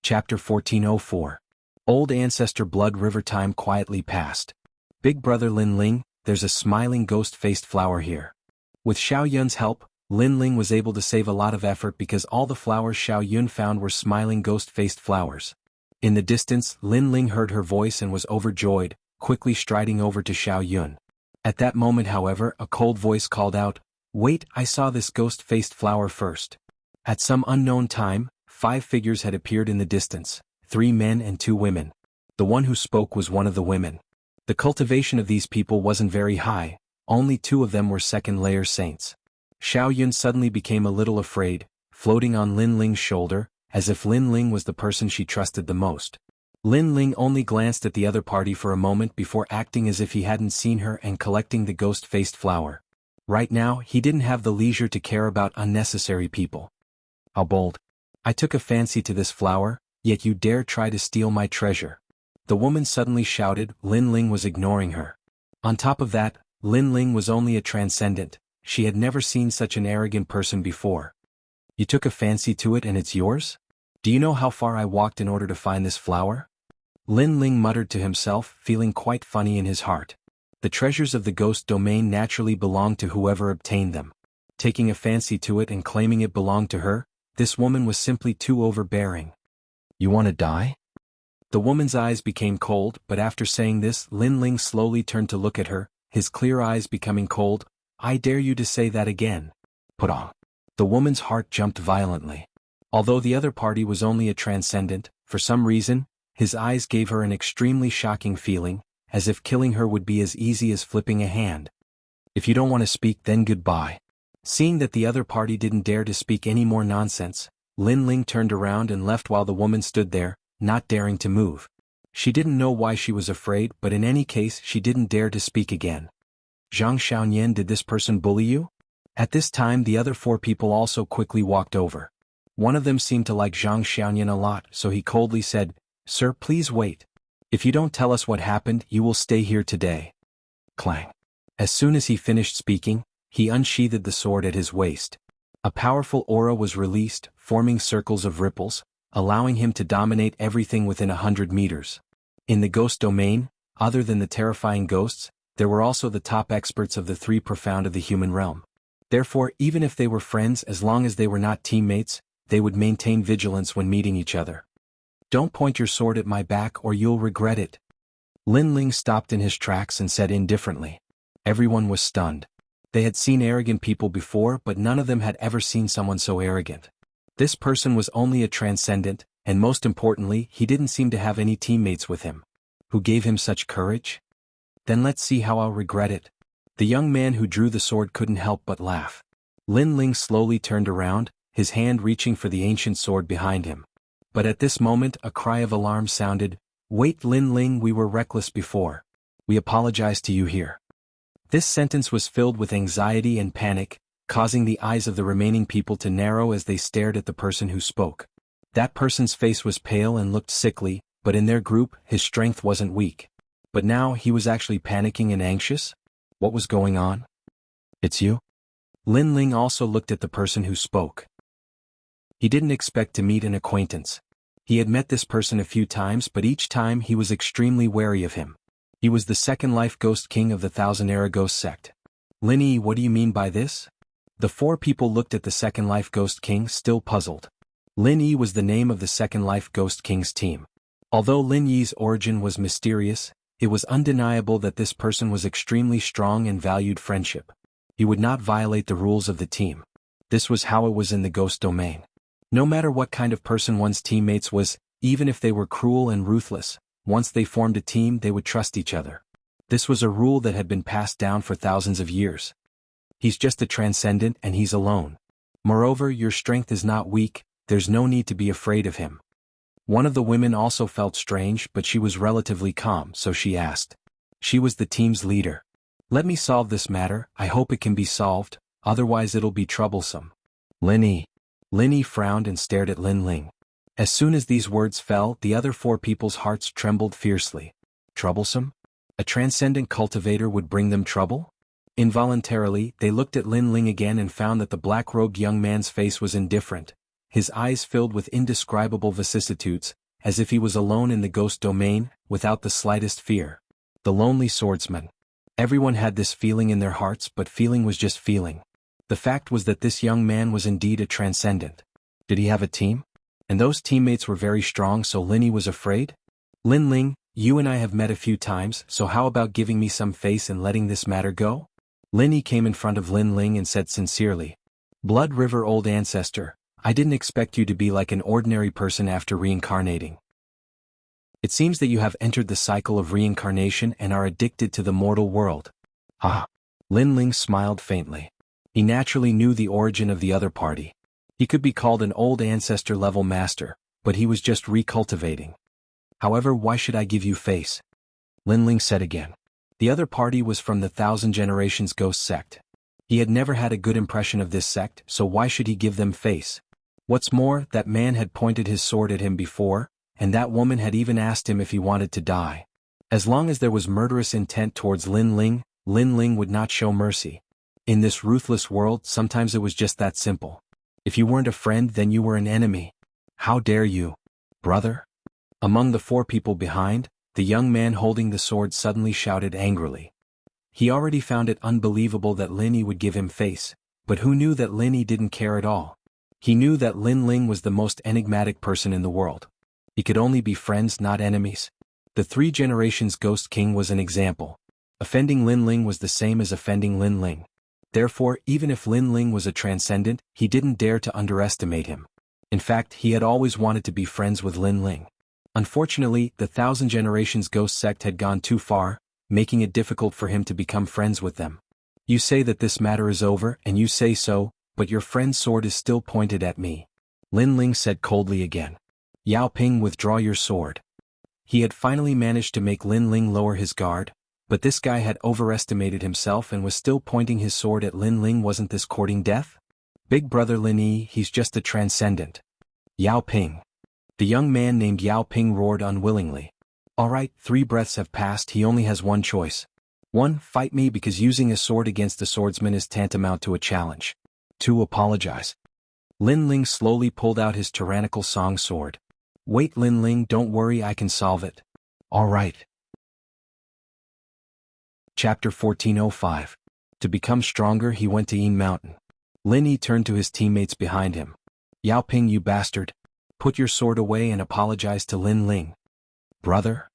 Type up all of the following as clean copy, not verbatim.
Chapter 1404. Old Ancestor Blood River. Time quietly passed. Big Brother Lin Ling, there's a smiling ghost-faced flower here. With Xiao Yun's help, Lin Ling was able to save a lot of effort because all the flowers Xiao Yun found were smiling ghost-faced flowers. In the distance, Lin Ling heard her voice and was overjoyed, quickly striding over to Xiao Yun. At that moment, however, a cold voice called out, "Wait, I saw this ghost-faced flower first." At some unknown time, 5 figures had appeared in the distance, 3 men and 2 women. The one who spoke was one of the women. The cultivation of these people wasn't very high, only 2 of them were second-layer saints. Xiao Yun suddenly became a little afraid, floating on Lin Ling's shoulder, as if Lin Ling was the person she trusted the most. Lin Ling only glanced at the other party for a moment before acting as if he hadn't seen her and collecting the ghost-faced flower. Right now, he didn't have the leisure to care about unnecessary people. How bold. I took a fancy to this flower, yet you dare try to steal my treasure. The woman suddenly shouted. Lin Ling was ignoring her. On top of that, Lin Ling was only a transcendent. She had never seen such an arrogant person before. You took a fancy to it and it's yours? Do you know how far I walked in order to find this flower? Lin Ling muttered to himself, feeling quite funny in his heart. The treasures of the ghost domain naturally belonged to whoever obtained them. Taking a fancy to it and claiming it belonged to her, this woman was simply too overbearing. You want to die? The woman's eyes became cold, but after saying this, Lin Ling slowly turned to look at her, his clear eyes becoming cold. I dare you to say that again. Put on. The woman's heart jumped violently. Although the other party was only a transcendent, for some reason, his eyes gave her an extremely shocking feeling, as if killing her would be as easy as flipping a hand. If you don't want to speak, then goodbye. Seeing that the other party didn't dare to speak any more nonsense, Lin Ling turned around and left while the woman stood there, not daring to move. She didn't know why she was afraid, but in any case she didn't dare to speak again. Zhang Xiaoyan, did this person bully you? At this time the other 4 people also quickly walked over. One of them seemed to like Zhang Xiaoyan a lot, so he coldly said, Sir, please wait. If you don't tell us what happened, you will stay here today. Clang. As soon as he finished speaking, he unsheathed the sword at his waist. A powerful aura was released, forming circles of ripples, allowing him to dominate everything within 100 meters. In the ghost domain, other than the terrifying ghosts, there were also the top experts of the 3 profound of the human realm. Therefore, even if they were friends, as long as they were not teammates, they would maintain vigilance when meeting each other. Don't point your sword at my back or you'll regret it. Lin Ling stopped in his tracks and said indifferently. Everyone was stunned. They had seen arrogant people before, but none of them had ever seen someone so arrogant. This person was only a transcendent, and most importantly, he didn't seem to have any teammates with him. Who gave him such courage? Then let's see how I'll regret it. The young man who drew the sword couldn't help but laugh. Lin Ling slowly turned around, his hand reaching for the ancient sword behind him. But at this moment a cry of alarm sounded. Wait, Lin Ling, we were reckless before. We apologize to you here. This sentence was filled with anxiety and panic, causing the eyes of the remaining people to narrow as they stared at the person who spoke. That person's face was pale and looked sickly, but in their group, his strength wasn't weak. But now he was actually panicking and anxious? What was going on? It's you? Lin Ling also looked at the person who spoke. He didn't expect to meet an acquaintance. He had met this person a few times, but each time he was extremely wary of him. He was the Second Life Ghost King of the Thousand Era Ghost Sect. Lin Yi, what do you mean by this? The 4 people looked at the Second Life Ghost King, still puzzled. Lin Yi was the name of the Second Life Ghost King's team. Although Lin Yi's origin was mysterious, it was undeniable that this person was extremely strong and valued friendship. He would not violate the rules of the team. This was how it was in the ghost domain. No matter what kind of person one's teammates was, even if they were cruel and ruthless, once they formed a team they would trust each other. This was a rule that had been passed down for thousands of years. He's just a transcendent and he's alone. Moreover, your strength is not weak, there's no need to be afraid of him. One of the women also felt strange, but she was relatively calm, so she asked. She was the team's leader. Let me solve this matter, I hope it can be solved, otherwise it'll be troublesome. Lin Yi frowned and stared at Lin Ling. As soon as these words fell, the other 4 people's hearts trembled fiercely. Troublesome? A transcendent cultivator would bring them trouble? Involuntarily, they looked at Lin Ling again and found that the black-robed young man's face was indifferent, his eyes filled with indescribable vicissitudes, as if he was alone in the ghost domain, without the slightest fear. The lonely swordsman. Everyone had this feeling in their hearts, but feeling was just feeling. The fact was that this young man was indeed a transcendent. Did he have a team? And those teammates were very strong, so Linny was afraid? Lin Ling, you and I have met a few times, so how about giving me some face and letting this matter go? Linny came in front of Lin Ling and said sincerely. Blood River old ancestor, I didn't expect you to be like an ordinary person after reincarnating. It seems that you have entered the cycle of reincarnation and are addicted to the mortal world. Ah. Lin Ling smiled faintly. He naturally knew the origin of the other party. He could be called an old ancestor-level master, but he was just recultivating. However, why should I give you face? Lin Ling said again. The other party was from the Thousand Generations Ghost sect. He had never had a good impression of this sect, so why should he give them face? What's more, that man had pointed his sword at him before, and that woman had even asked him if he wanted to die. As long as there was murderous intent towards Lin Ling would not show mercy. In this ruthless world, sometimes it was just that simple. If you weren't a friend, then you were an enemy. How dare you, brother? Among the four people behind, the young man holding the sword suddenly shouted angrily. He already found it unbelievable that Linny would give him face, but who knew that Linny didn't care at all? He knew that Lin Ling was the most enigmatic person in the world. He could only be friends, not enemies. The Three Generations Ghost King was an example. Offending Lin Ling was the same as offending Lin Ling. Therefore, even if Lin Ling was a transcendent, he didn't dare to underestimate him. In fact, he had always wanted to be friends with Lin Ling. Unfortunately, the Thousand Generations Ghost sect had gone too far, making it difficult for him to become friends with them. You say that this matter is over, and you say so, but your friend's sword is still pointed at me. Lin Ling said coldly again. Yao Ping, withdraw your sword. He had finally managed to make Lin Ling lower his guard, but this guy had overestimated himself and was still pointing his sword at Lin Ling. Wasn't this courting death? Big brother Lin Yi, he's just a transcendent. Yao Ping. The young man named Yao Ping roared unwillingly. Alright, 3 breaths have passed, he only has one choice. 1. Fight me because using a sword against a swordsman is tantamount to a challenge. 2. Apologize. Lin Ling slowly pulled out his tyrannical song sword. Wait Lin Ling, don't worry, I can solve it. Alright. Chapter 1405. To become stronger, he went to Yin Mountain. Lin Yi turned to his teammates behind him. Yao Ping, you bastard. Put your sword away and apologize to Lin Ling. Brother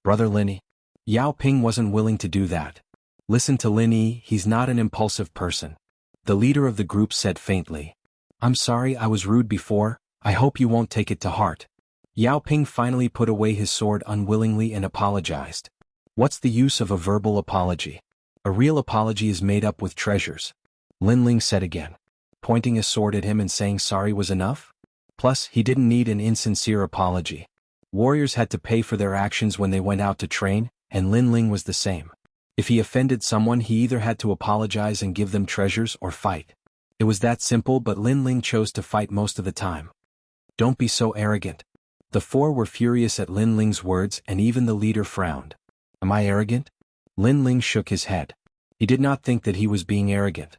Lin Yi. Yao Ping wasn't willing to do that. Listen to Lin Yi, he's not an impulsive person. The leader of the group said faintly. I'm sorry I was rude before, I hope you won't take it to heart. Yao Ping finally put away his sword unwillingly and apologized. What's the use of a verbal apology? A real apology is made up with treasures. Lin Ling said again. Pointing a sword at him and saying sorry was enough? Plus, he didn't need an insincere apology. Warriors had to pay for their actions when they went out to train, and Lin Ling was the same. If he offended someone, he either had to apologize and give them treasures or fight. It was that simple, but Lin Ling chose to fight most of the time. Don't be so arrogant. The four were furious at Lin Ling's words, and even the leader frowned. Am I arrogant? Lin Ling shook his head. He did not think that he was being arrogant.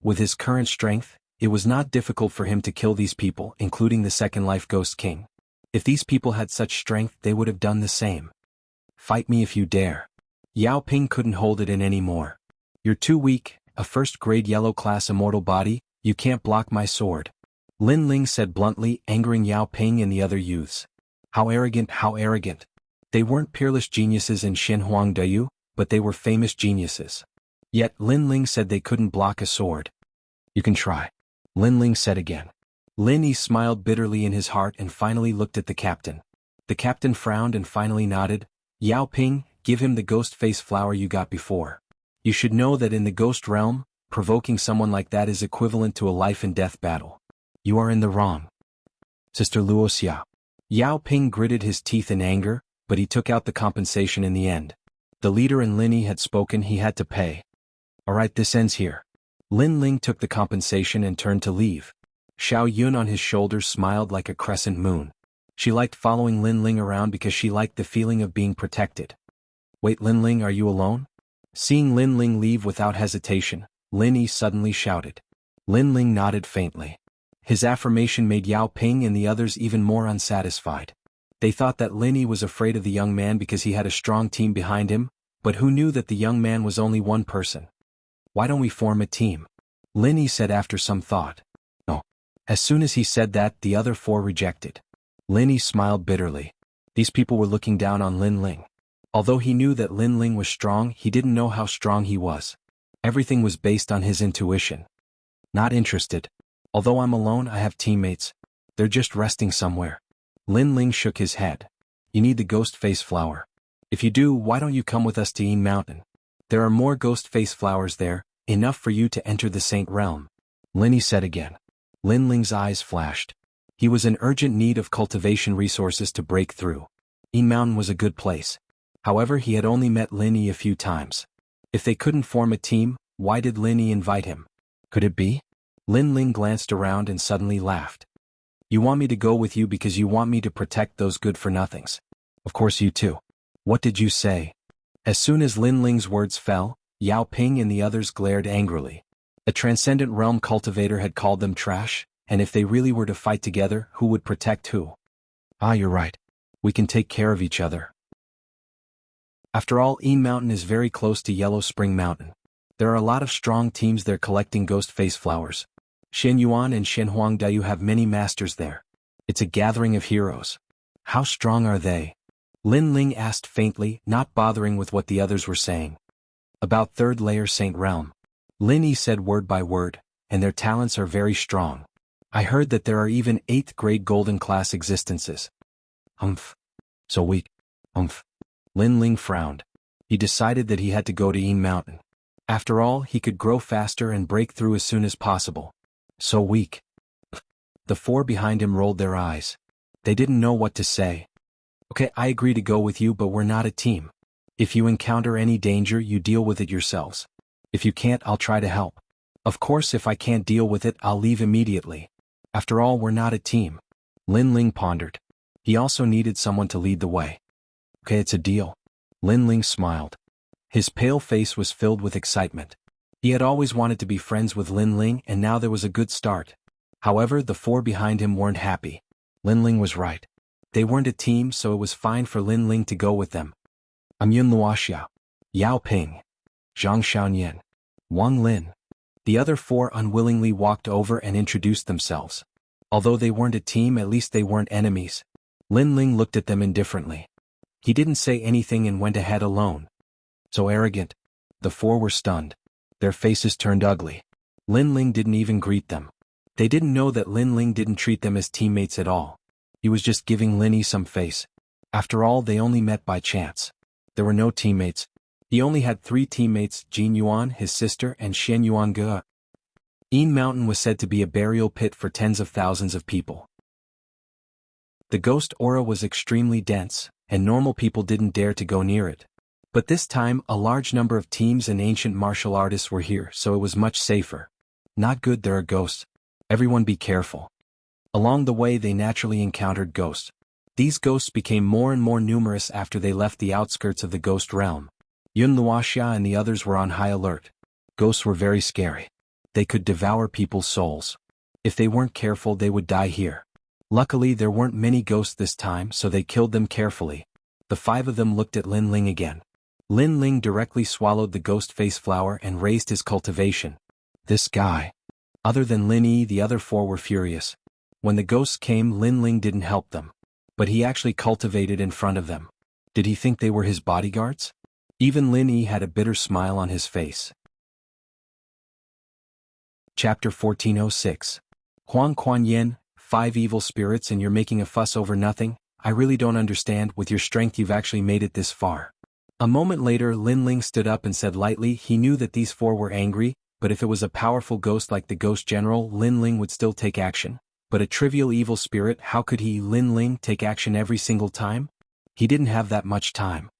With his current strength, it was not difficult for him to kill these people, including the Second Life Ghost King. If these people had such strength, they would have done the same. Fight me if you dare. Yao Ping couldn't hold it in anymore. You're too weak, a first-grade yellow-class immortal body, you can't block my sword. Lin Ling said bluntly, angering Yao Ping and the other youths. How arrogant, how arrogant. They weren't peerless geniuses in Xinhuang Dayu, but they were famous geniuses. Yet Lin Ling said they couldn't block a sword. You can try. Lin Ling said again. Lin Yi smiled bitterly in his heart and finally looked at the captain. The captain frowned and finally nodded. Yao Ping, give him the ghost face flower you got before. You should know that in the ghost realm, provoking someone like that is equivalent to a life-and-death battle. You are in the wrong. Sister Luoxia. Yao Ping gritted his teeth in anger, but he took out the compensation in the end. The leader and Lin Yi had spoken, he had to pay. Alright, this ends here. Lin Ling took the compensation and turned to leave. Xiao Yun on his shoulders smiled like a crescent moon. She liked following Lin Ling around because she liked the feeling of being protected. Wait Lin Ling, are you alone? Seeing Lin Ling leave without hesitation, Lin Yi suddenly shouted. Lin Ling nodded faintly. His affirmation made Yao Ping and the others even more unsatisfied. They thought that Lin Yi was afraid of the young man because he had a strong team behind him, but who knew that the young man was only one person? Why don't we form a team? Lin Yi said after some thought. No. As soon as he said that, the other four rejected. Lin Yi smiled bitterly. These people were looking down on Lin Ling. Although he knew that Lin Ling was strong, he didn't know how strong he was. Everything was based on his intuition. Not interested. Although I'm alone, I have teammates. They're just resting somewhere. Lin Ling shook his head. You need the ghost face flower. If you do, why don't you come with us to Yin Mountain? There are more ghost face flowers there, enough for you to enter the Saint Realm. Lin Yi said again. Lin Ling's eyes flashed. He was in urgent need of cultivation resources to break through. Yin Mountain was a good place. However, he had only met Lin Yi a few times. If they couldn't form a team, why did Lin Yi invite him? Could it be? Lin Ling glanced around and suddenly laughed. You want me to go with you because you want me to protect those good-for-nothings. Of course you too. What did you say? As soon as Lin Ling's words fell, Yao Ping and the others glared angrily. A transcendent realm cultivator had called them trash, and if they really were to fight together, who would protect who? Ah, you're right. We can take care of each other. After all, Yin Mountain is very close to Yellow Spring Mountain. There are a lot of strong teams there collecting ghost face flowers. Shen Yuan and Shen Huangdayu have many masters there. It's a gathering of heroes. How strong are they? Lin Ling asked faintly, not bothering with what the others were saying. About third layer Saint Realm. Lin Yi said word by word, and their talents are very strong. I heard that there are even 8th grade golden class existences. So weak. Lin Ling frowned. He decided that he had to go to Yin Mountain. After all, he could grow faster and break through as soon as possible. So weak. The four behind him rolled their eyes. They didn't know what to say. Okay, I agree to go with you, but we're not a team. If you encounter any danger, you deal with it yourselves. If you can't, I'll try to help. Of course, if I can't deal with it, I'll leave immediately. After all, we're not a team. Lin Ling pondered. He also needed someone to lead the way. Okay, it's a deal. Lin Ling smiled. His pale face was filled with excitement. He had always wanted to be friends with Lin Ling, and now there was a good start. However, the four behind him weren't happy. Lin Ling was right. They weren't a team, so it was fine for Lin Ling to go with them. I'm Yun Luoxiao, Yao Ping, Zhang Xiaoyan, Wang Lin. The other four unwillingly walked over and introduced themselves. Although they weren't a team, at least they weren't enemies. Lin Ling looked at them indifferently. He didn't say anything and went ahead alone. So arrogant. The four were stunned. Their faces turned ugly. Lin Ling didn't even greet them. They didn't know that Lin Ling didn't treat them as teammates at all. He was just giving Lin Yi some face. After all, they only met by chance. There were no teammates. He only had 3 teammates, Jin Yuan, his sister, and Shen Yuan. Yin Mountain was said to be a burial pit for tens of thousands of people. The ghost aura was extremely dense, and normal people didn't dare to go near it. But this time, a large number of teams and ancient martial artists were here, so it was much safer. Not good, there are ghosts. Everyone be careful. Along the way, they naturally encountered ghosts. These ghosts became more and more numerous after they left the outskirts of the ghost realm. Yun Luoxia and the others were on high alert. Ghosts were very scary. They could devour people's souls. If they weren't careful, they would die here. Luckily, there weren't many ghosts this time, so they killed them carefully. The 5 of them looked at Lin Ling again. Lin Ling directly swallowed the ghost face flower and raised his cultivation. This guy. Other than Lin Yi, the other 4 were furious. When the ghosts came, Lin Ling didn't help them. But he actually cultivated in front of them. Did he think they were his bodyguards? Even Lin Yi had a bitter smile on his face. Chapter 1406. Huang Kuan-yin, 5 evil spirits and you're making a fuss over nothing? I really don't understand, with your strength you've actually made it this far. A moment later, Lin Ling stood up and said lightly he knew that these 4 were angry, but if it was a powerful ghost like the Ghost General, Lin Ling would still take action. But a trivial evil spirit, how could he, Lin Ling, take action every single time? He didn't have that much time.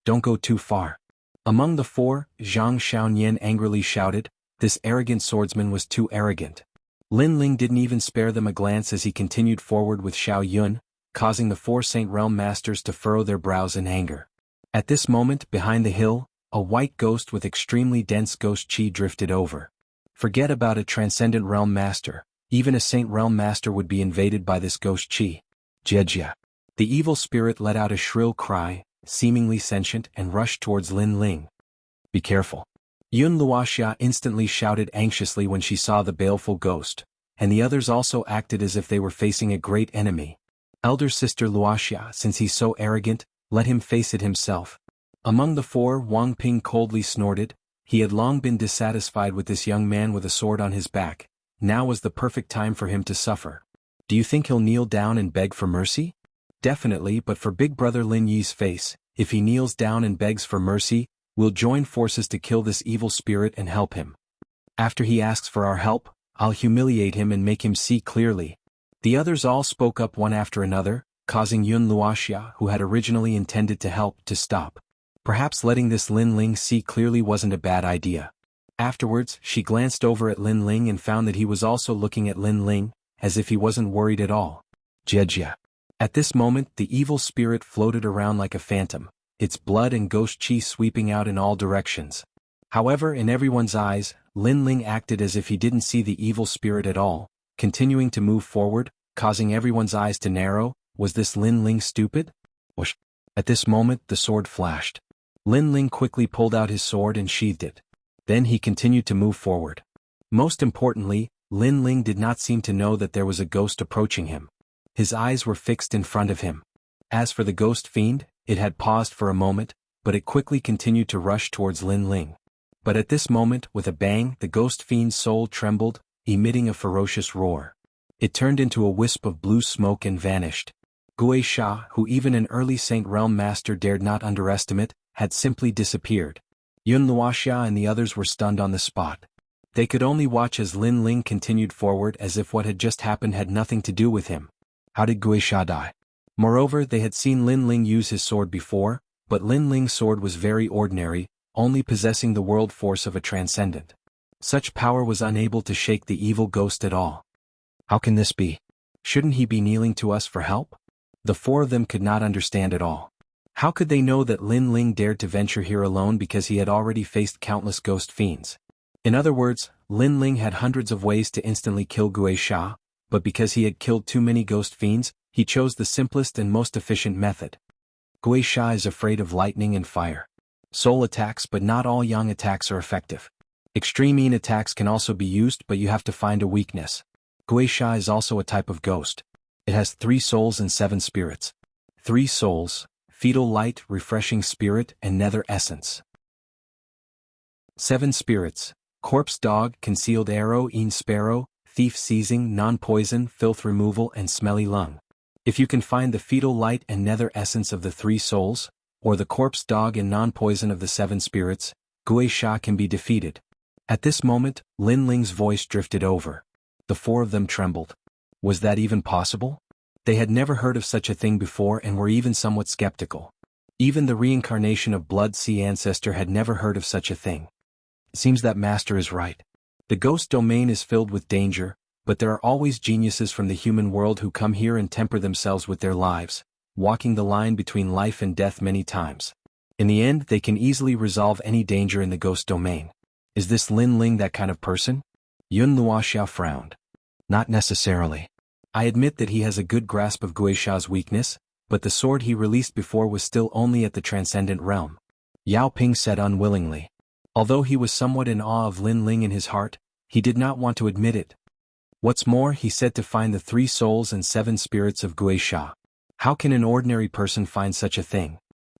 Don't go too far. Among the 4, Zhang Xiaoyan angrily shouted, this arrogant swordsman was too arrogant. Lin Ling didn't even spare them a glance as he continued forward with Xiao Yun, causing the 4 Saint Realm Masters to furrow their brows in anger. At this moment, behind the hill, a white ghost with extremely dense ghost chi drifted over. Forget about a transcendent realm master. Even a Saint Realm Master would be invaded by this ghost chi. Jejia. The evil spirit let out a shrill cry, seemingly sentient, and rushed towards Lin Ling. Be careful. Yun Luoxia instantly shouted anxiously when she saw the baleful ghost, and the others also acted as if they were facing a great enemy. Elder Sister Luoxia, since he's so arrogant, let him face it himself. Among the four, Wang Ping coldly snorted. He had long been dissatisfied with this young man with a sword on his back. Now was the perfect time for him to suffer. Do you think he'll kneel down and beg for mercy? Definitely, but for Big Brother Lin Yi's face, if he kneels down and begs for mercy, we'll join forces to kill this evil spirit and help him. After he asks for our help, I'll humiliate him and make him see clearly. The others all spoke up one after another, causing Yun Luoxia, who had originally intended to help, to stop. Perhaps letting this Lin Ling see clearly wasn't a bad idea. Afterwards, she glanced over at Lin Ling and found that he was also looking at Lin Ling, as if he wasn't worried at all. Jejia. At this moment, the evil spirit floated around like a phantom, its blood and ghost chi sweeping out in all directions. However, in everyone's eyes, Lin Ling acted as if he didn't see the evil spirit at all, continuing to move forward, causing everyone's eyes to narrow. Was this Lin Ling stupid? Whoosh. At this moment, the sword flashed. Lin Ling quickly pulled out his sword and sheathed it. Then he continued to move forward. Most importantly, Lin Ling did not seem to know that there was a ghost approaching him. His eyes were fixed in front of him. As for the ghost fiend, it had paused for a moment, but it quickly continued to rush towards Lin Ling. But at this moment, with a bang, the ghost fiend's soul trembled, emitting a ferocious roar. It turned into a wisp of blue smoke and vanished. Gui Sha, who even an early Saint Realm Master dared not underestimate, had simply disappeared. Yun Luoxia and the others were stunned on the spot. They could only watch as Lin Ling continued forward as if what had just happened had nothing to do with him. How did Gui Sha die? Moreover, they had seen Lin Ling use his sword before, but Lin Ling's sword was very ordinary, only possessing the world force of a transcendent. Such power was unable to shake the evil ghost at all. How can this be? Shouldn't he be kneeling to us for help? The four of them could not understand at all. How could they know that Lin Ling dared to venture here alone because he had already faced countless ghost fiends? In other words, Lin Ling had hundreds of ways to instantly kill Gui Sha, but because he had killed too many ghost fiends, he chose the simplest and most efficient method. Gui Sha is afraid of lightning and fire. Soul attacks, but not all yang attacks are effective. Extreme yin attacks can also be used, but you have to find a weakness. Gui Sha is also a type of ghost. It has 3 souls and 7 spirits. 3 souls, fetal light, refreshing spirit, and nether essence. 7 spirits, corpse dog, concealed arrow, een sparrow, thief seizing, non-poison, filth removal, and smelly lung. If you can find the fetal light and nether essence of the 3 souls, or the corpse dog and non-poison of the 7 spirits, Gui Sha can be defeated. At this moment, Lin Ling's voice drifted over. The 4 of them trembled. Was that even possible? They had never heard of such a thing before and were even somewhat skeptical. Even the reincarnation of Blood Sea Ancestor had never heard of such a thing. Seems that Master is right. The ghost domain is filled with danger, but there are always geniuses from the human world who come here and temper themselves with their lives, walking the line between life and death many times. In the end, they can easily resolve any danger in the ghost domain. Is this Lin Ling that kind of person? Yun Luoxia frowned. Not necessarily. I admit that he has a good grasp of Gui Sha's weakness, but the sword he released before was still only at the transcendent realm. Yao Ping said unwillingly. Although he was somewhat in awe of Lin Ling in his heart, he did not want to admit it. What's more, he said to find the 3 souls and 7 spirits of Gui Sha. How can an ordinary person find such a thing?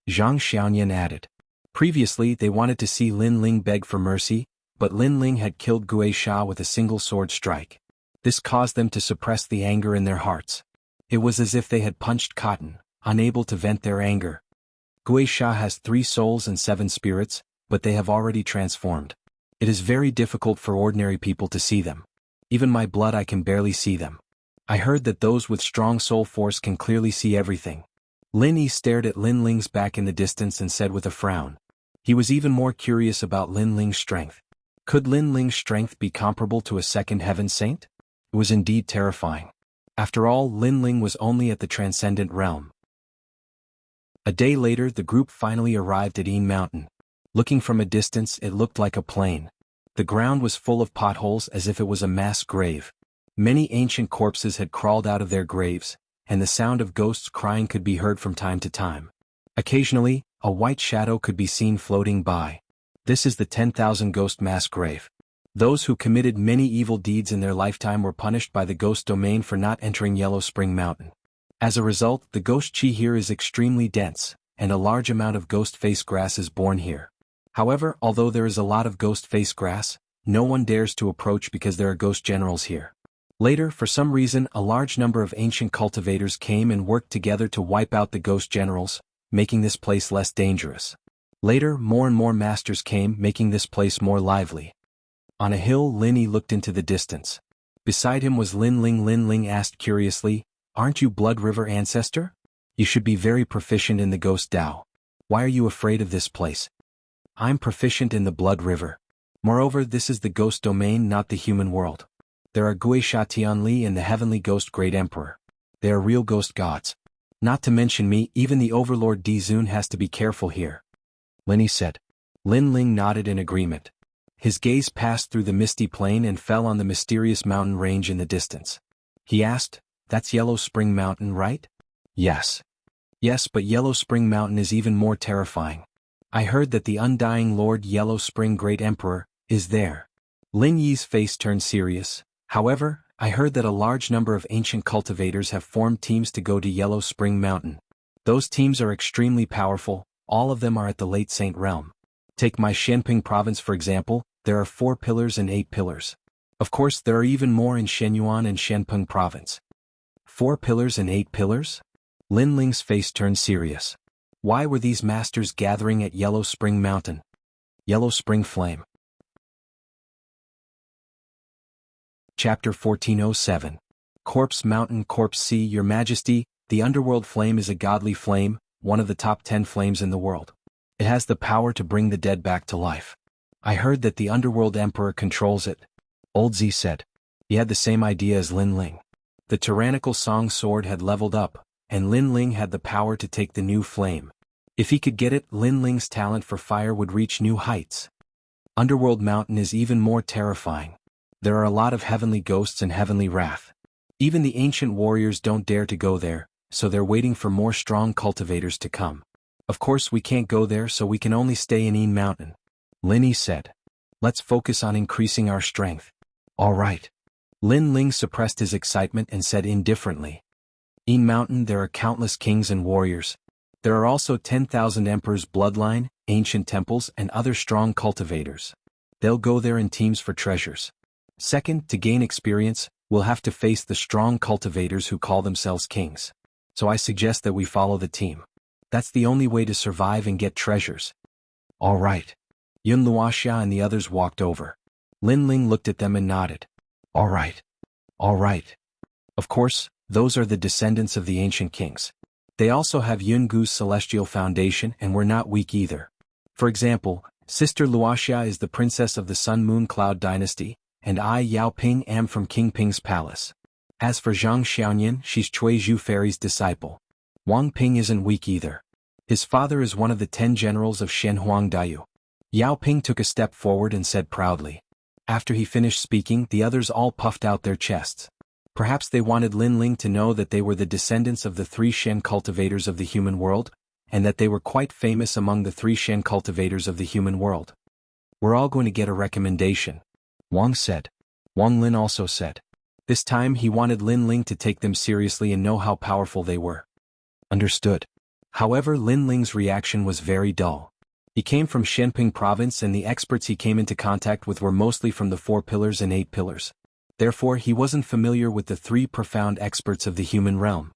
Zhang Xiaoyan added. Previously, they wanted to see Lin Ling beg for mercy, but Lin Ling had killed Gui Sha with a single sword strike. This caused them to suppress the anger in their hearts. It was as if they had punched cotton, unable to vent their anger. Gui Sha has 3 souls and 7 spirits, but they have already transformed. It is very difficult for ordinary people to see them. Even my blood, I can barely see them. I heard that those with strong soul force can clearly see everything. Lin Yi stared at Lin Ling's back in the distance and said with a frown. He was even more curious about Lin Ling's strength. Could Lin Ling's strength be comparable to a second heaven saint? It was indeed terrifying. After all, Lin Ling was only at the transcendent realm. A day later, the group finally arrived at Een Mountain. Looking from a distance, it looked like a plain. The ground was full of potholes as if it was a mass grave. Many ancient corpses had crawled out of their graves, and the sound of ghosts crying could be heard from time to time. Occasionally, a white shadow could be seen floating by. This is the 10,000 ghost mass grave. Those who committed many evil deeds in their lifetime were punished by the ghost domain for not entering Yellow Spring Mountain. As a result, the ghost chi here is extremely dense, and a large amount of ghost face grass is born here. However, although there is a lot of ghost face grass, no one dares to approach because there are ghost generals here. Later, for some reason, a large number of ancient cultivators came and worked together to wipe out the ghost generals, making this place less dangerous. Later, more and more masters came, making this place more lively. On a hill, Linny looked into the distance. Beside him was Lin Ling. Lin Ling asked curiously, "Aren't you Blood River ancestor? You should be very proficient in the ghost Tao. Why are you afraid of this place?" "I'm proficient in the Blood River. Moreover, this is the ghost domain, not the human world. There are Gui Sha Tianli and the Heavenly Ghost Great Emperor. They are real ghost gods. Not to mention me, even the Overlord Dizun has to be careful here," Linny said. Lin Ling nodded in agreement. His gaze passed through the misty plain and fell on the mysterious mountain range in the distance. He asked, "That's Yellow Spring Mountain, right?" "Yes." "Yes, but Yellow Spring Mountain is even more terrifying. I heard that the undying Lord Yellow Spring Great Emperor is there." Lin Yi's face turned serious. "However, I heard that a large number of ancient cultivators have formed teams to go to Yellow Spring Mountain. Those teams are extremely powerful, all of them are at the Late Saint Realm. Take my Shenping province for example, there are 4 pillars and 8 pillars. Of course there are even more in Shenyuan and Shenpeng province." 4 pillars and 8 pillars? Lin Ling's face turned serious. Why were these masters gathering at Yellow Spring Mountain? Yellow Spring Flame. Chapter 1407. Corpse Mountain. Corpse Sea. Your Majesty, the underworld flame is a godly flame, one of the top 10 flames in the world. It has the power to bring the dead back to life. I heard that the underworld emperor controls it, Old Z said. He had the same idea as Lin Ling. The tyrannical Song sword had leveled up, and Lin Ling had the power to take the new flame. If he could get it, Lin Ling's talent for fire would reach new heights. Underworld Mountain is even more terrifying. There are a lot of heavenly ghosts and heavenly wrath. Even the ancient warriors don't dare to go there, so they're waiting for more strong cultivators to come. Of course we can't go there, so we can only stay in Yin Mountain. Linny said. Let's focus on increasing our strength. All right. Lin Ling suppressed his excitement and said indifferently. Yin Mountain there are countless kings and warriors. There are also 10,000 emperors' bloodline, ancient temples and other strong cultivators. They'll go there in teams for treasures. Second, to gain experience, we'll have to face the strong cultivators who call themselves kings. So I suggest that we follow the team. That's the only way to survive and get treasures. All right. Yun Luoxia and the others walked over. Lin Ling looked at them and nodded. All right. All right. Of course, those are the descendants of the ancient kings. They also have Yungu's celestial foundation and were not weak either. For example, Sister Luoxia is the princess of the Sun Moon Cloud dynasty, and I Yao Ping am from King Ping's palace. As for Zhang Xiaoyan, she's Cui Zhu Fairy's disciple. Wang Ping isn't weak either. His father is one of the 10 generals of Shen Huang Daiyu. Yao Ping took a step forward and said proudly. After he finished speaking, the others all puffed out their chests. Perhaps they wanted Lin Ling to know that they were the descendants of the 3 Shen cultivators of the human world, and that they were quite famous among the 3 Shen cultivators of the human world. We're all going to get a recommendation, Wang said. Wang Lin also said. This time he wanted Lin Ling to take them seriously and know how powerful they were. Understood. However, Lin Ling's reaction was very dull. He came from Shenping province and the experts he came into contact with were mostly from the 4 pillars and 8 pillars. Therefore he wasn't familiar with the 3 profound experts of the human realm.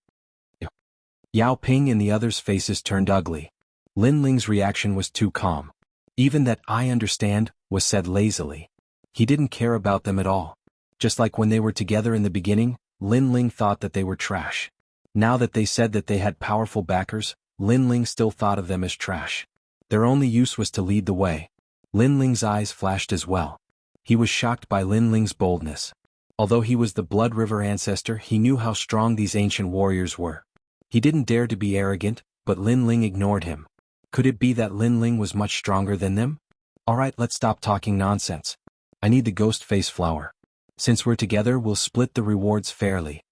Yao Ping and the others' faces turned ugly. Lin Ling's reaction was too calm. Even that "I understand" was said lazily. He didn't care about them at all. Just like when they were together in the beginning, Lin Ling thought that they were trash. Now that they said that they had powerful backers, Lin Ling still thought of them as trash. Their only use was to lead the way. Lin Ling's eyes flashed as well. He was shocked by Lin Ling's boldness. Although he was the Blood River ancestor, he knew how strong these ancient warriors were. He didn't dare to be arrogant, but Lin Ling ignored him. Could it be that Lin Ling was much stronger than them? Alright, let's stop talking nonsense. I need the ghost face flower. Since we're together, we'll split the rewards fairly.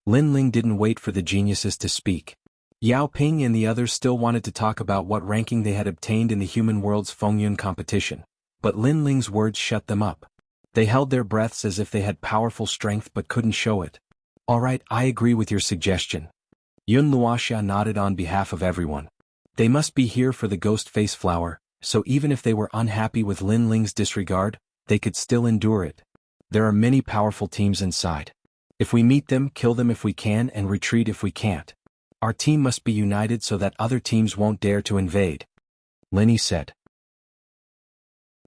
Lin Ling didn't wait for the geniuses to speak. Yao Ping and the others still wanted to talk about what ranking they had obtained in the human world's Fengyun competition, but Lin Ling's words shut them up. They held their breaths as if they had powerful strength but couldn't show it. Alright, I agree with your suggestion. Yun Luoxia nodded on behalf of everyone. They must be here for the ghost face flower, so even if they were unhappy with Lin Ling's disregard, they could still endure it. There are many powerful teams inside. If we meet them, kill them if we can and retreat if we can't. Our team must be united so that other teams won't dare to invade. Linny said.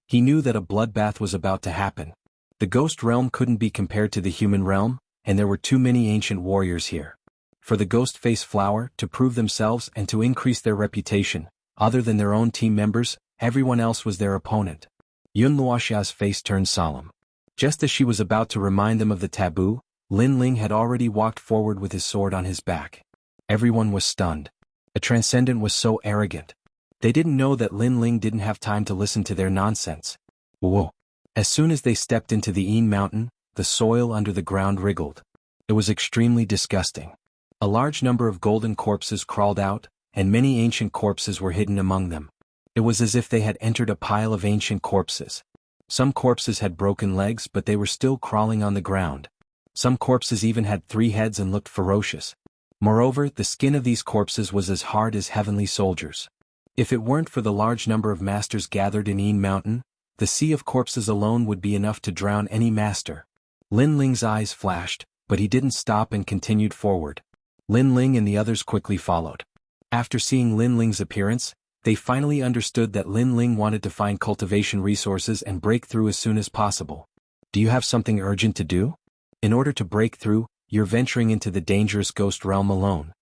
He knew that a bloodbath was about to happen. The ghost realm couldn't be compared to the human realm, and there were too many ancient warriors here. For the ghost face flower to prove themselves and to increase their reputation, other than their own team members, everyone else was their opponent. Yun Luoxia's face turned solemn. Just as she was about to remind them of the taboo, Lin Ling had already walked forward with his sword on his back. Everyone was stunned. A transcendent was so arrogant. They didn't know that Lin Ling didn't have time to listen to their nonsense. Whoa! As soon as they stepped into the Yin Mountain, the soil under the ground wriggled. It was extremely disgusting. A large number of golden corpses crawled out, and many ancient corpses were hidden among them. It was as if they had entered a pile of ancient corpses. Some corpses had broken legs, but they were still crawling on the ground. Some corpses even had 3 heads and looked ferocious. Moreover, the skin of these corpses was as hard as heavenly soldiers. If it weren't for the large number of masters gathered in Yin Mountain, the sea of corpses alone would be enough to drown any master. Lin Ling's eyes flashed, but he didn't stop and continued forward. Lin Ling and the others quickly followed. After seeing Lin Ling's appearance, they finally understood that Lin Ling wanted to find cultivation resources and break through as soon as possible. Do you have something urgent to do? In order to break through, you're venturing into the dangerous ghost realm alone.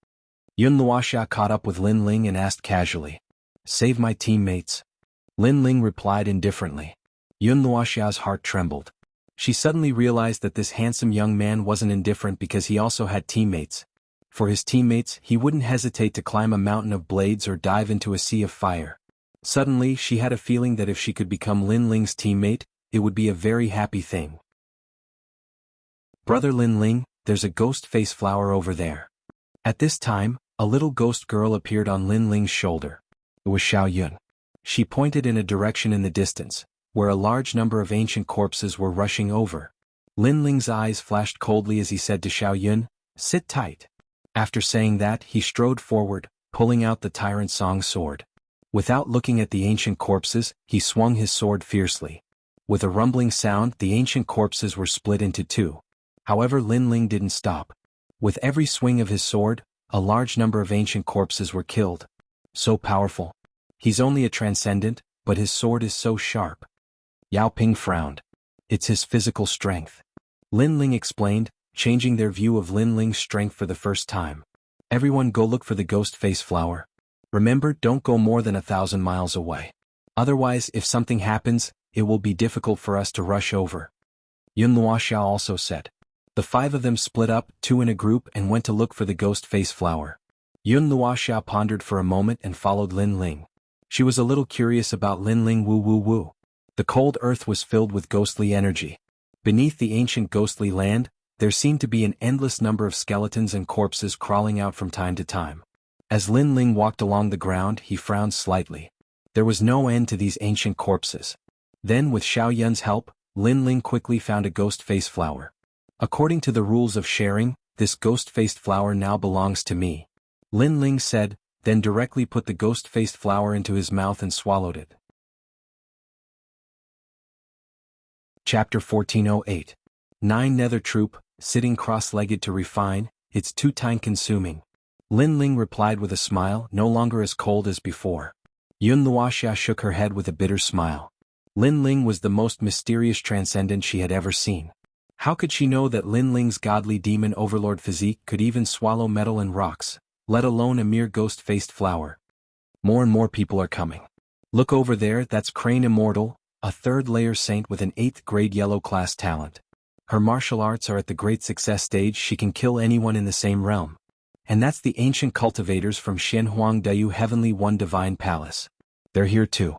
Yun Luoxia caught up with Lin Ling and asked casually. Save my teammates. Lin Ling replied indifferently. Yun Luoxia's heart trembled. She suddenly realized that this handsome young man wasn't indifferent because he also had teammates. For his teammates, he wouldn't hesitate to climb a mountain of blades or dive into a sea of fire. Suddenly, she had a feeling that if she could become Lin Ling's teammate, it would be a very happy thing. Brother Lin Ling, there's a ghost face flower over there. At this time, a little ghost girl appeared on Lin Ling's shoulder. It was Xiao Yun. She pointed in a direction in the distance, where a large number of ancient corpses were rushing over. Lin Ling's eyes flashed coldly as he said to Xiao Yun, "Sit tight." After saying that, he strode forward, pulling out the Tyrant Song sword. Without looking at the ancient corpses, he swung his sword fiercely. With a rumbling sound, the ancient corpses were split into 2. However, Lin Ling didn't stop. With every swing of his sword, a large number of ancient corpses were killed. So powerful. He's only a transcendent, but his sword is so sharp. Yao Ping frowned. It's his physical strength. Lin Ling explained, changing their view of Lin Ling's strength for the first time. Everyone go look for the ghost face flower. Remember, don't go more than 1,000 miles away. Otherwise, if something happens, it will be difficult for us to rush over. Yun Luoxia also said. The 5 of them split up, 2 in a group, and went to look for the ghost face flower. Yun Luoxia pondered for a moment and followed Lin Ling. She was a little curious about Lin Ling woo. The cold earth was filled with ghostly energy. Beneath the ancient ghostly land, there seemed to be an endless number of skeletons and corpses crawling out from time to time. As Lin Ling walked along the ground, he frowned slightly. There was no end to these ancient corpses. Then, with Xiao Yun's help, Lin Ling quickly found a ghost face flower. According to the rules of sharing, this ghost-faced flower now belongs to me. Lin Ling said, then directly put the ghost-faced flower into his mouth and swallowed it. Chapter 1408. 9 Nether Troop, sitting cross-legged to refine, it's too time-consuming. Lin Ling replied with a smile, no longer as cold as before. Yun Luoxia shook her head with a bitter smile. Lin Ling was the most mysterious transcendent she had ever seen. How could she know that Lin Ling's godly demon overlord physique could even swallow metal and rocks, let alone a mere ghost-faced flower? More and more people are coming. Look over there, that's Crane Immortal, a 3rd-layer saint with an 8th-grade yellow-class talent. Her martial arts are at the great success stage, she can kill anyone in the same realm. And that's the ancient cultivators from Xianhuang Dayu Heavenly One Divine Palace. They're here too.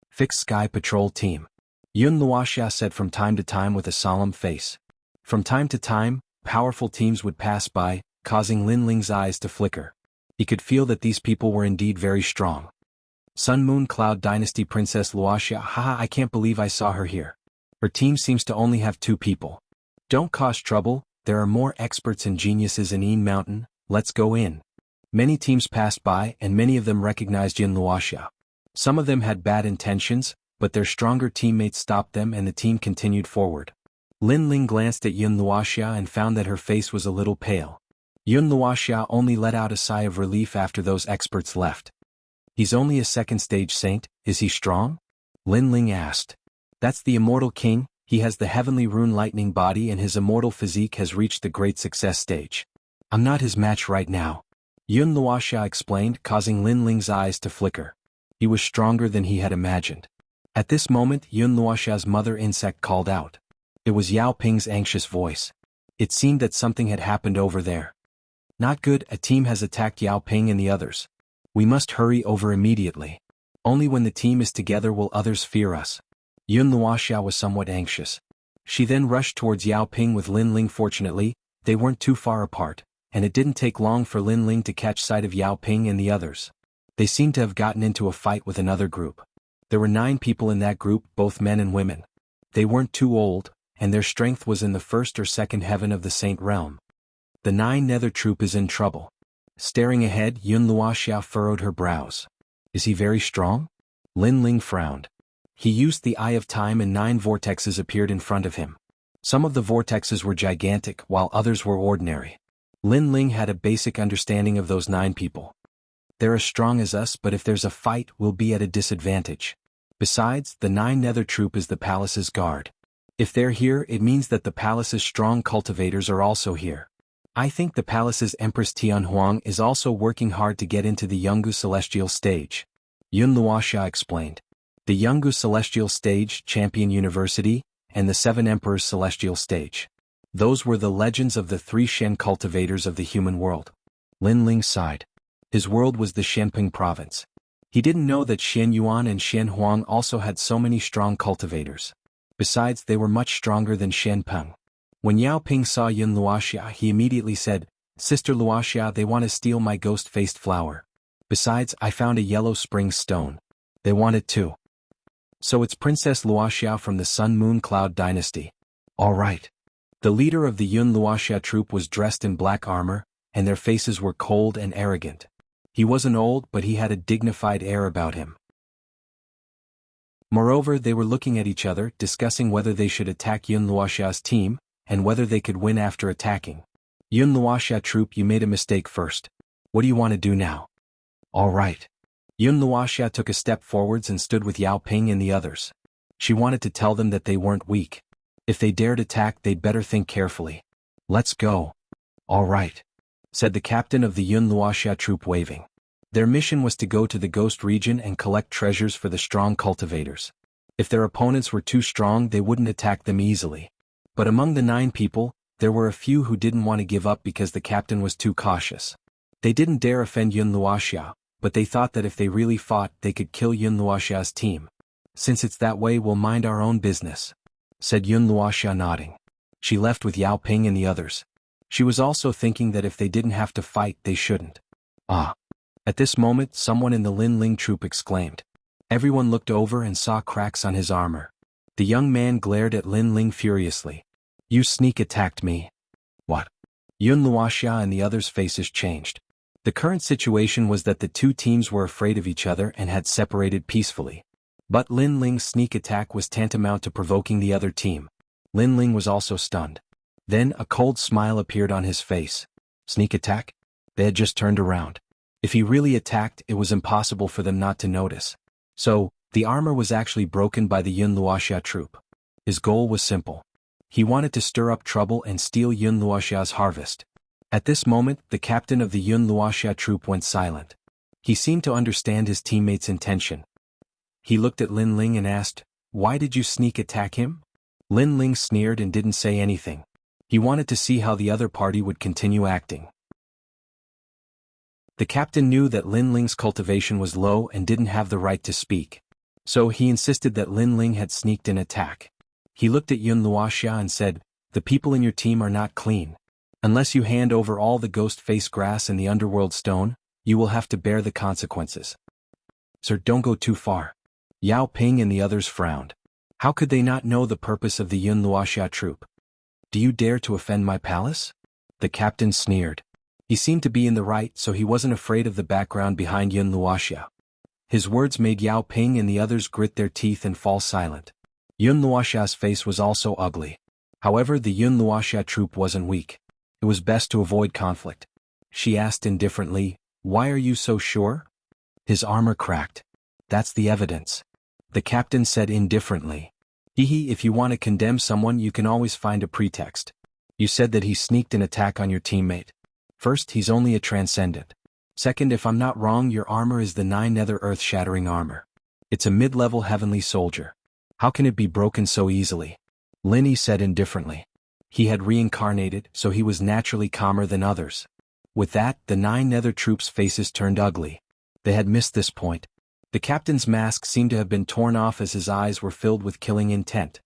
Fixed Sky Patrol Team. Yun Luoxia said from time to time with a solemn face. From time to time, powerful teams would pass by, causing Lin Ling's eyes to flicker. He could feel that these people were indeed very strong. Sun Moon Cloud Dynasty Princess Luoxia, haha, I can't believe I saw her here. Her team seems to only have 2 people. Don't cause trouble, there are more experts and geniuses in Yin Mountain, let's go in. Many teams passed by and many of them recognized Yun Luoxia. Some of them had bad intentions, but their stronger teammates stopped them and the team continued forward. Lin Ling glanced at Yun Luoxia and found that her face was a little pale. Yun Luoxia only let out a sigh of relief after those experts left. He's only a 2nd stage saint, is he strong? Lin Ling asked. That's the Immortal King, he has the heavenly rune lightning body and his immortal physique has reached the great success stage. I'm not his match right now. Yun Luoxia explained, causing Lin Ling's eyes to flicker. He was stronger than he had imagined. At this moment Yun Luoxia's mother insect called out. It was Yao Ping's anxious voice. It seemed that something had happened over there. Not good, a team has attacked Yao Ping and the others. We must hurry over immediately. Only when the team is together will others fear us. Yun Luoxia was somewhat anxious. She then rushed towards Yao Ping with Lin Ling. Fortunately, they weren't too far apart, and it didn't take long for Lin Ling to catch sight of Yao Ping and the others. They seemed to have gotten into a fight with another group. There were 9 people in that group, both men and women. They weren't too old, and their strength was in the 1st or 2nd heaven of the Saint Realm. The 9 Nether troop is in trouble. Staring ahead, Yun Luoxia furrowed her brows. Is he very strong? Lin Ling frowned. He used the Eye of Time and 9 vortexes appeared in front of him. Some of the vortexes were gigantic, while others were ordinary. Lin Ling had a basic understanding of those 9 people. They're as strong as us, but if there's a fight, we'll be at a disadvantage. Besides, the 9 Nether troop is the palace's guard. If they're here, it means that the palace's strong cultivators are also here. I think the palace's Empress Tianhuang is also working hard to get into the Jianghu Celestial Stage. Yun Luoxia explained. The Jianghu Celestial Stage, Champion University, and the 7 Emperors Celestial Stage. Those were the legends of the 3 Shen cultivators of the human world. Lin Ling sighed. His world was the Shenping province. He didn't know that Shen Yuan and Shen Huang also had so many strong cultivators. Besides, they were much stronger than Shen Peng. When Yao Ping saw Yun Luoxia, he immediately said, Sister Luoxia, they want to steal my ghost-faced flower. Besides, I found a yellow spring stone. They want it too. So it's Princess Luoxia from the Sun Moon Cloud Dynasty. All right. The leader of the Yun Luoxia troop was dressed in black armor, and their faces were cold and arrogant. He wasn't old, but he had a dignified air about him. Moreover, they were looking at each other, discussing whether they should attack Yun Luoxia's team, and whether they could win after attacking. Yun Luoxia troop, you made a mistake first. What do you want to do now? All right. Yun Luoxia took a step forwards and stood with Yao Ping and the others. She wanted to tell them that they weren't weak. If they dared attack, they'd better think carefully. Let's go. All right, said the captain of the Yun Luoxia troop, waving. Their mission was to go to the Ghost region and collect treasures for the strong cultivators. If their opponents were too strong, they wouldn't attack them easily. But among the 9 people, there were a few who didn't want to give up because the captain was too cautious. They didn't dare offend Yun Luoxia, but they thought that if they really fought, they could kill Yun Luoxia's team. Since it's that way, we'll mind our own business, said Yun Luoxia, nodding. She left with Yao Ping and the others. She was also thinking that if they didn't have to fight, they shouldn't. Ah. At this moment, someone in the Lin Ling troop exclaimed. Everyone looked over and saw cracks on his armor. The young man glared at Lin Ling furiously. You sneak attacked me. What? Yun Luoxia and the others' faces changed. The current situation was that the 2 teams were afraid of each other and had separated peacefully. But Lin Ling's sneak attack was tantamount to provoking the other team. Lin Ling was also stunned. Then a cold smile appeared on his face. Sneak attack? They had just turned around. If he really attacked, it was impossible for them not to notice. So, the armor was actually broken by the Yun Luoxia troop. His goal was simple. He wanted to stir up trouble and steal Yun Luoxia's harvest. At this moment, the captain of the Yun Luoxia troop went silent. He seemed to understand his teammate's intention. He looked at Lin Ling and asked, Why did you sneak attack him? Lin Ling sneered and didn't say anything. He wanted to see how the other party would continue acting. The captain knew that Lin Ling's cultivation was low and didn't have the right to speak. So he insisted that Lin Ling had sneaked an attack. He looked at Yun Luoxia and said, "The people in your team are not clean. Unless you hand over all the ghost face grass and the underworld stone, you will have to bear the consequences." "Sir, don't go too far." Yao Ping and the others frowned. How could they not know the purpose of the Yun Luoxia troop? "Do you dare to offend my palace?" The captain sneered. He seemed to be in the right, so he wasn't afraid of the background behind Yun Luoxia. His words made Yao Ping and the others grit their teeth and fall silent. Yun Luoxia's face was also ugly. However, the Yun Luoxia troop wasn't weak. It was best to avoid conflict. She asked indifferently, "Why are you so sure?" "His armor cracked. That's the evidence." The captain said indifferently. If you want to condemn someone you can always find a pretext. You said that he sneaked an attack on your teammate. First, he's only a transcendent. Second, if I'm not wrong, your armor is the 9 nether earth-shattering armor. It's a mid-level heavenly soldier. How can it be broken so easily? Linny said indifferently. He had reincarnated, so he was naturally calmer than others. With that, the 9 nether troops' faces turned ugly. They had missed this point. The captain's mask seemed to have been torn off as his eyes were filled with killing intent.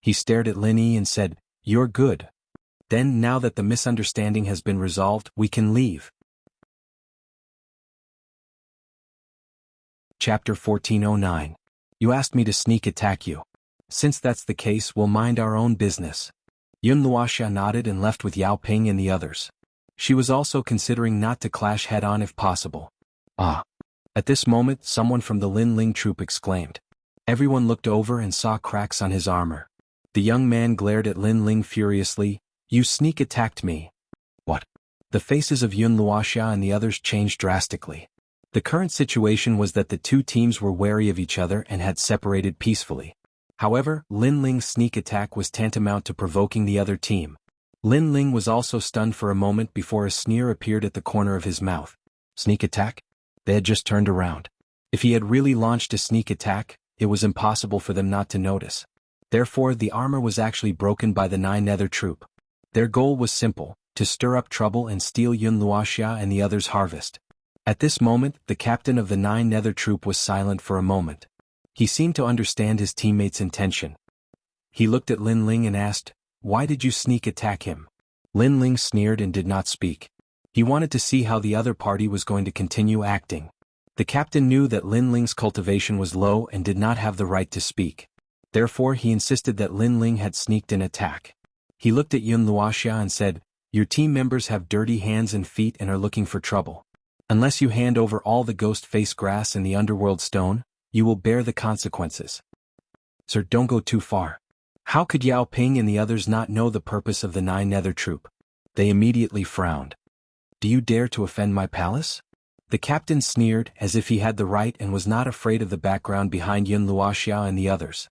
He stared at Linny and said, "You're good. Then, now that the misunderstanding has been resolved, we can leave." Chapter 1409. You asked me to sneak attack you. Since that's the case, we'll mind our own business. Yun Luoxia nodded and left with Yao Ping and the others. She was also considering not to clash head-on if possible. "Ah." At this moment, someone from the Lin Ling troop exclaimed. Everyone looked over and saw cracks on his armor. The young man glared at Lin Ling furiously. "You sneak attacked me." "What?" The faces of Yun Luoxia and the others changed drastically. The current situation was that the two teams were wary of each other and had separated peacefully. However, Lin Ling's sneak attack was tantamount to provoking the other team. Lin Ling was also stunned for a moment before a sneer appeared at the corner of his mouth. Sneak attack? They had just turned around. If he had really launched a sneak attack, it was impossible for them not to notice. Therefore, the armor was actually broken by the 9 nether troop. Their goal was simple, to stir up trouble and steal Yun Luoxia and the others' harvest. At this moment, the captain of the 9 nether troop was silent for a moment. He seemed to understand his teammate's intention. He looked at Lin Ling and asked, "Why did you sneak attack him?" Lin Ling sneered and did not speak. He wanted to see how the other party was going to continue acting. The captain knew that Lin Ling's cultivation was low and did not have the right to speak. Therefore, he insisted that Lin Ling had sneaked an attack. He looked at Yun Luoxia and said, "Your team members have dirty hands and feet and are looking for trouble. Unless you hand over all the ghost face grass and the underworld stone, you will bear the consequences." "Sir, don't go too far." How could Yao Ping and the others not know the purpose of the 9 nether troop? They immediately frowned. "Do you dare to offend my palace?" The captain sneered as if he had the right and was not afraid of the background behind Yun Luoxia and the others.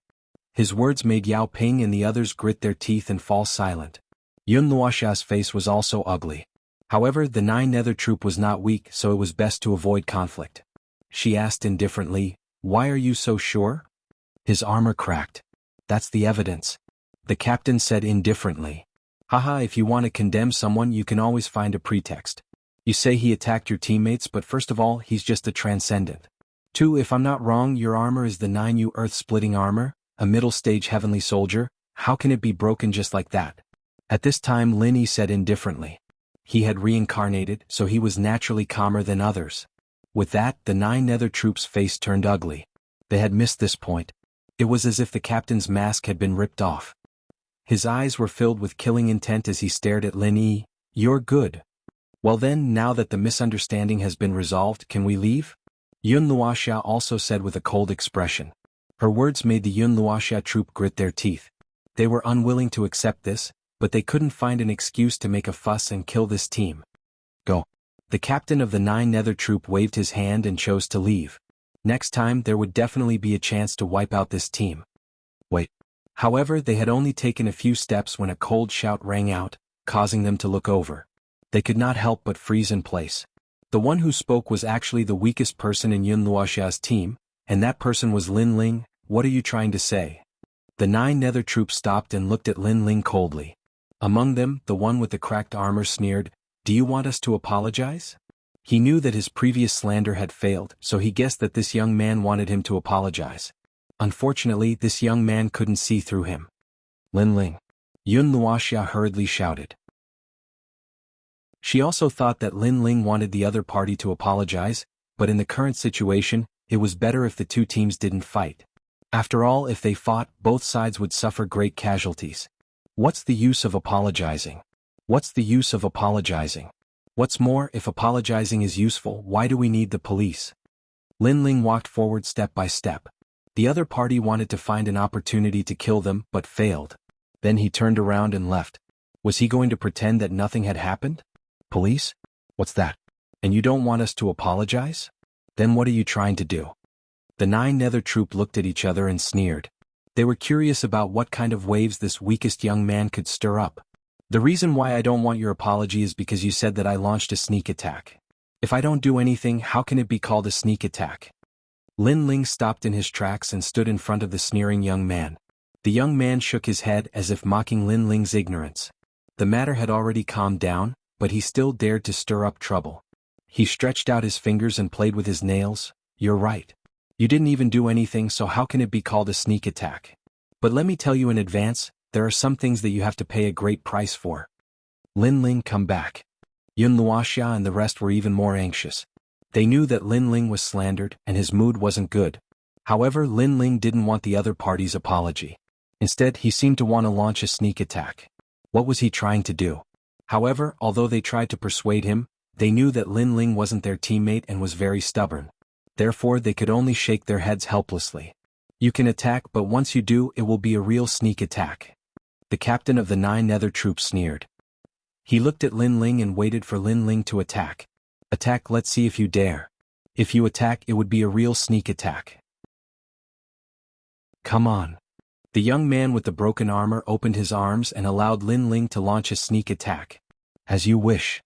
His words made Yao Ping and the others grit their teeth and fall silent. Yun Luoxia's face was also ugly. However, the 9 nether troop was not weak, so it was best to avoid conflict. She asked indifferently, "Why are you so sure?" "His armor cracked. That's the evidence." The captain said indifferently. "Haha, if you want to condemn someone you can always find a pretext. You say he attacked your teammates, but first of all, he's just a transcendent. 2, if I'm not wrong, your armor is the 9U earth-splitting armor, a middle-stage heavenly soldier. How can it be broken just like that?" At this time Linny said indifferently. He had reincarnated, so he was naturally calmer than others. With that, the 9 nether troops' face turned ugly. They had missed this point. It was as if the captain's mask had been ripped off. His eyes were filled with killing intent as he stared at Linny. "You're good. Well then, now that the misunderstanding has been resolved, can we leave?" Yun Luoxia also said with a cold expression. Her words made the Yun Luoxia troop grit their teeth. They were unwilling to accept this, but they couldn't find an excuse to make a fuss and kill this team. "Go." The captain of the 9 nether troop waved his hand and chose to leave. Next time there would definitely be a chance to wipe out this team. Wait. However, they had only taken a few steps when a cold shout rang out, causing them to look over. They could not help but freeze in place. The one who spoke was actually the weakest person in Yun Luoxia's team, and that person was Lin Ling. "What are you trying to say?" The 9 nether troops stopped and looked at Lin Ling coldly. Among them, the one with the cracked armor sneered, "Do you want us to apologize?" He knew that his previous slander had failed, so he guessed that this young man wanted him to apologize. Unfortunately, this young man couldn't see through him. Lin Ling. Yun Luoxia hurriedly shouted. She also thought that Lin Ling wanted the other party to apologize, but in the current situation, it was better if the two teams didn't fight. After all, if they fought, both sides would suffer great casualties. What's the use of apologizing? What's the use of apologizing? What's more, if apologizing is useful, why do we need the police? Lin Ling walked forward step by step. The other party wanted to find an opportunity to kill them, but failed. Then he turned around and left. Was he going to pretend that nothing had happened? Police? What's that? And you don't want us to apologize? Then what are you trying to do? The 9 Nether troop looked at each other and sneered. They were curious about what kind of waves this weakest young man could stir up. The reason why I don't want your apology is because you said that I launched a sneak attack. If I don't do anything, how can it be called a sneak attack? Lin Ling stopped in his tracks and stood in front of the sneering young man. The young man shook his head as if mocking Lin Ling's ignorance. The matter had already calmed down, but he still dared to stir up trouble. He stretched out his fingers and played with his nails. You're right. You didn't even do anything, so how can it be called a sneak attack? But let me tell you in advance, there are some things that you have to pay a great price for. Lin Ling, come back. Yun Luoxia and the rest were even more anxious. They knew that Lin Ling was slandered and his mood wasn't good. However, Lin Ling didn't want the other party's apology. Instead, he seemed to want to launch a sneak attack. What was he trying to do? However, although they tried to persuade him, they knew that Lin Ling wasn't their teammate and was very stubborn. Therefore, they could only shake their heads helplessly. You can attack, but once you do, it will be a real sneak attack. The captain of the 9 Nether troops sneered. He looked at Lin Ling and waited for Lin Ling to attack. Attack, let's see if you dare. If you attack, it would be a real sneak attack. Come on. The young man with the broken armor opened his arms and allowed Lin Ling to launch a sneak attack. As you wish.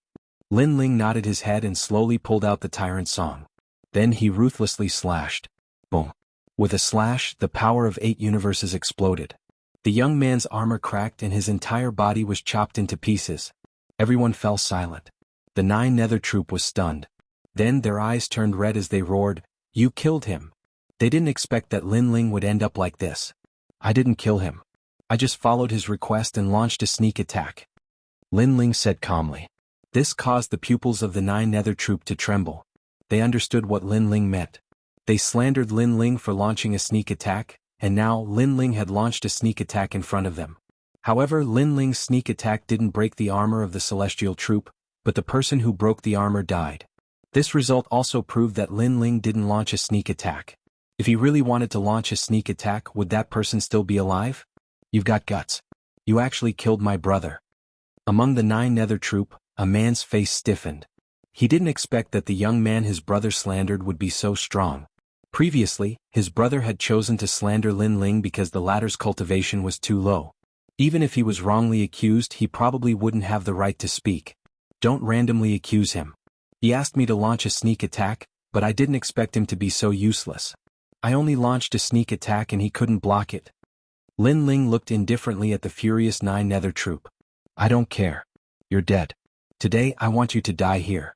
Lin Ling nodded his head and slowly pulled out the tyrant song. Then he ruthlessly slashed. Boom. With a slash, the power of 8 universes exploded. The young man's armor cracked and his entire body was chopped into pieces. Everyone fell silent. The 9 Nether troop was stunned. Then their eyes turned red as they roared, "You killed him." They didn't expect that Lin Ling would end up like this. I didn't kill him. I just followed his request and launched a sneak attack. Lin Ling said calmly. This caused the pupils of the 9 Nether troop to tremble. They understood what Lin Ling meant. They slandered Lin Ling for launching a sneak attack, and now Lin Ling had launched a sneak attack in front of them. However, Lin Ling's sneak attack didn't break the armor of the celestial troop, but the person who broke the armor died. This result also proved that Lin Ling didn't launch a sneak attack. If he really wanted to launch a sneak attack, would that person still be alive? You've got guts. You actually killed my brother. Among the 9 Nether troop, a man's face stiffened. He didn't expect that the young man his brother slandered would be so strong. Previously, his brother had chosen to slander Lin Ling because the latter's cultivation was too low. Even if he was wrongly accused, he probably wouldn't have the right to speak. Don't randomly accuse him. He asked me to launch a sneak attack, but I didn't expect him to be so useless. I only launched a sneak attack and he couldn't block it. Lin Ling looked indifferently at the furious 9 Nether troop. I don't care. You're dead. Today I want you to die here.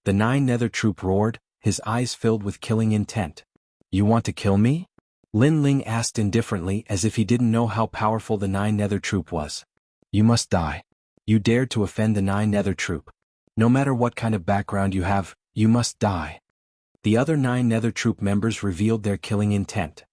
The 9 Nether troop roared, his eyes filled with killing intent. You want to kill me? Lin Ling asked indifferently as if he didn't know how powerful the 9 Nether troop was. You must die. You dared to offend the 9 Nether troop. No matter what kind of background you have, you must die. The other 9 Nether troop members revealed their killing intent.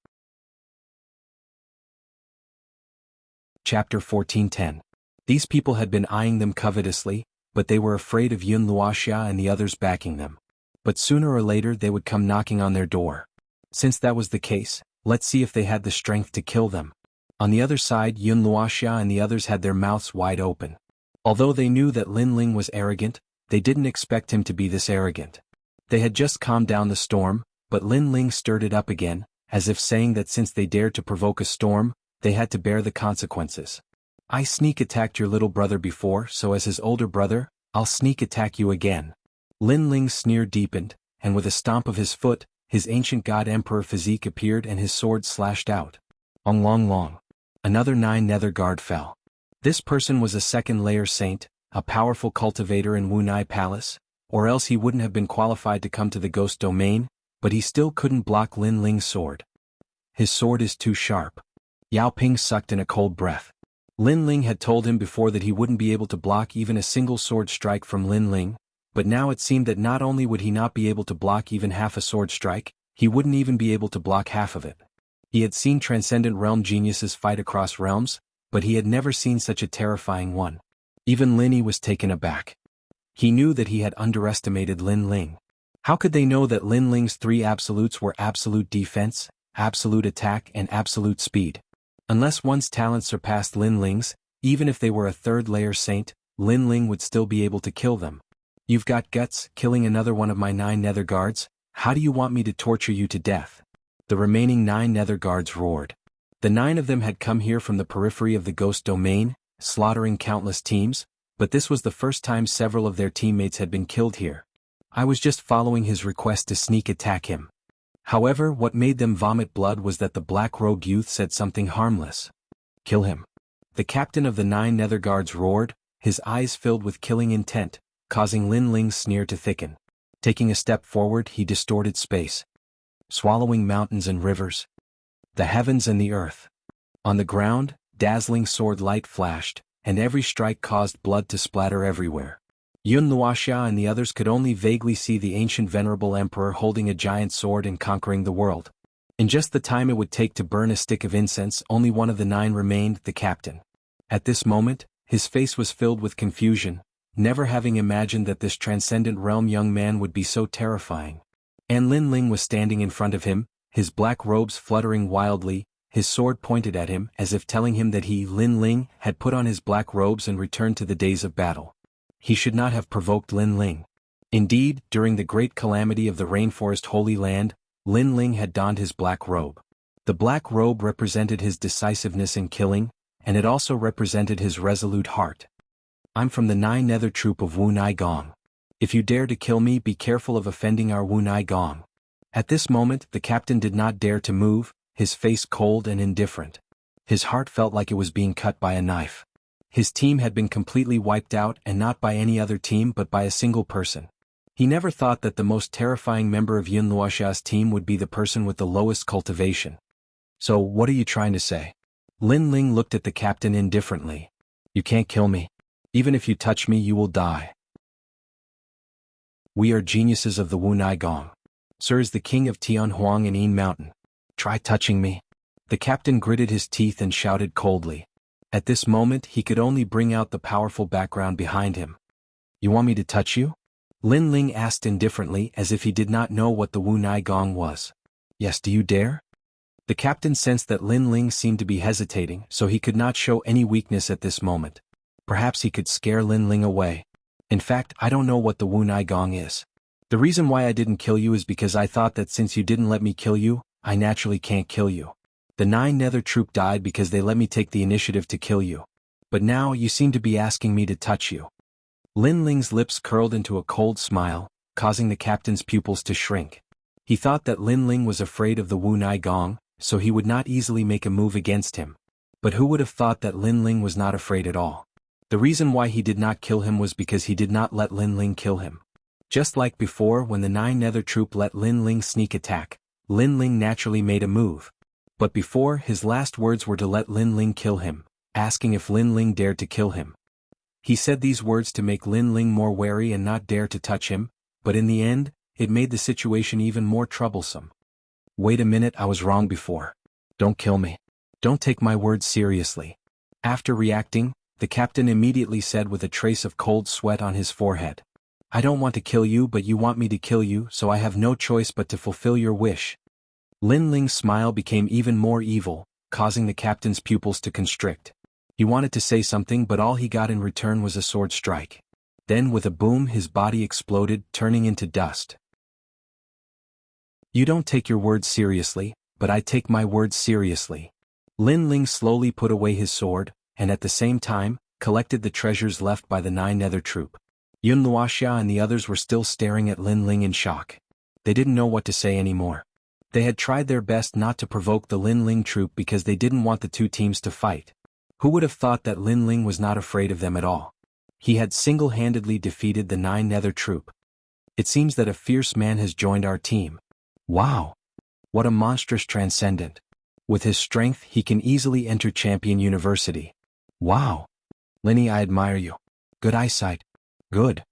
Chapter 14:10. These people had been eyeing them covetously, but they were afraid of Yun Luoxia and the others backing them. But sooner or later they would come knocking on their door. Since that was the case, let's see if they had the strength to kill them. On the other side, Yun Luoxia and the others had their mouths wide open. Although they knew that Lin Ling was arrogant, they didn't expect him to be this arrogant. They had just calmed down the storm, but Lin Ling stirred it up again, as if saying that since they dared to provoke a storm, they had to bear the consequences. I sneak attacked your little brother before, so as his older brother, I'll sneak attack you again. Lin Ling's sneer deepened, and with a stomp of his foot, his ancient god emperor physique appeared and his sword slashed out. Ong long long. Another 9 Nether guard fell. This person was a second-layer saint, a powerful cultivator in Wunai Palace. or else he wouldn't have been qualified to come to the ghost domain, but he still couldn't block Lin Ling's sword. His sword is too sharp. Yao Ping sucked in a cold breath. Lin Ling had told him before that he wouldn't be able to block even a single sword strike from Lin Ling, but now it seemed that not only would he not be able to block even half a sword strike, he wouldn't even be able to block half of it. He had seen transcendent realm geniuses fight across realms, but he had never seen such a terrifying one. Even Linny was taken aback. He knew that he had underestimated Lin Ling. How could they know that Lin Ling's three absolutes were absolute defense, absolute attack and absolute speed? Unless one's talent surpassed Lin Ling's, even if they were a third-layer saint, Lin Ling would still be able to kill them. You've got guts, killing another one of my 9 nether guards? How do you want me to torture you to death? The remaining 9 nether guards roared. The 9 of them had come here from the periphery of the ghost domain, slaughtering countless teams, but this was the first time several of their teammates had been killed here. I was just following his request to sneak attack him. However, what made them vomit blood was that the black-robed youth said something harmless. Kill him. The captain of the 9 nether guards roared, his eyes filled with killing intent, causing Lin Ling's sneer to thicken. Taking a step forward, he distorted space, swallowing mountains and rivers, the heavens and the earth. On the ground, dazzling sword light flashed, and every strike caused blood to splatter everywhere. Yun Luoxia and the others could only vaguely see the ancient venerable emperor holding a giant sword and conquering the world. In just the time it would take to burn a stick of incense, only one of the 9 remained, the captain. At this moment, his face was filled with confusion, never having imagined that this transcendent realm young man would be so terrifying. And Lin Ling was standing in front of him, his black robes fluttering wildly, his sword pointed at him as if telling him that he, Lin Ling, had put on his black robes and returned to the days of battle. He should not have provoked Lin Ling. Indeed, during the great calamity of the rainforest Holy Land, Lin Ling had donned his black robe. The black robe represented his decisiveness in killing, and it also represented his resolute heart. I'm from the 9 nether troop of Wu Nai Gong. If you dare to kill me, be careful of offending our Wu Nai Gong. At this moment, the captain did not dare to move, his face cold and indifferent. His heart felt like it was being cut by a knife. His team had been completely wiped out, and not by any other team but by a single person. He never thought that the most terrifying member of Yun Luoxia's team would be the person with the lowest cultivation. So, what are you trying to say? Lin Ling looked at the captain indifferently. You can't kill me. Even if you touch me, you will die. We are geniuses of the Wu Nai Gong. Sir is the king of Tian Huang and Yin Mountain. Try touching me. The captain gritted his teeth and shouted coldly. At this moment, he could only bring out the powerful background behind him. You want me to touch you? Lin Ling asked indifferently, as if he did not know what the Wu Nai Gong was. Yes, do you dare? The captain sensed that Lin Ling seemed to be hesitating, so he could not show any weakness at this moment. Perhaps he could scare Lin Ling away. In fact, I don't know what the Wu Nai Gong is. The reason why I didn't kill you is because I thought that since you didn't let me kill you, I naturally can't kill you. The 9 nether troop died because they let me take the initiative to kill you. But now you seem to be asking me to touch you. Lin Ling's lips curled into a cold smile, causing the captain's pupils to shrink. He thought that Lin Ling was afraid of the Wu Nai Gong, so he would not easily make a move against him. But who would have thought that Lin Ling was not afraid at all? The reason why he did not kill him was because he did not let Lin Ling kill him. Just like before, when the 9 nether troop let Lin Ling sneak attack, Lin Ling naturally made a move. But before, his last words were to let Lin Ling kill him, asking if Lin Ling dared to kill him. He said these words to make Lin Ling more wary and not dare to touch him, but in the end, it made the situation even more troublesome. Wait a minute, I was wrong before. Don't kill me. Don't take my words seriously. After reacting, the captain immediately said with a trace of cold sweat on his forehead. I don't want to kill you, but you want me to kill you, so I have no choice but to fulfill your wish. Lin Ling's smile became even more evil, causing the captain's pupils to constrict. He wanted to say something, but all he got in return was a sword strike. Then with a boom, his body exploded, turning into dust. You don't take your words seriously, but I take my words seriously. Lin Ling slowly put away his sword, and at the same time, collected the treasures left by the 9 nether troop. Yun Luoxia and the others were still staring at Lin Ling in shock. They didn't know what to say anymore. They had tried their best not to provoke the Lin Ling troop because they didn't want the 2 teams to fight. Who would have thought that Lin Ling was not afraid of them at all? He had single-handedly defeated the 9 nether troop. It seems that a fierce man has joined our team. Wow! What a monstrous transcendent. With his strength he can easily enter Champion University. Wow! Linny, I admire you. Good eyesight. Good.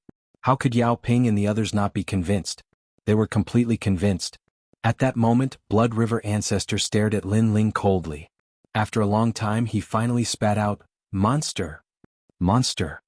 How could Yao Ping and the others not be convinced? They were completely convinced. At that moment, Blood River Ancestor stared at Lin Ling coldly. After a long time he finally spat out, "Monster! Monster!"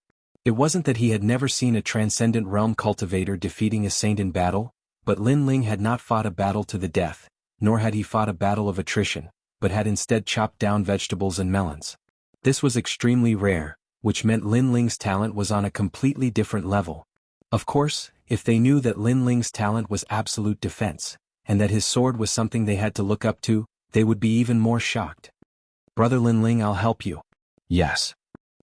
It wasn't that he had never seen a Transcendent Realm cultivator defeating a saint in battle, but Lin Ling had not fought a battle to the death, nor had he fought a battle of attrition, but had instead chopped down vegetables and melons. This was extremely rare, which meant Lin Ling's talent was on a completely different level. Of course, if they knew that Lin Ling's talent was absolute defense, and that his sword was something they had to look up to, they would be even more shocked. "Brother Lin Ling, I'll help you." "Yes."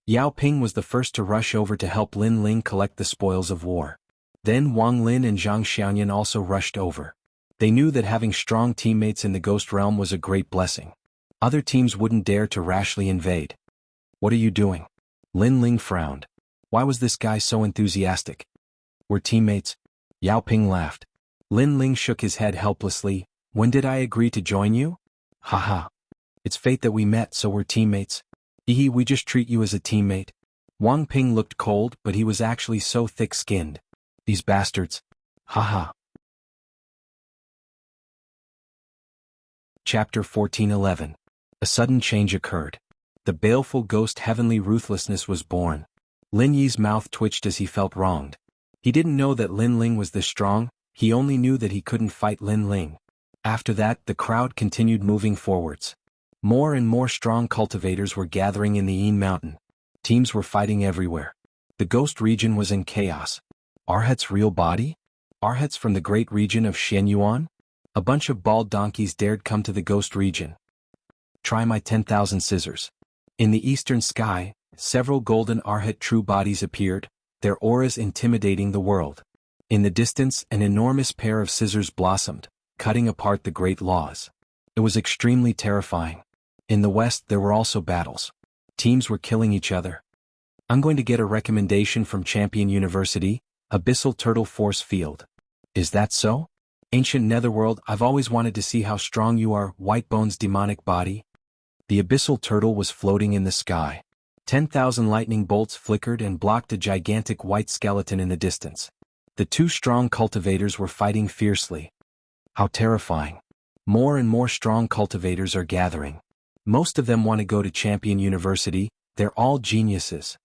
Yao Ping was the first to rush over to help Lin Ling collect the spoils of war. Then Wang Lin and Zhang Xiaoyan also rushed over. They knew that having strong teammates in the Ghost Realm was a great blessing. Other teams wouldn't dare to rashly invade. "What are you doing?" Lin Ling frowned. Why was this guy so enthusiastic? "We're teammates." Yao Ping laughed. Lin Ling shook his head helplessly. "When did I agree to join you?" "Haha. It's fate that we met, so we're teammates." "Ehe, we just treat you as a teammate." Wang Ping looked cold, but he was actually so thick-skinned. "These bastards." Haha. Chapter 14:11. A sudden change occurred. The baleful ghost Heavenly Ruthlessness was born. Lin Yi's mouth twitched as he felt wronged. He didn't know that Lin Ling was this strong, he only knew that he couldn't fight Lin Ling. After that, the crowd continued moving forwards. More and more strong cultivators were gathering in the Yin Mountain. Teams were fighting everywhere. The ghost region was in chaos. Arhat's real body? Arhats from the great region of Xianyuan? A bunch of bald donkeys dared come to the ghost region. "Try my 10,000 scissors." In the eastern sky, several golden Arhat true bodies appeared, their auras intimidating the world. In the distance, an enormous pair of scissors blossomed, cutting apart the great laws. It was extremely terrifying. In the west there were also battles. Teams were killing each other. "I'm going to get a recommendation from Champion University, Abyssal Turtle Force Field." "Is that so?" "Ancient Netherworld, I've always wanted to see how strong you are, Whitebone's demonic body." The Abyssal Turtle was floating in the sky. 10,000 lightning bolts flickered and blocked a gigantic white skeleton in the distance. The two strong cultivators were fighting fiercely. How terrifying. More and more strong cultivators are gathering. Most of them want to go to Champion University, they're all geniuses.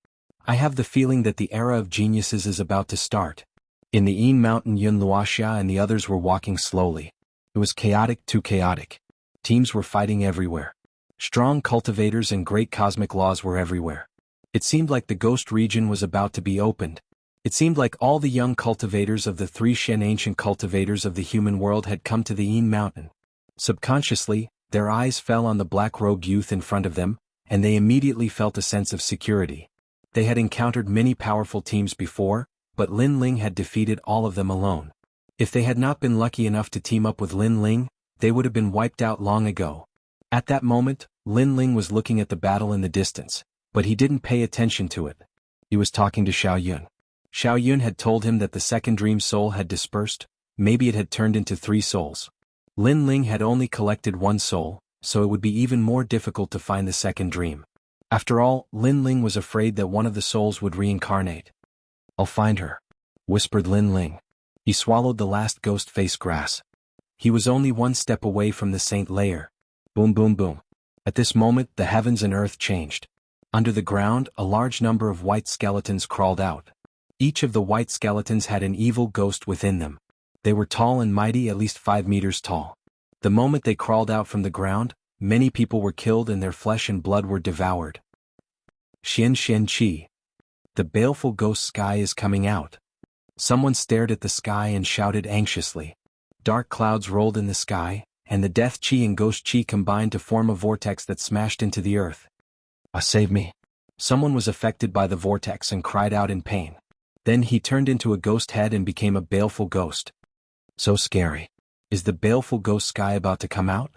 I have the feeling that the era of geniuses is about to start. In the Yin Mountain, Yun Luoxia and the others were walking slowly. It was chaotic, too chaotic. Teams were fighting everywhere. Strong cultivators and great cosmic laws were everywhere. It seemed like the ghost region was about to be opened. It seemed like all the young cultivators of the three Shen ancient cultivators of the human world had come to the Yin Mountain. Subconsciously, their eyes fell on the black-robed youth in front of them, and they immediately felt a sense of security. They had encountered many powerful teams before, but Lin Ling had defeated all of them alone. If they had not been lucky enough to team up with Lin Ling, they would have been wiped out long ago. At that moment, Lin Ling was looking at the battle in the distance, but he didn't pay attention to it. He was talking to Xiaoyun. Xiaoyun had told him that the second dream soul had dispersed, maybe it had turned into 3 souls. Lin Ling had only collected 1 soul, so it would be even more difficult to find the second dream. After all, Lin Ling was afraid that one of the souls would reincarnate. "I'll find her," whispered Lin Ling. He swallowed the last ghost face grass. He was only 1 step away from the saint lair. Boom boom boom. At this moment the heavens and earth changed. Under the ground, a large number of white skeletons crawled out. Each of the white skeletons had an evil ghost within them. They were tall and mighty, at least 5 meters tall. The moment they crawled out from the ground, many people were killed and their flesh and blood were devoured. Xian Xian Qi. The baleful ghost sky is coming out. Someone stared at the sky and shouted anxiously. Dark clouds rolled in the sky, and the death Qi and ghost Qi combined to form a vortex that smashed into the earth. Save me. Someone was affected by the vortex and cried out in pain. Then he turned into a ghost head and became a baleful ghost. So scary. Is the baleful ghost sky about to come out?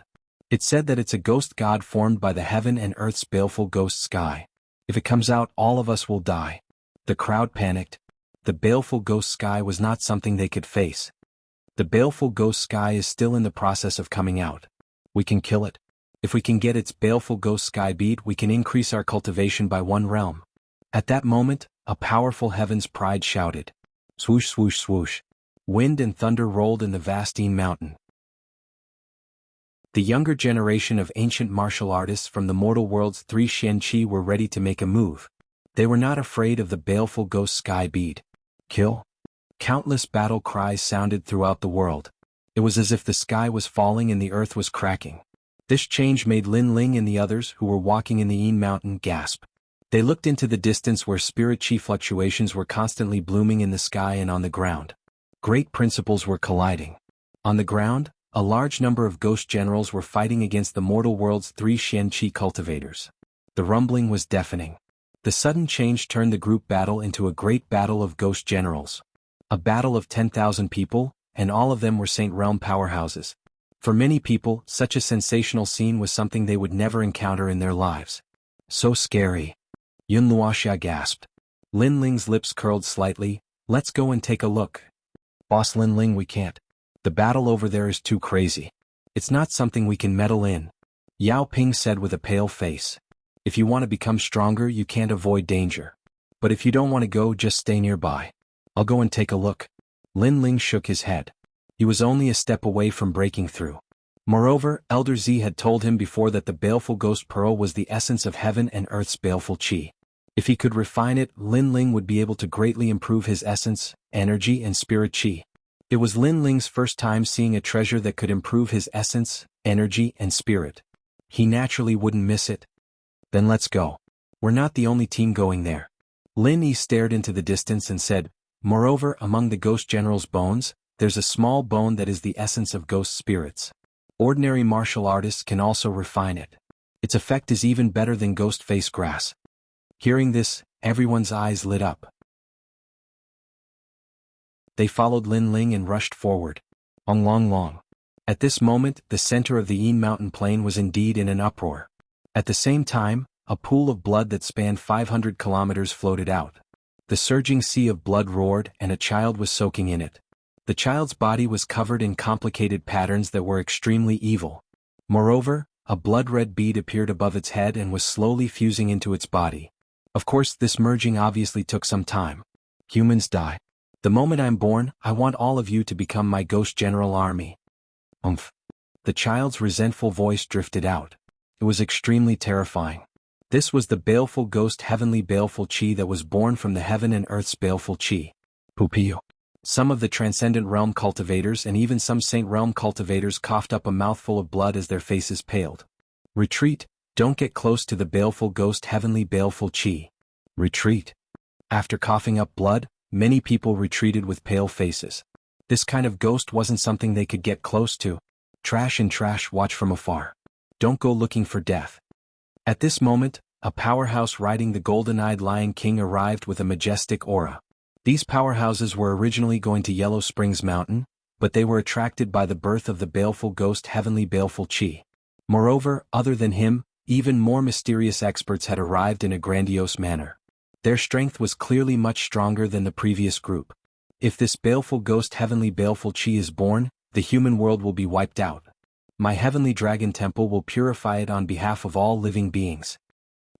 It said that it's a ghost god formed by the heaven and earth's baleful ghost sky. If it comes out, all of us will die. The crowd panicked. the baleful ghost sky was not something they could face. The baleful ghost sky is still in the process of coming out. We can kill it. If we can get its baleful ghost sky beat, we can increase our cultivation by 1 realm. At that moment, a powerful heaven's pride shouted. Swoosh swoosh swoosh. Wind and thunder rolled in the vastine mountain. The younger generation of ancient martial artists from the mortal world's 3 Xianqi were ready to make a move. They were not afraid of the baleful ghost sky bead. Kill. Countless battle cries sounded throughout the world. It was as if the sky was falling and the earth was cracking. This change made Lin Ling and the others who were walking in the Yin Mountain gasp. They looked into the distance where spirit chi fluctuations were constantly blooming in the sky and on the ground. Great principles were colliding. On the ground, a large number of ghost generals were fighting against the mortal world's 3 Xianqi cultivators. The rumbling was deafening. The sudden change turned the group battle into a great battle of ghost generals. A battle of 10,000 people, and all of them were Saint Realm powerhouses. For many people, such a sensational scene was something they would never encounter in their lives. So scary. Yun Luoxia gasped. Lin Ling's lips curled slightly. Let's go and take a look. Boss Lin Ling, we can't. The battle over there is too crazy. It's not something we can meddle in. Yao Ping said with a pale face. If you want to become stronger, you can't avoid danger. But if you don't want to go, just stay nearby. I'll go and take a look. Lin Ling shook his head. He was only a step away from breaking through. Moreover, Elder Z had told him before that the baleful ghost pearl was the essence of heaven and earth's baleful chi. If he could refine it, Lin Ling would be able to greatly improve his essence, energy and spirit chi. It was Lin Ling's first time seeing a treasure that could improve his essence, energy and spirit. He naturally wouldn't miss it. Then let's go. We're not the only team going there. Lin Yi stared into the distance and said, moreover, among the ghost general's bones, there's a small bone that is the essence of ghost spirits. Ordinary martial artists can also refine it. Its effect is even better than ghost face grass. Hearing this, everyone's eyes lit up. They followed Lin Ling and rushed forward. Long. At this moment, the center of the Yin Mountain plain was indeed in an uproar. At the same time, a pool of blood that spanned 500 kilometers floated out. The surging sea of blood roared, and a child was soaking in it. The child's body was covered in complicated patterns that were extremely evil. Moreover, a blood-red bead appeared above its head and was slowly fusing into its body. Of course, this merging obviously took some time. Humans die. The moment I'm born, I want all of you to become my ghost general army. Umph. The child's resentful voice drifted out. It was extremely terrifying. This was the baleful ghost heavenly baleful chi that was born from the heaven and earth's baleful chi. Pupiyo. Some of the transcendent realm cultivators and even some saint realm cultivators coughed up a mouthful of blood as their faces paled. Retreat, don't get close to the baleful ghost heavenly baleful chi. Retreat. After coughing up blood, many people retreated with pale faces. This kind of ghost wasn't something they could get close to. Trash and trash, watch from afar. Don't go looking for death. At this moment, a powerhouse riding the golden-eyed Lion King arrived with a majestic aura. These powerhouses were originally going to Yellow Springs Mountain, but they were attracted by the birth of the baleful ghost heavenly baleful chi. Moreover, other than him, even more mysterious experts had arrived in a grandiose manner. Their strength was clearly much stronger than the previous group. If this baleful ghost heavenly baleful chi is born, the human world will be wiped out. My heavenly dragon temple will purify it on behalf of all living beings.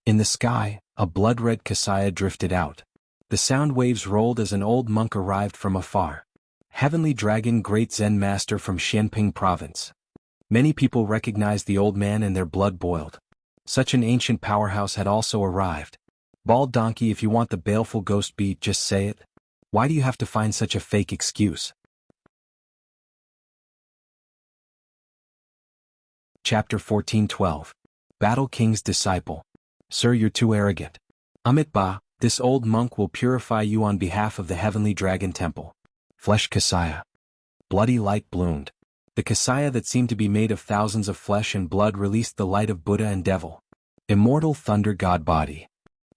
In the sky, a blood-red kasaya drifted out. The sound waves rolled as an old monk arrived from afar. Heavenly Dragon Great Zen Master from Xianping Province. Many people recognized the old man and their blood boiled. Such an ancient powerhouse had also arrived. Bald donkey, if you want the baleful ghost beat, just say it. Why do you have to find such a fake excuse? Chapter 14:12. Battle King's Disciple. Sir, you're too arrogant. Amit Ba, this old monk will purify you on behalf of the Heavenly Dragon Temple. Flesh Kasaya. Bloody light bloomed. The Kasaya that seemed to be made of thousands of flesh and blood released the light of Buddha and Devil. Immortal Thunder God Body.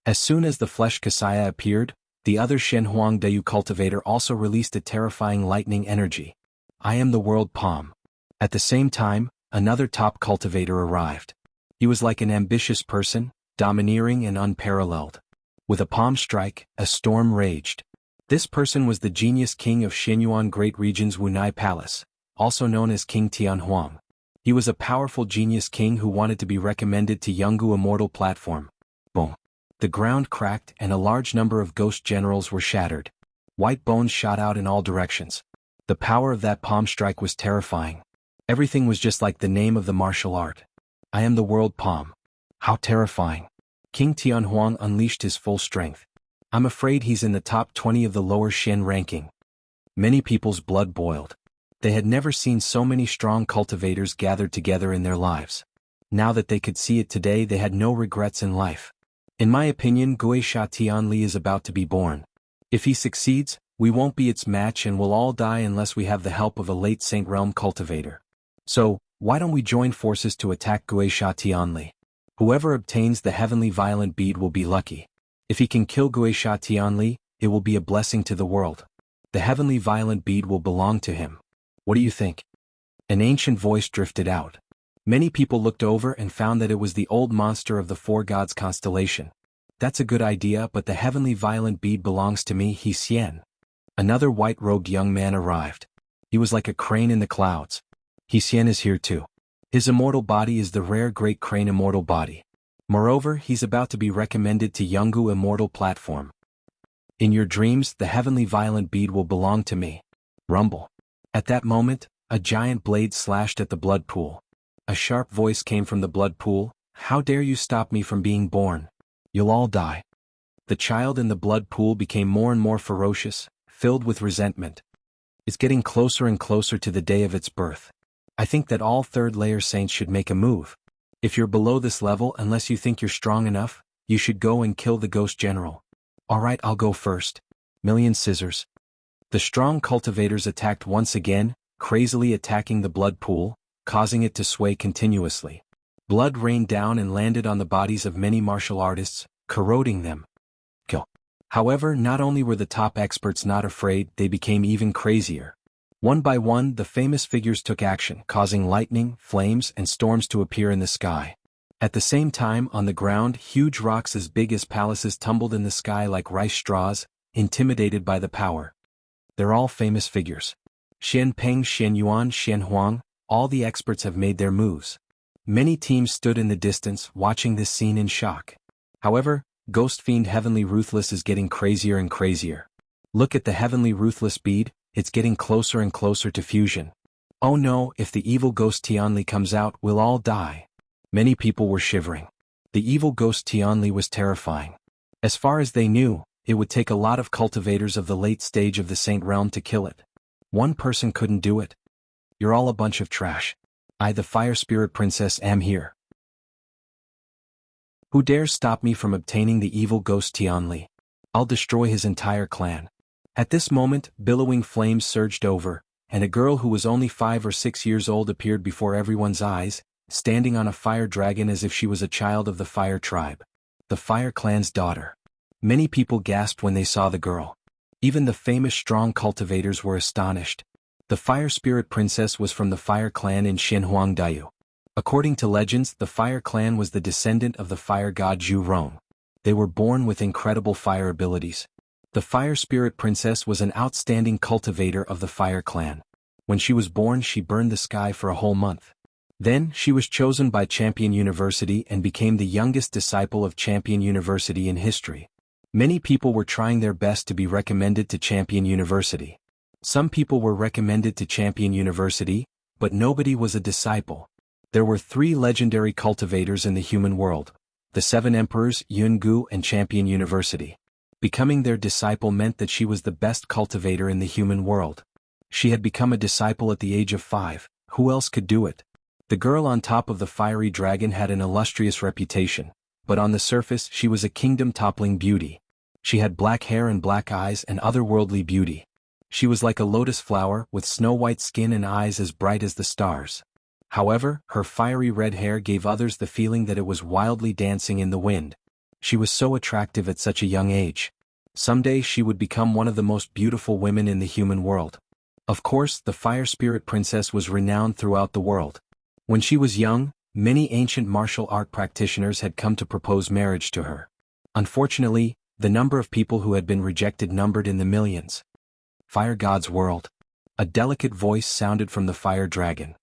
As soon as the flesh Kasaya appeared, the other Shen Huang Dayu cultivator also released a terrifying lightning energy. I am the world palm. At the same time, another top cultivator arrived. He was like an ambitious person, domineering and unparalleled. With a palm strike, a storm raged. This person was the genius king of Xinyuan Great Region's Wunai Palace, also known as King Tianhuang. He was a powerful genius king who wanted to be recommended to Jianghu Immortal Platform. Boom. The ground cracked and a large number of ghost generals were shattered. White bones shot out in all directions. The power of that palm strike was terrifying. Everything was just like the name of the martial art. I am the world palm. How terrifying. King Tianhuang unleashed his full strength. I'm afraid he's in the top 20 of the lower Shen ranking. Many people's blood boiled. They had never seen so many strong cultivators gathered together in their lives. Now that they could see it today, they had no regrets in life. In my opinion, Guisha Tianli is about to be born. If he succeeds, we won't be its match and we'll all die unless we have the help of a late Saint Realm cultivator. So, why don't we join forces to attack Guisha Tianli? Whoever obtains the heavenly violent bead will be lucky. If he can kill Guisha Tianli, it will be a blessing to the world. The heavenly violent bead will belong to him. What do you think? An ancient voice drifted out. Many people looked over and found that it was the old monster of the Four Gods constellation. That's a good idea, but the heavenly violent bead belongs to me, He Xian. Another white-robed young man arrived. He was like a crane in the clouds. He Xian is here too. His immortal body is the rare great crane immortal body. Moreover, he's about to be recommended to Jianghu Immortal Platform. In your dreams, the heavenly violent bead will belong to me. Rumble. At that moment, a giant blade slashed at the blood pool. A sharp voice came from the blood pool. How dare you stop me from being born? You'll all die. The child in the blood pool became more and more ferocious, filled with resentment. It's getting closer and closer to the day of its birth. I think that all third-layer saints should make a move. If you're below this level, unless you think you're strong enough, you should go and kill the ghost general. Alright, I'll go first. Million scissors. The strong cultivators attacked once again, crazily attacking the blood pool, causing it to sway continuously. Blood rained down and landed on the bodies of many martial artists, corroding them. Kill. However, not only were the top experts not afraid, they became even crazier. One by one, the famous figures took action, causing lightning, flames, and storms to appear in the sky. At the same time, on the ground, huge rocks as big as palaces tumbled in the sky like rice straws, intimidated by the power. They're all famous figures. Xian Peng, Xian Yuan, Xian Huang, all the experts have made their moves. Many teams stood in the distance, watching this scene in shock. However, Ghost Fiend Heavenly Ruthless is getting crazier and crazier. Look at the Heavenly Ruthless bead, it's getting closer and closer to fusion. Oh no, if the evil Ghost Tianli comes out, we'll all die. Many people were shivering. The evil Ghost Tianli was terrifying. As far as they knew, it would take a lot of cultivators of the late stage of the Saint Realm to kill it. One person couldn't do it. You're all a bunch of trash. I, the Fire Spirit Princess, am here. Who dares stop me from obtaining the evil Ghost Tianli? I'll destroy his entire clan. At this moment, billowing flames surged over, and a girl who was only 5 or 6 years old appeared before everyone's eyes, standing on a fire dragon as if she was a child of the Fire Tribe. The Fire Clan's daughter. Many people gasped when they saw the girl. Even the famous strong cultivators were astonished. The Fire Spirit Princess was from the Fire Clan in Xinhuangdao. According to legends, the Fire Clan was the descendant of the fire god Zhu Rong. They were born with incredible fire abilities. The Fire Spirit Princess was an outstanding cultivator of the Fire Clan. When she was born, she burned the sky for a whole month. Then, she was chosen by Champion University and became the youngest disciple of Champion University in history. Many people were trying their best to be recommended to Champion University. Some people were recommended to Champion University, but nobody was a disciple. There were 3 legendary cultivators in the human world, the 7 emperors, Jianghu and Champion University. Becoming their disciple meant that she was the best cultivator in the human world. She had become a disciple at the age of 5, who else could do it? The girl on top of the fiery dragon had an illustrious reputation, but on the surface she was a kingdom-toppling beauty. She had black hair and black eyes and otherworldly beauty. She was like a lotus flower with snow-white skin and eyes as bright as the stars. However, her fiery red hair gave others the feeling that it was wildly dancing in the wind. She was so attractive at such a young age. Someday she would become one of the most beautiful women in the human world. Of course, the Fire Spirit Princess was renowned throughout the world. When she was young, many ancient martial art practitioners had come to propose marriage to her. Unfortunately, The number of people who had been rejected numbered in the millions. Fire God's world. A delicate voice sounded from the fire dragon.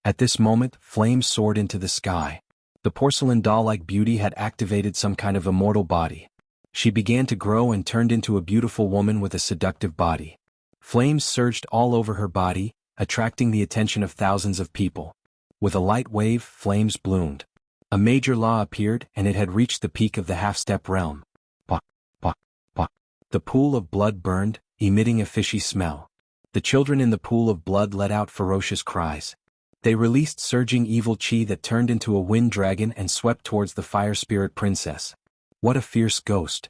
At this moment, flames soared into the sky. The porcelain doll-like beauty had activated some kind of immortal body. She began to grow and turned into a beautiful woman with a seductive body. Flames surged all over her body, attracting the attention of thousands of people. With a light wave, flames bloomed. A major law appeared, and it had reached the peak of the half-step realm. Bah, bah, bah. The pool of blood burned, emitting a fishy smell. The children in the pool of blood let out ferocious cries. They released surging evil chi that turned into a wind dragon and swept towards the fire spirit princess. What a fierce ghost!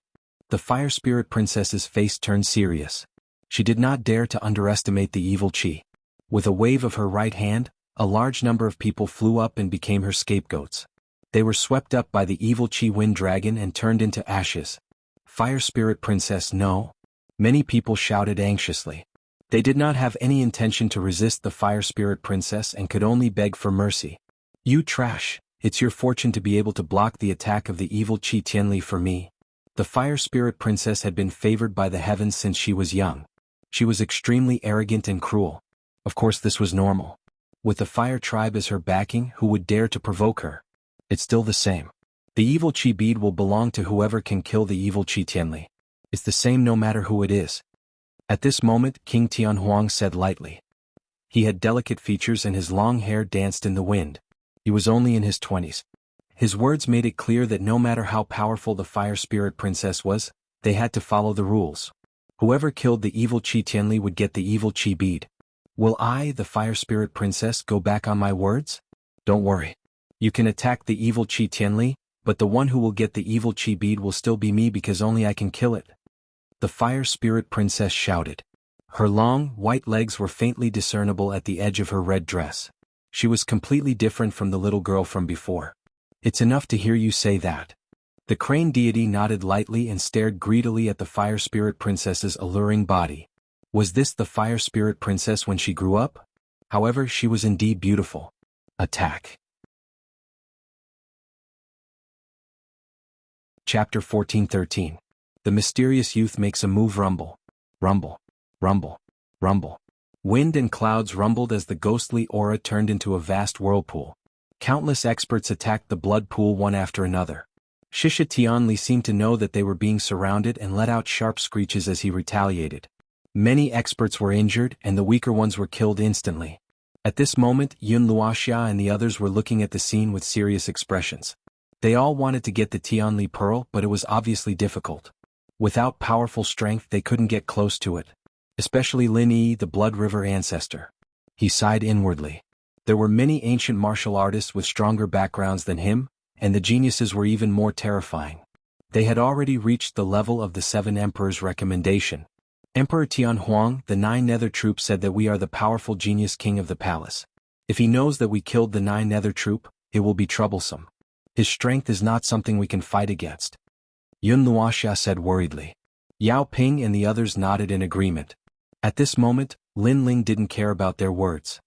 The fire spirit princess's face turned serious. She did not dare to underestimate the evil chi. With a wave of her right hand, a large number of people flew up and became her scapegoats. They were swept up by the evil chi wind dragon and turned into ashes. Fire spirit princess, no. Many people shouted anxiously. They did not have any intention to resist the fire spirit princess and could only beg for mercy. You trash, it's your fortune to be able to block the attack of the evil Chi Tianli for me. The fire spirit princess had been favored by the heavens since she was young. She was extremely arrogant and cruel. Of course this was normal. With the fire tribe as her backing, who would dare to provoke her? It's still the same. The evil Chi bead will belong to whoever can kill the evil Chi Tianli. It's the same no matter who it is. At this moment, King Tianhuang said lightly. He had delicate features and his long hair danced in the wind. He was only in his 20s. His words made it clear that no matter how powerful the fire spirit princess was, they had to follow the rules. Whoever killed the evil Chi Tianli would get the evil Chi bead. Will I, the fire spirit princess, go back on my words? Don't worry. You can attack the evil Chi Tianli, but the one who will get the evil Chi bead will still be me because only I can kill it. The fire spirit princess shouted. Her long, white legs were faintly discernible at the edge of her red dress. She was completely different from the little girl from before. It's enough to hear you say that. The crane deity nodded lightly and stared greedily at the fire spirit princess's alluring body. Was this the fire spirit princess when she grew up? However, she was indeed beautiful. Attack. Chapter 14-13. The mysterious youth makes a move. Rumble. Rumble. Rumble. Rumble. Wind and clouds rumbled as the ghostly aura turned into a vast whirlpool. Countless experts attacked the blood pool one after another. Shisha Tianli seemed to know that they were being surrounded and let out sharp screeches as he retaliated. Many experts were injured and the weaker ones were killed instantly. At this moment, Yun Luoxia and the others were looking at the scene with serious expressions. They all wanted to get the Tianli pearl, but it was obviously difficult. Without powerful strength they couldn't get close to it. Especially Lin Yi, the Blood River ancestor. He sighed inwardly. There were many ancient martial artists with stronger backgrounds than him, and the geniuses were even more terrifying. They had already reached the level of the 7 emperors' recommendation. Emperor Tianhuang, the 9 nether troop, said that we are the powerful genius king of the palace. If he knows that we killed the 9 nether troop, it will be troublesome. His strength is not something we can fight against. Yun Luoxia said worriedly. Yao Ping and the others nodded in agreement. At this moment, Lin Ling didn't care about their words.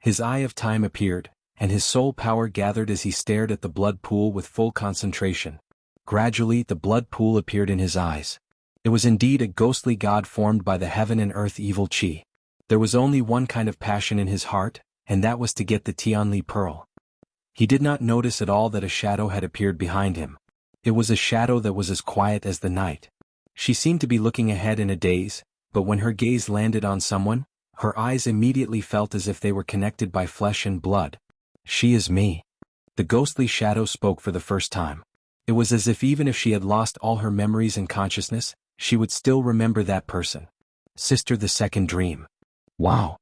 His eye of time appeared, and his soul power gathered as he stared at the blood pool with full concentration. Gradually, the blood pool appeared in his eyes. It was indeed a ghostly god formed by the heaven and earth evil chi. There was only one kind of passion in his heart, and that was to get the Tianli pearl. He did not notice at all that a shadow had appeared behind him. It was a shadow that was as quiet as the night. She seemed to be looking ahead in a daze, but when her gaze landed on someone, her eyes immediately felt as if they were connected by flesh and blood. She is me. The ghostly shadow spoke for the first time. It was as if even if she had lost all her memories and consciousness, she would still remember that person. Sister, the second dream. Wow.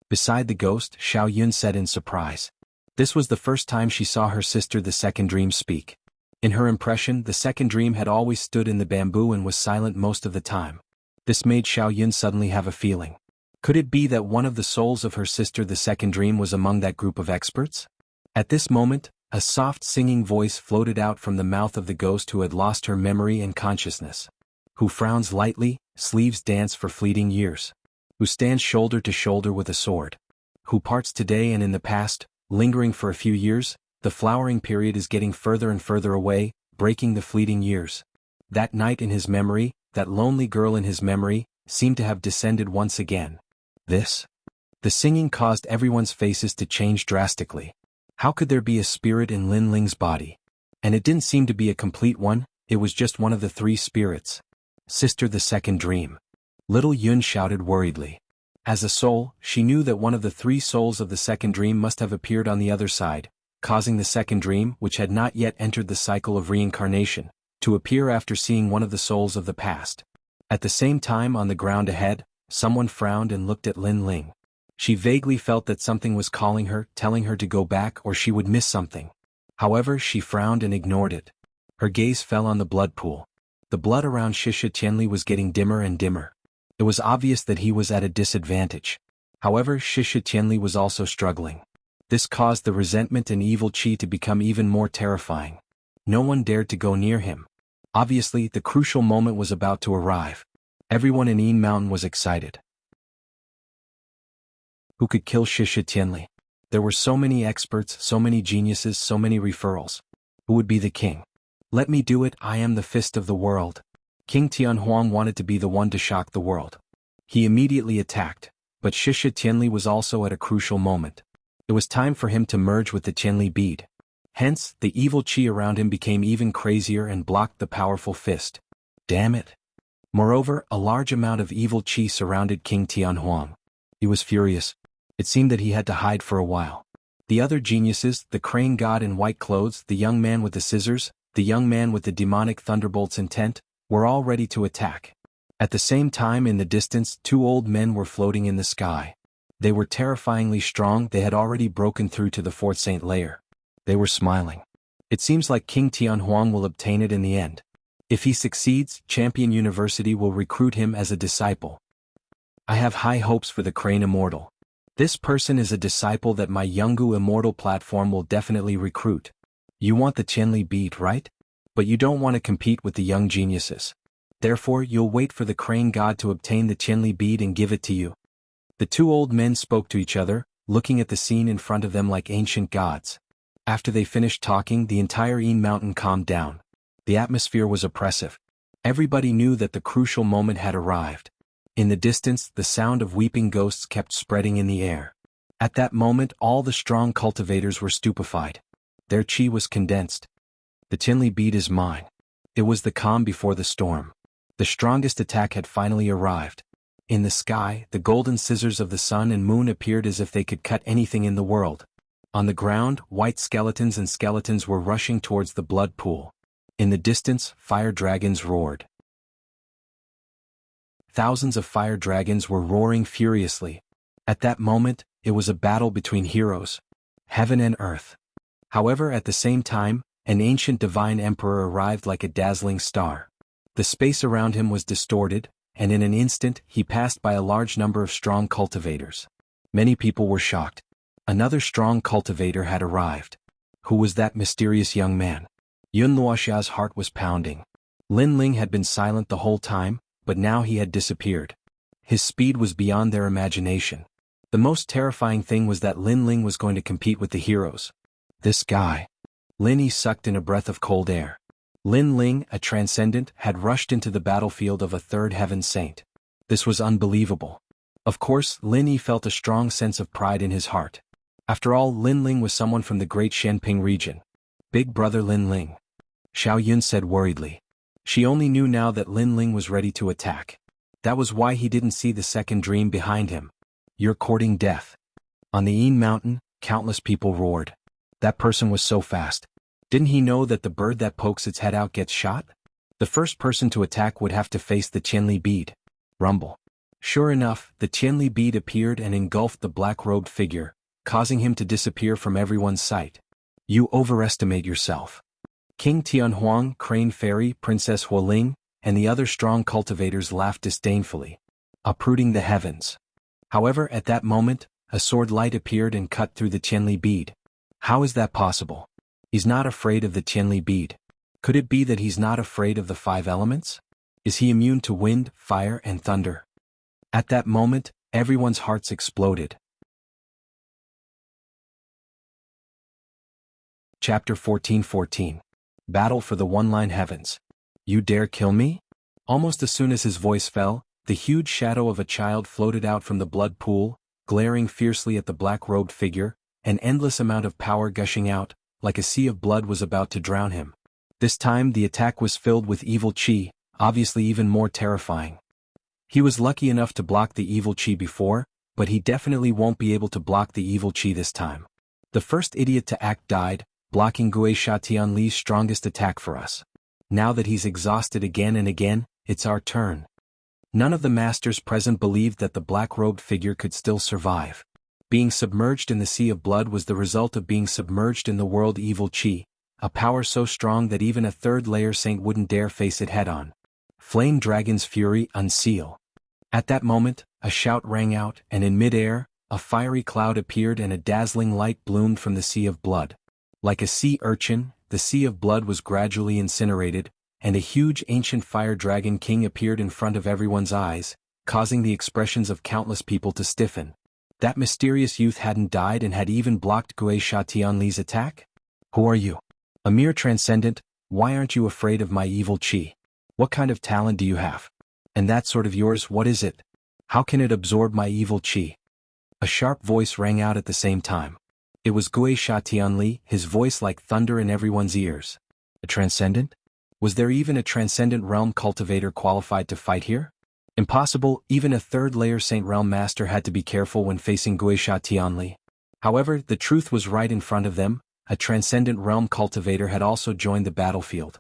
Beside the ghost, Xiao Yun said in surprise. This was the first time she saw her sister the second dream speak. In her impression, the second dream had always stood in the bamboo and was silent most of the time. This made Xiao Yun suddenly have a feeling. Could it be that one of the souls of her sister the second dream was among that group of experts? At this moment, a soft singing voice floated out from the mouth of the ghost who had lost her memory and consciousness. Who frowns lightly, sleeves dance for fleeting years. Who stands shoulder to shoulder with a sword. Who parts today and in the past, lingering for a few years. The flowering period is getting further and further away, breaking the fleeting years. That night in his memory, that lonely girl in his memory, seemed to have descended once again. The singing caused everyone's faces to change drastically. How could there be a spirit in Lin Ling's body? And it didn't seem to be a complete one, it was just one of the three spirits. Sister, the second dream. Little Yun shouted worriedly. As a soul, she knew that one of the three souls of the second dream must have appeared on the other side, causing the second dream, which had not yet entered the cycle of reincarnation, to appear after seeing one of the souls of the past. At the same time, on the ground ahead, someone frowned and looked at Lin Ling. She vaguely felt that something was calling her, telling her to go back or she would miss something. However, she frowned and ignored it. Her gaze fell on the blood pool. The blood around Shisha Tianli was getting dimmer and dimmer. It was obvious that he was at a disadvantage. However, Shisha Tianli was also struggling. This caused the resentment and evil qi to become even more terrifying. No one dared to go near him. Obviously, the crucial moment was about to arrive. Everyone in Yin Mountain was excited. Who could kill Shisha Tianli? There were so many experts, so many geniuses, so many referrals. Who would be the king? Let me do it, I am the fist of the world. King Tianhuang wanted to be the one to shock the world. He immediately attacked, but Shisha Tianli was also at a crucial moment. It was time for him to merge with the Tianli bead. Hence, the evil qi around him became even crazier and blocked the powerful fist. Damn it. Moreover, a large amount of evil qi surrounded King Tianhuang. He was furious. It seemed that he had to hide for a while. The other geniuses, the crane god in white clothes, the young man with the scissors, the young man with the demonic thunderbolt's intent, were all ready to attack. At the same time, in the distance, two old men were floating in the sky. They were terrifyingly strong, they had already broken through to the fourth saint layer. They were smiling. It seems like King Tianhuang will obtain it in the end. If he succeeds, Champion University will recruit him as a disciple. I have high hopes for the Crane Immortal. This person is a disciple that my Jianghu Immortal platform will definitely recruit. You want the Tianli bead, right? But you don't want to compete with the young geniuses. Therefore, you'll wait for the crane god to obtain the Tianli bead and give it to you. The two old men spoke to each other, looking at the scene in front of them like ancient gods. After they finished talking, the entire Yin Mountain calmed down. The atmosphere was oppressive. Everybody knew that the crucial moment had arrived. In the distance, the sound of weeping ghosts kept spreading in the air. At that moment, all the strong cultivators were stupefied. Their qi was condensed. The Tianli bead is mine. It was the calm before the storm. The strongest attack had finally arrived. In the sky, the golden scissors of the sun and moon appeared as if they could cut anything in the world. On the ground, white skeletons and skeletons were rushing towards the blood pool. In the distance, fire dragons roared. Thousands of fire dragons were roaring furiously. At that moment, it was a battle between heroes. Heaven and earth. However, at the same time, an ancient divine emperor arrived like a dazzling star. The space around him was distorted, and in an instant, he passed by a large number of strong cultivators. Many people were shocked. Another strong cultivator had arrived. Who was that mysterious young man? Yun Luoxia's heart was pounding. Lin Ling had been silent the whole time, but now he had disappeared. His speed was beyond their imagination. The most terrifying thing was that Lin Ling was going to compete with the heroes. This guy. Lin Yi sucked in a breath of cold air. Lin Ling, a transcendent, had rushed into the battlefield of a third heaven saint. This was unbelievable. Of course, Lin Yi felt a strong sense of pride in his heart. After all, Lin Ling was someone from the great Shenping region. Big brother Lin Ling. Xiao Yun said worriedly. She only knew now that Lin Ling was ready to attack. That was why he didn't see the second dream behind him. You're courting death. On the Yin Mountain, countless people roared. That person was so fast. Didn't he know that the bird that pokes its head out gets shot? The first person to attack would have to face the Tianli bead. Rumble. Sure enough, the Tianli bead appeared and engulfed the black-robed figure, causing him to disappear from everyone's sight. You overestimate yourself. King Tianhuang, Crane Fairy, Princess Huoling, and the other strong cultivators laughed disdainfully, uprooting the heavens. However, at that moment, a sword light appeared and cut through the Tianli bead. How is that possible? He's not afraid of the Tianli bead. Could it be that he's not afraid of the five elements? Is he immune to wind, fire, and thunder? At that moment, everyone's hearts exploded. Chapter 14:14. Battle for the one-line heavens. You dare kill me? Almost as soon as his voice fell, the huge shadow of a child floated out from the blood pool, glaring fiercely at the black-robed figure, an endless amount of power gushing out, like a sea of blood was about to drown him. This time the attack was filled with evil chi, obviously even more terrifying. He was lucky enough to block the evil chi before, but he definitely won't be able to block the evil chi this time. The first idiot to act died, blocking Guisha Tianli's strongest attack for us. Now that he's exhausted again and again, it's our turn. None of the masters present believed that the black-robed figure could still survive. Being submerged in the sea of blood was the result of being submerged in the world evil chi, a power so strong that even a third-layer saint wouldn't dare face it head-on. Flame Dragon's Fury Unseal. At that moment, a shout rang out, and in mid-air, a fiery cloud appeared and a dazzling light bloomed from the sea of blood. Like a sea urchin, the sea of blood was gradually incinerated, and a huge ancient fire dragon king appeared in front of everyone's eyes, causing the expressions of countless people to stiffen. That mysterious youth hadn't died and had even blocked Guisha Tianli's attack? Who are you? A mere transcendent, why aren't you afraid of my evil chi? What kind of talent do you have? And that sword of yours, what is it? How can it absorb my evil chi? A sharp voice rang out at the same time. It was Guisha Tianli, his voice like thunder in everyone's ears. A transcendent? Was there even a transcendent realm cultivator qualified to fight here? Impossible, even a third-layer Saint Realm Master had to be careful when facing Guisha Tianli. However, the truth was right in front of them, a transcendent realm cultivator had also joined the battlefield.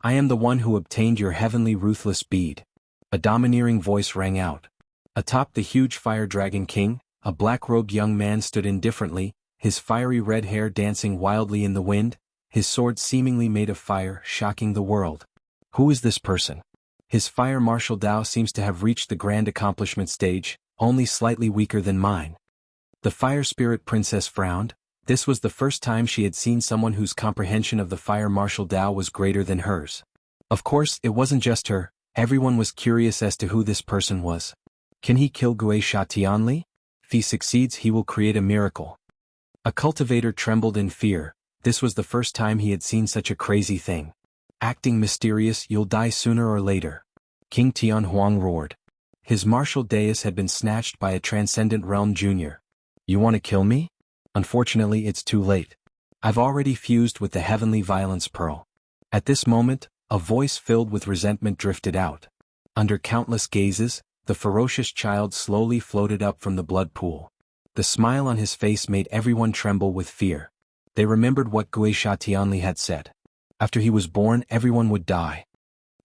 I am the one who obtained your heavenly ruthless bead. A domineering voice rang out. Atop the huge fire dragon king, a black-robed young man stood indifferently, his fiery red hair dancing wildly in the wind, his sword seemingly made of fire, shocking the world. Who is this person? His fire martial Dao seems to have reached the grand accomplishment stage, only slightly weaker than mine. The fire spirit princess frowned. This was the first time she had seen someone whose comprehension of the fire martial Dao was greater than hers. Of course, it wasn't just her, everyone was curious as to who this person was. Can he kill Guisha Tianli? If he succeeds, he will create a miracle. A cultivator trembled in fear. This was the first time he had seen such a crazy thing. Acting mysterious, you'll die sooner or later. King Tianhuang roared. His martial dais had been snatched by a transcendent realm junior. You want to kill me? Unfortunately, it's too late. I've already fused with the heavenly violence pearl. At this moment, a voice filled with resentment drifted out. Under countless gazes, the ferocious child slowly floated up from the blood pool. The smile on his face made everyone tremble with fear. They remembered what Guisha Tianli had said. After he was born, everyone would die.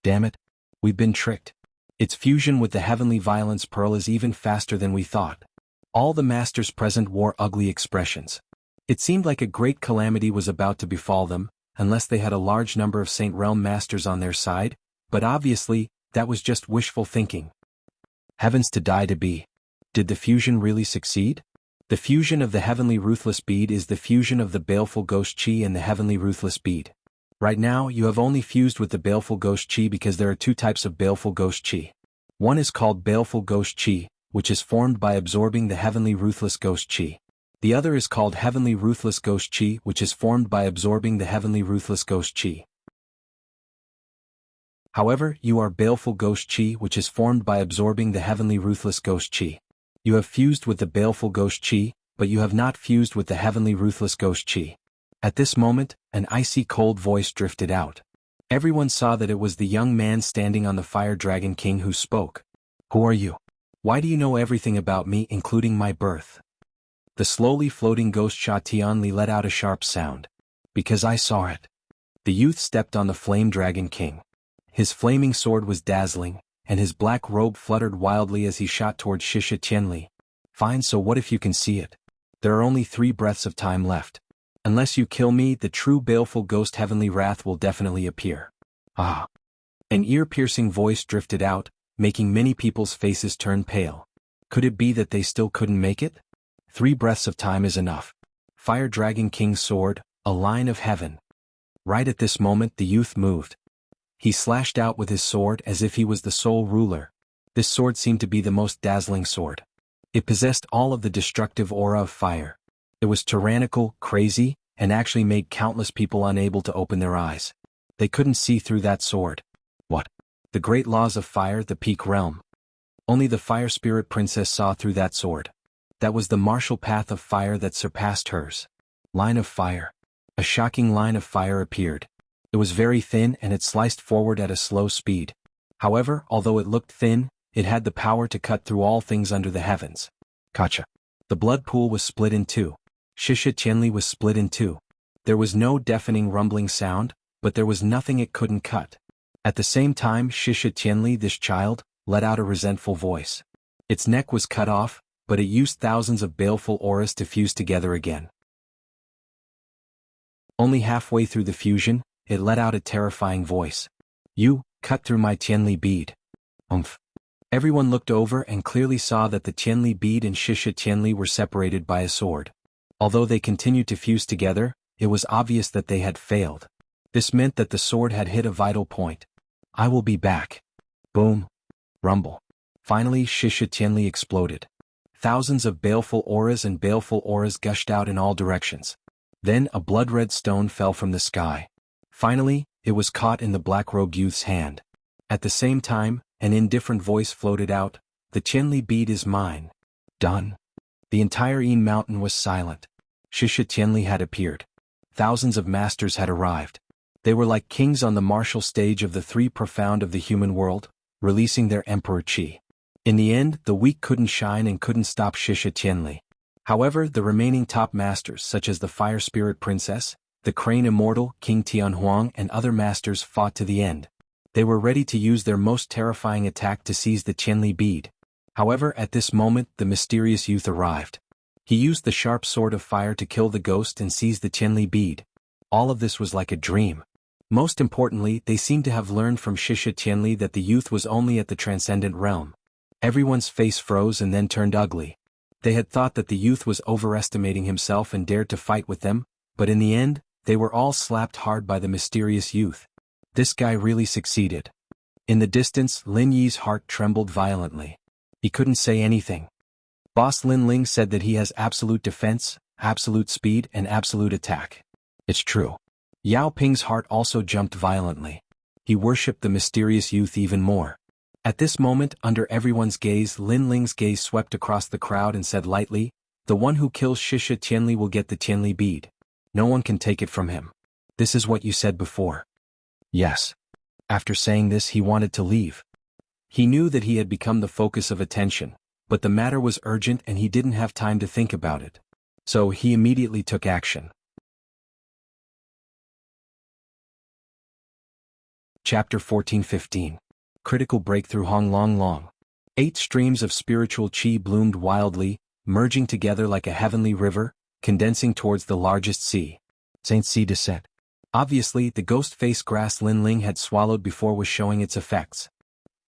Damn it, we've been tricked. Its fusion with the heavenly violence pearl is even faster than we thought. All the masters present wore ugly expressions. It seemed like a great calamity was about to befall them, unless they had a large number of Saint Realm masters on their side, but obviously, that was just wishful thinking. Heavens to die to be. Did the fusion really succeed? The fusion of the heavenly ruthless bead is the fusion of the baleful ghost chi and the heavenly ruthless bead. Right now, you have only fused with the baleful ghost chi because there are two types of baleful ghost chi. One is called baleful ghost chi, which is formed by absorbing the heavenly ruthless ghost chi. The other is called heavenly ruthless ghost chi, which is formed by absorbing the heavenly ruthless ghost chi. However, you are baleful ghost chi, which is formed by absorbing the heavenly ruthless ghost chi. You have fused with the baleful ghost chi, but you have not fused with the heavenly ruthless ghost chi. At this moment, an icy cold voice drifted out. Everyone saw that it was the young man standing on the fire dragon king who spoke. Who are you? Why do you know everything about me, including my birth? The slowly floating ghost Sha Tianli let out a sharp sound. Because I saw it. The youth stepped on the flame dragon king. His flaming sword was dazzling, and his black robe fluttered wildly as he shot towards Shisha Tianli. Fine, so what if you can see it? There are only 3 breaths of time left. Unless you kill me, the true baleful ghost heavenly wrath will definitely appear. Ah. An ear-piercing voice drifted out, making many people's faces turn pale. Could it be that they still couldn't make it? 3 breaths of time is enough. Fire Dragon King's sword, a line of heaven. Right at this moment the youth moved. He slashed out with his sword as if he was the sole ruler. This sword seemed to be the most dazzling sword. It possessed all of the destructive aura of fire. It was tyrannical, crazy, and actually made countless people unable to open their eyes. They couldn't see through that sword. What? The great laws of fire, the peak realm. Only the fire spirit princess saw through that sword. That was the martial path of fire that surpassed hers. Line of fire. A shocking line of fire appeared. It was very thin and it sliced forward at a slow speed. However, although it looked thin, it had the power to cut through all things under the heavens. Gotcha. The blood pool was split in two. Shisha Qianli was split in two. There was no deafening rumbling sound, but there was nothing it couldn't cut. At the same time, Shisha Qianli, this child, let out a resentful voice. Its neck was cut off, but it used thousands of baleful auras to fuse together again. Only halfway through the fusion, it let out a terrifying voice. You, cut through my Qianli bead. Umph. Everyone looked over and clearly saw that the Qianli bead and Shisha Qianli were separated by a sword. Although they continued to fuse together, it was obvious that they had failed. This meant that the sword had hit a vital point. I will be back. Boom. Rumble. Finally, Shisha Qianli exploded. Thousands of baleful auras gushed out in all directions. Then a blood-red stone fell from the sky. Finally, it was caught in the black-robed youth's hand. At the same time, an indifferent voice floated out, the Qianli bead is mine. Done. The entire Yin mountain was silent. Shisha Qianli had appeared. Thousands of masters had arrived. They were like kings on the martial stage of the three profound of the human world, releasing their emperor Qi. In the end, the weak couldn't shine and couldn't stop Shisha Qianli. However, the remaining top masters such as the Fire Spirit Princess, the Crane Immortal, King Tianhuang and other masters fought to the end. They were ready to use their most terrifying attack to seize the Qianli bead. However, at this moment, the mysterious youth arrived. He used the sharp sword of fire to kill the ghost and seize the Qianli bead. All of this was like a dream. Most importantly, they seemed to have learned from Shisha Qianli that the youth was only at the transcendent realm. Everyone's face froze and then turned ugly. They had thought that the youth was overestimating himself and dared to fight with them, but in the end, they were all slapped hard by the mysterious youth. This guy really succeeded. In the distance, Lin Yi's heart trembled violently. He couldn't say anything. Boss Lin Ling said that he has absolute defense, absolute speed and absolute attack. It's true. Yao Ping's heart also jumped violently. He worshipped the mysterious youth even more. At this moment, under everyone's gaze, Lin Ling's gaze swept across the crowd and said lightly, the one who kills Shisha Qianli will get the Qianli bead. No one can take it from him. This is what you said before. Yes. After saying this, he wanted to leave. He knew that he had become the focus of attention, but the matter was urgent and he didn't have time to think about it. So he immediately took action. Chapter 14-15. Critical Breakthrough. Hong Long Long. 8 streams of spiritual qi bloomed wildly, merging together like a heavenly river, condensing towards the largest sea. Saint Sea descent. Obviously, the ghost-faced grass Lin Ling had swallowed before was showing its effects.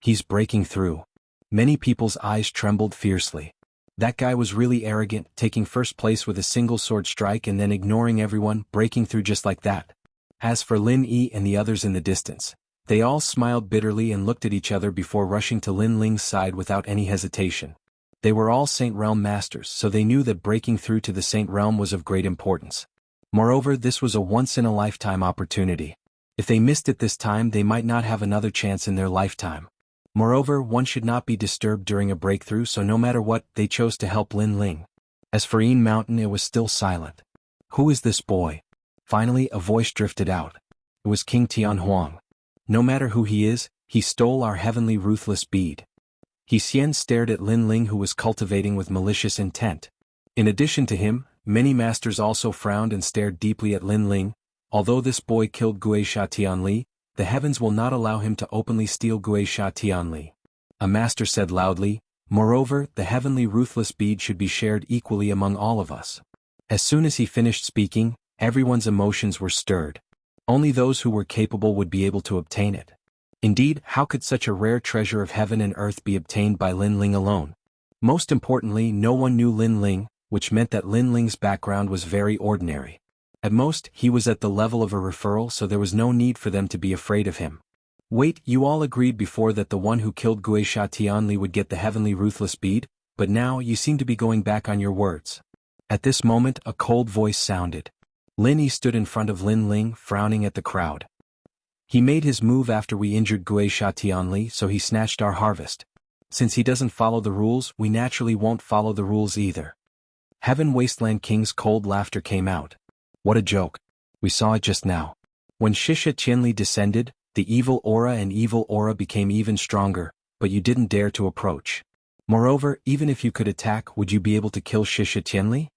He's breaking through. Many people's eyes trembled fiercely. That guy was really arrogant, taking first place with a single sword strike and then ignoring everyone, breaking through just like that. As for Lin Yi and the others in the distance, they all smiled bitterly and looked at each other before rushing to Lin Ling's side without any hesitation. They were all Saint Realm masters, so they knew that breaking through to the Saint Realm was of great importance. Moreover, this was a once-in-a-lifetime opportunity. If they missed it this time, they might not have another chance in their lifetime. Moreover, one should not be disturbed during a breakthrough, so no matter what, they chose to help Lin Ling. As for Yin Mountain, it was still silent. Who is this boy? Finally, a voice drifted out. It was King Tianhuang. No matter who he is, he stole our heavenly ruthless bead. He Xian stared at Lin Ling, who was cultivating with malicious intent. In addition to him, many masters also frowned and stared deeply at Lin Ling. Although this boy killed Guisha Tianli, the heavens will not allow him to openly steal Guisha Tianli. A master said loudly, moreover, the heavenly ruthless bead should be shared equally among all of us. As soon as he finished speaking, everyone's emotions were stirred. Only those who were capable would be able to obtain it. Indeed, how could such a rare treasure of heaven and earth be obtained by Lin Ling alone? Most importantly, no one knew Lin Ling, which meant that Lin Ling's background was very ordinary. At most, he was at the level of a referral, so there was no need for them to be afraid of him. Wait, you all agreed before that the one who killed Guisha Tianli would get the heavenly ruthless bead, but now you seem to be going back on your words. At this moment, a cold voice sounded. Lin Yi stood in front of Lin Ling, frowning at the crowd. He made his move after we injured Guisha Tianli, so he snatched our harvest. Since he doesn't follow the rules, we naturally won't follow the rules either. Heaven Wasteland King's cold laughter came out. What a joke. We saw it just now. When Shisha Qianli descended, the evil aura became even stronger, but you didn't dare to approach. Moreover, even if you could attack, would you be able to kill Shisha Qianli?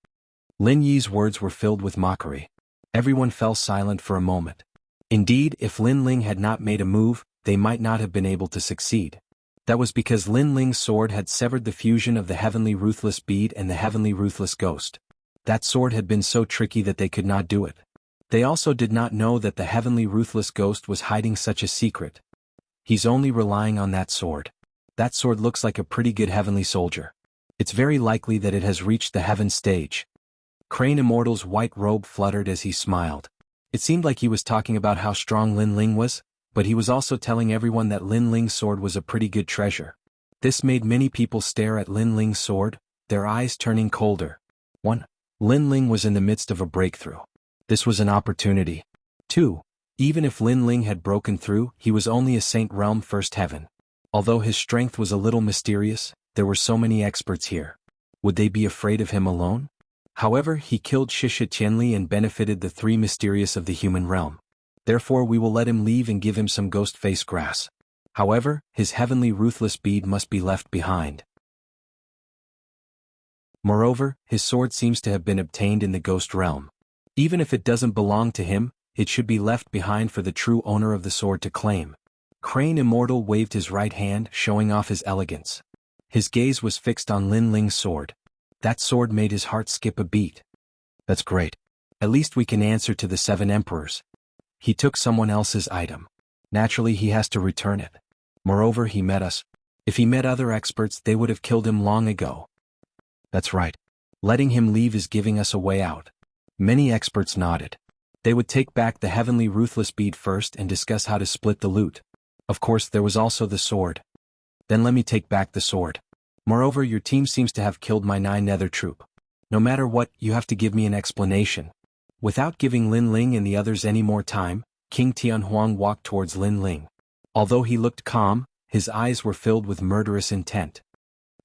Lin Yi's words were filled with mockery. Everyone fell silent for a moment. Indeed, if Lin Ling had not made a move, they might not have been able to succeed. That was because Lin Ling's sword had severed the fusion of the Heavenly Ruthless Bead and the Heavenly Ruthless Ghost. That sword had been so tricky that they could not do it. They also did not know that the Heavenly Ruthless Ghost was hiding such a secret. He's only relying on that sword. That sword looks like a pretty good heavenly soldier. It's very likely that it has reached the heaven stage. Crane Immortal's white robe fluttered as he smiled. It seemed like he was talking about how strong Lin Ling was, but he was also telling everyone that Lin Ling's sword was a pretty good treasure. This made many people stare at Lin Ling's sword, their eyes turning colder. 1. Lin Ling was in the midst of a breakthrough. This was an opportunity. 2. Even if Lin Ling had broken through, he was only a Saint Realm First Heaven. Although his strength was a little mysterious, there were so many experts here. Would they be afraid of him alone? However, he killed Shisha Qianli and benefited the three mysterious of the human realm. Therefore we will let him leave and give him some ghost face grass. However, his heavenly ruthless bead must be left behind. Moreover, his sword seems to have been obtained in the ghost realm. Even if it doesn't belong to him, it should be left behind for the true owner of the sword to claim. Crane Immortal waved his right hand, showing off his elegance. His gaze was fixed on Lin Ling's sword. That sword made his heart skip a beat. That's great. At least we can answer to the 7 emperors. He took someone else's item. Naturally he has to return it. Moreover, he met us. If he met other experts, they would have killed him long ago. That's right. Letting him leave is giving us a way out. Many experts nodded. They would take back the heavenly ruthless bead first and discuss how to split the loot. Of course, there was also the sword. Then let me take back the sword. Moreover, your team seems to have killed my 9 nether troop. No matter what, you have to give me an explanation. Without giving Lin Ling and the others any more time, King Tianhuang walked towards Lin Ling. Although he looked calm, his eyes were filled with murderous intent.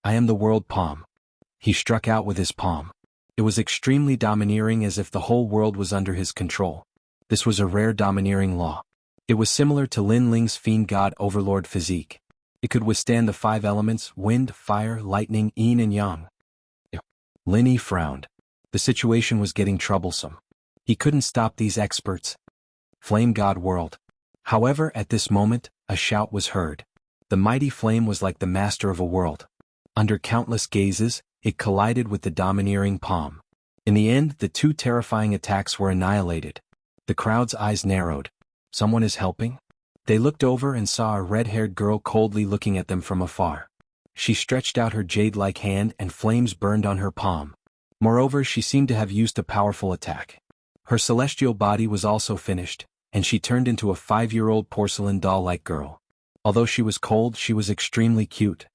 I am the world palm. He struck out with his palm. It was extremely domineering, as if the whole world was under his control. This was a rare domineering law. It was similar to Lin Ling's fiend god overlord physique. It could withstand the 5 elements: wind, fire, lightning, yin and yang. Lin Yi frowned. The situation was getting troublesome. He couldn't stop these experts. Flame God World. However, at this moment, a shout was heard. The mighty flame was like the master of a world. Under countless gazes, it collided with the domineering palm. In the end, the 2 terrifying attacks were annihilated. The crowd's eyes narrowed. Someone is helping? They looked over and saw a red-haired girl coldly looking at them from afar. She stretched out her jade-like hand and flames burned on her palm. Moreover, she seemed to have used a powerful attack. Her celestial body was also finished, and she turned into a 5-year-old porcelain doll-like girl. Although she was cold, she was extremely cute.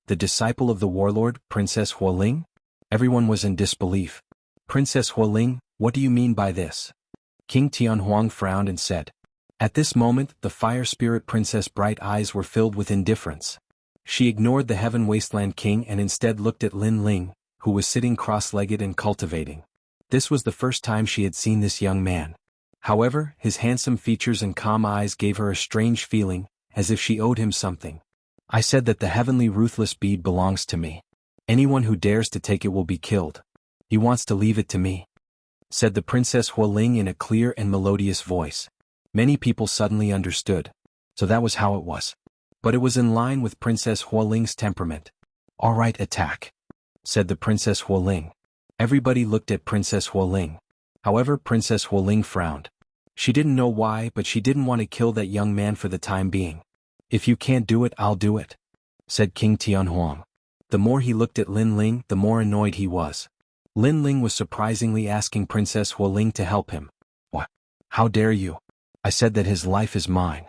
The disciple of the warlord, Princess Huoling? Everyone was in disbelief. Princess Huoling, what do you mean by this? King Tianhuang frowned and said. At this moment, the fire spirit princess' bright eyes were filled with indifference. She ignored the Heaven Wasteland King and instead looked at Lin Ling, who was sitting cross-legged and cultivating. This was the first time she had seen this young man. However, his handsome features and calm eyes gave her a strange feeling, as if she owed him something. I said that the heavenly ruthless bead belongs to me. Anyone who dares to take it will be killed. He wants to leave it to me, said the Princess Huoling in a clear and melodious voice. Many people suddenly understood. So that was how it was. But it was in line with Princess Huoling's temperament. All right, attack, said the Princess Huoling. Everybody looked at Princess Huoling. However, Princess Huoling frowned. She didn't know why, but she didn't want to kill that young man for the time being. If you can't do it, I'll do it, said King Tianhuang. The more he looked at Lin Ling, the more annoyed he was. Lin Ling was surprisingly asking Princess Huoling to help him. What? How dare you? I said that his life is mine,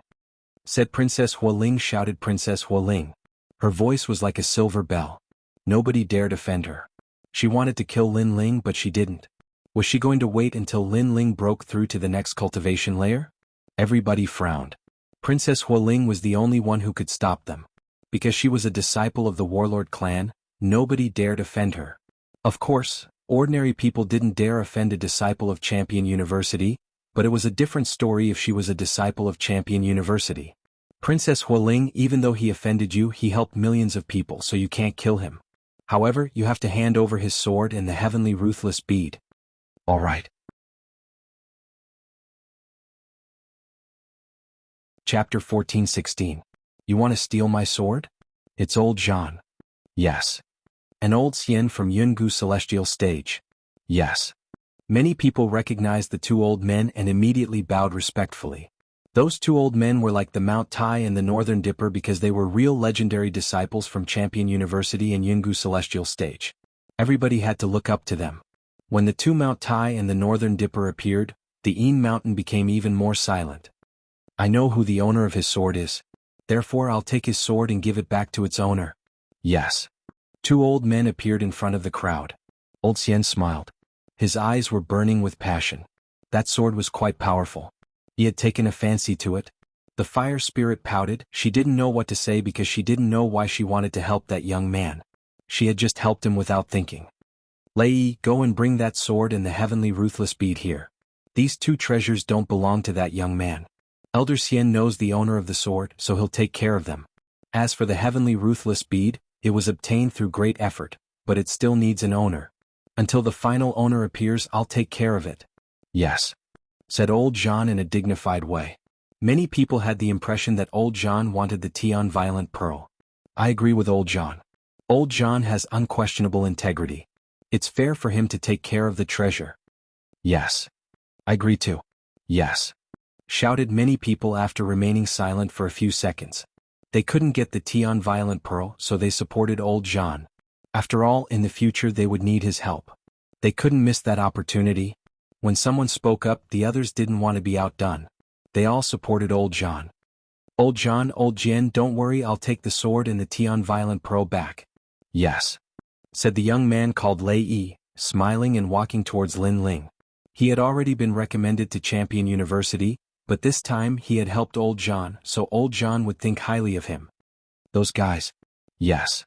said Princess Huoling, shouted Princess Huoling. Her voice was like a silver bell. Nobody dared offend her. She wanted to kill Lin Ling, but she didn't. Was she going to wait until Lin Ling broke through to the next cultivation layer? Everybody frowned. Princess Hualing was the only one who could stop them. Because she was a disciple of the warlord clan, nobody dared offend her. Of course, ordinary people didn't dare offend a disciple of Champion University, but it was a different story if she was a disciple of Champion University. Princess Hualing, even though he offended you, he helped millions of people, so you can't kill him. However, you have to hand over his sword and the heavenly ruthless bead. All right. Chapter 14-16. You want to steal my sword? It's old Jean. Yes. An old Xian from Jianghu celestial stage. Yes. Many people recognized the two old men and immediately bowed respectfully. Those two old men were like the Mount Tai and the Northern Dipper because they were real legendary disciples from Champion University and Jianghu celestial stage. Everybody had to look up to them. When the two Mount Tai and the Northern Dipper appeared, the Yin Mountain became even more silent. I know who the owner of his sword is. Therefore I'll take his sword and give it back to its owner. Yes. Two old men appeared in front of the crowd. Old Xian smiled. His eyes were burning with passion. That sword was quite powerful. He had taken a fancy to it. The fire spirit pouted. She didn't know what to say because she didn't know why she wanted to help that young man. She had just helped him without thinking. Lei, go and bring that sword and the heavenly ruthless bead here. These two treasures don't belong to that young man. Elder Xian knows the owner of the sword, so he'll take care of them. As for the heavenly ruthless bead, it was obtained through great effort, but it still needs an owner. Until the final owner appears, I'll take care of it. Yes. Said old Jean in a dignified way. Many people had the impression that old Jean wanted the Tian Violent Pearl. I agree with old Jean. Old Jean has unquestionable integrity. It's fair for him to take care of the treasure. Yes. I agree too. Yes. Shouted many people after remaining silent for a few seconds. They couldn't get the Tian Violent Pearl, so they supported old Jean. After all, in the future they would need his help. They couldn't miss that opportunity. When someone spoke up, the others didn't want to be outdone. They all supported old Jean. Old Jean, old Jian, don't worry, I'll take the sword and the Tian Violent Pearl back. Yes. Said the young man called Lei Yi, smiling and walking towards Lin Ling. He had already been recommended to Champion University, but this time he had helped old Jean, so old Jean would think highly of him. Those guys. Yes.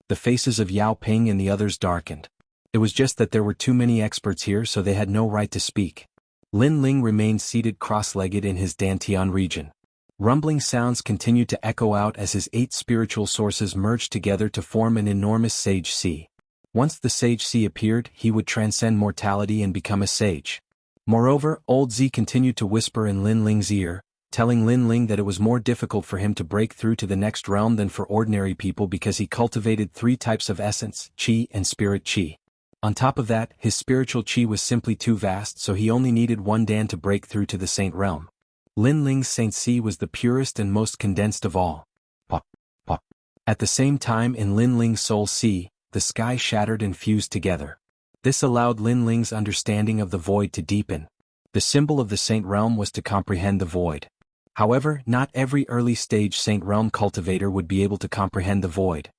The faces of Yao Ping and the others darkened. It was just that there were too many experts here, so they had no right to speak. Lin Ling remained seated cross-legged in his Dantian region. Rumbling sounds continued to echo out as his 8 spiritual sources merged together to form an enormous sage sea. Once the sage sea appeared, he would transcend mortality and become a sage. Moreover, old Z continued to whisper in Lin Ling's ear, telling Lin Ling that it was more difficult for him to break through to the next realm than for ordinary people because he cultivated 3 types of essence, Qi and spirit Qi. On top of that, his spiritual Qi was simply too vast, so he only needed 1 Dan to break through to the Saint Realm. Lin Ling's Saint Qi was the purest and most condensed of all. Pop, pop. At the same time in Lin Ling's Soul Qi, the sky shattered and fused together. This allowed Lin Ling's understanding of the void to deepen. The symbol of the Saint Realm was to comprehend the void. However, not every early-stage Saint Realm cultivator would be able to comprehend the void.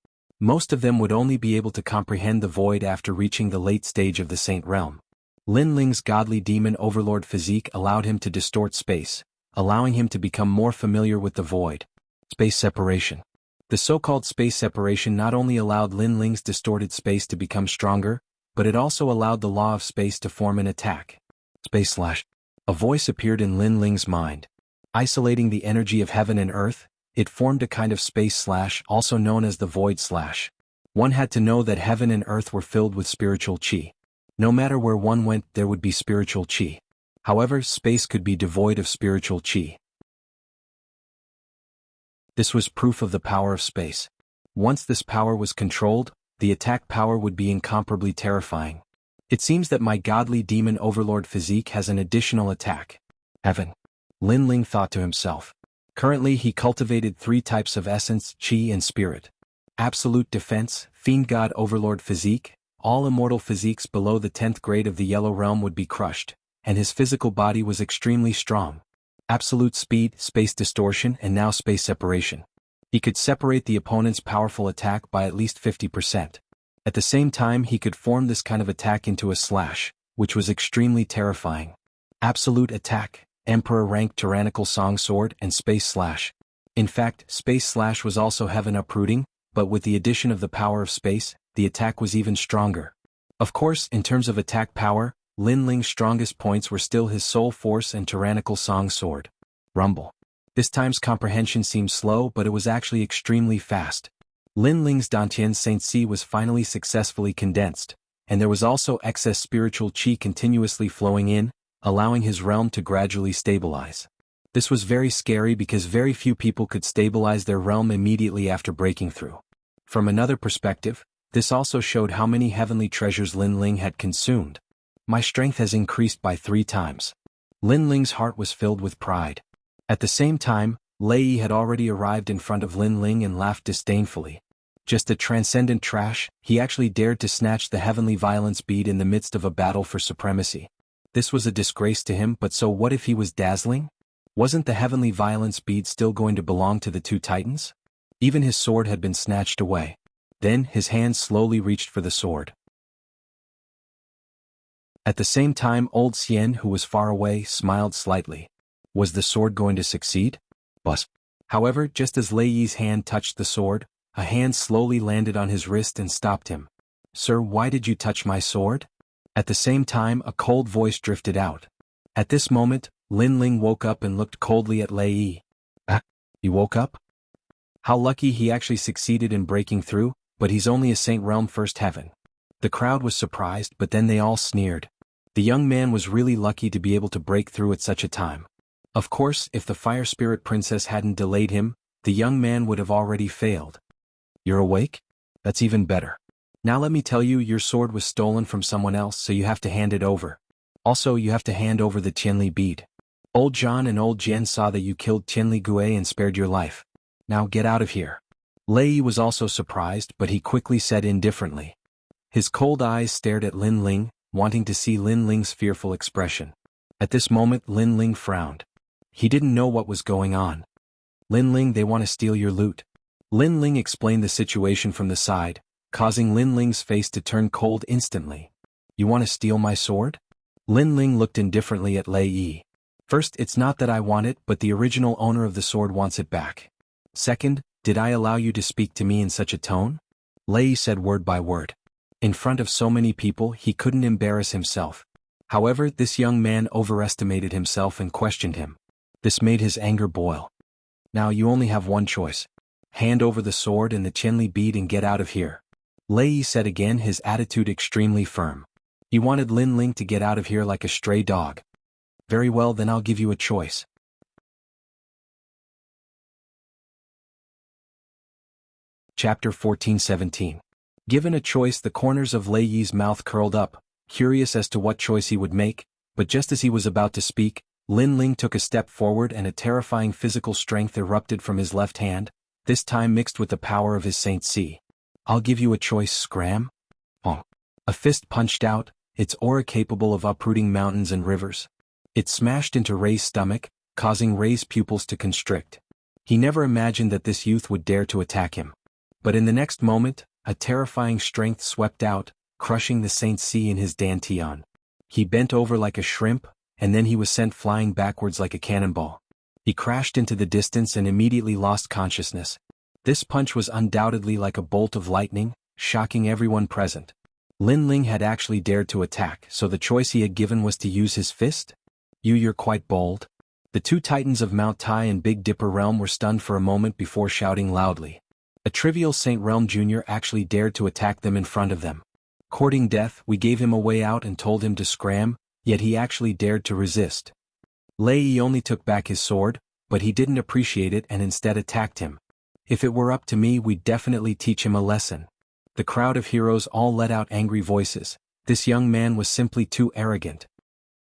Most of them would only be able to comprehend the void after reaching the late stage of the Saint Realm. Lin Ling's godly demon overlord physique allowed him to distort space, allowing him to become more familiar with the void. Space separation. The so-called space separation not only allowed Lin Ling's distorted space to become stronger, but it also allowed the law of space to form an attack. Space slash. A voice appeared in Lin Ling's mind. Isolating the energy of heaven and earth, it formed a kind of space slash, also known as the void slash. One had to know that heaven and earth were filled with spiritual Qi. No matter where one went, there would be spiritual Qi. However, space could be devoid of spiritual Qi. This was proof of the power of space. Once this power was controlled, the attack power would be incomparably terrifying. It seems that my godly demon overlord physique has an additional attack. Heaven. Lin Ling thought to himself. Currently he cultivated 3 types of essence, Qi and spirit. Absolute defense, fiend god overlord physique, all immortal physiques below the 10th grade of the yellow realm would be crushed, and his physical body was extremely strong. Absolute speed, space distortion, and now space separation. He could separate the opponent's powerful attack by at least 50%. At the same time he could form this kind of attack into a slash, which was extremely terrifying. Absolute Attack, Emperor Rank Tyrannical Song Sword, and Space Slash. In fact, Space Slash was also heaven uprooting, but with the addition of the power of space, the attack was even stronger. Of course, in terms of attack power, Lin Ling's strongest points were still his Soul Force and Tyrannical Song Sword. Rumble. This time's comprehension seemed slow, but it was actually extremely fast. Lin Ling's Dantian Saint Si was finally successfully condensed, and there was also excess spiritual qi continuously flowing in, allowing his realm to gradually stabilize. This was very scary because very few people could stabilize their realm immediately after breaking through. From another perspective, this also showed how many heavenly treasures Lin Ling had consumed. My strength has increased by 3 times. Lin Ling's heart was filled with pride. At the same time, Lei Yi had already arrived in front of Lin Ling and laughed disdainfully. Just a transcendent trash, he actually dared to snatch the heavenly violence bead in the midst of a battle for supremacy. This was a disgrace to him, but so what if he was dazzling? Wasn't the heavenly violence bead still going to belong to the 2 titans? Even his sword had been snatched away. Then, his hand slowly reached for the sword. At the same time, old Xian, who was far away, smiled slightly. Was the sword going to succeed? Bus. However, just as Lei Yi's hand touched the sword, a hand slowly landed on his wrist and stopped him. Sir, why did you touch my sword? At the same time, a cold voice drifted out. At this moment, Lin Ling woke up and looked coldly at Lei Yi. You woke up? How lucky he actually succeeded in breaking through, but he's only a Saint Realm First Heaven. The crowd was surprised, but then they all sneered. The young man was really lucky to be able to break through at such a time. Of course, if the Fire Spirit Princess hadn't delayed him, the young man would have already failed. You're awake? That's even better. Now let me tell you, your sword was stolen from someone else, so you have to hand it over. Also, you have to hand over the Tianli bead. Old John and old Jian saw that you killed Tianli Gue and spared your life. Now get out of here. Lei Yi was also surprised, but he quickly said indifferently. His cold eyes stared at Lin Ling, wanting to see Lin Ling's fearful expression. At this moment, Lin Ling frowned. He didn't know what was going on. Lin Ling, they want to steal your loot. Lin Ling explained the situation from the side, causing Lin Ling's face to turn cold instantly. You want to steal my sword? Lin Ling looked indifferently at Lei Yi. First, it's not that I want it, but the original owner of the sword wants it back. Second, did I allow you to speak to me in such a tone? Lei Yi said word by word. In front of so many people, he couldn't embarrass himself. However, this young man overestimated himself and questioned him. This made his anger boil. Now you only have one choice. Hand over the sword and the Tianli bead and get out of here. Lei Yi said again, his attitude extremely firm. He wanted Lin Ling to get out of here like a stray dog. Very well, then I'll give you a choice. Chapter 14-17. Given a choice, the corners of Lei Yi's mouth curled up, curious as to what choice he would make, but just as he was about to speak, Lin Ling took a step forward and a terrifying physical strength erupted from his left hand, this time mixed with the power of his Saint Si. I'll give you a choice, scram. Oh. A fist punched out, its aura capable of uprooting mountains and rivers. It smashed into Rei's stomach, causing Rei's pupils to constrict. He never imagined that this youth would dare to attack him. But in the next moment, a terrifying strength swept out, crushing the Saint Si in his dantian. He bent over like a shrimp, and then he was sent flying backwards like a cannonball. He crashed into the distance and immediately lost consciousness. This punch was undoubtedly like a bolt of lightning, shocking everyone present. Lin Ling had actually dared to attack, so the choice he had given was to use his fist? You're quite bold. The 2 titans of Mount Tai and Big Dipper Realm were stunned for a moment before shouting loudly. A trivial Saint Realm Jr. actually dared to attack them in front of them. Courting death, we gave him a way out and told him to scram, yet he actually dared to resist. Lei Yi only took back his sword, but he didn't appreciate it and instead attacked him. If it were up to me, we'd definitely teach him a lesson. The crowd of heroes all let out angry voices. This young man was simply too arrogant.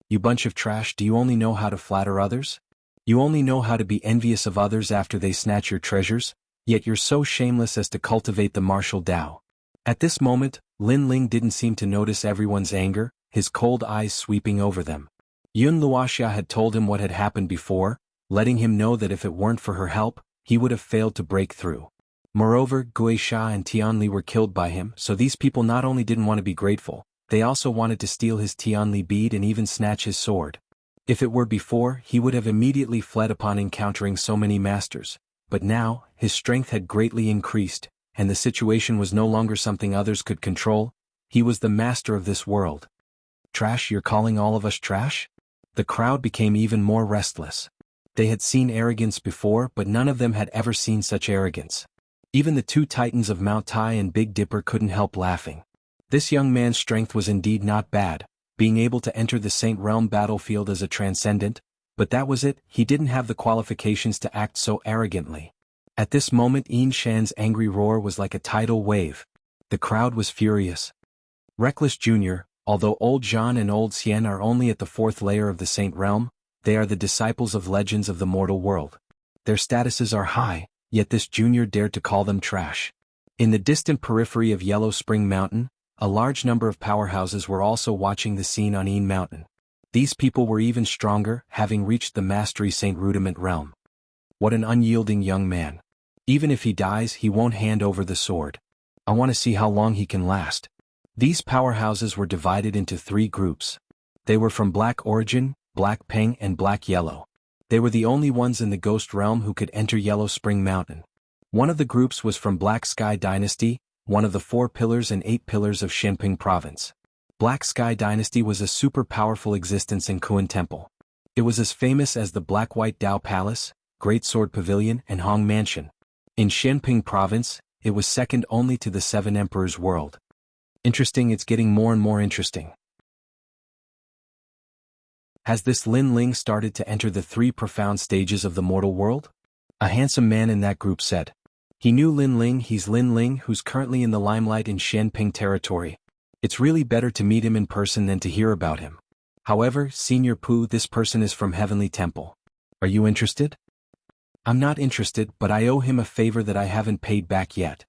You bunch of trash, do you only know how to flatter others? You only know how to be envious of others after they snatch your treasures? Yet you're so shameless as to cultivate the martial Tao. At this moment, Lin Ling didn't seem to notice everyone's anger, his cold eyes sweeping over them. Yun Luoxia had told him what had happened before, letting him know that if it weren't for her help, he would have failed to break through. Moreover, Gui Sha and Tianli were killed by him, so these people not only didn't want to be grateful, They also wanted to steal his Tianli bead and even snatch his sword. If it were before, he would have immediately fled upon encountering so many masters, but now, his strength had greatly increased, and the situation was no longer something others could control. He was the master of this world. Trash? You're calling all of us trash? The crowd became even more restless. They had seen arrogance before, but none of them had ever seen such arrogance. Even the two titans of Mount Tai and Big Dipper couldn't help laughing. This young man's strength was indeed not bad, being able to enter the Saint Realm battlefield as a transcendent, but that was it. He didn't have the qualifications to act so arrogantly. At this moment Yin Shan's angry roar was like a tidal wave. The crowd was furious. Reckless Jr., although Old Zhan and Old Xian are only at the fourth layer of the Saint Realm, they are the disciples of legends of the mortal world. Their statuses are high, yet this junior dared to call them trash. In the distant periphery of Yellow Spring Mountain, a large number of powerhouses were also watching the scene on Yin Mountain. These people were even stronger, having reached the Mastery Saint Rudiment realm. What an unyielding young man. Even if he dies, he won't hand over the sword. I want to see how long he can last. These powerhouses were divided into three groups. They were from Black Origin, Black Peng and Black Yellow. They were the only ones in the Ghost Realm who could enter Yellow Spring Mountain. One of the groups was from Black Sky Dynasty, one of the 4 pillars and 8 pillars of Shenping Province. Black Sky Dynasty was a super powerful existence in Kuan Temple. It was as famous as the Black-White Dao Palace, Great Sword Pavilion and Hong Mansion. In Shenping Province, it was second only to the 7 Emperors world. Interesting, it's getting more and more interesting. Has this Lin Ling started to enter the 3 profound stages of the mortal world? A handsome man in that group said. He knew Lin Ling. He's Lin Ling, who's currently in the limelight in Shenping territory. It's really better to meet him in person than to hear about him. However, Senior Pu, this person is from Heavenly Temple. Are you interested? I'm not interested, but I owe him a favor that I haven't paid back yet.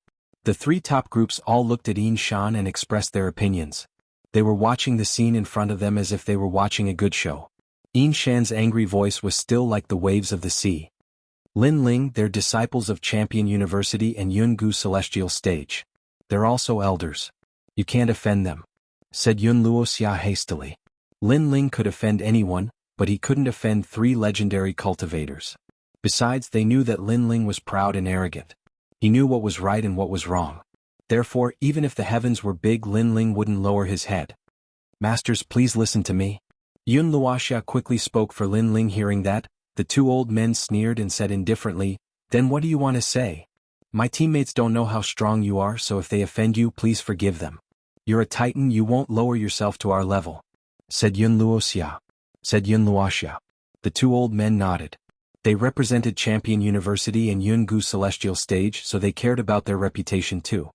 The 3 top groups all looked at Yin Shan and expressed their opinions. They were watching the scene in front of them as if they were watching a good show. Yin Shan's angry voice was still like the waves of the sea. Lin Ling, they're disciples of Champion University and Jianghu Celestial Stage. They're also elders. You can't offend them, said Yun Luoxia hastily. Lin Ling could offend anyone, but he couldn't offend 3 legendary cultivators. Besides, they knew that Lin Ling was proud and arrogant. He knew what was right and what was wrong. Therefore, even if the heavens were big, Lin Ling wouldn't lower his head. Masters, please listen to me. Yun Luoxia quickly spoke for Lin Ling. Hearing that, the 2 old men sneered and said indifferently, Then what do you want to say? My teammates don't know how strong you are, so if they offend you, please forgive them. You're a titan, you won't lower yourself to our level, said Yun Luoxia. The 2 old men nodded. They represented Champion University and Jianghu Celestial Stage, so they cared about their reputation too.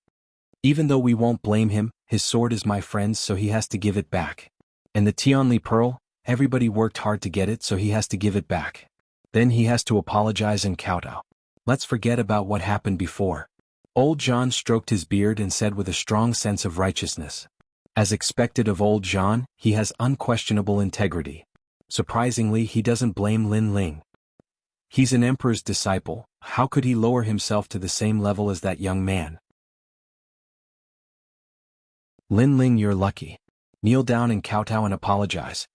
Even though we won't blame him, his sword is my friend's, so he has to give it back. And the Tianli Pearl, everybody worked hard to get it, so he has to give it back. Then he has to apologize and kowtow. Let's forget about what happened before. Old Zhan stroked his beard and said with a strong sense of righteousness. As expected of Old Zhan, he has unquestionable integrity. Surprisingly, he doesn't blame Lin Ling. He's an emperor's disciple. How could he lower himself to the same level as that young man? Lin Ling, you're lucky. Kneel down and kowtow and apologize,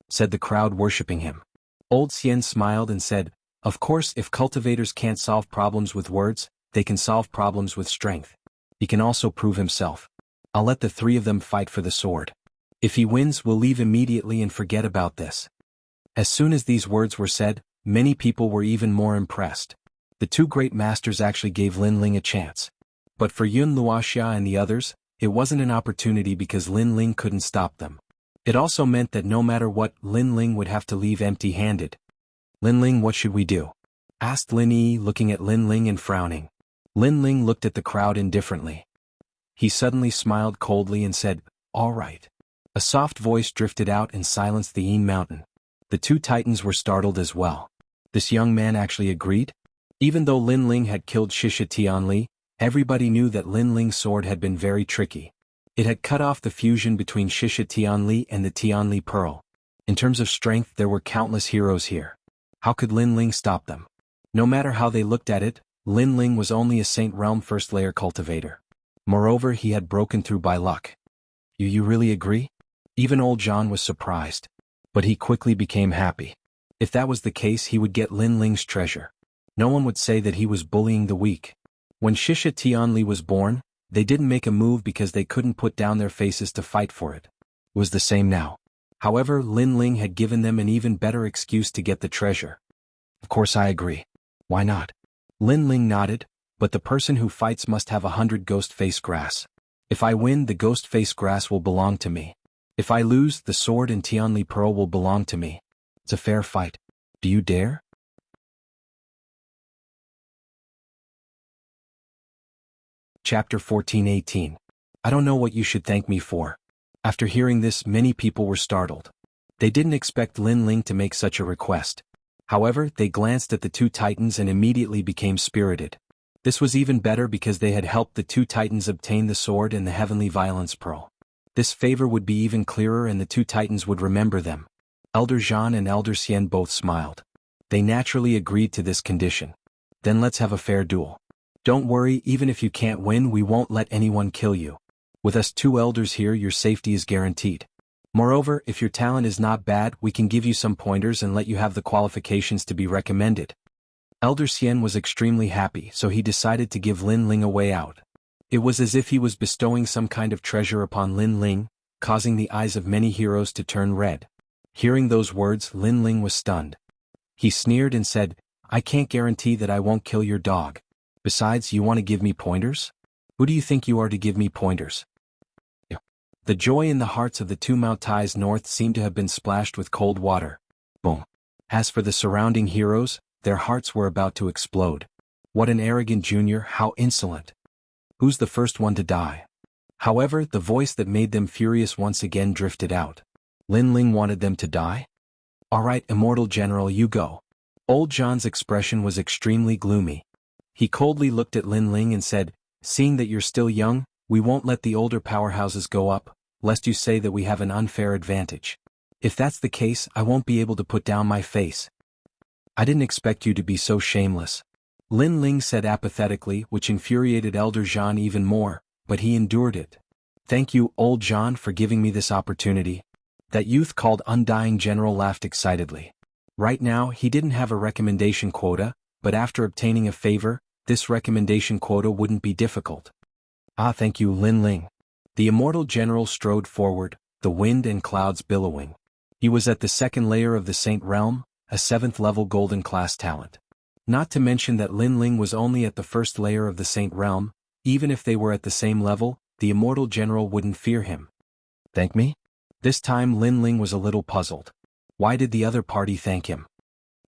said the crowd worshipping him. Old Xian smiled and said, Of course, if cultivators can't solve problems with words, they can solve problems with strength. He can also prove himself. I'll let the 3 of them fight for the sword. If he wins, we'll leave immediately and forget about this. As soon as these words were said, many people were even more impressed. The 2 great masters actually gave Lin Ling a chance. But for Yun Luoxia and the others, it wasn't an opportunity because Lin Ling couldn't stop them. It also meant that no matter what, Lin Ling would have to leave empty-handed. Lin Ling, what should we do? Asked Lin Yi, looking at Lin Ling and frowning. Lin Ling looked at the crowd indifferently. He suddenly smiled coldly and said, All right. A soft voice drifted out and silenced the Yin Mountain. The 2 titans were startled as well. This young man actually agreed? Even though Lin Ling had killed Shisha Tianli, everybody knew that Lin Ling's sword had been very tricky. It had cut off the fusion between Shisha Tianli and the Tianli Pearl. In terms of strength, there were countless heroes here. How could Lin Ling stop them? No matter how they looked at it, Lin Ling was only a Saint Realm first-layer cultivator. Moreover, he had broken through by luck. You really agree? Even old John was surprised. But he quickly became happy. If that was the case, he would get Lin Ling's treasure. No one would say that he was bullying the weak. When Shisha Tianli was born, they didn't make a move because they couldn't put down their faces to fight for it. It was the same now. However, Lin Ling had given them an even better excuse to get the treasure. Of course I agree. Why not? Lin Ling nodded, but the person who fights must have 100 ghost face grass. If I win, the ghost face grass will belong to me. If I lose, the sword and Tianli pearl will belong to me. It's a fair fight. Do you dare? Chapter 14:18. I don't know what you should thank me for. After hearing this, many people were startled. They didn't expect Lin Ling to make such a request. However, they glanced at the two titans and immediately became spirited. This was even better because they had helped the two titans obtain the sword and the heavenly violence pearl. This favor would be even clearer and the two titans would remember them. Elder Zhan and Elder Xian both smiled. They naturally agreed to this condition. Then let's have a fair duel. Don't worry, even if you can't win, we won't let anyone kill you. With us two elders here, your safety is guaranteed. Moreover, if your talent is not bad, we can give you some pointers and let you have the qualifications to be recommended. Elder Xian was extremely happy, so he decided to give Lin Ling a way out. It was as if he was bestowing some kind of treasure upon Lin Ling, causing the eyes of many heroes to turn red. Hearing those words, Lin Ling was stunned. He sneered and said, I can't guarantee that I won't kill your dog. Besides, you want to give me pointers? Who do you think you are to give me pointers? The joy in the hearts of the two Moutais north seemed to have been splashed with cold water. Boom. As for the surrounding heroes, their hearts were about to explode. What an arrogant junior, how insolent. Who's the first one to die? However, the voice that made them furious once again drifted out. Lin Ling wanted them to die? Alright, Immortal General, you go. Old John's expression was extremely gloomy. He coldly looked at Lin Ling and said, seeing that you're still young, we won't let the older powerhouses go up, lest you say that we have an unfair advantage. If that's the case, I won't be able to put down my face. I didn't expect you to be so shameless. Lin Ling said apathetically, which infuriated Elder Zhan even more, but he endured it. Thank you, Old Zhan, for giving me this opportunity. That youth called Undying General laughed excitedly. Right now, he didn't have a recommendation quota, but after obtaining a favor, this recommendation quota wouldn't be difficult. Ah, thank you, Lin Ling. The Immortal General strode forward, the wind and clouds billowing. He was at the second layer of the Saint Realm, a 7th level golden class talent. Not to mention that Lin Ling was only at the first layer of the Saint Realm. Even if they were at the same level, the Immortal General wouldn't fear him. Thank me? This time Lin Ling was a little puzzled. Why did the other party thank him?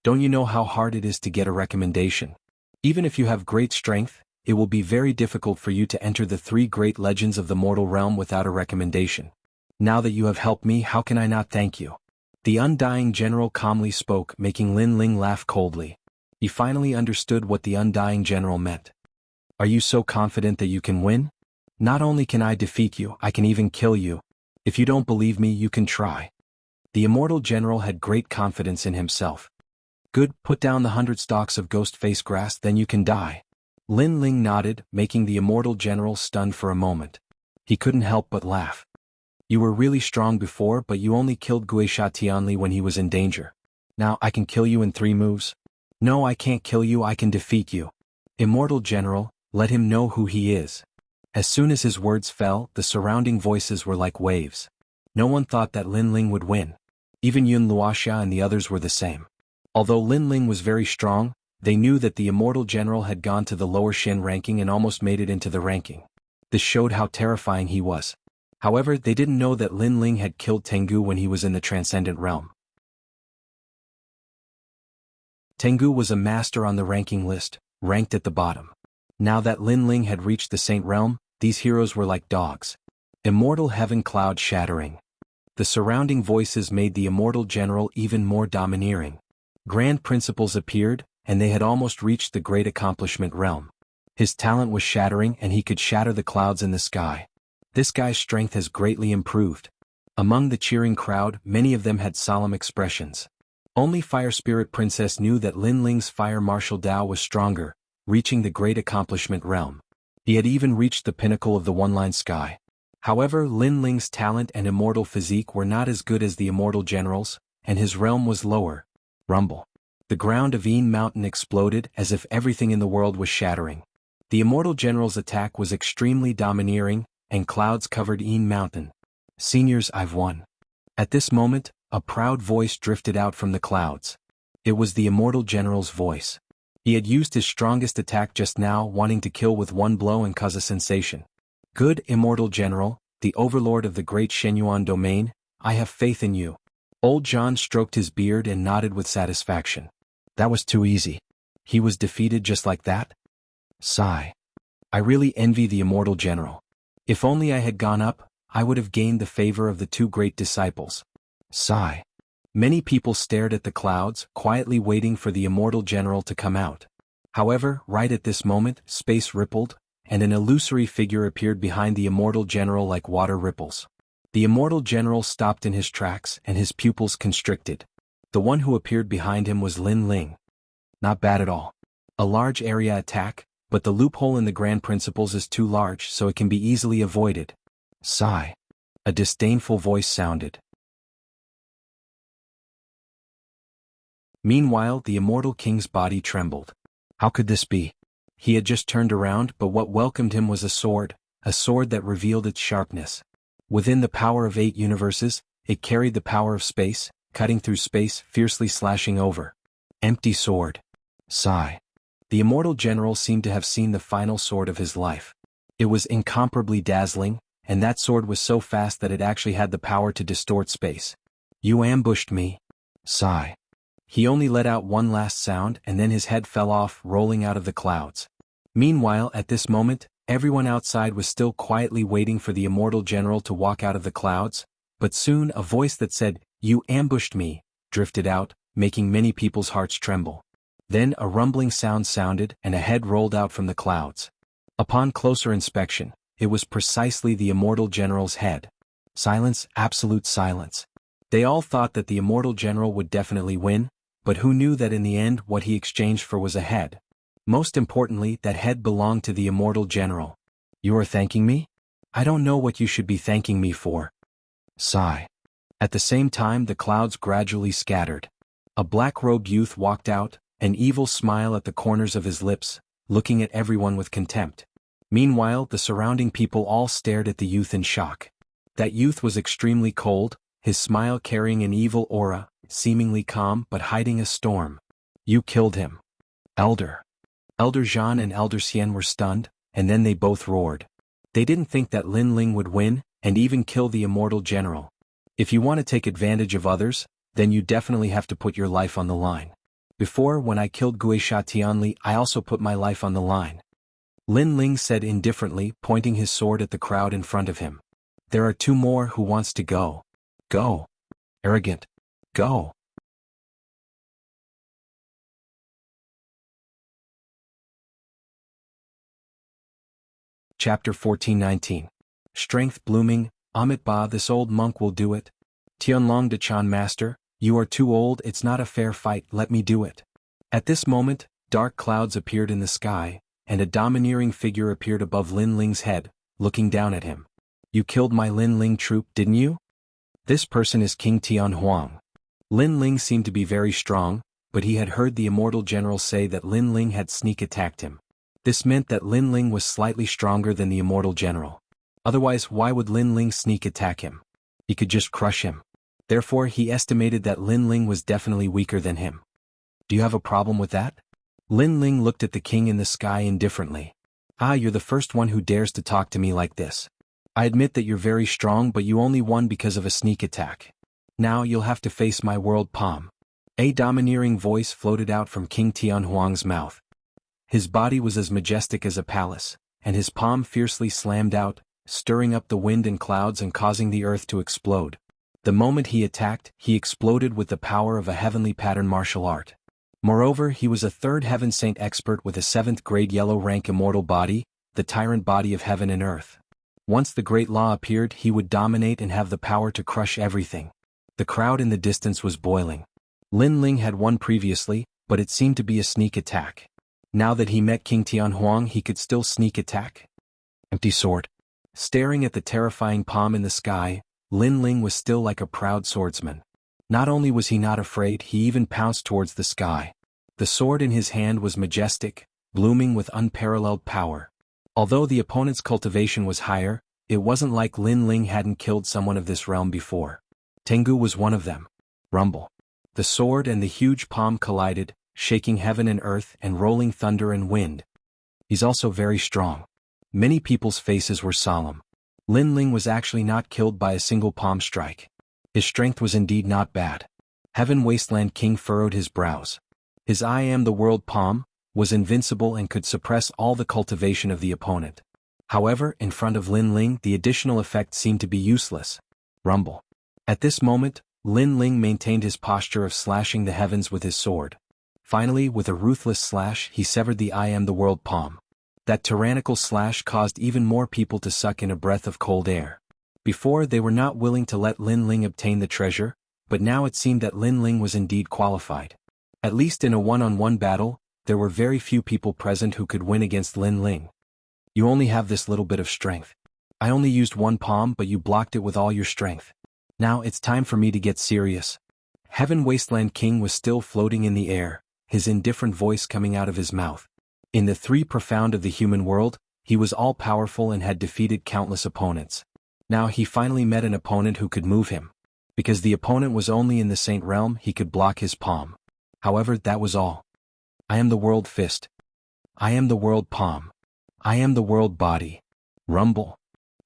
Don't you know how hard it is to get a recommendation? Even if you have great strength, it will be very difficult for you to enter the 3 great legends of the mortal realm without a recommendation. Now that you have helped me, how can I not thank you? The Undying General calmly spoke, making Lin Ling laugh coldly. He finally understood what the Undying General meant. Are you so confident that you can win? Not only can I defeat you, I can even kill you. If you don't believe me, you can try. The Immortal General had great confidence in himself. Good, put down the 100 stalks of ghost face grass, then you can die. Lin Ling nodded, making the Immortal General stunned for a moment. He couldn't help but laugh. You were really strong before, but you only killed Guisha Tianli when he was in danger. Now I can kill you in 3 moves? No, I can't kill you, I can defeat you. Immortal General, let him know who he is. As soon as his words fell, the surrounding voices were like waves. No one thought that Lin Ling would win. Even Yun Luoxia and the others were the same. Although Lin Ling was very strong, they knew that the Immortal General had gone to the lower Shen ranking and almost made it into the ranking. This showed how terrifying he was. However, they didn't know that Lin Ling had killed Tengu when he was in the Transcendent Realm. Tengu was a master on the ranking list, ranked at the bottom. Now that Lin Ling had reached the Saint Realm, these heroes were like dogs. Immortal Heaven Cloud shattering. The surrounding voices made the Immortal General even more domineering. Grand Principles appeared, and they had almost reached the Great Accomplishment Realm. His talent was shattering and he could shatter the clouds in the sky. This guy's strength has greatly improved. Among the cheering crowd, many of them had solemn expressions. Only Fire Spirit Princess knew that Lin Ling's Fire Martial Dao was stronger, reaching the Great Accomplishment Realm. He had even reached the pinnacle of the one-line sky. However, Lin Ling's talent and immortal physique were not as good as the immortal general's, and his realm was lower. Rumble. The ground of Een Mountain exploded as if everything in the world was shattering. The immortal general's attack was extremely domineering, and clouds covered Een Mountain. Seniors, I've won. At this moment, a proud voice drifted out from the clouds. It was the immortal general's voice. He had used his strongest attack just now, wanting to kill with one blow and cause a sensation. Good immortal general, the overlord of the great Shenyuan domain, I have faith in you. Old John stroked his beard and nodded with satisfaction. That was too easy. He was defeated just like that? Sigh. I really envy the immortal general. If only I had gone up, I would have gained the favor of the two great disciples. Sigh. Many people stared at the clouds, quietly waiting for the immortal general to come out. However, right at this moment, space rippled, and an illusory figure appeared behind the immortal general like water ripples. The immortal general stopped in his tracks and his pupils constricted. The one who appeared behind him was Lin Ling. Not bad at all. A large area attack, but the loophole in the grand principles is too large so it can be easily avoided. Sigh. A disdainful voice sounded. Meanwhile, the immortal king's body trembled. How could this be? He had just turned around, but what welcomed him was a sword that revealed its sharpness. Within the power of 8 universes, it carried the power of space, cutting through space, fiercely slashing over. Empty sword. Sigh. The immortal general seemed to have seen the final sword of his life. It was incomparably dazzling, and that sword was so fast that it actually had the power to distort space. You ambushed me. Sigh. He only let out one last sound and then his head fell off, rolling out of the clouds. Meanwhile, at this moment, everyone outside was still quietly waiting for the immortal general to walk out of the clouds, but soon a voice that said, "You ambushed me," drifted out, making many people's hearts tremble. Then a rumbling sound sounded and a head rolled out from the clouds. Upon closer inspection, it was precisely the immortal general's head. Silence, absolute silence. They all thought that the immortal general would definitely win, but who knew that in the end what he exchanged for was a head? Most importantly, that head belonged to the immortal general. You are thanking me? I don't know what you should be thanking me for. Sigh. At the same time, the clouds gradually scattered. A black-robed youth walked out, an evil smile at the corners of his lips, looking at everyone with contempt. Meanwhile, the surrounding people all stared at the youth in shock. That youth was extremely cold, his smile carrying an evil aura, seemingly calm but hiding a storm. You killed him. Elder Jean and Elder Xian were stunned, and then they both roared. They didn't think that Lin Ling would win, and even kill the immortal general. If you want to take advantage of others, then you definitely have to put your life on the line. Before, when I killed Guisha Tianli, I also put my life on the line. Lin Ling said indifferently, pointing his sword at the crowd in front of him. There are 2 more who wants to go. Go. Arrogant. Go. Chapter 14-19. Strength blooming, Amit Ba, this old monk will do it. Tianlong De Chan Master, you are too old, it's not a fair fight, let me do it. At this moment, dark clouds appeared in the sky, and a domineering figure appeared above Lin Ling's head, looking down at him. You killed my Lin Ling troop, didn't you? This person is King Tian Huang. Lin Ling seemed to be very strong, but he had heard the immortal general say that Lin Ling had sneak attacked him. This meant that Lin Ling was slightly stronger than the immortal general. Otherwise, why would Lin Ling sneak attack him? He could just crush him. Therefore, he estimated that Lin Ling was definitely weaker than him. Do you have a problem with that? Lin Ling looked at the king in the sky indifferently. Ah, you're the first one who dares to talk to me like this. I admit that you're very strong, but you only won because of a sneak attack. Now you'll have to face my world palm. A domineering voice floated out from King Tian Huang's mouth. His body was as majestic as a palace, and his palm fiercely slammed out, stirring up the wind and clouds and causing the earth to explode. The moment he attacked, he exploded with the power of a heavenly pattern martial art. Moreover, he was a 3rd heaven saint expert with a 7th grade yellow rank immortal body, the tyrant body of heaven and earth. Once the great law appeared, he would dominate and have the power to crush everything. The crowd in the distance was boiling. Lin Ling had won previously, but it seemed to be a sneak attack. Now that he met King Tian Huang, he could still sneak attack. Empty sword. Staring at the terrifying palm in the sky, Lin Ling was still like a proud swordsman. Not only was he not afraid, he even pounced towards the sky. The sword in his hand was majestic, blooming with unparalleled power. Although the opponent's cultivation was higher, it wasn't like Lin Ling hadn't killed someone of this realm before. Tengu was one of them. Rumble. The sword and the huge palm collided, shaking heaven and earth and rolling thunder and wind. He's also very strong. Many people's faces were solemn. Lin Ling was actually not killed by a single palm strike. His strength was indeed not bad. Heaven Wasteland King furrowed his brows. His I am the world palm was invincible and could suppress all the cultivation of the opponent. However, in front of Lin Ling, the additional effect seemed to be useless. Rumble. At this moment, Lin Ling maintained his posture of slashing the heavens with his sword. Finally, with a ruthless slash, he severed the I am the world palm. That tyrannical slash caused even more people to suck in a breath of cold air. Before, they were not willing to let Lin Ling obtain the treasure, but now it seemed that Lin Ling was indeed qualified. At least in a one-on-one battle, there were very few people present who could win against Lin Ling. You only have this little bit of strength. I only used one palm, but you blocked it with all your strength. Now it's time for me to get serious. Heaven Wasteland King was still floating in the air, his indifferent voice coming out of his mouth. In the three profound of the human world, he was all-powerful and had defeated countless opponents. Now he finally met an opponent who could move him. Because the opponent was only in the Saint Realm, he could block his palm. However, that was all. I am the world fist. I am the world palm. I am the world body. Rumble.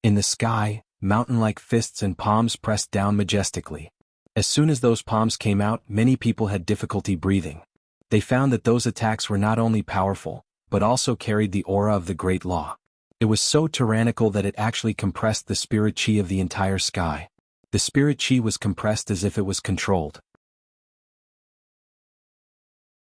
In the sky, mountain-like fists and palms pressed down majestically. As soon as those palms came out, many people had difficulty breathing. They found that those attacks were not only powerful, but also carried the aura of the Great Law. It was so tyrannical that it actually compressed the spirit chi of the entire sky. The spirit chi was compressed as if it was controlled.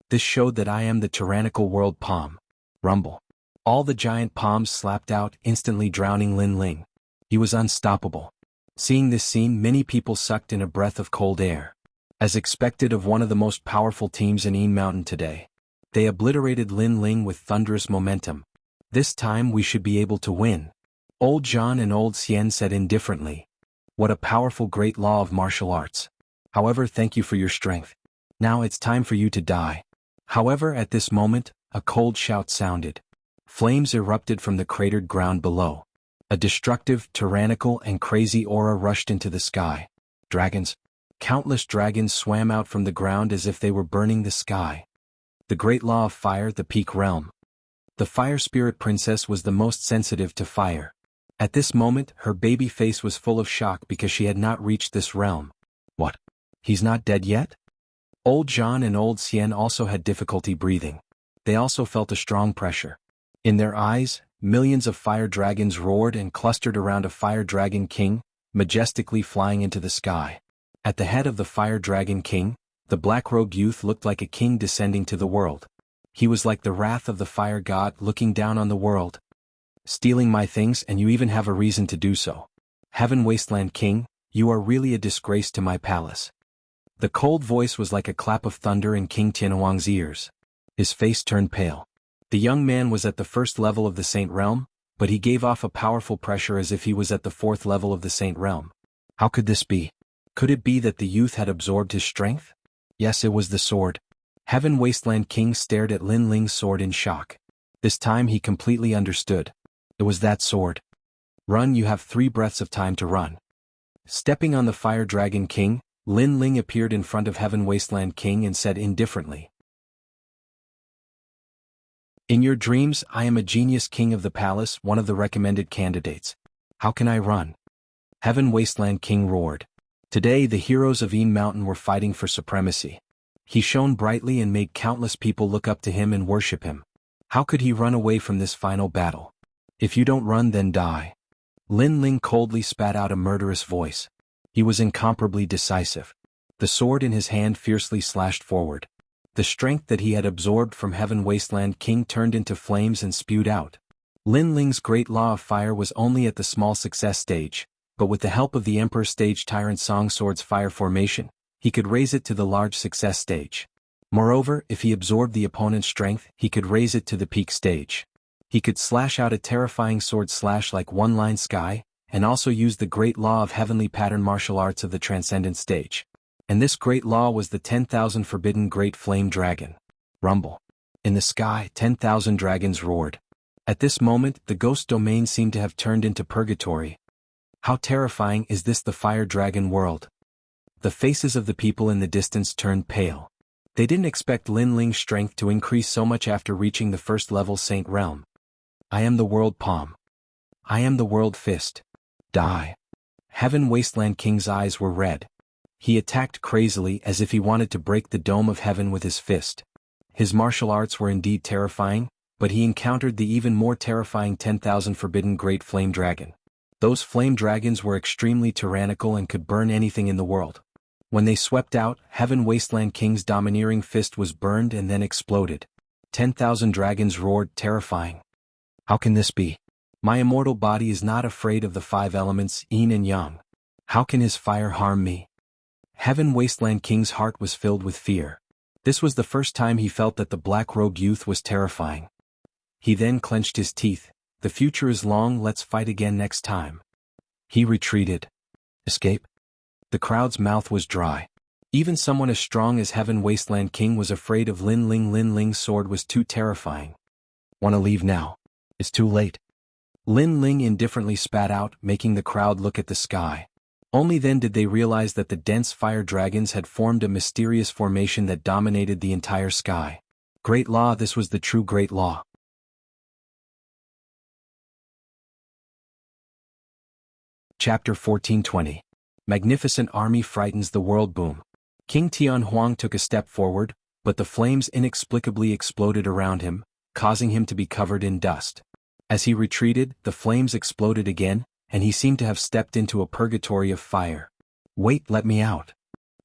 This showed that I am the tyrannical world palm. Rumble. All the giant palms slapped out, instantly drowning Lin Ling. He was unstoppable. Seeing this scene, many people sucked in a breath of cold air. As expected of one of the most powerful teams in Yin Mountain today, they obliterated Lin Ling with thunderous momentum. This time we should be able to win. Old John and Old Xian said indifferently. What a powerful great law of martial arts. However, thank you for your strength. Now it's time for you to die. However, at this moment, a cold shout sounded. Flames erupted from the cratered ground below. A destructive, tyrannical, and crazy aura rushed into the sky. Dragons. Countless dragons swam out from the ground as if they were burning the sky. The great law of fire, the peak realm. The fire spirit princess was the most sensitive to fire. At this moment, her baby face was full of shock because she had not reached this realm. What? He's not dead yet? Old John and Old Xian also had difficulty breathing. They also felt a strong pressure. In their eyes, millions of fire dragons roared and clustered around a fire dragon king, majestically flying into the sky. At the head of the fire dragon king, the black-robed youth looked like a king descending to the world. He was like the wrath of the fire god looking down on the world. Stealing my things, and you even have a reason to do so. Heaven Wasteland King, you are really a disgrace to my palace. The cold voice was like a clap of thunder in King Tianhuang's ears. His face turned pale. The young man was at the first level of the Saint Realm, but he gave off a powerful pressure as if he was at the fourth level of the Saint Realm. How could this be? Could it be that the youth had absorbed his strength? Yes, it was the sword. Heaven Wasteland King stared at Lin Ling's sword in shock. This time he completely understood. It was that sword. Run, you have 3 breaths of time to run. Stepping on the Fire Dragon King, Lin Ling appeared in front of Heaven Wasteland King and said indifferently. In your dreams, I am a genius king of the palace, one of the recommended candidates. How can I run? Heaven Wasteland King roared. Today the heroes of Yin Mountain were fighting for supremacy. He shone brightly and made countless people look up to him and worship him. How could he run away from this final battle? If you don't run, then die. Lin Ling coldly spat out a murderous voice. He was incomparably decisive. The sword in his hand fiercely slashed forward. The strength that he had absorbed from Heaven Wasteland King turned into flames and spewed out. Lin Ling's great law of fire was only at the small success stage, but with the help of the Emperor Stage Tyrant Song Sword's fire formation, he could raise it to the large success stage. Moreover, if he absorbed the opponent's strength, he could raise it to the peak stage. He could slash out a terrifying sword slash like one-line sky, and also use the great law of heavenly pattern martial arts of the transcendent stage. And this great law was the 10,000 forbidden great flame dragon. Rumble. In the sky, 10,000 dragons roared. At this moment, the ghost domain seemed to have turned into purgatory. How terrifying is this, the fire dragon world? The faces of the people in the distance turned pale. They didn't expect Lin Ling's strength to increase so much after reaching the first level Saint Realm. I am the world palm. I am the world fist. Die. Heaven Wasteland King's eyes were red. He attacked crazily as if he wanted to break the dome of heaven with his fist. His martial arts were indeed terrifying, but he encountered the even more terrifying 10,000 forbidden great flame dragon. Those flame dragons were extremely tyrannical and could burn anything in the world. When they swept out, Heaven Wasteland King's domineering fist was burned and then exploded. 10,000 dragons roared, terrifying. How can this be? My immortal body is not afraid of the 5 elements, yin and yang. How can his fire harm me? Heaven Wasteland King's heart was filled with fear. This was the first time he felt that the black-robed youth was terrifying. He then clenched his teeth. The future is long, let's fight again next time. He retreated. Escape? The crowd's mouth was dry. Even someone as strong as Heaven Wasteland King was afraid of Lin Ling. Lin Ling's sword was too terrifying. Wanna leave now? It's too late. Lin Ling indifferently spat out, making the crowd look at the sky. Only then did they realize that the dense fire dragons had formed a mysterious formation that dominated the entire sky. Great Law, this was the true Great Law. Chapter 1420. Magnificent Army Frightens the World. Boom. King Tianhuang took a step forward, but the flames inexplicably exploded around him, causing him to be covered in dust. As he retreated, the flames exploded again, and he seemed to have stepped into a purgatory of fire. Wait, let me out.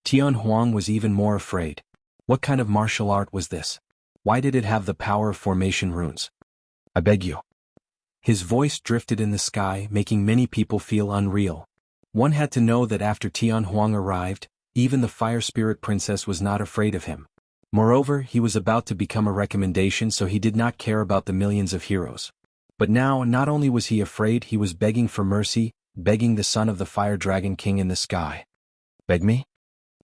Tianhuang was even more afraid. What kind of martial art was this? Why did it have the power of formation runes? I beg you. His voice drifted in the sky, making many people feel unreal. One had to know that after Tianhuang arrived, even the Fire Spirit Princess was not afraid of him. Moreover, he was about to become a recommendation, so he did not care about the millions of heroes. But now, not only was he afraid, he was begging for mercy, begging the son of the Fire Dragon King in the sky. Beg me?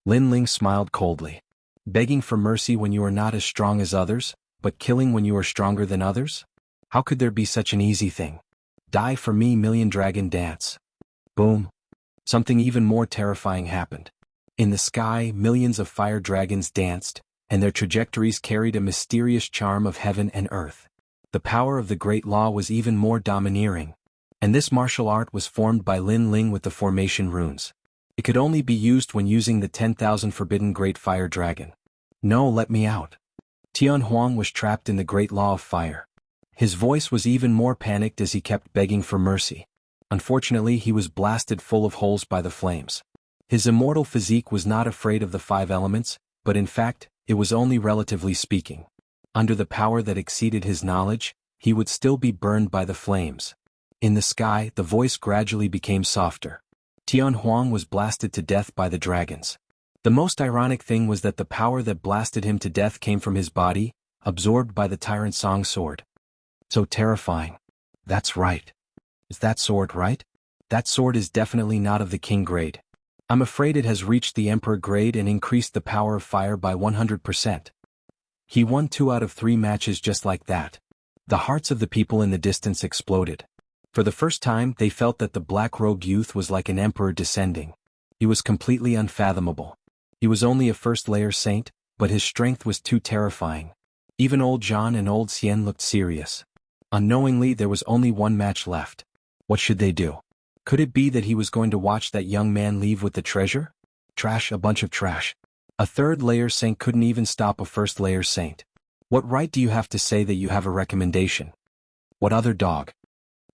Lin Ling smiled coldly. Begging for mercy when you are not as strong as others, but killing when you are stronger than others? How could there be such an easy thing? Die for me, Million Dragon Dance. Boom. Something even more terrifying happened. In the sky, millions of fire dragons danced, and their trajectories carried a mysterious charm of heaven and earth. The power of the Great Law was even more domineering. And this martial art was formed by Lin Ling with the formation runes. It could only be used when using the 10,000 forbidden Great Fire Dragon. No, let me out. Tianhuang was trapped in the Great Law of Fire. His voice was even more panicked as he kept begging for mercy. Unfortunately, he was blasted full of holes by the flames. His immortal physique was not afraid of the 5 elements, but in fact, it was only relatively speaking. Under the power that exceeded his knowledge, he would still be burned by the flames. In the sky, the voice gradually became softer. Tianhuang was blasted to death by the dragons. The most ironic thing was that the power that blasted him to death came from his body, absorbed by the Tyrant Song sword. So terrifying. That's right. Is that sword right? That sword is definitely not of the king grade. I'm afraid it has reached the emperor grade and increased the power of fire by 100%. He won 2 out of 3 matches just like that. The hearts of the people in the distance exploded. For the first time, they felt that the black-robed youth was like an emperor descending. He was completely unfathomable. He was only a first-layer saint, but his strength was too terrifying. Even old Zhan and old Xian looked serious. Unknowingly, there was only 1 match left. What should they do? Could it be that he was going to watch that young man leave with the treasure? Trash, a bunch of trash. A 3rd-layer saint couldn't even stop a 1st-layer saint. What right do you have to say that you have a recommendation? What other dog?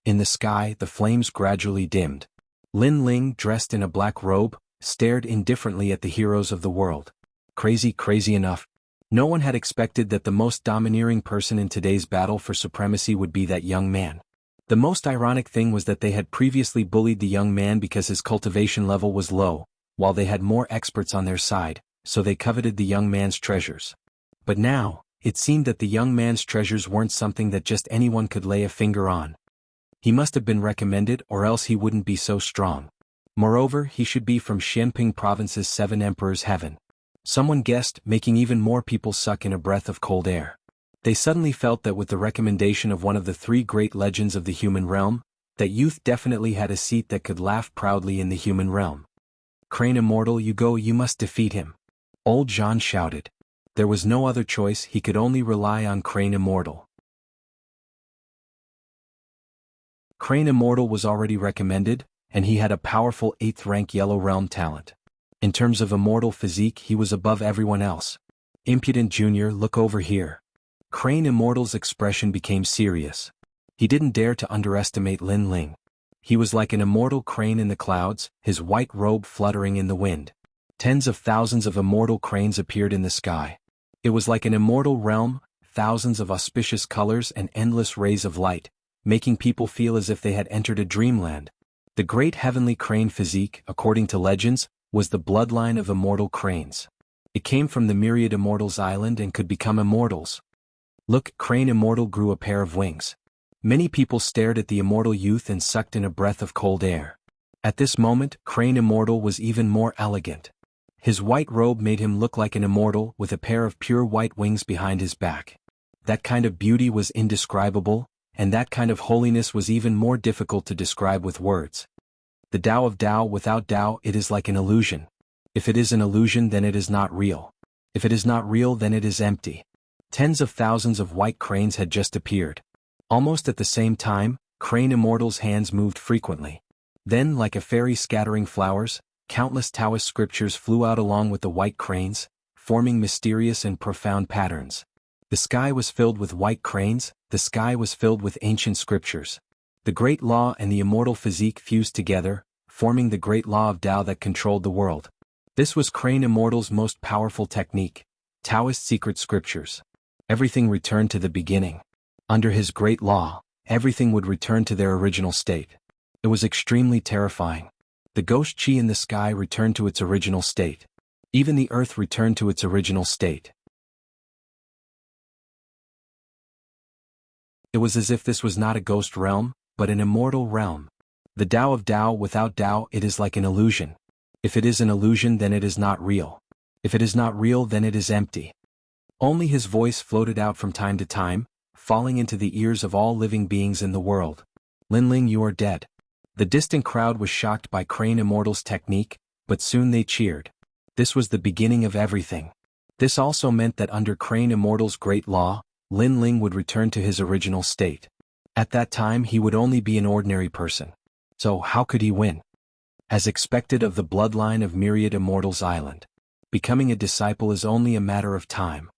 In the sky, the flames gradually dimmed. Lin Ling, dressed in a black robe, stared indifferently at the heroes of the world. Crazy enough. No one had expected that the most domineering person in today's battle for supremacy would be that young man. The most ironic thing was that they had previously bullied the young man because his cultivation level was low, while they had more experts on their side, so they coveted the young man's treasures. But now, it seemed that the young man's treasures weren't something that just anyone could lay a finger on. He must have been recommended, or else he wouldn't be so strong. Moreover, he should be from Xianping Province's 7 Emperors' Heaven. Someone guessed, making even more people suck in a breath of cold air. They suddenly felt that with the recommendation of one of the 3 great legends of the human realm, that youth definitely had a seat that could laugh proudly in the human realm. Crane Immortal, you go, you must defeat him. Old Jean shouted. There was no other choice, he could only rely on Crane Immortal. Crane Immortal was already recommended, and he had a powerful 8th rank Yellow Realm talent. In terms of immortal physique, he was above everyone else. Impudent Junior, look over here. Crane Immortal's expression became serious. He didn't dare to underestimate Lin Ling. He was like an immortal crane in the clouds, his white robe fluttering in the wind. Tens of thousands of immortal cranes appeared in the sky. It was like an immortal realm, thousands of auspicious colors and endless rays of light, making people feel as if they had entered a dreamland. The great heavenly crane physique, according to legends, was the bloodline of immortal cranes. It came from the myriad immortals island and could become immortals. Look, Crane Immortal grew a pair of wings. Many people stared at the immortal youth and sucked in a breath of cold air. At this moment, Crane Immortal was even more elegant. His white robe made him look like an immortal with a pair of pure white wings behind his back. That kind of beauty was indescribable, and that kind of holiness was even more difficult to describe with words. The Tao of Tao, without Tao, it is like an illusion. If it is an illusion, then it is not real. If it is not real, then it is empty. Tens of thousands of white cranes had just appeared. Almost at the same time, Crane Immortal's hands moved frequently. Then, like a fairy scattering flowers, countless Taoist scriptures flew out along with the white cranes, forming mysterious and profound patterns. The sky was filled with white cranes, the sky was filled with ancient scriptures. The great law and the immortal physique fused together, forming the great law of Tao that controlled the world. This was Crane Immortal's most powerful technique, Taoist secret scriptures. Everything returned to the beginning. Under his great law, everything would return to their original state. It was extremely terrifying. The ghost chi in the sky returned to its original state. Even the earth returned to its original state. It was as if this was not a ghost realm, but an immortal realm. The Tao of Tao, without Tao, it is like an illusion. If it is an illusion, then it is not real. If it is not real, then it is empty. Only his voice floated out from time to time, falling into the ears of all living beings in the world. Lin Ling, you are dead. The distant crowd was shocked by Crane Immortal's technique, but soon they cheered. This was the beginning of everything. This also meant that under Crane Immortal's great law, Lin Ling would return to his original state. At that time he would only be an ordinary person. So how could he win? As expected of the bloodline of myriad immortals island. Becoming a disciple is only a matter of time.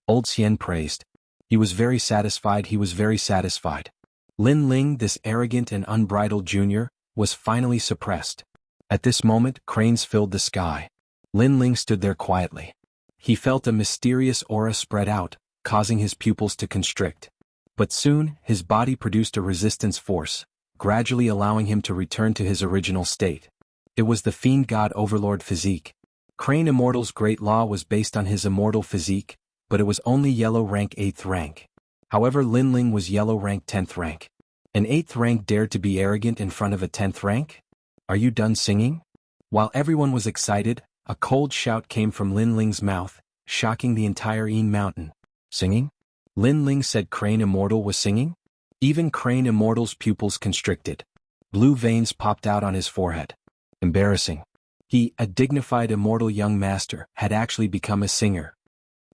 Old Xian praised. He was very satisfied, he was very satisfied. Lin Ling, this arrogant and unbridled junior, was finally suppressed. At this moment, cranes filled the sky. Lin Ling stood there quietly. He felt a mysterious aura spread out, causing his pupils to constrict. But soon, his body produced a resistance force, gradually allowing him to return to his original state. It was the Fiend God Overlord physique. Crane Immortal's great law was based on his immortal physique, but it was only yellow rank 8th rank. However, Lin Ling was yellow rank 10th rank. An 8th rank dared to be arrogant in front of a 10th rank? Are you done singing? While everyone was excited, a cold shout came from Lin Ling's mouth, shocking the entire Yin Mountain. Singing? Lin Ling said Crane Immortal was singing? Even Crane Immortal's pupils constricted. Blue veins popped out on his forehead. Embarrassing. He, a dignified immortal young master, had actually become a singer.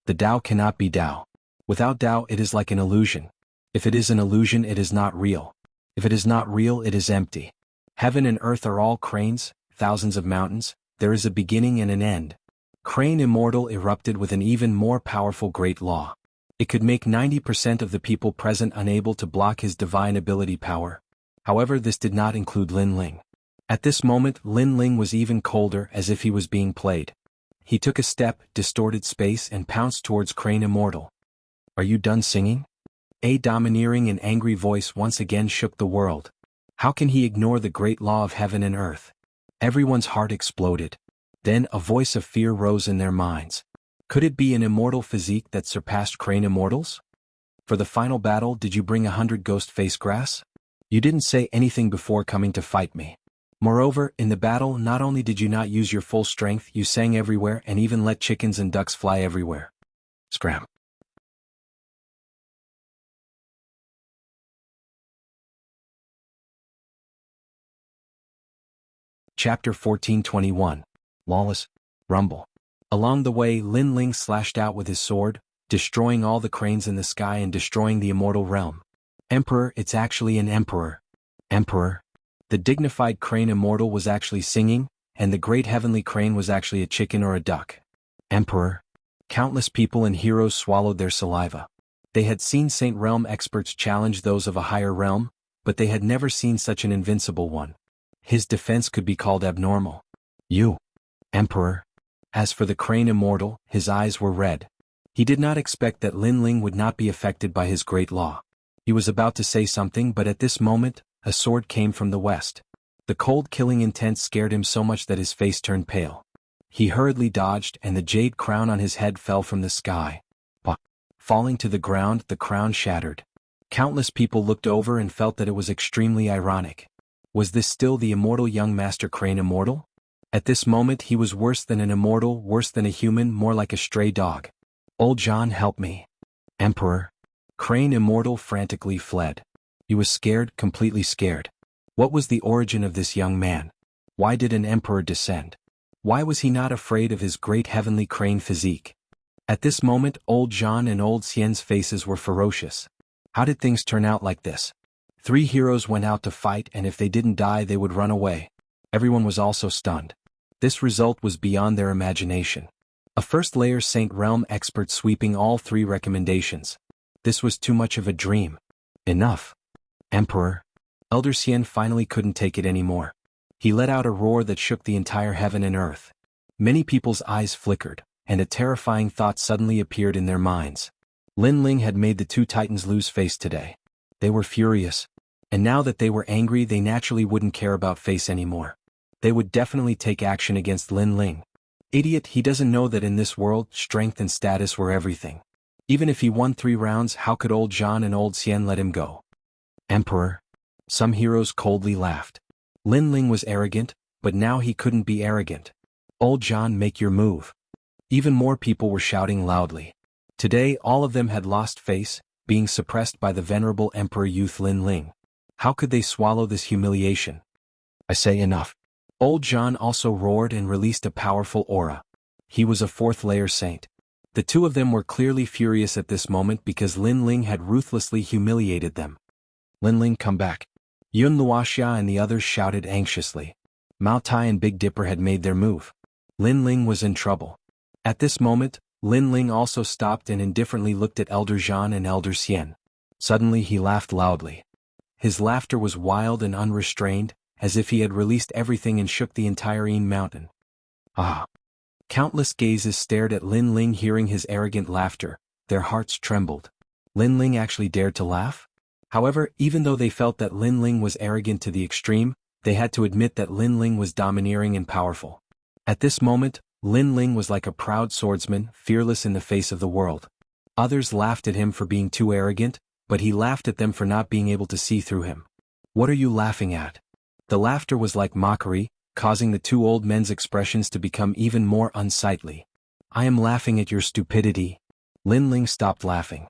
The Tao cannot be Tao. Without Tao, it is like an illusion. If it is an illusion, it is not real. If it is not real, it is empty. Heaven and earth are all cranes, thousands of mountains, there is a beginning and an end. Crane Immortal erupted with an even more powerful great law. It could make 90% of the people present unable to block his divine ability power. However, this did not include Lin Ling. At this moment, Lin Ling was even colder, as if he was being played. He took a step, distorted space, and pounced towards Crane Immortal. Are you done singing? A domineering and angry voice once again shook the world. How can he ignore the great law of heaven and earth? Everyone's heart exploded. Then a voice of fear rose in their minds. Could it be an immortal physique that surpassed Crane immortals? For the final battle, did you bring 100 ghost face grass? You didn't say anything before coming to fight me. Moreover, in the battle, not only did you not use your full strength, you sang everywhere and even let chickens and ducks fly everywhere. Scram. Chapter 1421. Lawless Rumble. Along the way, Lin Ling slashed out with his sword, destroying all the cranes in the sky and destroying the immortal realm. Emperor, it's actually an emperor. Emperor. The dignified crane immortal was actually singing, and the great heavenly crane was actually a chicken or a duck. Emperor. Countless people and heroes swallowed their saliva. They had seen Saint Realm experts challenge those of a higher realm, but they had never seen such an invincible one. His defense could be called abnormal. You. Emperor. As for the crane immortal, his eyes were red. He did not expect that Lin Ling would not be affected by his great law. He was about to say something, but at this moment, a sword came from the west. The cold killing intent scared him so much that his face turned pale. He hurriedly dodged, and the jade crown on his head fell from the sky. Falling to the ground, the crown shattered. Countless people looked over and felt that it was extremely ironic. Was this still the immortal young Master Crane immortal? At this moment he was worse than an immortal, worse than a human, more like a stray dog. Old John, help me. Emperor. Crane immortal frantically fled. He was scared, completely scared. What was the origin of this young man? Why did an emperor descend? Why was he not afraid of his great heavenly crane physique? At this moment, old John and old Xian's faces were ferocious. How did things turn out like this? 3 heroes went out to fight, and if they didn't die they would run away. Everyone was also stunned. This result was beyond their imagination. A first-layer Saint Realm expert sweeping all 3 recommendations. This was too much of a dream. Enough. Emperor. Elder Xian finally couldn't take it anymore. He let out a roar that shook the entire heaven and earth. Many people's eyes flickered, and a terrifying thought suddenly appeared in their minds. Lin Ling had made the 2 titans lose face today. They were furious. And now that they were angry, they naturally wouldn't care about face anymore. They would definitely take action against Lin Ling. Idiot, he doesn't know that in this world, strength and status were everything. Even if he won 3 rounds, how could old John and old Xian let him go? Emperor. Some heroes coldly laughed. Lin Ling was arrogant, but now he couldn't be arrogant. Old John, make your move. Even more people were shouting loudly. Today all of them had lost face, being suppressed by the venerable Emperor Youth Lin Ling. How could they swallow this humiliation? I say enough. Old John also roared and released a powerful aura. He was a 4th-layer saint. The 2 of them were clearly furious at this moment because Lin Ling had ruthlessly humiliated them. Lin Ling, come back. Yun Luoxia and the others shouted anxiously. Mao Tai and Big Dipper had made their move. Lin Ling was in trouble. At this moment, Lin Ling also stopped and indifferently looked at Elder Zhan and Elder Xian. Suddenly he laughed loudly. His laughter was wild and unrestrained, as if he had released everything and shook the entire Yin mountain. Ah! Countless gazes stared at Lin Ling hearing his arrogant laughter. Their hearts trembled. Lin Ling actually dared to laugh? However, even though they felt that Lin Ling was arrogant to the extreme, they had to admit that Lin Ling was domineering and powerful. At this moment, Lin Ling was like a proud swordsman, fearless in the face of the world. Others laughed at him for being too arrogant, but he laughed at them for not being able to see through him. What are you laughing at? The laughter was like mockery, causing the 2 old men's expressions to become even more unsightly. I am laughing at your stupidity. Lin Ling stopped laughing.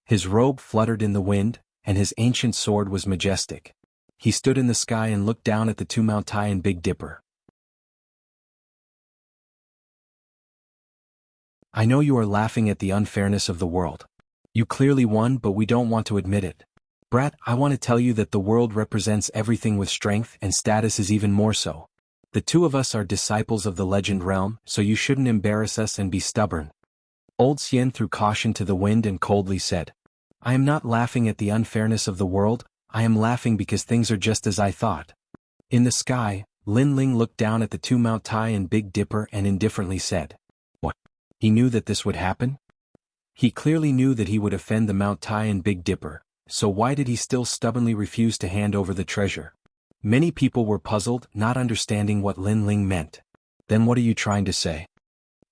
His robe fluttered in the wind, and his ancient sword was majestic. He stood in the sky and looked down at the 2 Mao Tai and Big Dipper. I know you are laughing at the unfairness of the world. You clearly won, but we don't want to admit it. Brat, I want to tell you that the world represents everything with strength, and status is even more so. The 2 of us are disciples of the legend realm, so you shouldn't embarrass us and be stubborn. Old Xian threw caution to the wind and coldly said, I am not laughing at the unfairness of the world, I am laughing because things are just as I thought. In the sky, Lin Ling looked down at the 2 Mao Tai and Big Dipper and indifferently said, What? He knew that this would happen? He clearly knew that he would offend the Mao Tai and Big Dipper, so why did he still stubbornly refuse to hand over the treasure? Many people were puzzled, not understanding what Lin Ling meant. Then what are you trying to say?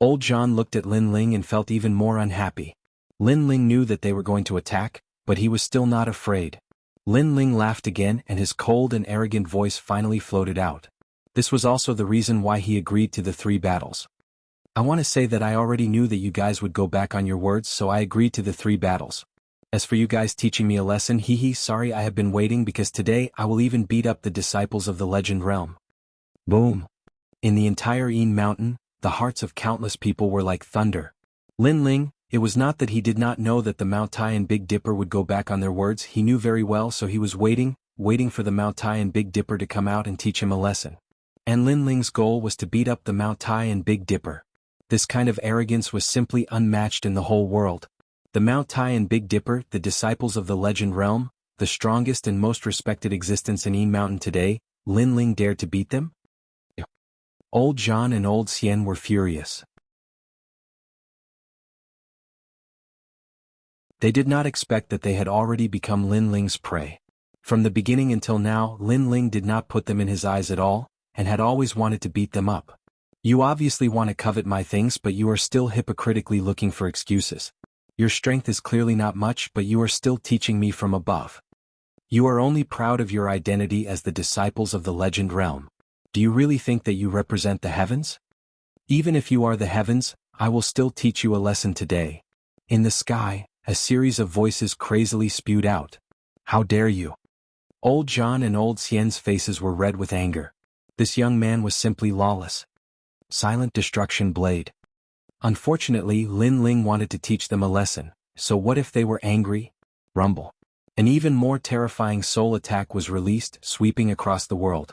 Old John looked at Lin Ling and felt even more unhappy. Lin Ling knew that they were going to attack, but he was still not afraid. Lin Ling laughed again and his cold and arrogant voice finally floated out. This was also the reason why he agreed to the 3 battles. I want to say that I already knew that you guys would go back on your words, so I agreed to the 3 battles. As for you guys teaching me a lesson, sorry I have been waiting, because today I will even beat up the disciples of the Legend Realm. Boom. In the entire Yin Mountain, the hearts of countless people were like thunder. Lin Ling, it was not that he did not know that the Mount Tai and Big Dipper would go back on their words, he knew very well, so he was waiting for the Mount Tai and Big Dipper to come out and teach him a lesson. And Lin Ling's goal was to beat up the Mount Tai and Big Dipper. This kind of arrogance was simply unmatched in the whole world. The Mount Tai and Big Dipper, the disciples of the Legend Realm, the strongest and most respected existence in Yin Mountain today, Lin Ling dared to beat them? Old John and Old Xian were furious. They did not expect that they had already become Lin Ling's prey. From the beginning until now, Lin Ling did not put them in his eyes at all, and had always wanted to beat them up. You obviously want to covet my things, but you are still hypocritically looking for excuses. Your strength is clearly not much, but you are still teaching me from above. You are only proud of your identity as the disciples of the Legend Realm. Do you really think that you represent the heavens? Even if you are the heavens, I will still teach you a lesson today. In the sky, a series of voices crazily spewed out. How dare you? Old John and Old Xian's faces were red with anger. This young man was simply lawless. Silent destruction blade. Unfortunately, Lin Ling wanted to teach them a lesson, so what if they were angry? Rumble. An even more terrifying soul attack was released, sweeping across the world.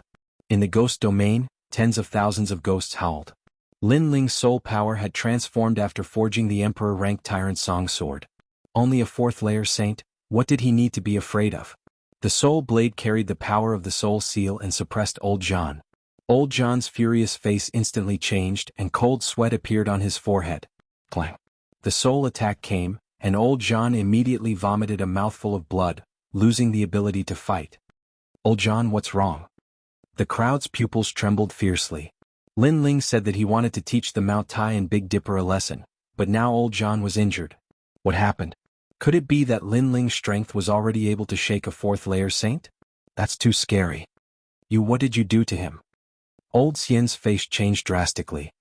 In the ghost domain, tens of thousands of ghosts howled. Lin Ling's soul power had transformed after forging the Emperor-ranked Tyrant Song Sword. Only a 4th layer saint, what did he need to be afraid of? The soul blade carried the power of the soul seal and suppressed Old John. Old John's furious face instantly changed and cold sweat appeared on his forehead. Clang. The soul attack came, and Old John immediately vomited a mouthful of blood, losing the ability to fight. Old John, what's wrong? The crowd's pupils trembled fiercely. Lin Ling said that he wanted to teach the Mount Tai and Big Dipper a lesson, but now Old John was injured. What happened? Could it be that Lin Ling's strength was already able to shake a 4th layer saint? That's too scary. What did you do to him? Old Xian's face changed drastically.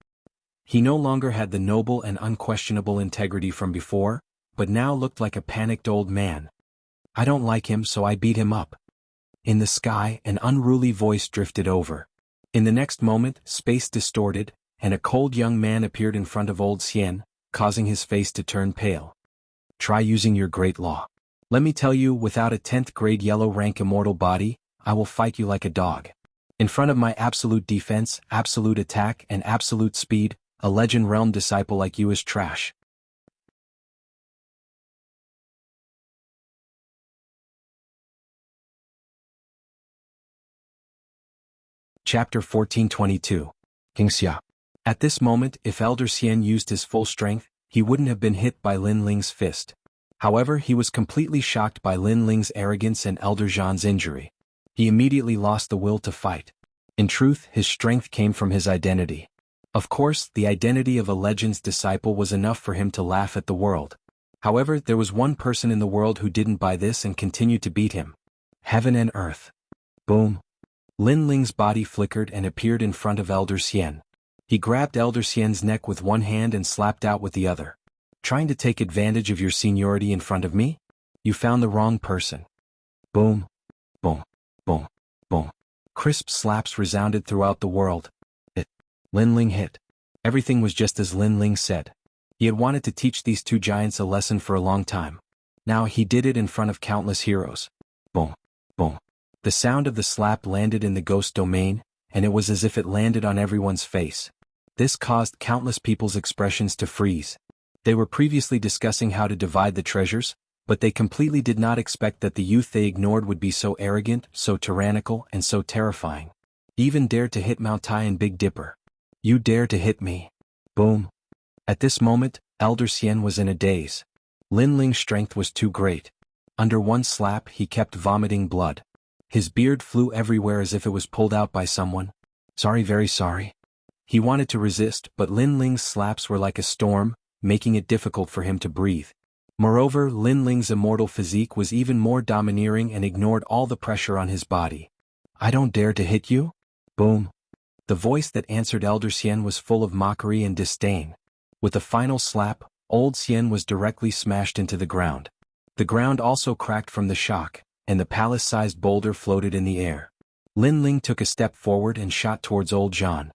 He no longer had the noble and unquestionable integrity from before, but now looked like a panicked old man. I don't like him, so I beat him up. In the sky, an unruly voice drifted over. In the next moment, space distorted, and a cold young man appeared in front of Old Xian, causing his face to turn pale. Try using your great law. Let me tell you, without a 10th grade yellow rank immortal body, I will fight you like a dog. In front of my absolute defense, absolute attack, and absolute speed, a Legend Realm disciple like you is trash. Chapter 1422. King Xia. At this moment, if Elder Xian used his full strength, he wouldn't have been hit by Lin Ling's fist. However, he was completely shocked by Lin Ling's arrogance and Elder Zhan's injury. He immediately lost the will to fight. In truth, his strength came from his identity. Of course, the identity of a legend's disciple was enough for him to laugh at the world. However, there was one person in the world who didn't buy this and continued to beat him. Heaven and earth. Boom. Lin Ling's body flickered and appeared in front of Elder Xian. He grabbed Elder Xian's neck with one hand and slapped out with the other. Trying to take advantage of your seniority in front of me? You found the wrong person. Boom. Boom. Boom. Boom. Crisp slaps resounded throughout the world. Lin Ling hit. Everything was just as Lin Ling said. He had wanted to teach these two giants a lesson for a long time. Now he did it in front of countless heroes. Boom. Boom. The sound of the slap landed in the ghost domain, and it was as if it landed on everyone's face. This caused countless people's expressions to freeze. They were previously discussing how to divide the treasures, but they completely did not expect that the youth they ignored would be so arrogant, so tyrannical, and so terrifying. He even dared to hit Mount Tai and Big Dipper. You dare to hit me? Boom. At this moment, Elder Xian was in a daze. Lin Ling's strength was too great. Under one slap, he kept vomiting blood. His beard flew everywhere as if it was pulled out by someone. Sorry, very sorry. He wanted to resist, but Lin Ling's slaps were like a storm, making it difficult for him to breathe. Moreover, Lin Ling's immortal physique was even more domineering and ignored all the pressure on his body. "I don't dare to hit you?" Boom. The voice that answered Elder Xian was full of mockery and disdain. With a final slap, old Xian was directly smashed into the ground. The ground also cracked from the shock, and the palace-sized boulder floated in the air. Lin Ling took a step forward and shot towards old Zhan.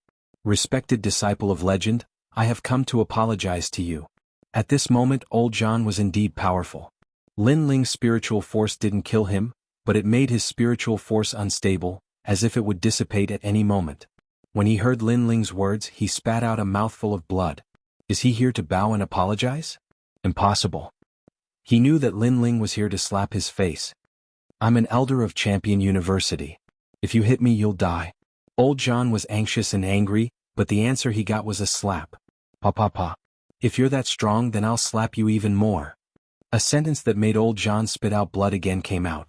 "Respected disciple of legend, I have come to apologize to you." At this moment old Zhan was indeed powerful. Lin Ling's spiritual force didn't kill him, but it made his spiritual force unstable, as if it would dissipate at any moment. When he heard Lin Ling's words, he spat out a mouthful of blood. Is he here to bow and apologize? Impossible. He knew that Lin Ling was here to slap his face. "I'm an elder of Champion University. If you hit me you'll die." Old Zhan was anxious and angry, but the answer he got was a slap. "Pa pa pa. If you're that strong then I'll slap you even more." A sentence that made old Zhan spit out blood again came out.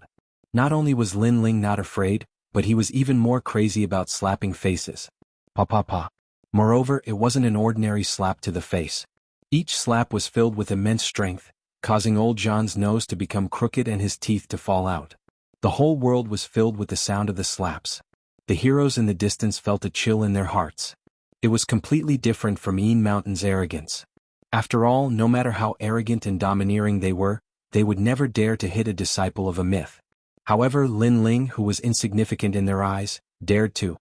Not only was Lin Ling not afraid, but he was even more crazy about slapping faces. Pa pa pa. Moreover, it wasn't an ordinary slap to the face. Each slap was filled with immense strength, causing old Zhan's nose to become crooked and his teeth to fall out. The whole world was filled with the sound of the slaps. The heroes in the distance felt a chill in their hearts. It was completely different from Yin Mountain's arrogance. After all, no matter how arrogant and domineering they would never dare to hit a disciple of a myth. However, Lin Ling, who was insignificant in their eyes, dared to.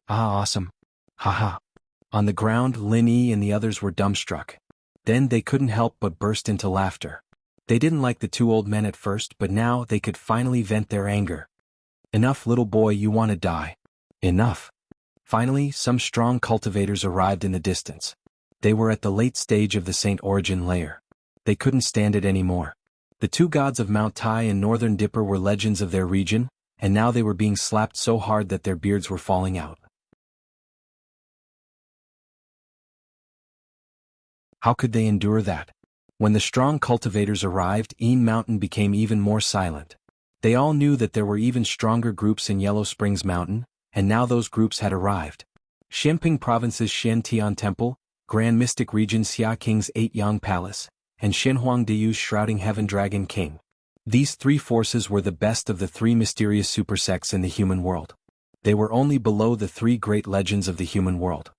"Ah, awesome. Haha." On the ground, Lin Yi and the others were dumbstruck. Then they couldn't help but burst into laughter. They didn't like the two old men at first, but now they could finally vent their anger. "Enough, little boy, you want to die. Enough." Finally, some strong cultivators arrived in the distance. They were at the late stage of the Saint Origin layer. They couldn't stand it anymore. The two gods of Mount Tai and Northern Dipper were legends of their region, and now they were being slapped so hard that their beards were falling out. How could they endure that? When the strong cultivators arrived, Yin Mountain became even more silent. They all knew that there were even stronger groups in Yellow Springs Mountain, and now those groups had arrived. Xianping Province's Xian Tian Temple, Grand Mystic Region Xia King's 8 Yang Palace, and Xinhuang Diyu's Shrouding Heaven Dragon King. These three forces were the best of the three mysterious super sects in the human world. They were only below the three great legends of the human world.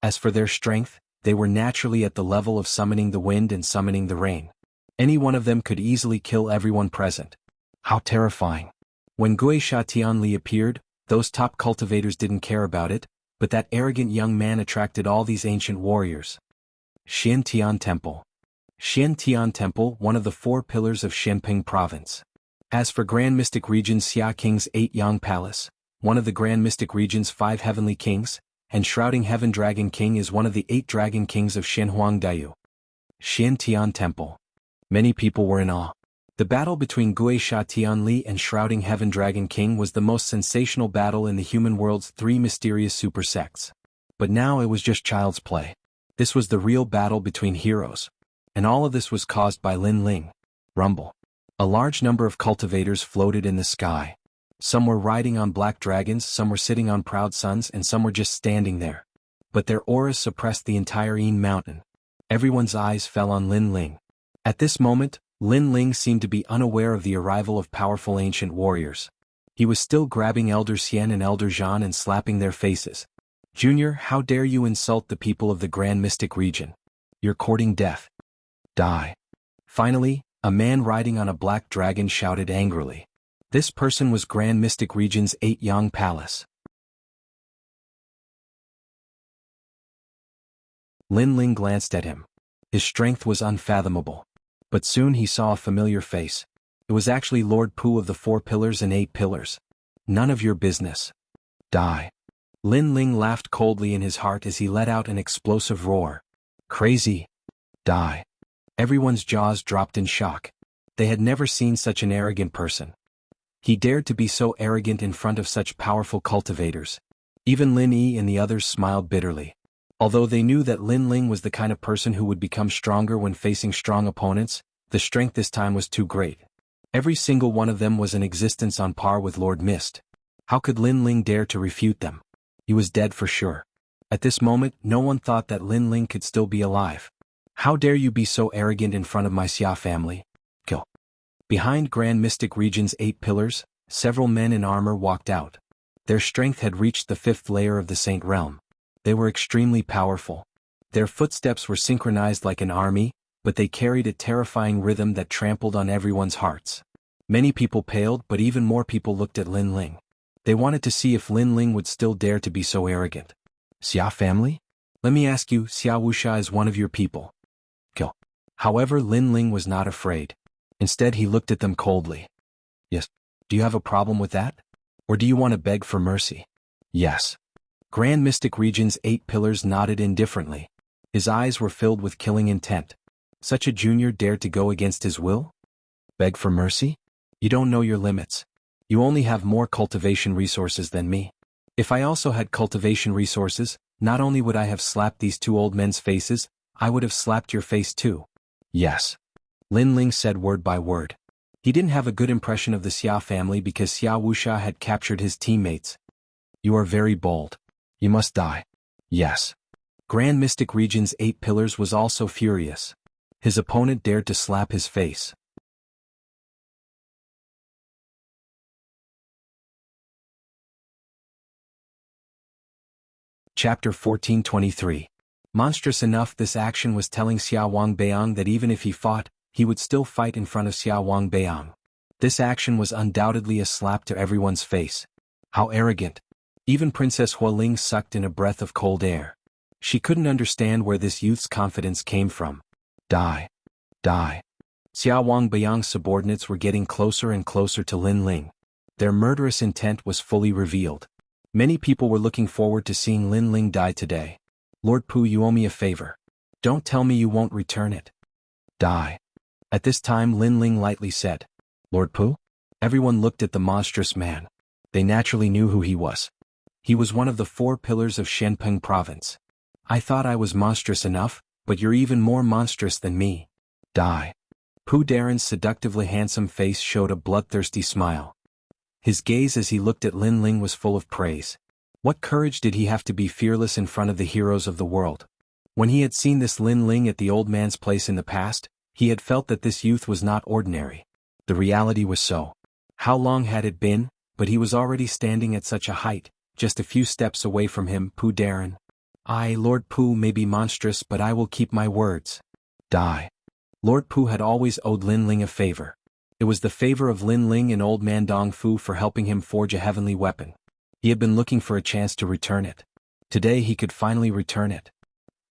As for their strength, they were naturally at the level of summoning the wind and summoning the rain. Any one of them could easily kill everyone present. How terrifying. When Gui Sha Tianli appeared, those top cultivators didn't care about it, but that arrogant young man attracted all these ancient warriors. Xian Tian Temple. Xian Tian Temple, one of the 4 pillars of Xianping Province. As for Grand Mystic Region Xia King's 8 Yang Palace, one of the Grand Mystic Region's 5 Heavenly Kings, and Shrouding Heaven Dragon King is one of the 8 Dragon Kings of Xinhuang Diyu. Xian Tian Temple. Many people were in awe. The battle between Gui Sha Tianli and Shrouding Heaven Dragon King was the most sensational battle in the human world's 3 mysterious super sects. But now it was just child's play. This was the real battle between heroes. And all of this was caused by Lin Ling. Rumble. A large number of cultivators floated in the sky. Some were riding on black dragons, some were sitting on proud suns, and some were just standing there. But their auras suppressed the entire Yin Mountain. Everyone's eyes fell on Lin Ling. At this moment, Lin Ling seemed to be unaware of the arrival of powerful ancient warriors. He was still grabbing Elder Xian and Elder Zhan and slapping their faces. "Junior, how dare you insult the people of the Grand Mystic Region? You're courting death. Die." Finally, a man riding on a black dragon shouted angrily. This person was Grand Mystic Region's 8 Yang Palace. Lin Ling glanced at him. His strength was unfathomable. But soon he saw a familiar face. It was actually Lord Pu of the 4 Pillars and 8 Pillars. "None of your business. Die." Lin Ling laughed coldly in his heart as he let out an explosive roar. "Crazy. Die." Everyone's jaws dropped in shock. They had never seen such an arrogant person. He dared to be so arrogant in front of such powerful cultivators. Even Lin Yi and the others smiled bitterly. Although they knew that Lin Ling was the kind of person who would become stronger when facing strong opponents, the strength this time was too great. Every single one of them was in existence on par with Lord Mist. How could Lin Ling dare to refute them? He was dead for sure. At this moment, no one thought that Lin Ling could still be alive. How dare you be so arrogant in front of my Xia family? Kill. Behind Grand Mystic Region's 8 pillars, several men in armor walked out. Their strength had reached the 5th layer of the Saint Realm. They were extremely powerful. Their footsteps were synchronized like an army, but they carried a terrifying rhythm that trampled on everyone's hearts. Many people paled, but even more people looked at Lin Ling. They wanted to see if Lin Ling would still dare to be so arrogant. Xia family? Let me ask you, Xia Wuxia is one of your people. Kill. However, Lin Ling was not afraid. Instead, he looked at them coldly. Yes. Do you have a problem with that? Or do you want to beg for mercy? Yes. Grand Mystic Region's 8 pillars nodded indifferently. His eyes were filled with killing intent. Such a junior dared to go against his will? Beg for mercy? You don't know your limits. You only have more cultivation resources than me. If I also had cultivation resources, not only would I have slapped these 2 old men's faces, I would have slapped your face too. Yes. Lin Ling said word by word. He didn't have a good impression of the Xia family because Xia Wuxia had captured his teammates. You are very bold. You must die. Yes. Grand Mystic Region's 8 pillars was also furious. His opponent dared to slap his face. Chapter 1423. Monstrous enough, this action was telling Xia Wangbeiyang that even if he fought, he would still fight in front of Xia Wangbeiyang. This action was undoubtedly a slap to everyone's face. How arrogant. Even Princess Hualing sucked in a breath of cold air. She couldn't understand where this youth's confidence came from. Die. Die. Xia Wangbeiyang's subordinates were getting closer and closer to Lin Ling. Their murderous intent was fully revealed. Many people were looking forward to seeing Lin Ling die today. Lord Pu, you owe me a favor. Don't tell me you won't return it. Die. At this time Lin Ling lightly said, Lord Pu? Everyone looked at the monstrous man. They naturally knew who he was. He was one of the 4 pillars of Shenpeng province. I thought I was monstrous enough, but you're even more monstrous than me. Die. Pu Daren's seductively handsome face showed a bloodthirsty smile. His gaze as he looked at Lin Ling was full of praise. What courage did he have to be fearless in front of the heroes of the world? When he had seen this Lin Ling at the old man's place in the past, he had felt that this youth was not ordinary. The reality was so. How long had it been, but he was already standing at such a height, just a few steps away from him, Pu Daren. I, Lord Pu, may be monstrous, but I will keep my words. Die. Lord Pu had always owed Lin Ling a favor. It was the favor of Lin Ling and old man Dong Fu for helping him forge a heavenly weapon. He had been looking for a chance to return it. Today he could finally return it.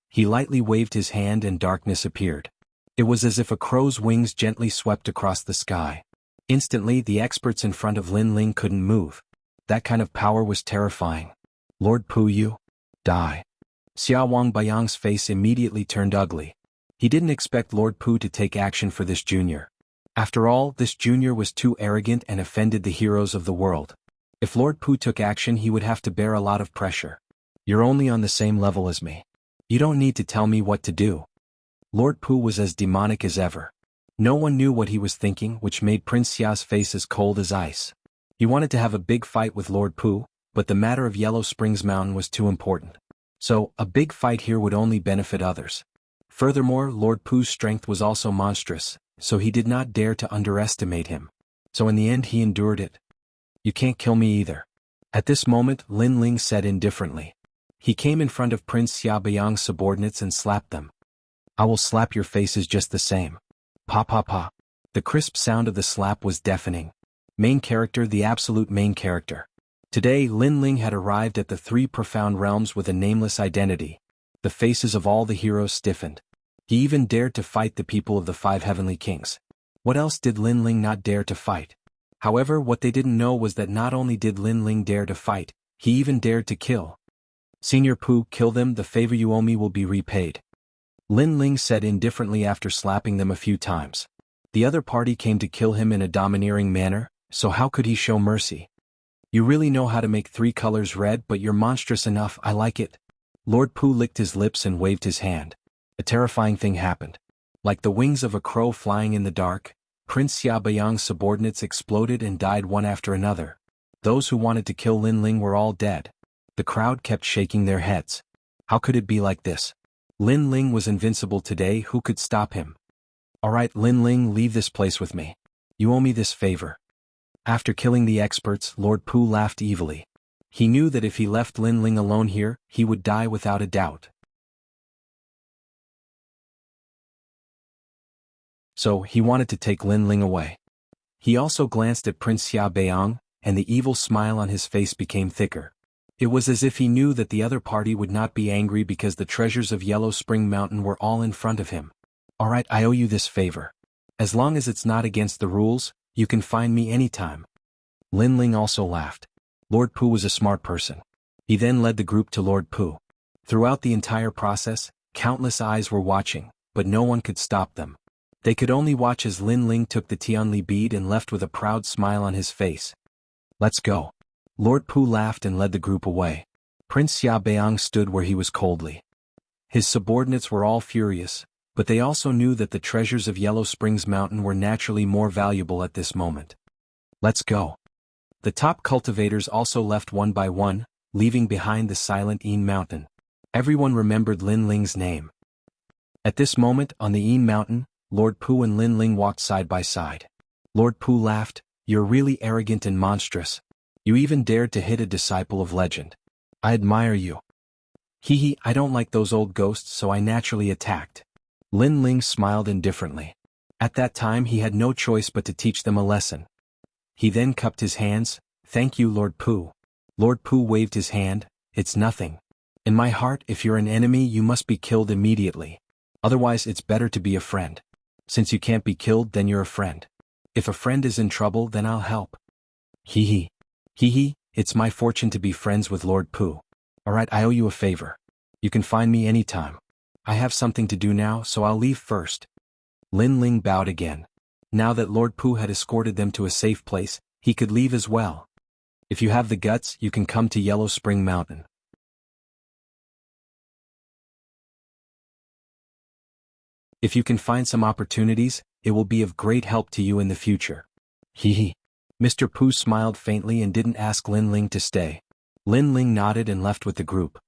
He lightly waved his hand and darkness appeared. It was as if a crow's wings gently swept across the sky. Instantly the experts in front of Lin Ling couldn't move. That kind of power was terrifying. Lord Pu, you die. Xia Wangbeiyang's face immediately turned ugly. He didn't expect Lord Pu to take action for this junior. After all, this junior was too arrogant and offended the heroes of the world. If Lord Pu took action, he would have to bear a lot of pressure. You're only on the same level as me. You don't need to tell me what to do. Lord Pu was as demonic as ever. No one knew what he was thinking, which made Prince Xia's face as cold as ice. He wanted to have a big fight with Lord Pu, but the matter of Yellow Springs Mountain was too important. So, a big fight here would only benefit others. Furthermore, Lord Pu's strength was also monstrous, so he did not dare to underestimate him. So in the end he endured it. You can't kill me either. At this moment, Lin Ling said indifferently. He came in front of Prince Xiaobayang's subordinates and slapped them. I will slap your faces just the same. Pa pa pa. The crisp sound of the slap was deafening. Main character, the absolute main character. Today Lin Ling had arrived at the 3 profound realms with a nameless identity. The faces of all the heroes stiffened. He even dared to fight the people of the 5 heavenly kings. What else did Lin Ling not dare to fight? However, what they didn't know was that not only did Lin Ling dare to fight, he even dared to kill. Senior Pu, kill them, the favor you owe me will be repaid. Lin Ling said indifferently after slapping them a few times. The other party came to kill him in a domineering manner, so how could he show mercy? You really know how to make 3 colors red, but you're monstrous enough, I like it. Lord Pu licked his lips and waved his hand. A terrifying thing happened. Like the wings of a crow flying in the dark, Prince Xiaobayang's subordinates exploded and died one after another. Those who wanted to kill Lin Ling were all dead. The crowd kept shaking their heads. How could it be like this? Lin Ling was invincible today, who could stop him? Alright Lin Ling, leave this place with me. You owe me this favor. After killing the experts, Lord Pu laughed evilly. He knew that if he left Lin Ling alone here, he would die without a doubt. So, he wanted to take Lin Ling away. He also glanced at Prince Xia Beiyang, and the evil smile on his face became thicker. It was as if he knew that the other party would not be angry because the treasures of Yellow Spring Mountain were all in front of him. Alright, I owe you this favor. As long as it's not against the rules, you can find me anytime. Lin Ling also laughed. Lord Pu was a smart person. He then led the group to Lord Pu. Throughout the entire process, countless eyes were watching, but no one could stop them. They could only watch as Lin Ling took the Tianli bead and left with a proud smile on his face. Let's go. Lord Pu laughed and led the group away. Prince Xia Beiyang stood where he was coldly. His subordinates were all furious, but they also knew that the treasures of Yellow Springs Mountain were naturally more valuable at this moment. Let's go. The top cultivators also left one by one, leaving behind the silent Yin Mountain. Everyone remembered Lin Ling's name. At this moment, on the Yin Mountain, Lord Pu and Lin Ling walked side by side. Lord Pu laughed, "You're really arrogant and monstrous. You even dared to hit a disciple of legend. I admire you." Hee, I don't like those old ghosts, so I naturally attacked. Lin Ling smiled indifferently. At that time he had no choice but to teach them a lesson. He then cupped his hands. "Thank you, Lord Pu." Lord Pu waved his hand. "It's nothing. In my heart, if you're an enemy you must be killed immediately. Otherwise it's better to be a friend. Since you can't be killed, then you're a friend. If a friend is in trouble, then I'll help." Hee, it's my fortune to be friends with Lord Pu. Alright, I owe you a favor. You can find me anytime. I have something to do now, so I'll leave first. Lin Ling bowed again. Now that Lord Pu had escorted them to a safe place, he could leave as well. If you have the guts, you can come to Yellow Spring Mountain. If you can find some opportunities, it will be of great help to you in the future. Hee. Mr. Pu smiled faintly and didn't ask Lin Ling to stay. Lin Ling nodded and left with the group.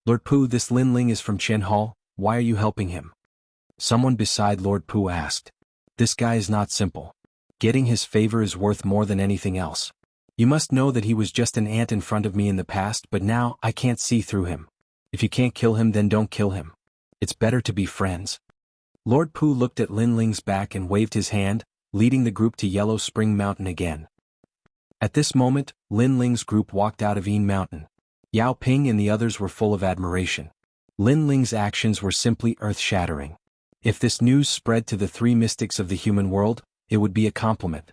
Lord Pu, this Lin Ling is from Chen Hall, why are you helping him? Someone beside Lord Pu asked. This guy is not simple. Getting his favor is worth more than anything else. You must know that he was just an ant in front of me in the past, but now I can't see through him. If you can't kill him, then don't kill him. It's better to be friends. Lord Pu looked at Lin Ling's back and waved his hand, leading the group to Yellow Spring Mountain again. At this moment, Lin Ling's group walked out of Yin Mountain. Yao Ping and the others were full of admiration. Lin Ling's actions were simply earth-shattering. If this news spread to the three mystics of the human world, it would be a compliment.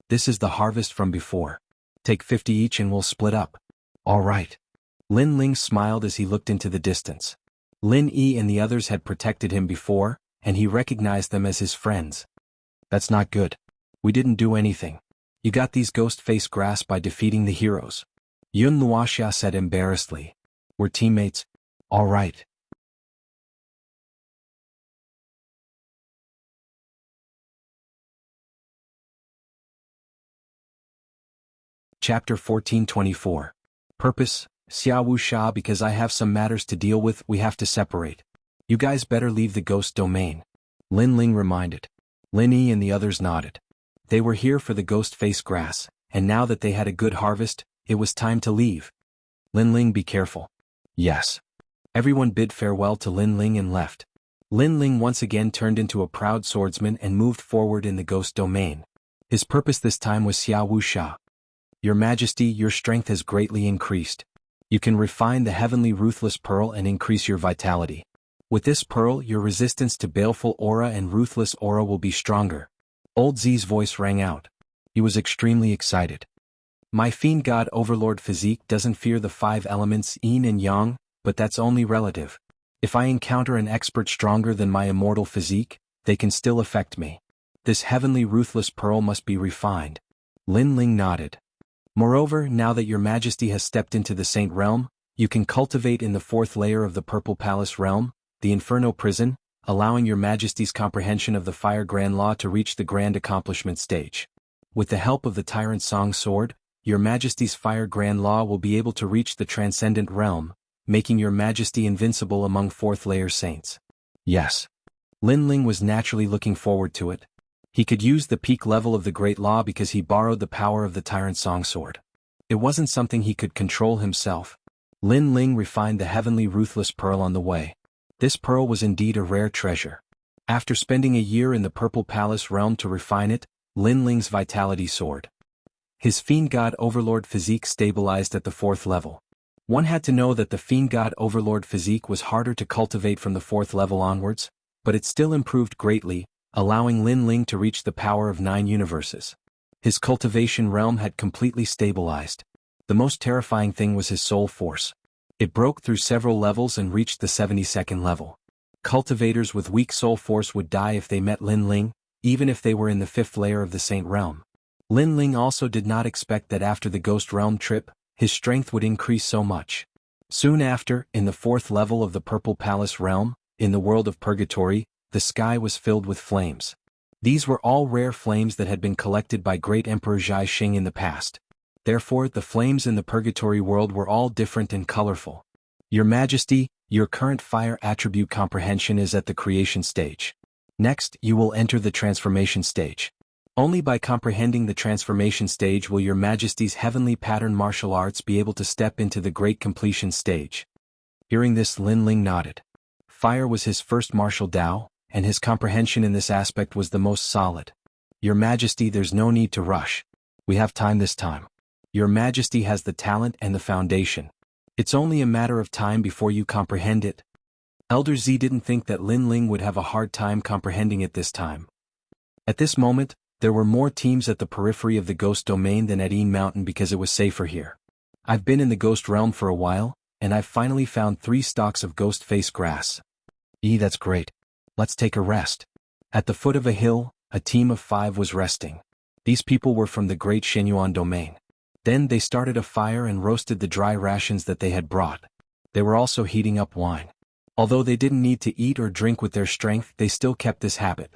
This is the harvest from before. Take 50 each and we'll split up. All right. Lin Ling smiled as he looked into the distance. Lin Yi and the others had protected him before, and he recognized them as his friends. That's not good. We didn't do anything. You got these ghost-face grass by defeating the heroes. Yun Luoxia said embarrassedly. We're teammates. All right. Chapter 1424. Purpose, Xia Wuxia, because I have some matters to deal with, we have to separate. You guys better leave the ghost domain. Lin Ling reminded. Lin Yi and the others nodded. They were here for the ghost-face grass, and now that they had a good harvest, it was time to leave. Lin Ling, be careful. Yes. Everyone bid farewell to Lin Ling and left. Lin Ling once again turned into a proud swordsman and moved forward in the ghost domain. His purpose this time was Xia Wuxia. Your Majesty, your strength has greatly increased. You can refine the heavenly ruthless pearl and increase your vitality. With this pearl, your resistance to baleful aura and ruthless aura will be stronger. Old Z's voice rang out. He was extremely excited. My fiend god overlord physique doesn't fear the 5 elements yin and yang, but that's only relative. If I encounter an expert stronger than my immortal physique, they can still affect me. This heavenly ruthless pearl must be refined. Lin Ling nodded. Moreover, now that your Majesty has stepped into the Saint Realm, you can cultivate in the 4th layer of the Purple Palace Realm, the Inferno Prison, allowing your Majesty's comprehension of the Fire Grand Law to reach the Grand Accomplishment stage. With the help of the Tyrant Song Sword, your Majesty's Fire Grand Law will be able to reach the Transcendent Realm, making your majesty invincible among fourth-layer saints. Yes. Lin Ling was naturally looking forward to it. He could use the peak level of the Great Law because he borrowed the power of the Tyrant Song Sword. It wasn't something he could control himself. Lin Ling refined the heavenly ruthless pearl on the way. This pearl was indeed a rare treasure. After spending a year in the Purple Palace realm to refine it, Lin Ling's vitality soared. His Fiend God Overlord physique stabilized at the 4th level. One had to know that the Fiend God Overlord physique was harder to cultivate from the 4th level onwards, but it still improved greatly, allowing Lin Ling to reach the power of 9 universes. His cultivation realm had completely stabilized. The most terrifying thing was his soul force. It broke through several levels and reached the 72nd level. Cultivators with weak soul force would die if they met Lin Ling, even if they were in the 5th layer of the Saint Realm. Lin Ling also did not expect that after the Ghost Realm trip, his strength would increase so much. Soon after, in the 4th level of the Purple Palace realm, in the world of Purgatory, the sky was filled with flames. These were all rare flames that had been collected by Great Emperor Zhai Xing in the past. Therefore, the flames in the Purgatory world were all different and colorful. Your Majesty, your current fire attribute comprehension is at the creation stage. Next, you will enter the transformation stage. Only by comprehending the transformation stage will your Majesty's heavenly pattern martial arts be able to step into the great completion stage. Hearing this, Lin Ling nodded. Fire was his first martial Dao, and his comprehension in this aspect was the most solid. Your Majesty, there's no need to rush. We have time this time. Your Majesty has the talent and the foundation. It's only a matter of time before you comprehend it. Elder Z didn't think that Lin Ling would have a hard time comprehending it this time. At this moment, there were more teams at the periphery of the Ghost Domain than at Een Mountain because it was safer here. I've been in the Ghost Realm for a while, and I've finally found 3 stalks of ghost face grass. That's great. Let's take a rest. At the foot of a hill, a team of 5 was resting. These people were from the Great Shenyuan Domain. Then they started a fire and roasted the dry rations that they had brought. They were also heating up wine. Although they didn't need to eat or drink with their strength, they still kept this habit.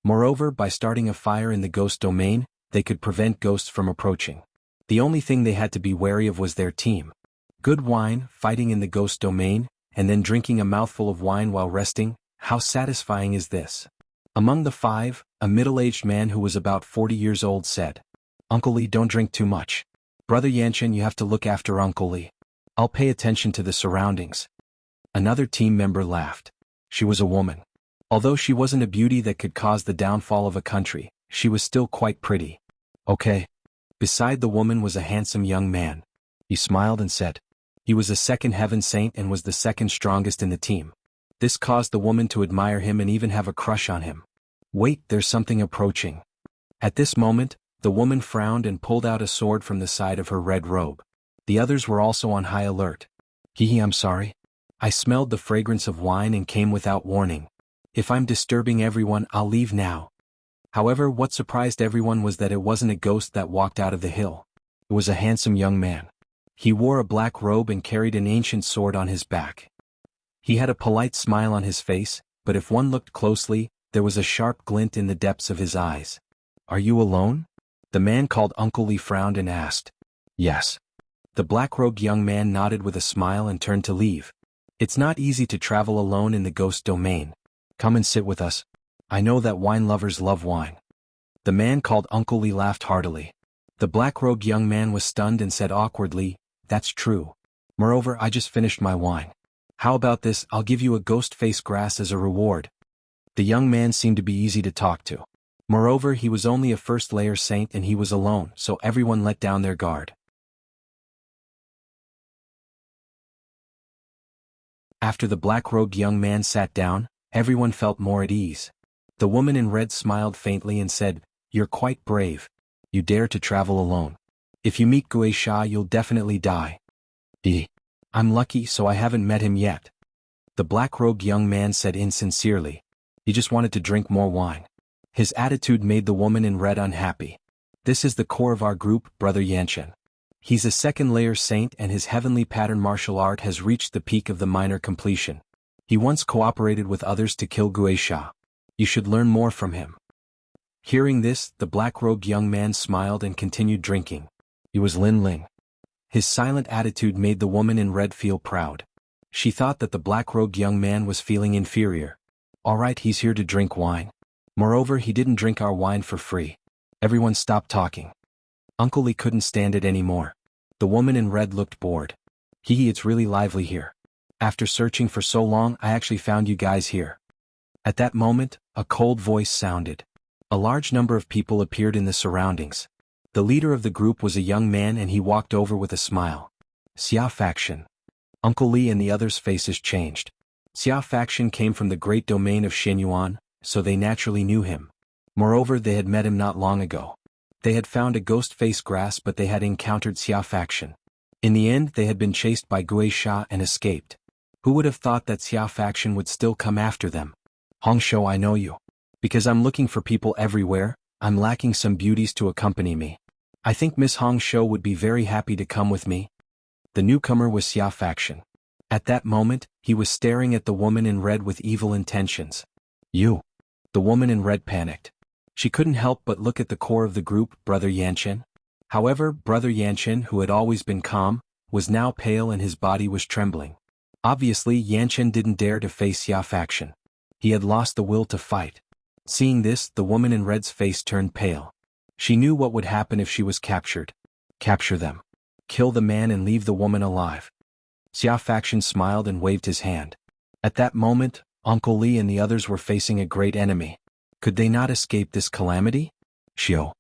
Moreover, by starting a fire in the Ghost Domain, they could prevent ghosts from approaching. The only thing they had to be wary of was their team. Good wine, fighting in the Ghost Domain, and then drinking a mouthful of wine while resting, how satisfying is this? Among the 5, a middle-aged man who was about 40 years old said, "Uncle Lee, don't drink too much. Brother Yanchen, you have to look after Uncle Lee. I'll pay attention to the surroundings." Another team member laughed. She was a woman. Although she wasn't a beauty that could cause the downfall of a country, she was still quite pretty. Okay. Beside the woman was a handsome young man. He smiled and said, he was a 2nd heaven saint and was the 2nd strongest in the team. This caused the woman to admire him and even have a crush on him. Wait, there's something approaching. At this moment, the woman frowned and pulled out a sword from the side of her red robe. The others were also on high alert. I'm sorry. I smelled the fragrance of wine and came without warning. If I'm disturbing everyone, I'll leave now. However, what surprised everyone was that it wasn't a ghost that walked out of the hill. It was a handsome young man. He wore a black robe and carried an ancient sword on his back. He had a polite smile on his face, but if one looked closely, there was a sharp glint in the depths of his eyes. Are you alone? The man called Uncle Lee frowned and asked. Yes. The black-robed young man nodded with a smile and turned to leave. It's not easy to travel alone in the Ghost Domain. Come and sit with us. I know that wine lovers love wine. The man called Uncle Lee laughed heartily. The black-robed young man was stunned and said awkwardly, "That's true. Moreover, I just finished my wine. How about this? I'll give you a ghost face grass as a reward." The young man seemed to be easy to talk to. Moreover, he was only a 1st-layer saint and he was alone, so everyone let down their guard. After the black-robed young man sat down, everyone felt more at ease. The woman in red smiled faintly and said, "You're quite brave. You dare to travel alone. If you meet Gui Sha, you'll definitely die." I'm lucky, so I haven't met him yet. The black-robed young man said insincerely. He just wanted to drink more wine. His attitude made the woman in red unhappy. This is the core of our group, Brother Yanchen. He's a 2nd-layer saint and his heavenly pattern martial art has reached the peak of the minor completion. He once cooperated with others to kill Gui Sha. You should learn more from him. Hearing this, the black-robed young man smiled and continued drinking. He was Lin Ling. His silent attitude made the woman in red feel proud. She thought that the black-robed young man was feeling inferior. Alright, he's here to drink wine. Moreover, he didn't drink our wine for free. Everyone stopped talking. Uncle Lee couldn't stand it anymore. The woman in red looked bored. It's really lively here. After searching for so long, I actually found you guys here. At that moment, a cold voice sounded. A large number of people appeared in the surroundings. The leader of the group was a young man and he walked over with a smile. Xia faction. Uncle Lee and the others' faces changed. Xia faction came from the great domain of Xinyuan, so they naturally knew him. Moreover, they had met him not long ago. They had found a ghost face grass, but they had encountered Xia faction. In the end, they had been chased by Gui Sha and escaped. Who would have thought that Xia faction would still come after them? Hong Shou, I know you. Because I'm looking for people everywhere, I'm lacking some beauties to accompany me. I think Miss Hong Shou would be very happy to come with me. The newcomer was Xia faction. At that moment, he was staring at the woman in red with evil intentions. You. The woman in red panicked. She couldn't help but look at the core of the group, Brother Yanchen. However, Brother Yanchen, who had always been calm, was now pale and his body was trembling. Obviously, Yanchen didn't dare to face Xia faction. He had lost the will to fight. Seeing this, the woman in red's face turned pale. She knew what would happen if she was captured. Capture them. Kill the man and leave the woman alive. Xia faction smiled and waved his hand. At that moment, Uncle Lee and the others were facing a great enemy. Could they not escape this calamity? Xiao.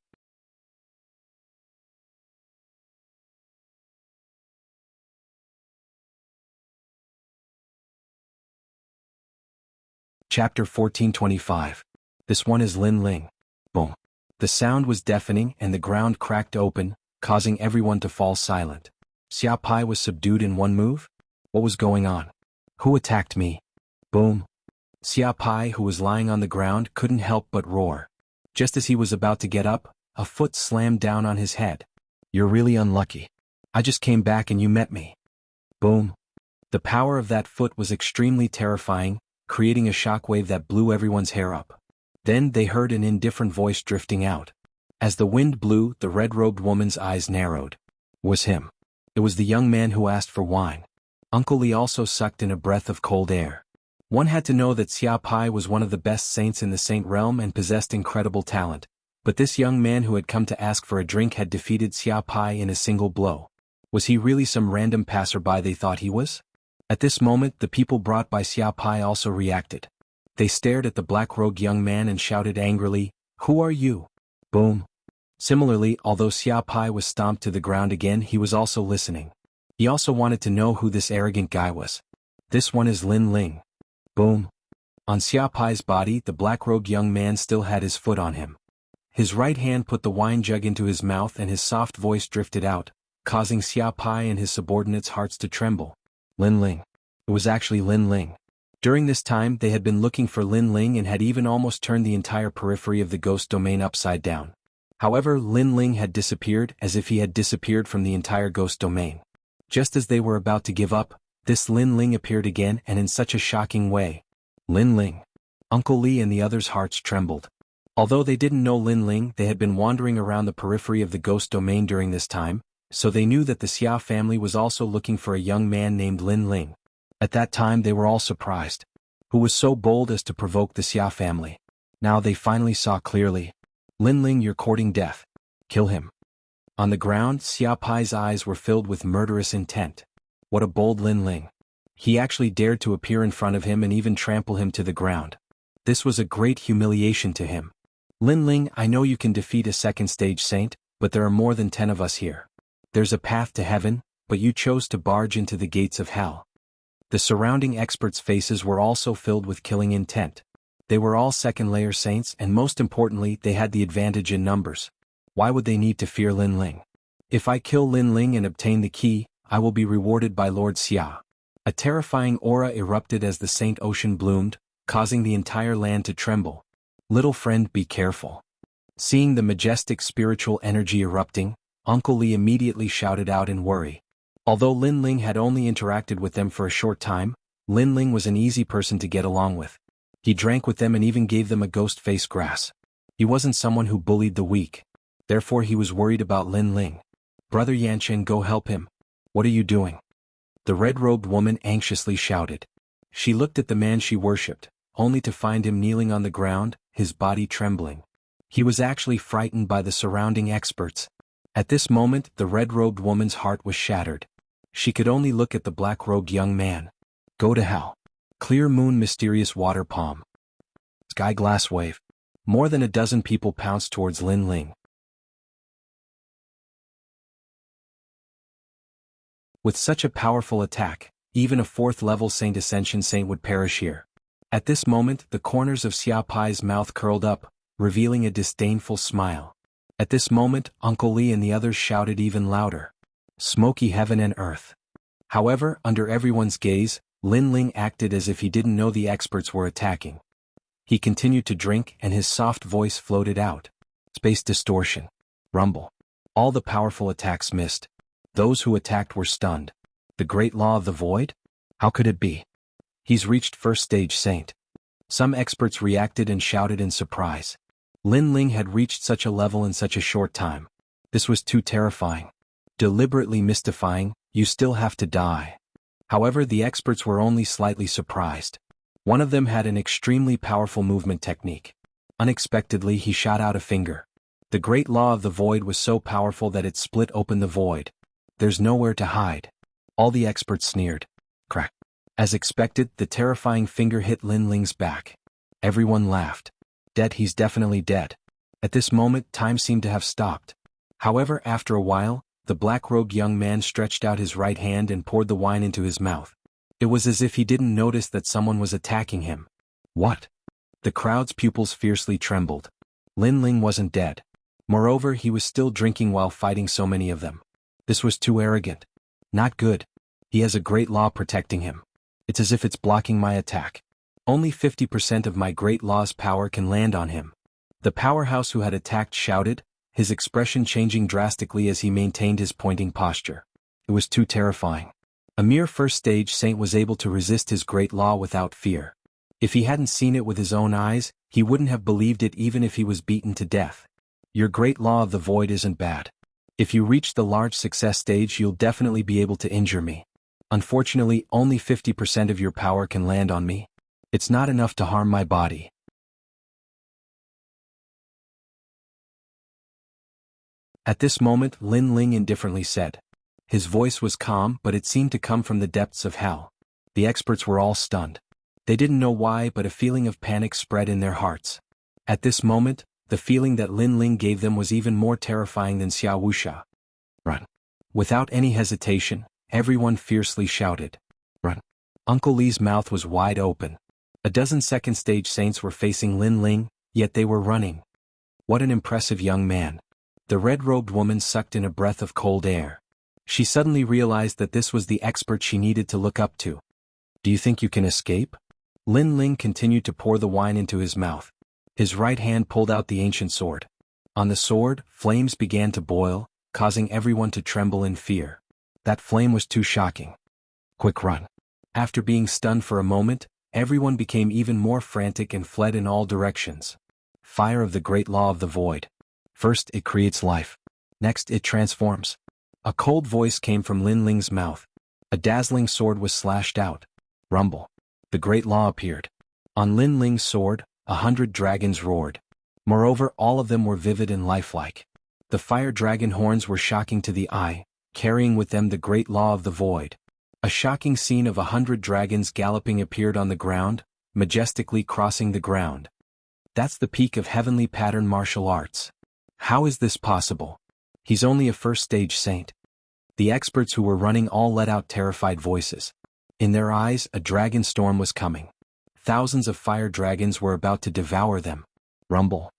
Chapter 1425. This one is Lin Ling. Boom. The sound was deafening and the ground cracked open, causing everyone to fall silent. Xia Pai was subdued in one move? What was going on? Who attacked me? Boom. Xia Pai, who was lying on the ground, couldn't help but roar. Just as he was about to get up, a foot slammed down on his head. You're really unlucky. I just came back and you met me. Boom. The power of that foot was extremely terrifying, creating a shockwave that blew everyone's hair up. Then they heard an indifferent voice drifting out. As the wind blew, the red-robed woman's eyes narrowed. Was him. It was the young man who asked for wine. Uncle Lee also sucked in a breath of cold air. One had to know that Xia Pai was one of the best saints in the saint realm and possessed incredible talent, but this young man who had come to ask for a drink had defeated Xia Pai in a single blow. Was he really some random passerby they thought he was? At this moment, the people brought by Xia Pai also reacted. They stared at the black-robed young man and shouted angrily, "Who are you?" Boom. Similarly, although Xia Pai was stomped to the ground again, he was also listening. He also wanted to know who this arrogant guy was. This one is Lin Ling. Boom. On Xia Pai's body, the black-robed young man still had his foot on him. His right hand put the wine jug into his mouth and his soft voice drifted out, causing Xia Pai and his subordinates' hearts to tremble. Lin Ling. It was actually Lin Ling. During this time, they had been looking for Lin Ling and had even almost turned the entire periphery of the ghost domain upside down. However, Lin Ling had disappeared as if he had disappeared from the entire ghost domain. Just as they were about to give up, this Lin Ling appeared again and in such a shocking way. Lin Ling. Uncle Lee and the others' hearts trembled. Although they didn't know Lin Ling, they had been wandering around the periphery of the ghost domain during this time, so they knew that the Xia family was also looking for a young man named Lin Ling. At that time they were all surprised. Who was so bold as to provoke the Xia family? Now they finally saw clearly. Lin Ling, you're courting death. Kill him. On the ground, Xia Pai's eyes were filled with murderous intent. What a bold Lin Ling. He actually dared to appear in front of him and even trample him to the ground. This was a great humiliation to him. Lin Ling, I know you can defeat a second stage saint, but there are more than 10 of us here. There's a path to heaven, but you chose to barge into the gates of hell. The surrounding experts' faces were also filled with killing intent. They were all second-layer saints and most importantly they had the advantage in numbers. Why would they need to fear Lin Ling? If I kill Lin Ling and obtain the key, I will be rewarded by Lord Xia. A terrifying aura erupted as the Saint Ocean bloomed, causing the entire land to tremble. Little friend, be careful. Seeing the majestic spiritual energy erupting, Uncle Lee immediately shouted out in worry. Although Lin Ling had only interacted with them for a short time, Lin Ling was an easy person to get along with. He drank with them and even gave them a ghost face grass. He wasn't someone who bullied the weak. Therefore he was worried about Lin Ling. Brother Yanchen, go help him. What are you doing? The red-robed woman anxiously shouted. She looked at the man she worshipped, only to find him kneeling on the ground, his body trembling. He was actually frightened by the surrounding experts. At this moment, the red-robed woman's heart was shattered. She could only look at the black-robed young man. Go to hell. Clear moon, mysterious water palm. Sky glass wave. More than a dozen people pounced towards Lin Ling. With such a powerful attack, even a 4th-level Saint Ascension saint would perish here. At this moment, the corners of Xia Pai's mouth curled up, revealing a disdainful smile. At this moment, Uncle Li and the others shouted even louder. Smoky heaven and earth. However, under everyone's gaze, Lin Ling acted as if he didn't know the experts were attacking. He continued to drink and his soft voice floated out. Space distortion. Rumble. All the powerful attacks missed. Those who attacked were stunned. The great law of the void? How could it be? He's reached 1st stage saint. Some experts reacted and shouted in surprise. Lin Ling had reached such a level in such a short time. This was too terrifying. Deliberately mystifying, you still have to die. However, the experts were only slightly surprised. One of them had an extremely powerful movement technique. Unexpectedly, he shot out a finger. The great law of the void was so powerful that it split open the void. There's nowhere to hide. All the experts sneered. Crack. As expected, the terrifying finger hit Lin Ling's back. Everyone laughed. Dead, he's definitely dead. At this moment, time seemed to have stopped. However, after a while, the black-robed young man stretched out his right hand and poured the wine into his mouth. It was as if he didn't notice that someone was attacking him. What? The crowd's pupils fiercely trembled. Lin Ling wasn't dead. Moreover, he was still drinking while fighting so many of them. This was too arrogant. Not good. He has a great law protecting him. It's as if it's blocking my attack. Only 50% of my great law's power can land on him. The powerhouse who had attacked shouted, his expression changing drastically as he maintained his pointing posture. It was too terrifying. A mere 1st stage saint was able to resist his great law without fear. If he hadn't seen it with his own eyes, he wouldn't have believed it even if he was beaten to death. Your great law of the void isn't bad. If you reach the large success stage, you'll definitely be able to injure me. Unfortunately, only 50% of your power can land on me. It's not enough to harm my body. At this moment, Lin Ling indifferently said. His voice was calm, but it seemed to come from the depths of hell. The experts were all stunned. They didn't know why, but a feeling of panic spread in their hearts. At this moment, the feeling that Lin Ling gave them was even more terrifying than Xia Wuxia. Run. Without any hesitation, everyone fiercely shouted. Run. Uncle Li's mouth was wide open. A dozen 2nd stage saints were facing Lin Ling, yet they were running. What an impressive young man. The red-robed woman sucked in a breath of cold air. She suddenly realized that this was the expert she needed to look up to. Do you think you can escape? Lin Ling continued to pour the wine into his mouth. His right hand pulled out the ancient sword. On the sword, flames began to boil, causing everyone to tremble in fear. That flame was too shocking. Quick run. After being stunned for a moment, everyone became even more frantic and fled in all directions. Fire of the great law of the void. First, it creates life. Next, it transforms. A cold voice came from Lin Ling's mouth. A dazzling sword was slashed out. Rumble. The great law appeared. On Lin Ling's sword, 100 dragons roared. Moreover, all of them were vivid and lifelike. The fire dragon horns were shocking to the eye, carrying with them the great law of the void. A shocking scene of 100 dragons galloping appeared on the ground, majestically crossing the ground. That's the peak of heavenly pattern martial arts. How is this possible? He's only a 1st stage saint. The experts who were running all let out terrified voices. In their eyes, a dragon storm was coming. Thousands of fire dragons were about to devour them. Rumble.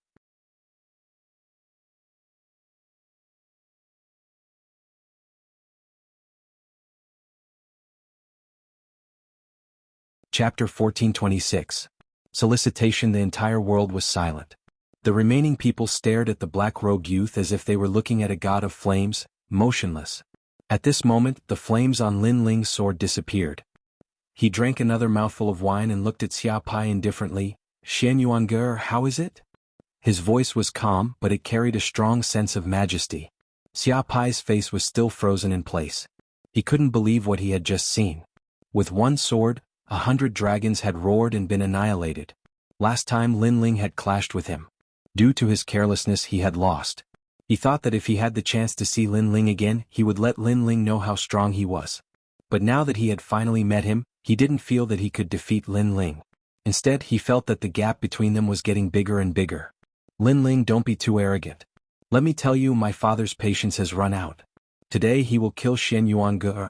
Chapter 1426. Solicitation. The entire world was silent. The remaining people stared at the black-robed youth as if they were looking at a god of flames, motionless. At this moment, the flames on Lin Ling's sword disappeared. He drank another mouthful of wine and looked at Xia Pai indifferently. Xian Yuange, how is it? His voice was calm, but it carried a strong sense of majesty. Xia Pai's face was still frozen in place. He couldn't believe what he had just seen. With one sword, 100 dragons had roared and been annihilated. Last time Lin Ling had clashed with him. Due to his carelessness he had lost. He thought that if he had the chance to see Lin Ling again, he would let Lin Ling know how strong he was. But now that he had finally met him, he didn't feel that he could defeat Lin Ling. Instead, he felt that the gap between them was getting bigger and bigger. Lin Ling, don't be too arrogant. Let me tell you, my father's patience has run out. Today he will kill Shen Yuange.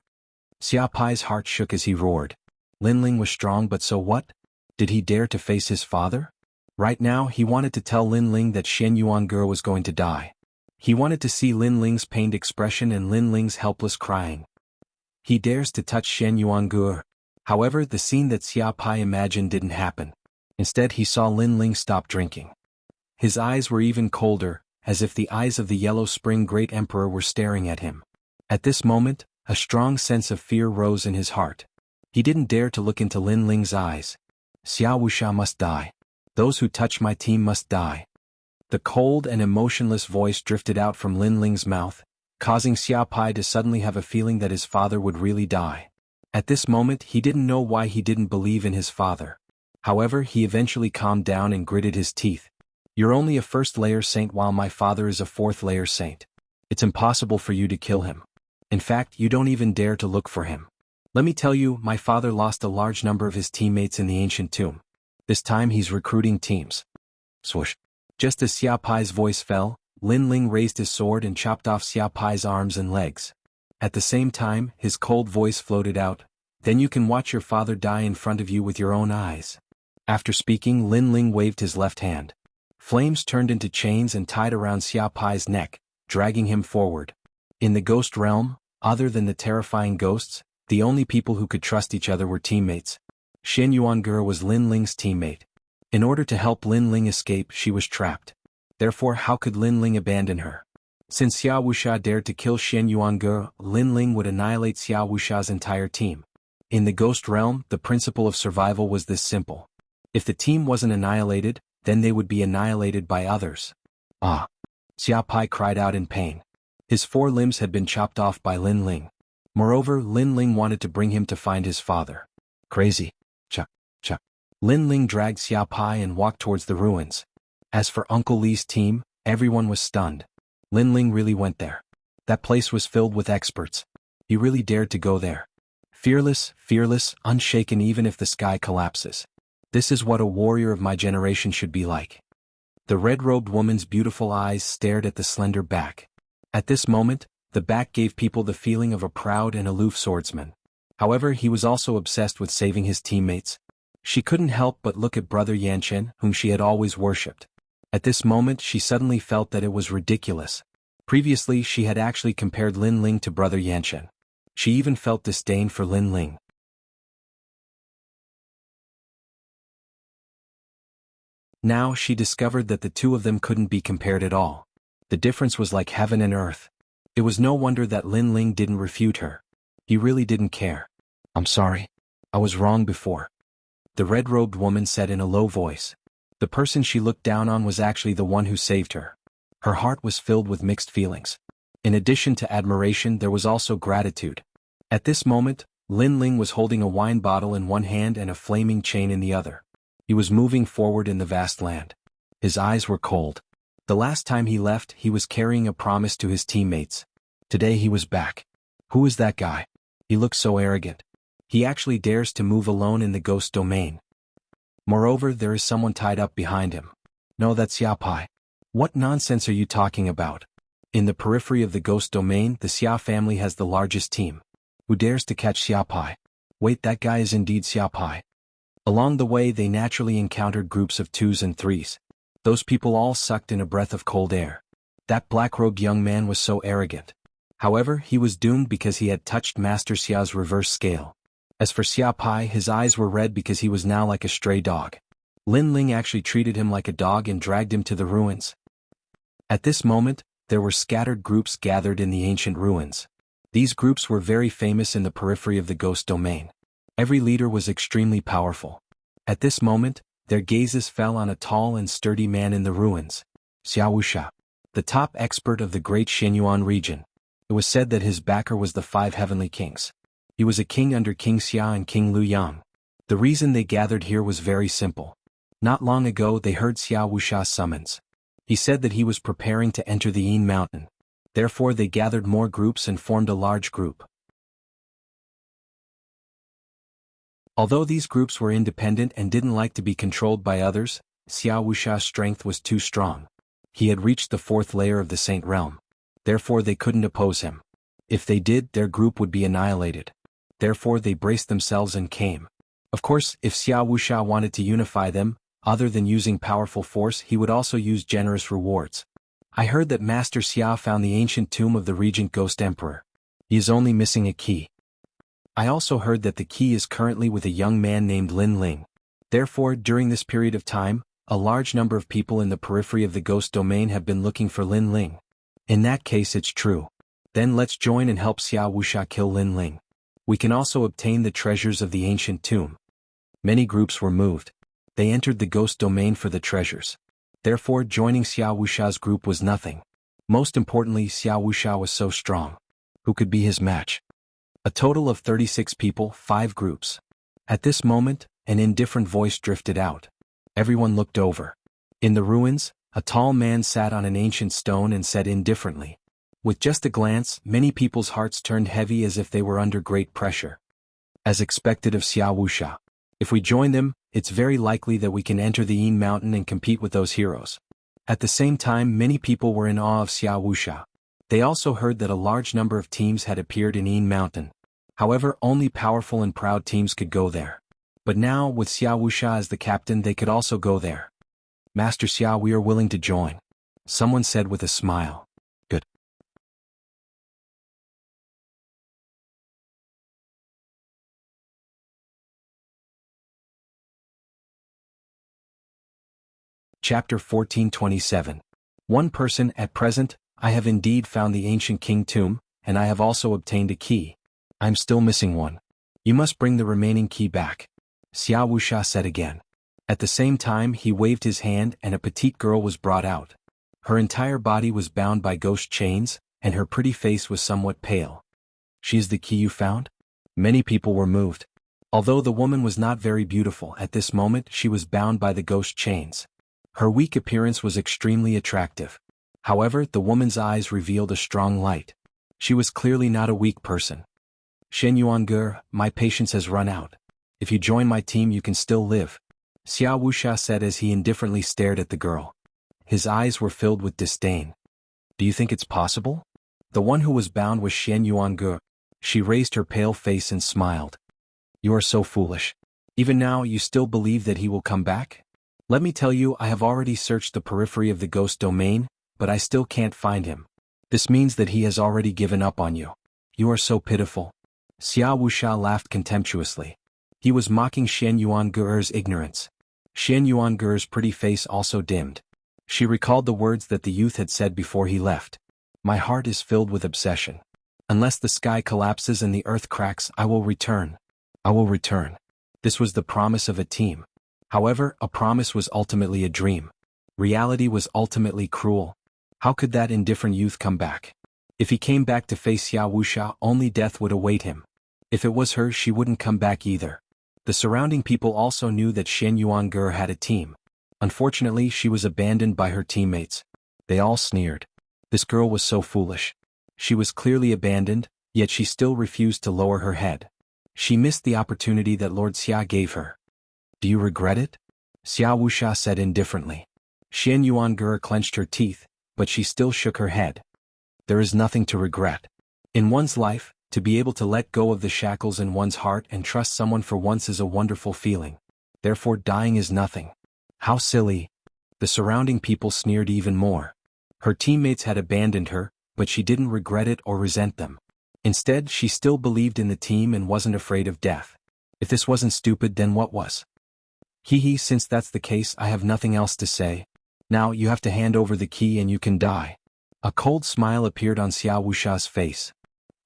Xia Pai's heart shook as he roared. Lin Ling was strong, but so what? Did he dare to face his father? Right now he wanted to tell Lin Ling that Shen Yuange was going to die. He wanted to see Lin Ling's pained expression and Lin Ling's helpless crying. He dares to touch Shen Yuange. However, the scene that Xia Pai imagined didn't happen. Instead he saw Lin Ling stop drinking. His eyes were even colder, as if the eyes of the Yellow Spring Great Emperor were staring at him. At this moment, a strong sense of fear rose in his heart. He didn't dare to look into Lin Ling's eyes. Xia Wuxia must die. Those who touch my team must die. The cold and emotionless voice drifted out from Lin Ling's mouth, causing Xia Pai to suddenly have a feeling that his father would really die. At this moment he didn't know why he didn't believe in his father. However, he eventually calmed down and gritted his teeth. You're only a first-layer saint while my father is a fourth-layer saint. It's impossible for you to kill him. In fact, you don't even dare to look for him. Let me tell you, my father lost a large number of his teammates in the ancient tomb. This time he's recruiting teams. Swoosh. Just as Xia Pai's voice fell, Lin Ling raised his sword and chopped off Xia Pai's arms and legs. At the same time, his cold voice floated out, then you can watch your father die in front of you with your own eyes. After speaking, Lin Ling waved his left hand. Flames turned into chains and tied around Xia Pai's neck, dragging him forward. In the ghost realm, other than the terrifying ghosts, the only people who could trust each other were teammates. Shen Yuange was Lin Ling's teammate. In order to help Lin Ling escape, she was trapped. Therefore, how could Lin Ling abandon her? Since Xia Wuxia dared to kill Shen Yuange, Lin Ling would annihilate Xia Wuxia's entire team. In the ghost realm, the principle of survival was this simple. If the team wasn't annihilated, then they would be annihilated by others. Ah! Xia Pai cried out in pain. His 4 limbs had been chopped off by Lin Ling. Moreover, Lin Ling wanted to bring him to find his father. Crazy. Cha. Lin Ling dragged Xia Pai and walked towards the ruins. As for Uncle Li's team, everyone was stunned. Lin Ling really went there. That place was filled with experts. He really dared to go there. Fearless, unshaken even if the sky collapses. This is what a warrior of my generation should be like. The red-robed woman's beautiful eyes stared at the slender back. At this moment, the back gave people the feeling of a proud and aloof swordsman. However, he was also obsessed with saving his teammates. She couldn't help but look at Brother Yanchen, whom she had always worshipped. At this moment she suddenly felt that it was ridiculous. Previously she had actually compared Lin Ling to Brother Yanchen. She even felt disdain for Lin Ling. Now she discovered that the two of them couldn't be compared at all. The difference was like heaven and earth. It was no wonder that Lin Ling didn't refute her. He really didn't care. I'm sorry. I was wrong before. The red-robed woman said in a low voice. The person she looked down on was actually the one who saved her. Her heart was filled with mixed feelings. In addition to admiration, there was also gratitude. At this moment, Lin Ling was holding a wine bottle in one hand and a flaming chain in the other. He was moving forward in the vast land. His eyes were cold. The last time he left, he was carrying a promise to his teammates. Today he was back. Who is that guy? He looks so arrogant. He actually dares to move alone in the ghost domain. Moreover, there is someone tied up behind him. No, that's Xia Pai. What nonsense are you talking about? In the periphery of the ghost domain, the Xia family has the largest team. Who dares to catch Xia Pai? Wait, that guy is indeed Xia Pai. Along the way they naturally encountered groups of 2s and 3s. Those people all sucked in a breath of cold air. That black-robed young man was so arrogant. However, he was doomed because he had touched Master Xia's reverse scale. As for Xia Pai, his eyes were red because he was now like a stray dog. Lin Ling actually treated him like a dog and dragged him to the ruins. At this moment, there were scattered groups gathered in the ancient ruins. These groups were very famous in the periphery of the ghost domain. Every leader was extremely powerful. At this moment, their gazes fell on a tall and sturdy man in the ruins. Xia Wuxia, the top expert of the great Xinyuan region. It was said that his backer was the 5 heavenly kings. He was a king under King Xia and King Lu Yang. The reason they gathered here was very simple. Not long ago they heard Xia Wuxia's summons. He said that he was preparing to enter the Yin Mountain. Therefore they gathered more groups and formed a large group. Although these groups were independent and didn't like to be controlled by others, Xia Wuxia's strength was too strong. He had reached the 4th layer of the Saint Realm. Therefore they couldn't oppose him. If they did, their group would be annihilated. Therefore they braced themselves and came. Of course, if Xia Wuxia wanted to unify them, other than using powerful force, he would also use generous rewards. I heard that Master Xia found the ancient tomb of the Regent Ghost Emperor. He is only missing a key. I also heard that the key is currently with a young man named Lin Ling. Therefore, during this period of time, a large number of people in the periphery of the ghost domain have been looking for Lin Ling. In that case it's true. Then let's join and help Xia Wuxia kill Lin Ling. We can also obtain the treasures of the ancient tomb. Many groups were moved. They entered the ghost domain for the treasures. Therefore joining Xia Wuxia's group was nothing. Most importantly, Xia Wuxia was so strong. Who could be his match? A total of 36 people, 5 groups. At this moment, an indifferent voice drifted out. Everyone looked over. In the ruins, a tall man sat on an ancient stone and said indifferently. With just a glance, many people's hearts turned heavy as if they were under great pressure. As expected of Xia Wuxia. If we join them, it's very likely that we can enter the Yin Mountain and compete with those heroes. At the same time, many people were in awe of Xia Wuxia. They also heard that a large number of teams had appeared in Yin Mountain. However, only powerful and proud teams could go there. But now, with Xia Wuxia as the captain, they could also go there. Master Xia, we are willing to join. Someone said with a smile. Good. Chapter 1427. One person. At present, I have indeed found the ancient king tomb, and I have also obtained a key. I'm still missing one. You must bring the remaining key back. Xia Wuxia said again. At the same time he waved his hand and a petite girl was brought out. Her entire body was bound by ghost chains, and her pretty face was somewhat pale. She is the key you found? Many people were moved. Although the woman was not very beautiful at this moment, she was bound by the ghost chains. Her weak appearance was extremely attractive. However, the woman's eyes revealed a strong light. She was clearly not a weak person. Shen Yuange, my patience has run out. If you join my team you can still live. Xia Wuxia said as he indifferently stared at the girl. His eyes were filled with disdain. Do you think it's possible? The one who was bound was Shen Yuange. She raised her pale face and smiled. You are so foolish. Even now you still believe that he will come back? Let me tell you, I have already searched the periphery of the ghost domain, but I still can't find him. This means that he has already given up on you. You are so pitiful. Xia Wuxia laughed contemptuously. He was mocking Shen Yuange's ignorance. Shen Yuange's pretty face also dimmed. She recalled the words that the youth had said before he left. My heart is filled with obsession. Unless the sky collapses and the earth cracks, I will return. I will return. This was the promise of a team. However, a promise was ultimately a dream. Reality was ultimately cruel. How could that indifferent youth come back? If he came back to face Xia Wuxia, only death would await him. If it was her, she wouldn't come back either. The surrounding people also knew that Shen Yuange had a team. Unfortunately, she was abandoned by her teammates. They all sneered. This girl was so foolish. She was clearly abandoned, yet she still refused to lower her head. She missed the opportunity that Lord Xia gave her. Do you regret it? Xia Wuxia said indifferently. Shen Yuange clenched her teeth, but she still shook her head. There is nothing to regret. In one's life, to be able to let go of the shackles in one's heart and trust someone for once is a wonderful feeling. Therefore dying is nothing. How silly. The surrounding people sneered even more. Her teammates had abandoned her, but she didn't regret it or resent them. Instead, she still believed in the team and wasn't afraid of death. If this wasn't stupid, then what was? Hehe, since that's the case, I have nothing else to say. Now you have to hand over the key and you can die. A cold smile appeared on Xia Wuxia's face.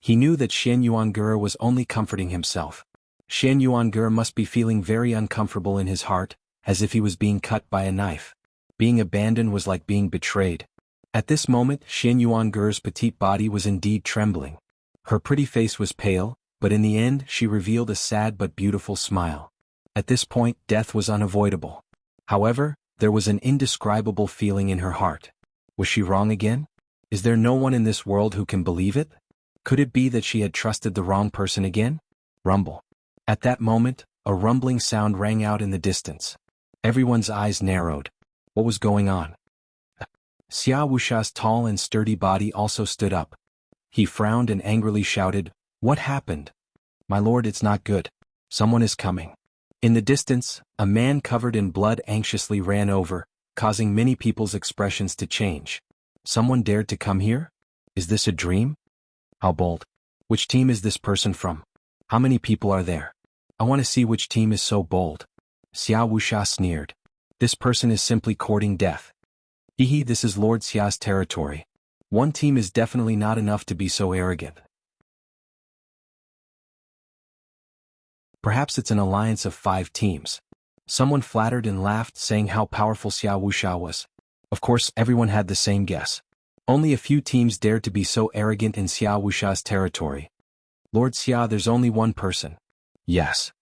He knew that Shen Yuange was only comforting himself. Shen Yuange must be feeling very uncomfortable in his heart, as if he was being cut by a knife. Being abandoned was like being betrayed. At this moment, Xian Yuanger's petite body was indeed trembling. Her pretty face was pale, but in the end she revealed a sad but beautiful smile. At this point, death was unavoidable. However, there was an indescribable feeling in her heart. Was she wrong again? Is there no one in this world who can believe it? Could it be that she had trusted the wrong person again? Rumble. At that moment, a rumbling sound rang out in the distance. Everyone's eyes narrowed. What was going on? Xia Wuxia's tall and sturdy body also stood up. He frowned and angrily shouted, "What happened? My lord, it's not good. Someone is coming." In the distance, a man covered in blood anxiously ran over, causing many people's expressions to change. Someone dared to come here? Is this a dream? How bold. Which team is this person from? How many people are there? I want to see which team is so bold. Xia Wuxia sneered. This person is simply courting death. Hehe, this is Lord Xia's territory. One team is definitely not enough to be so arrogant. Perhaps it's an alliance of 5 teams. Someone flattered and laughed, saying how powerful Xia Wuxia was. Of course, everyone had the same guess. Only a few teams dared to be so arrogant in Xia Wuxia's territory. Lord Xia, there's only one person. Yes.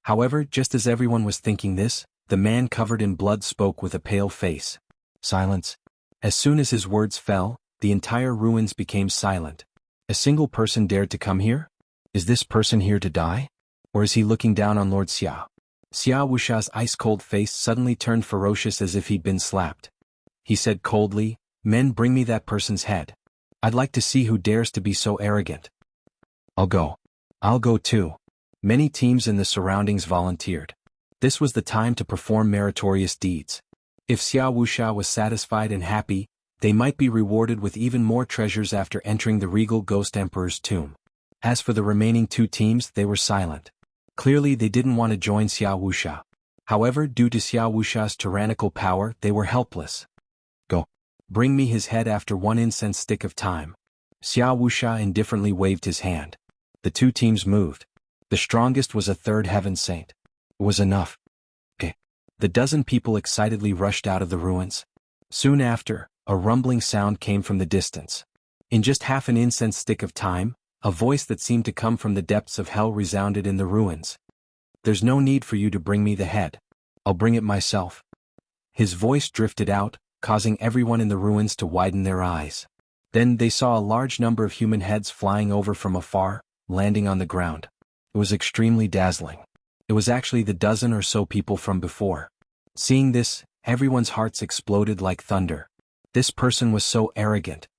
However, just as everyone was thinking this, the man covered in blood spoke with a pale face. Silence. As soon as his words fell, the entire ruins became silent. A single person dared to come here? Is this person here to die? Or is he looking down on Lord Xia? Xia Wuxia's ice-cold face suddenly turned ferocious as if he'd been slapped. He said coldly, "Men, bring me that person's head. I'd like to see who dares to be so arrogant." I'll go. I'll go too. Many teams in the surroundings volunteered. This was the time to perform meritorious deeds. If Xia Wuxia was satisfied and happy, they might be rewarded with even more treasures after entering the regal Ghost Emperor's tomb. As for the remaining 2 teams, they were silent. Clearly they didn't want to join Xia Wuxia. However, due to Xia Wuxia's tyrannical power, they were helpless. Go. Bring me his head after 1 incense stick of time. Xia Wuxia indifferently waved his hand. The 2 teams moved. The strongest was a 3rd heaven saint. It was enough. The dozen people excitedly rushed out of the ruins. Soon after, a rumbling sound came from the distance. In just half an incense stick of time, a voice that seemed to come from the depths of hell resounded in the ruins. There's no need for you to bring me the head. I'll bring it myself. His voice drifted out, causing everyone in the ruins to widen their eyes. Then they saw a large number of human heads flying over from afar, landing on the ground. It was extremely dazzling. It was actually the dozen or so people from before. Seeing this, everyone's hearts exploded like thunder. This person was so arrogant.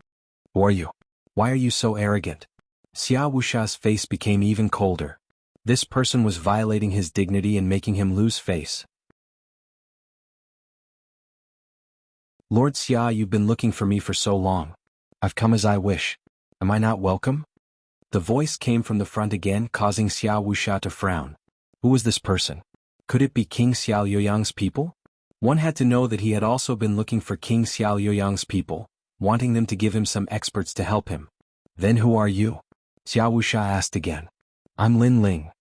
Who are you? Why are you so arrogant? Xia Wuxia's face became even colder. This person was violating his dignity and making him lose face. Lord Xia, you've been looking for me for so long. I've come as I wish. Am I not welcome? The voice came from the front again, causing Xia Wuxia to frown. Who was this person? Could it be King Xiao Youyang's people? One had to know that he had also been looking for King Xiao Youyang's people, wanting them to give him some experts to help him. Then who are you? Xia Wuxia asked again. I'm Lin Ling.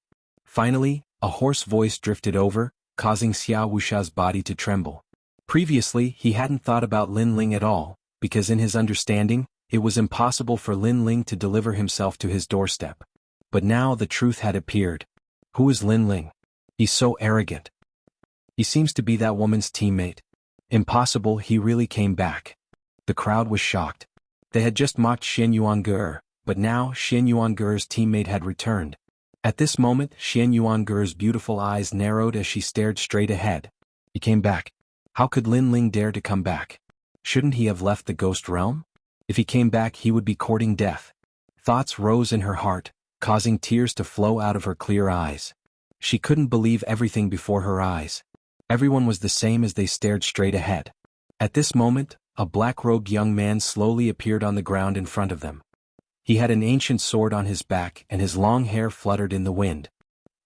Finally, a hoarse voice drifted over, causing Xia Wuxia's body to tremble. Previously, he hadn't thought about Lin Ling at all, because in his understanding, it was impossible for Lin Ling to deliver himself to his doorstep. But now the truth had appeared. Who is Lin Ling? He's so arrogant. He seems to be that woman's teammate. Impossible, he really came back. The crowd was shocked. They had just mocked Xian Yuanger, but now Xian Yuanger's teammate had returned. At this moment, Xian Yuanger's beautiful eyes narrowed as she stared straight ahead. He came back. How could Lin Ling dare to come back? Shouldn't he have left the ghost realm? If he came back, he would be courting death. Thoughts rose in her heart, causing tears to flow out of her clear eyes. She couldn't believe everything before her eyes. Everyone was the same as they stared straight ahead. At this moment, a black-robed young man slowly appeared on the ground in front of them. He had an ancient sword on his back and his long hair fluttered in the wind.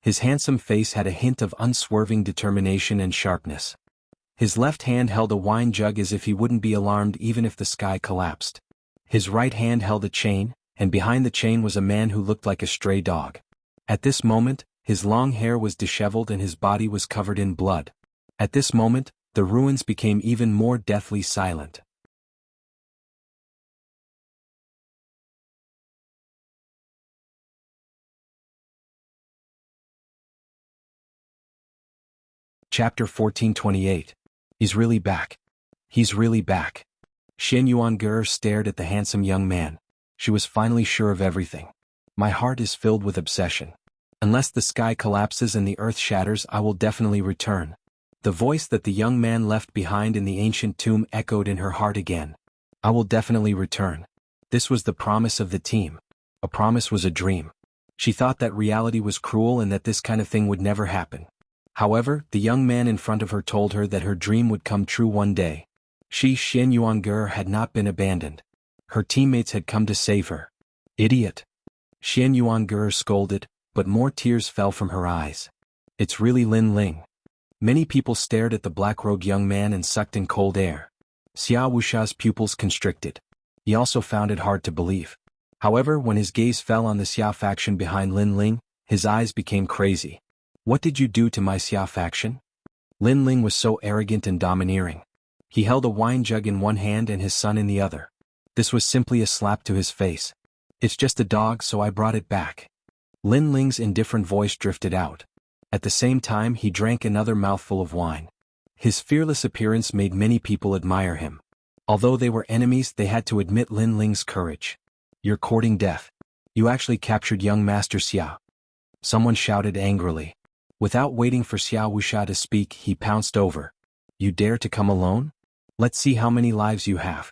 His handsome face had a hint of unswerving determination and sharpness. His left hand held a wine jug as if he wouldn't be alarmed even if the sky collapsed. His right hand held a chain, and behind the chain was a man who looked like a stray dog. At this moment, his long hair was disheveled and his body was covered in blood. At this moment, the ruins became even more deathly silent. Chapter 1428. He's really back. He's really back. Xian Yuange stared at the handsome young man. She was finally sure of everything. My heart is filled with obsession. Unless the sky collapses and the earth shatters, I will definitely return. The voice that the young man left behind in the ancient tomb echoed in her heart again. I will definitely return. This was the promise of the team. A promise was a dream. She thought that reality was cruel and that this kind of thing would never happen. However, the young man in front of her told her that her dream would come true one day. She, Xian Yuange, had not been abandoned. Her teammates had come to save her. Idiot! Xian Yuange scolded, but more tears fell from her eyes. It's really Lin Ling. Many people stared at the black-robed young man and sucked in cold air. Xiao Wuxia's pupils constricted. He also found it hard to believe. However, when his gaze fell on the Xia faction behind Lin Ling, his eyes became crazy. What did you do to my Xia faction? Lin Ling was so arrogant and domineering. He held a wine jug in one hand and his son in the other. This was simply a slap to his face. It's just a dog, so I brought it back. Lin Ling's indifferent voice drifted out. At the same time, he drank another mouthful of wine. His fearless appearance made many people admire him. Although they were enemies, they had to admit Lin Ling's courage. You're courting death. You actually captured young Master Xia. Someone shouted angrily. Without waiting for Xiao Wuxia to speak, he pounced over. You dare to come alone? Let's see how many lives you have.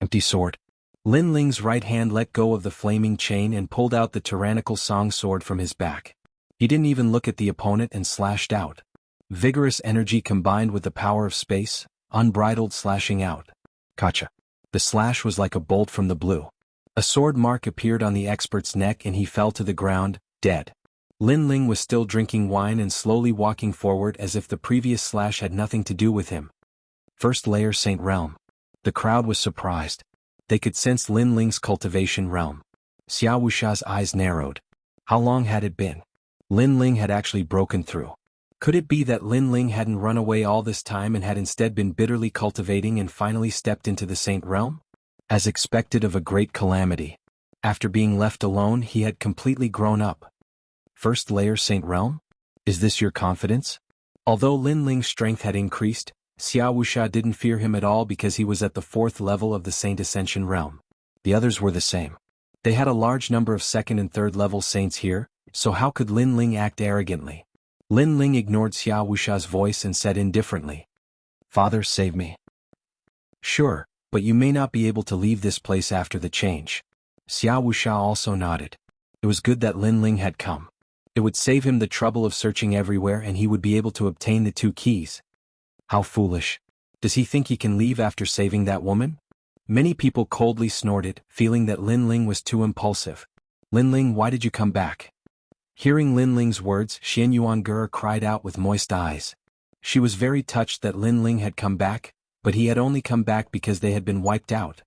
Empty sword. Lin Ling's right hand let go of the flaming chain and pulled out the tyrannical song sword from his back. He didn't even look at the opponent and slashed out. Vigorous energy combined with the power of space, unbridled slashing out. Gotcha. The slash was like a bolt from the blue. A sword mark appeared on the expert's neck and he fell to the ground, dead. Lin Ling was still drinking wine and slowly walking forward as if the previous slash had nothing to do with him. First layer Saint Realm. The crowd was surprised. They could sense Lin Ling's cultivation realm. Xiao Wuxia's eyes narrowed. How long had it been? Lin Ling had actually broken through. Could it be that Lin Ling hadn't run away all this time and had instead been bitterly cultivating and finally stepped into the Saint Realm? As expected of a great calamity. After being left alone, he had completely grown up. First layer Saint Realm? Is this your confidence? Although Lin Ling's strength had increased, Xiao Wuxia didn't fear him at all because he was at the 4th level of the Saint Ascension realm. The others were the same. They had a large number of 2nd and 3rd level saints here, so how could Lin Ling act arrogantly? Lin Ling ignored Xiao Wuxia's voice and said indifferently. Father, save me. Sure, but you may not be able to leave this place after the change. Xiao Wuxia also nodded. It was good that Lin Ling had come. It would save him the trouble of searching everywhere and he would be able to obtain the 2 keys. How foolish. Does he think he can leave after saving that woman? Many people coldly snorted, feeling that Lin Ling was too impulsive. Lin Ling, why did you come back? Hearing Lin Ling's words, Xian Yuange cried out with moist eyes. She was very touched that Lin Ling had come back, but he had only come back because they had been wiped out.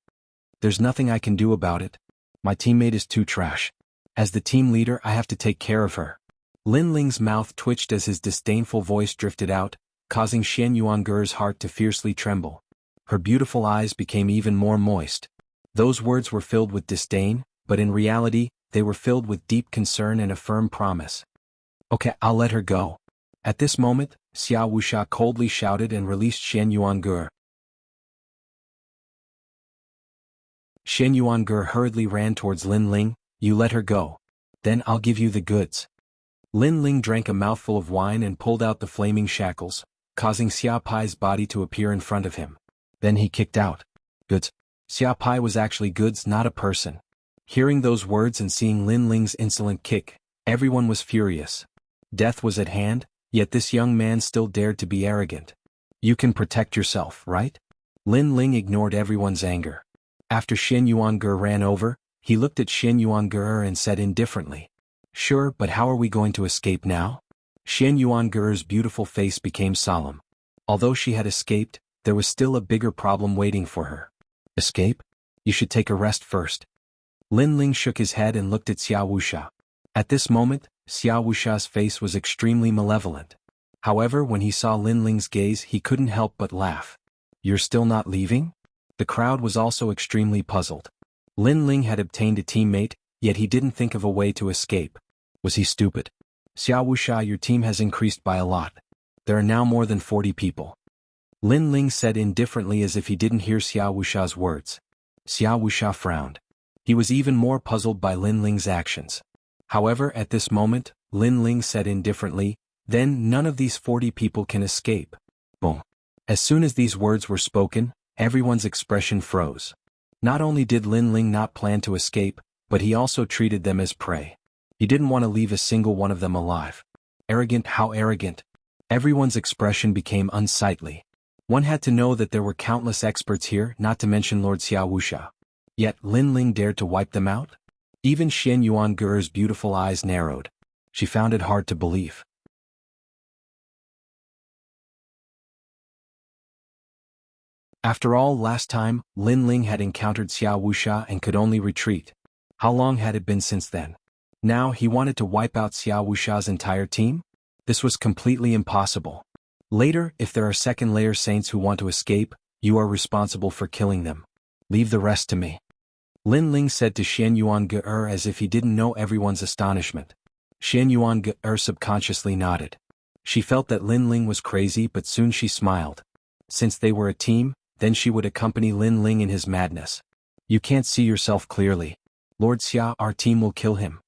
There's nothing I can do about it. My teammate is too trash. As the team leader, I have to take care of her. Lin Ling's mouth twitched as his disdainful voice drifted out, causing Xian Yuange's heart to fiercely tremble. Her beautiful eyes became even more moist. Those words were filled with disdain, but in reality, they were filled with deep concern and a firm promise. Okay, I'll let her go. At this moment, Xiao Wuxia coldly shouted and released Xian Yuange. Xian Yuange hurriedly ran towards Lin Ling. You let her go. Then I'll give you the goods. Lin Ling drank a mouthful of wine and pulled out the flaming shackles, causing Xia Pai's body to appear in front of him. Then he kicked out. Goods. Xia Pai was actually goods, not a person. Hearing those words and seeing Lin Ling's insolent kick, everyone was furious. Death was at hand, yet this young man still dared to be arrogant. You can protect yourself, right? Lin Ling ignored everyone's anger. After Xian Yuange ran over, he looked at Xian Yuange and said indifferently. Sure, but how are we going to escape now? Xian Yuange's beautiful face became solemn. Although she had escaped, there was still a bigger problem waiting for her. Escape? You should take a rest first. Lin Ling shook his head and looked at Xiao Wuxia. At this moment, Xiao Wuxia's face was extremely malevolent. However, when he saw Lin Ling's gaze, he couldn't help but laugh. You're still not leaving? The crowd was also extremely puzzled. Lin Ling had obtained a teammate, yet he didn't think of a way to escape. Was he stupid? Xiao Wuxia, your team has increased by a lot. There are now more than 40 people. Lin Ling said indifferently as if he didn't hear Xiao Wuxia's words. Xiao Wuxia frowned. He was even more puzzled by Lin Ling's actions. However, at this moment, Lin Ling said indifferently, "Then none of these 40 people can escape." Boom. As soon as these words were spoken, everyone's expression froze. Not only did Lin Ling not plan to escape, but he also treated them as prey. He didn't want to leave a single one of them alive. Arrogant, how arrogant. Everyone's expression became unsightly. One had to know that there were countless experts here, not to mention Lord Xiao Wuxia. Yet Lin Ling dared to wipe them out? Even Xian Yuange's beautiful eyes narrowed. She found it hard to believe. After all, last time, Lin Ling had encountered Xiao Wuxia and could only retreat. How long had it been since then? Now he wanted to wipe out Xiao Wuxia's entire team? This was completely impossible. Later, if there are second-layer saints who want to escape, you are responsible for killing them. Leave the rest to me. Lin Ling said to Xian Yuange as if he didn't know everyone's astonishment. Xian Yuange subconsciously nodded. She felt that Lin Ling was crazy, but soon she smiled. Since they were a team, then she would accompany Lin Ling in his madness. You can't see yourself clearly. Lord Xia, our team will kill him.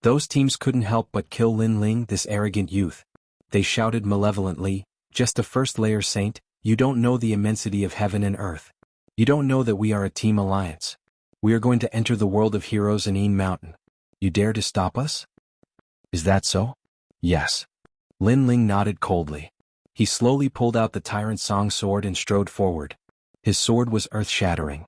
Those teams couldn't help but kill Lin Ling, this arrogant youth. They shouted malevolently, "Just a first-layer saint, you don't know the immensity of heaven and earth. You don't know that we are a team alliance. We are going to enter the world of heroes in Yin Mountain. You dare to stop us?" "Is that so?" "Yes." Lin Ling nodded coldly. He slowly pulled out the Tyrant Song sword and strode forward. His sword was earth-shattering.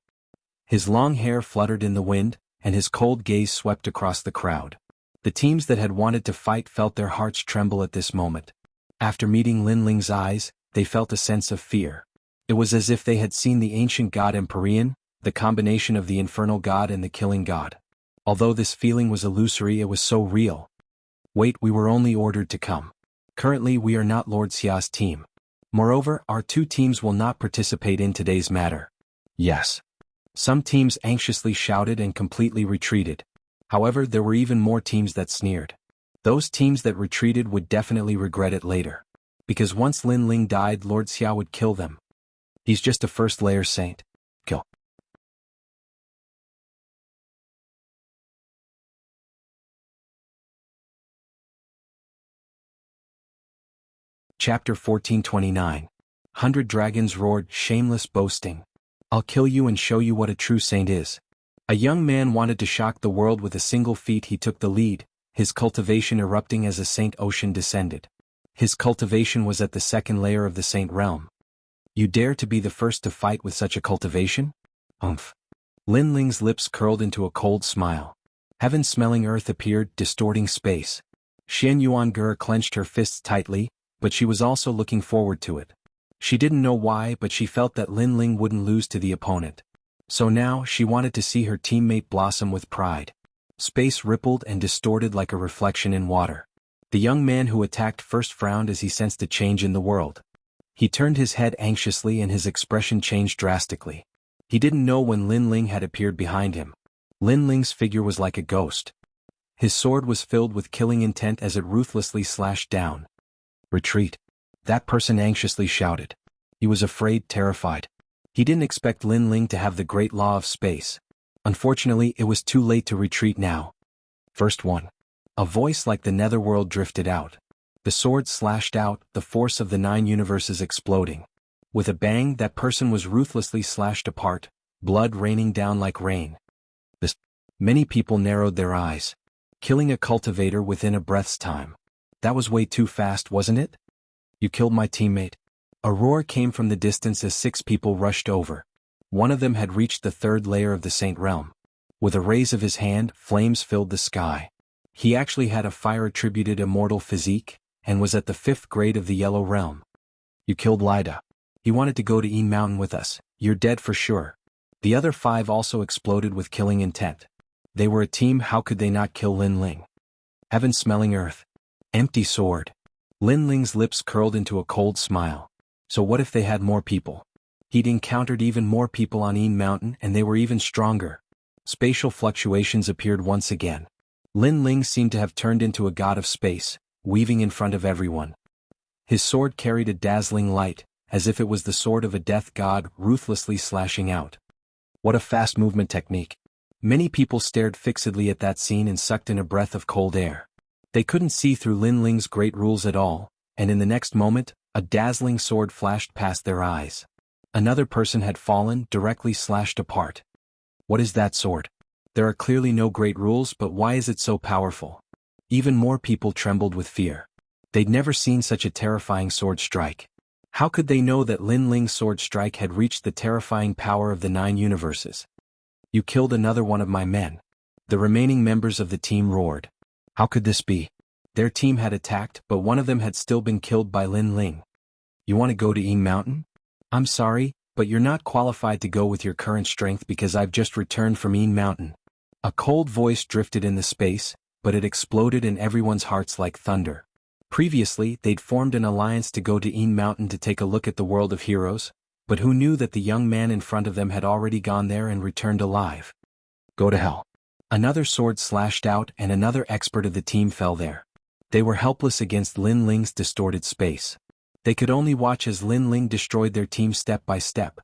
His long hair fluttered in the wind, and his cold gaze swept across the crowd. The teams that had wanted to fight felt their hearts tremble at this moment. After meeting Lin Ling's eyes, they felt a sense of fear. It was as if they had seen the ancient god Empyrean, the combination of the infernal god and the killing god. Although this feeling was illusory, it was so real. "Wait, we were only ordered to come. Currently we are not Lord Xia's team. Moreover, our two teams will not participate in today's matter." "Yes." Some teams anxiously shouted and completely retreated. However, there were even more teams that sneered. Those teams that retreated would definitely regret it later. Because once Lin Ling died, Lord Xia would kill them. He's just a first-layer saint. Kill. Chapter 1429. 100 Dragons roared, "Shameless boasting. I'll kill you and show you what a true saint is." A young man wanted to shock the world with a single feat. He took the lead, his cultivation erupting as a saint ocean descended. His cultivation was at the second layer of the saint realm. "You dare to be the first to fight with such a cultivation?" "Umph." Lin Ling's lips curled into a cold smile. Heaven-smelling earth appeared, distorting space. Xian Yuange clenched her fists tightly, but she was also looking forward to it. She didn't know why, but she felt that Lin Ling wouldn't lose to the opponent. So now, she wanted to see her teammate blossom with pride. Space rippled and distorted like a reflection in water. The young man who attacked first frowned as he sensed a change in the world. He turned his head anxiously and his expression changed drastically. He didn't know when Lin Ling had appeared behind him. Lin Ling's figure was like a ghost. His sword was filled with killing intent as it ruthlessly slashed down. "Retreat." That person anxiously shouted. He was afraid, terrified. He didn't expect Lin Ling to have the great law of space. Unfortunately, it was too late to retreat now. "First one." A voice like the netherworld drifted out. The sword slashed out, the force of the 9 universes exploding. With a bang, that person was ruthlessly slashed apart, blood raining down like rain. Many people narrowed their eyes. Killing a cultivator within a breath's time. That was way too fast, wasn't it? "You killed my teammate." A roar came from the distance as 6 people rushed over. One of them had reached the 3rd layer of the Saint Realm. With a raise of his hand, flames filled the sky. He actually had a fire-attributed immortal physique, and was at the 5th grade of the Yellow Realm. "You killed Lida. He wanted to go to Yin Mountain with us. You're dead for sure." The other 5 also exploded with killing intent. They were a team, how could they not kill Lin Ling? Heaven-smelling earth. Empty sword. Lin Ling's lips curled into a cold smile. So what if they had more people? He'd encountered even more people on Yin Mountain, and they were even stronger. Spatial fluctuations appeared once again. Lin Ling seemed to have turned into a god of space, weaving in front of everyone. His sword carried a dazzling light, as if it was the sword of a death god ruthlessly slashing out. What a fast movement technique. Many people stared fixedly at that scene and sucked in a breath of cold air. They couldn't see through Lin Ling's great rules at all, and in the next moment, a dazzling sword flashed past their eyes. Another person had fallen, directly slashed apart. What is that sword? There are clearly no great rules, but why is it so powerful? Even more people trembled with fear. They'd never seen such a terrifying sword strike. How could they know that Lin Ling's sword strike had reached the terrifying power of the 9 universes? You killed another one of my men. The remaining members of the team roared. How could this be? Their team had attacked, but one of them had still been killed by Lin Ling. You want to go to Ying Mountain? I'm sorry, but you're not qualified to go with your current strength because I've just returned from Ying Mountain. A cold voice drifted in the space, but it exploded in everyone's hearts like thunder. Previously, they'd formed an alliance to go to Ying Mountain to take a look at the world of heroes, but who knew that the young man in front of them had already gone there and returned alive? Go to hell. Another sword slashed out and another expert of the team fell there. They were helpless against Lin Ling's distorted space. They could only watch as Lin Ling destroyed their team step by step.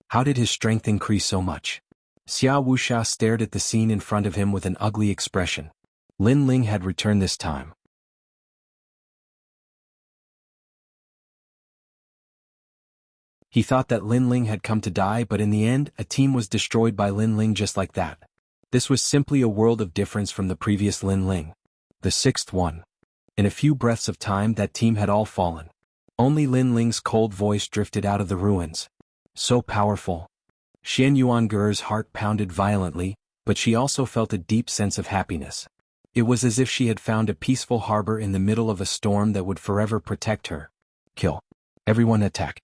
How did his strength increase so much? Xia Wuxia stared at the scene in front of him with an ugly expression. Lin Ling had returned this time. He thought that Lin Ling had come to die, but in the end, a team was destroyed by Lin Ling just like that. This was simply a world of difference from the previous Lin Ling. The 6th one. In a few breaths of time, that team had all fallen. Only Lin Ling's cold voice drifted out of the ruins. So powerful. Xian Yuanger's heart pounded violently, but she also felt a deep sense of happiness. It was as if she had found a peaceful harbor in the middle of a storm that would forever protect her. Kill. Everyone attack.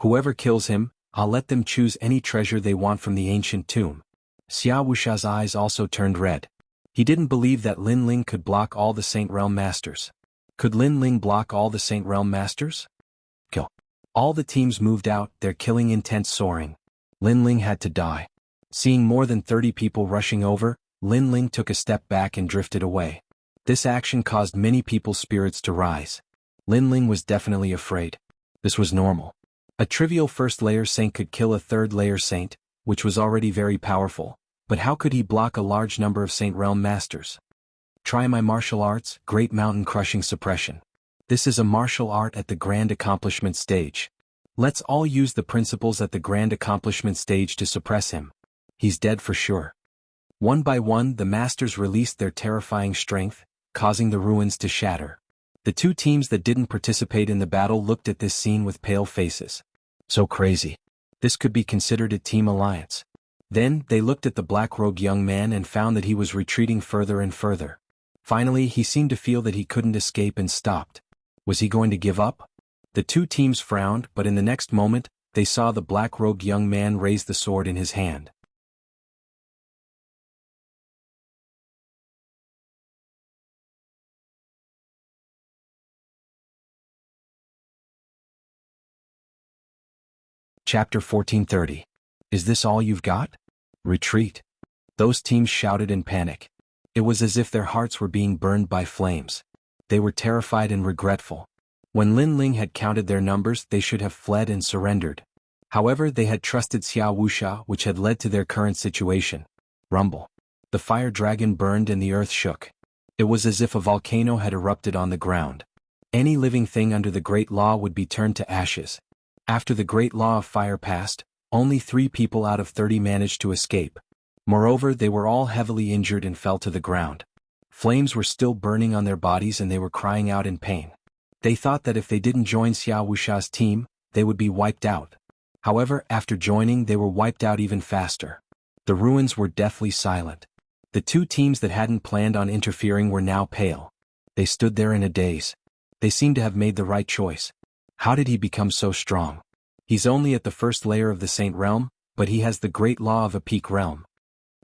Whoever kills him, I'll let them choose any treasure they want from the ancient tomb. Xia Wuxia's eyes also turned red. He didn't believe that Lin Ling could block all the Saint Realm Masters. Could Lin Ling block all the Saint Realm Masters? Kill. All the teams moved out, their killing intent soaring. Lin Ling had to die. Seeing more than 30 people rushing over, Lin Ling took a step back and drifted away. This action caused many people's spirits to rise. Lin Ling was definitely afraid. This was normal. A trivial first-layer saint could kill a third-layer saint, which was already very powerful, but how could he block a large number of Saint Realm Masters? Try my martial arts, Great Mountain Crushing Suppression. This is a martial art at the Grand Accomplishment stage. Let's all use the principles at the Grand Accomplishment stage to suppress him. He's dead for sure. One by one, the Masters released their terrifying strength, causing the ruins to shatter. The 2 teams that didn't participate in the battle looked at this scene with pale faces. So crazy. This could be considered a team alliance. Then, they looked at the black-robed young man and found that he was retreating further and further. Finally, he seemed to feel that he couldn't escape and stopped. Was he going to give up? The 2 teams frowned, but in the next moment, they saw the black-robed young man raise the sword in his hand. Chapter 1430. Is this all you've got? Retreat. Those teams shouted in panic. It was as if their hearts were being burned by flames. They were terrified and regretful. When Lin Ling had counted their numbers, they should have fled and surrendered. However, they had trusted Xia Wuxia, which had led to their current situation. Rumble. The fire dragon burned and the earth shook. It was as if a volcano had erupted on the ground. Any living thing under the Great Law would be turned to ashes. After the Great Law of Fire passed, only 3 people out of 30 managed to escape. Moreover, they were all heavily injured and fell to the ground. Flames were still burning on their bodies and they were crying out in pain. They thought that if they didn't join Xia Wuxia's team, they would be wiped out. However, after joining, they were wiped out even faster. The ruins were deathly silent. The 2 teams that hadn't planned on interfering were now pale. They stood there in a daze. They seemed to have made the right choice. How did he become so strong? He's only at the first layer of the Saint Realm, but he has the great law of a peak realm.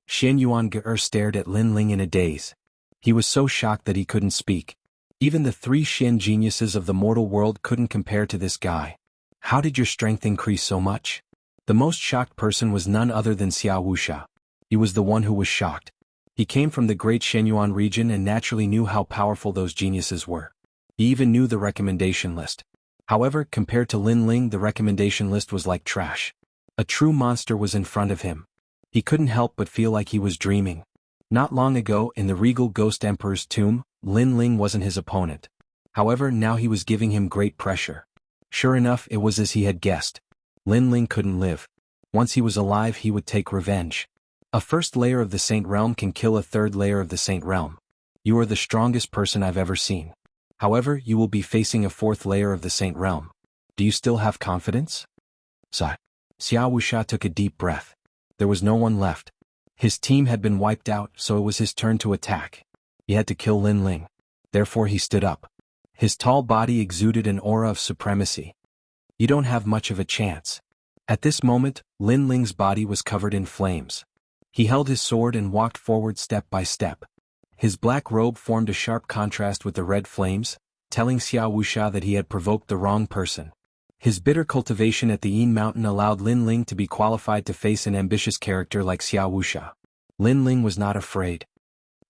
Xian Yuange stared at Lin Ling in a daze. He was so shocked that he couldn't speak. Even the 3 Xian geniuses of the mortal world couldn't compare to this guy. How did your strength increase so much? The most shocked person was none other than Xia Wuxia. He was the one who was shocked. He came from the great Shenyuan region and naturally knew how powerful those geniuses were. He even knew the recommendation list. However, compared to Lin Ling, the recommendation list was like trash. A true monster was in front of him. He couldn't help but feel like he was dreaming. Not long ago, in the regal Ghost Emperor's tomb, Lin Ling wasn't his opponent. However, now he was giving him great pressure. Sure enough, it was as he had guessed. Lin Ling couldn't live. Once he was alive, he would take revenge. A first layer of the Saint Realm can kill a third layer of the Saint Realm. You are the strongest person I've ever seen. However, you will be facing a fourth layer of the Saint Realm. Do you still have confidence? Sigh. Xiao Wuxia took a deep breath. There was no one left. His team had been wiped out, so it was his turn to attack. He had to kill Lin Ling. Therefore he stood up. His tall body exuded an aura of supremacy. You don't have much of a chance. At this moment, Lin Ling's body was covered in flames. He held his sword and walked forward step by step. His black robe formed a sharp contrast with the red flames, telling Xiao Wuxia that he had provoked the wrong person. His bitter cultivation at the Yin Mountain allowed Lin Ling to be qualified to face an ambitious character like Xiao Wuxia. Lin Ling was not afraid.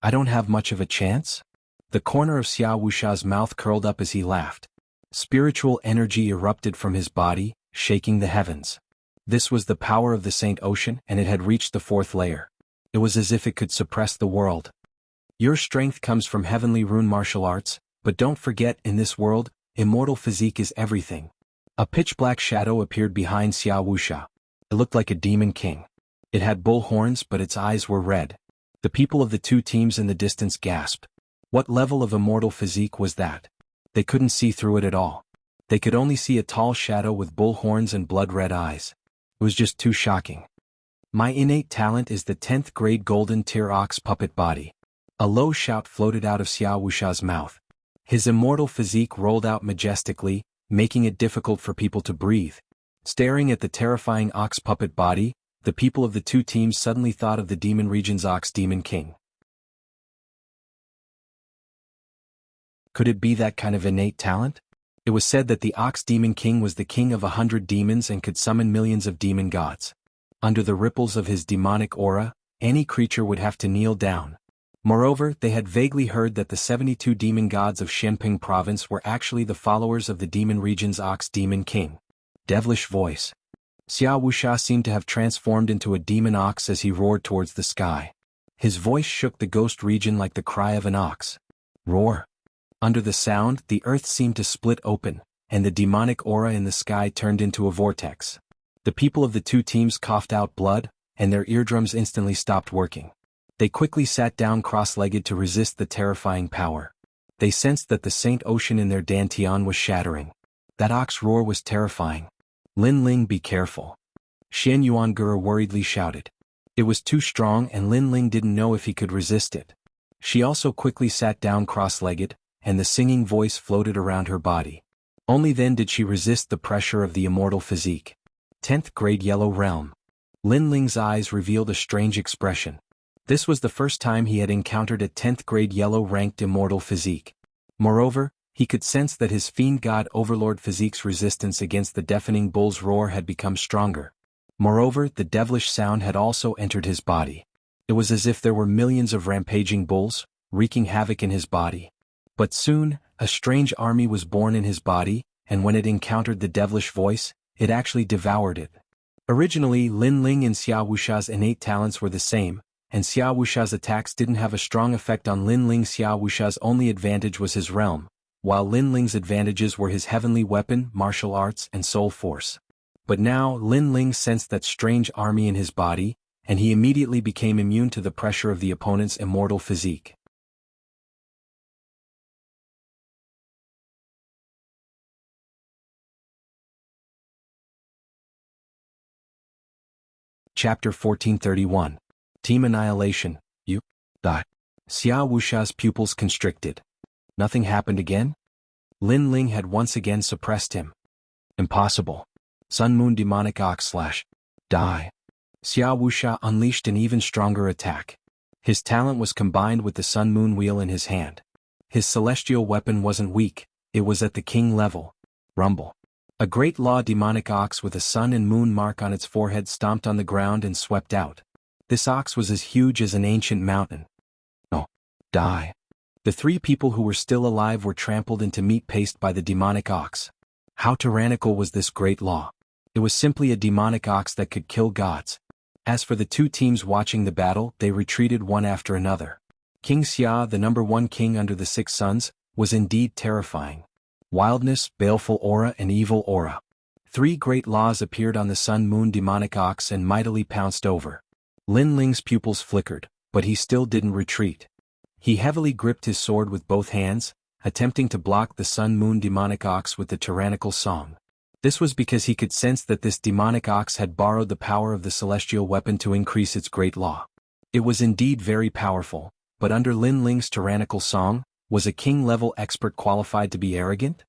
I don't have much of a chance? The corner of Xiao Wuxia's mouth curled up as he laughed. Spiritual energy erupted from his body, shaking the heavens. This was the power of the Saint Ocean, and it had reached the fourth layer. It was as if it could suppress the world. Your strength comes from heavenly rune martial arts, but don't forget, in this world, immortal physique is everything. A pitch-black shadow appeared behind Xiao Wuxia. It looked like a demon king. It had bull horns, but its eyes were red. The people of the two teams in the distance gasped. What level of immortal physique was that? They couldn't see through it at all. They could only see a tall shadow with bull horns and blood-red eyes. It was just too shocking. My innate talent is the 10th grade golden tier ox puppet body. A low shout floated out of Xiao Wuxia's mouth. His immortal physique rolled out majestically, making it difficult for people to breathe. Staring at the terrifying ox puppet body, the people of the two teams suddenly thought of the demon region's ox demon king. Could it be that kind of innate talent? It was said that the ox demon king was the king of 100 demons and could summon millions of demon gods. Under the ripples of his demonic aura, any creature would have to kneel down. Moreover, they had vaguely heard that the 72 demon gods of Shenping province were actually the followers of the demon region's ox demon king. Devilish voice. Xiao Wuxia seemed to have transformed into a demon ox as he roared towards the sky. His voice shook the ghost region like the cry of an ox. Roar. Under the sound, the earth seemed to split open, and the demonic aura in the sky turned into a vortex. The people of the two teams coughed out blood, and their eardrums instantly stopped working. They quickly sat down cross-legged to resist the terrifying power. They sensed that the Saint Ocean in their dantian was shattering. That ox roar was terrifying. Lin Ling, be careful. Xian Yuangur worriedly shouted. It was too strong and Lin Ling didn't know if he could resist it. She also quickly sat down cross-legged, and the singing voice floated around her body. Only then did she resist the pressure of the immortal physique. 10th grade Yellow Realm. Lin Ling's eyes revealed a strange expression. This was the first time he had encountered a 10th grade yellow-ranked immortal physique. Moreover, he could sense that his fiend god overlord physique's resistance against the deafening bull's roar had become stronger. Moreover, the devilish sound had also entered his body. It was as if there were millions of rampaging bulls, wreaking havoc in his body. But soon, a strange army was born in his body, and when it encountered the devilish voice, it actually devoured it. Originally, Lin Ling and Xiao Wuxia's innate talents were the same, and Xiao Wuxia's attacks didn't have a strong effect on Lin Ling. Xiao Wuxia's only advantage was his realm, while Lin Ling's advantages were his heavenly weapon, martial arts, and soul force. But now, Lin Ling sensed that strange army in his body, and he immediately became immune to the pressure of the opponent's immortal physique. Chapter 1431. Team Annihilation, you. Xiao Wuxia's pupils constricted. Nothing happened again? Lin Ling had once again suppressed him. Impossible. Sun Moon Demonic Ox / Die. Xiao Wuxia unleashed an even stronger attack. His talent was combined with the Sun Moon Wheel in his hand. His celestial weapon wasn't weak, it was at the king level. Rumble. A great law demonic ox with a sun and moon mark on its forehead stomped on the ground and swept out. This ox was as huge as an ancient mountain. Oh. Die. The 3 people who were still alive were trampled into meat paste by the demonic ox. How tyrannical was this great law? It was simply a demonic ox that could kill gods. As for the 2 teams watching the battle, they retreated one after another. King Xia, the number 1 king under the 6 suns, was indeed terrifying. Wildness, baleful aura and evil aura. 3 great laws appeared on the sun-moon demonic ox and mightily pounced over. Lin Ling's pupils flickered, but he still didn't retreat. He heavily gripped his sword with both hands, attempting to block the sun-moon demonic ox with the tyrannical song. This was because he could sense that this demonic ox had borrowed the power of the celestial weapon to increase its great law. It was indeed very powerful, but under Lin Ling's tyrannical song, was a king-level expert qualified to be arrogant?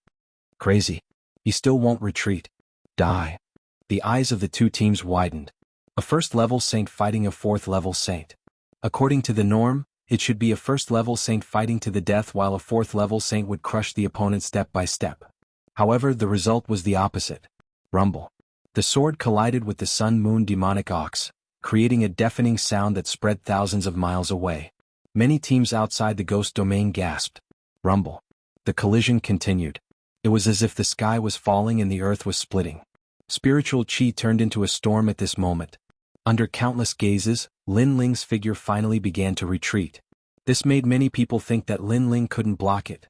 Crazy. He still won't retreat. Die. The eyes of the 2 teams widened. A first-level saint fighting a fourth-level saint. According to the norm, it should be a first-level saint fighting to the death while a fourth-level saint would crush the opponent step by step. However, the result was the opposite. Rumble. The sword collided with the sun-moon demonic ox, creating a deafening sound that spread thousands of miles away. Many teams outside the ghost domain gasped. Rumble. The collision continued. It was as if the sky was falling and the earth was splitting. Spiritual chi turned into a storm at this moment. Under countless gazes, Lin Ling's figure finally began to retreat. This made many people think that Lin Ling couldn't block it.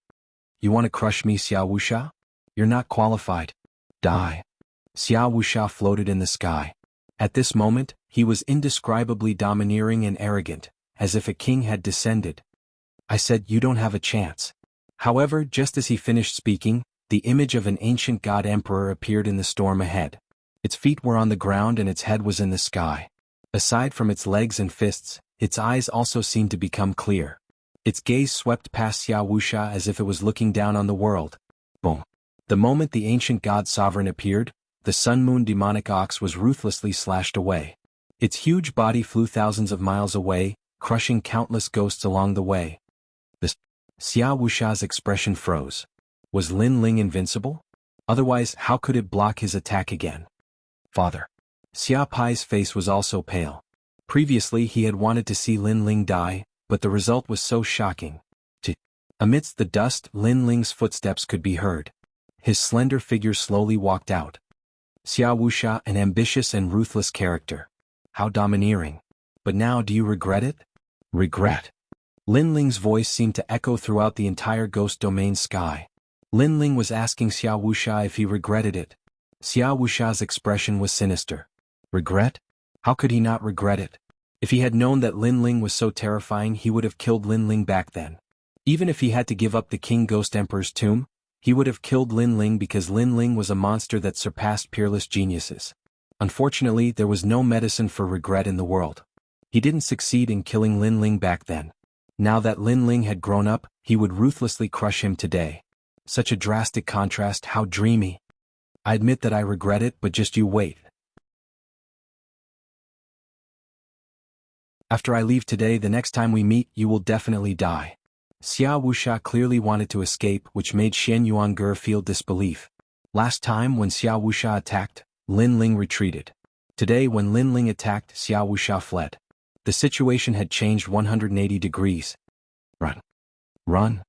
You want to crush me, Xiao Wuxia? You're not qualified. Die. Xiao Wuxia floated in the sky. At this moment, he was indescribably domineering and arrogant, as if a king had descended. I said you don't have a chance. However, just as he finished speaking, the image of an ancient god emperor appeared in the storm ahead. Its feet were on the ground and its head was in the sky. Aside from its legs and fists, its eyes also seemed to become clear. Its gaze swept past Xiao Wuxia as if it was looking down on the world. Boom. The moment the ancient god sovereign appeared, the sun-moon demonic ox was ruthlessly slashed away. Its huge body flew thousands of miles away, crushing countless ghosts along the way. Xiao Wuxia's expression froze. Was Lin Ling invincible? Otherwise, how could it block his attack again? Father. Xia Pai's face was also pale. Previously he had wanted to see Lin Ling die, but the result was so shocking. Amidst the dust, Lin Ling's footsteps could be heard. His slender figure slowly walked out. Xiao Wuxia, an ambitious and ruthless character. How domineering. But now do you regret it? Regret. Lin Ling's voice seemed to echo throughout the entire ghost domain sky. Lin Ling was asking Xiao Wuxia if he regretted it. Xiao Wuxia's expression was sinister. Regret? How could he not regret it? If he had known that Lin Ling was so terrifying, he would have killed Lin Ling back then. Even if he had to give up the King Ghost Emperor's tomb, he would have killed Lin Ling because Lin Ling was a monster that surpassed peerless geniuses. Unfortunately, there was no medicine for regret in the world. He didn't succeed in killing Lin Ling back then. Now that Lin Ling had grown up, he would ruthlessly crush him today. Such a drastic contrast, how dreamy. I admit that I regret it, but just you wait. After I leave today, the next time we meet, you will definitely die. Xiao Wuxia clearly wanted to escape, which made Shen Yuange feel disbelief. Last time when Xiao Wuxia attacked, Lin Ling retreated. Today when Lin Ling attacked, Xiao Wuxia fled. The situation had changed 180 degrees. Run. Run.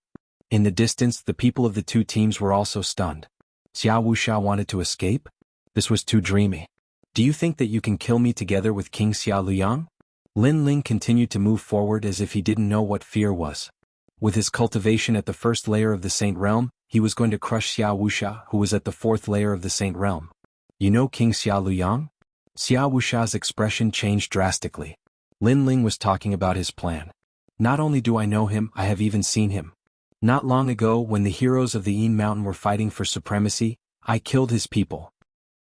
In the distance, the people of the 2 teams were also stunned. Xiao Wuxia wanted to escape? This was too dreamy. Do you think that you can kill me together with King Xia Luyang? Lin Ling continued to move forward as if he didn't know what fear was. With his cultivation at the first layer of the Saint Realm, he was going to crush Xiao Wuxia, who was at the 4th layer of the Saint Realm. You know King Xia Luyang? Xiao Wuxia's expression changed drastically. Lin Ling was talking about his plan. Not only do I know him, I have even seen him. Not long ago, when the heroes of the Yin Mountain were fighting for supremacy, I killed his people.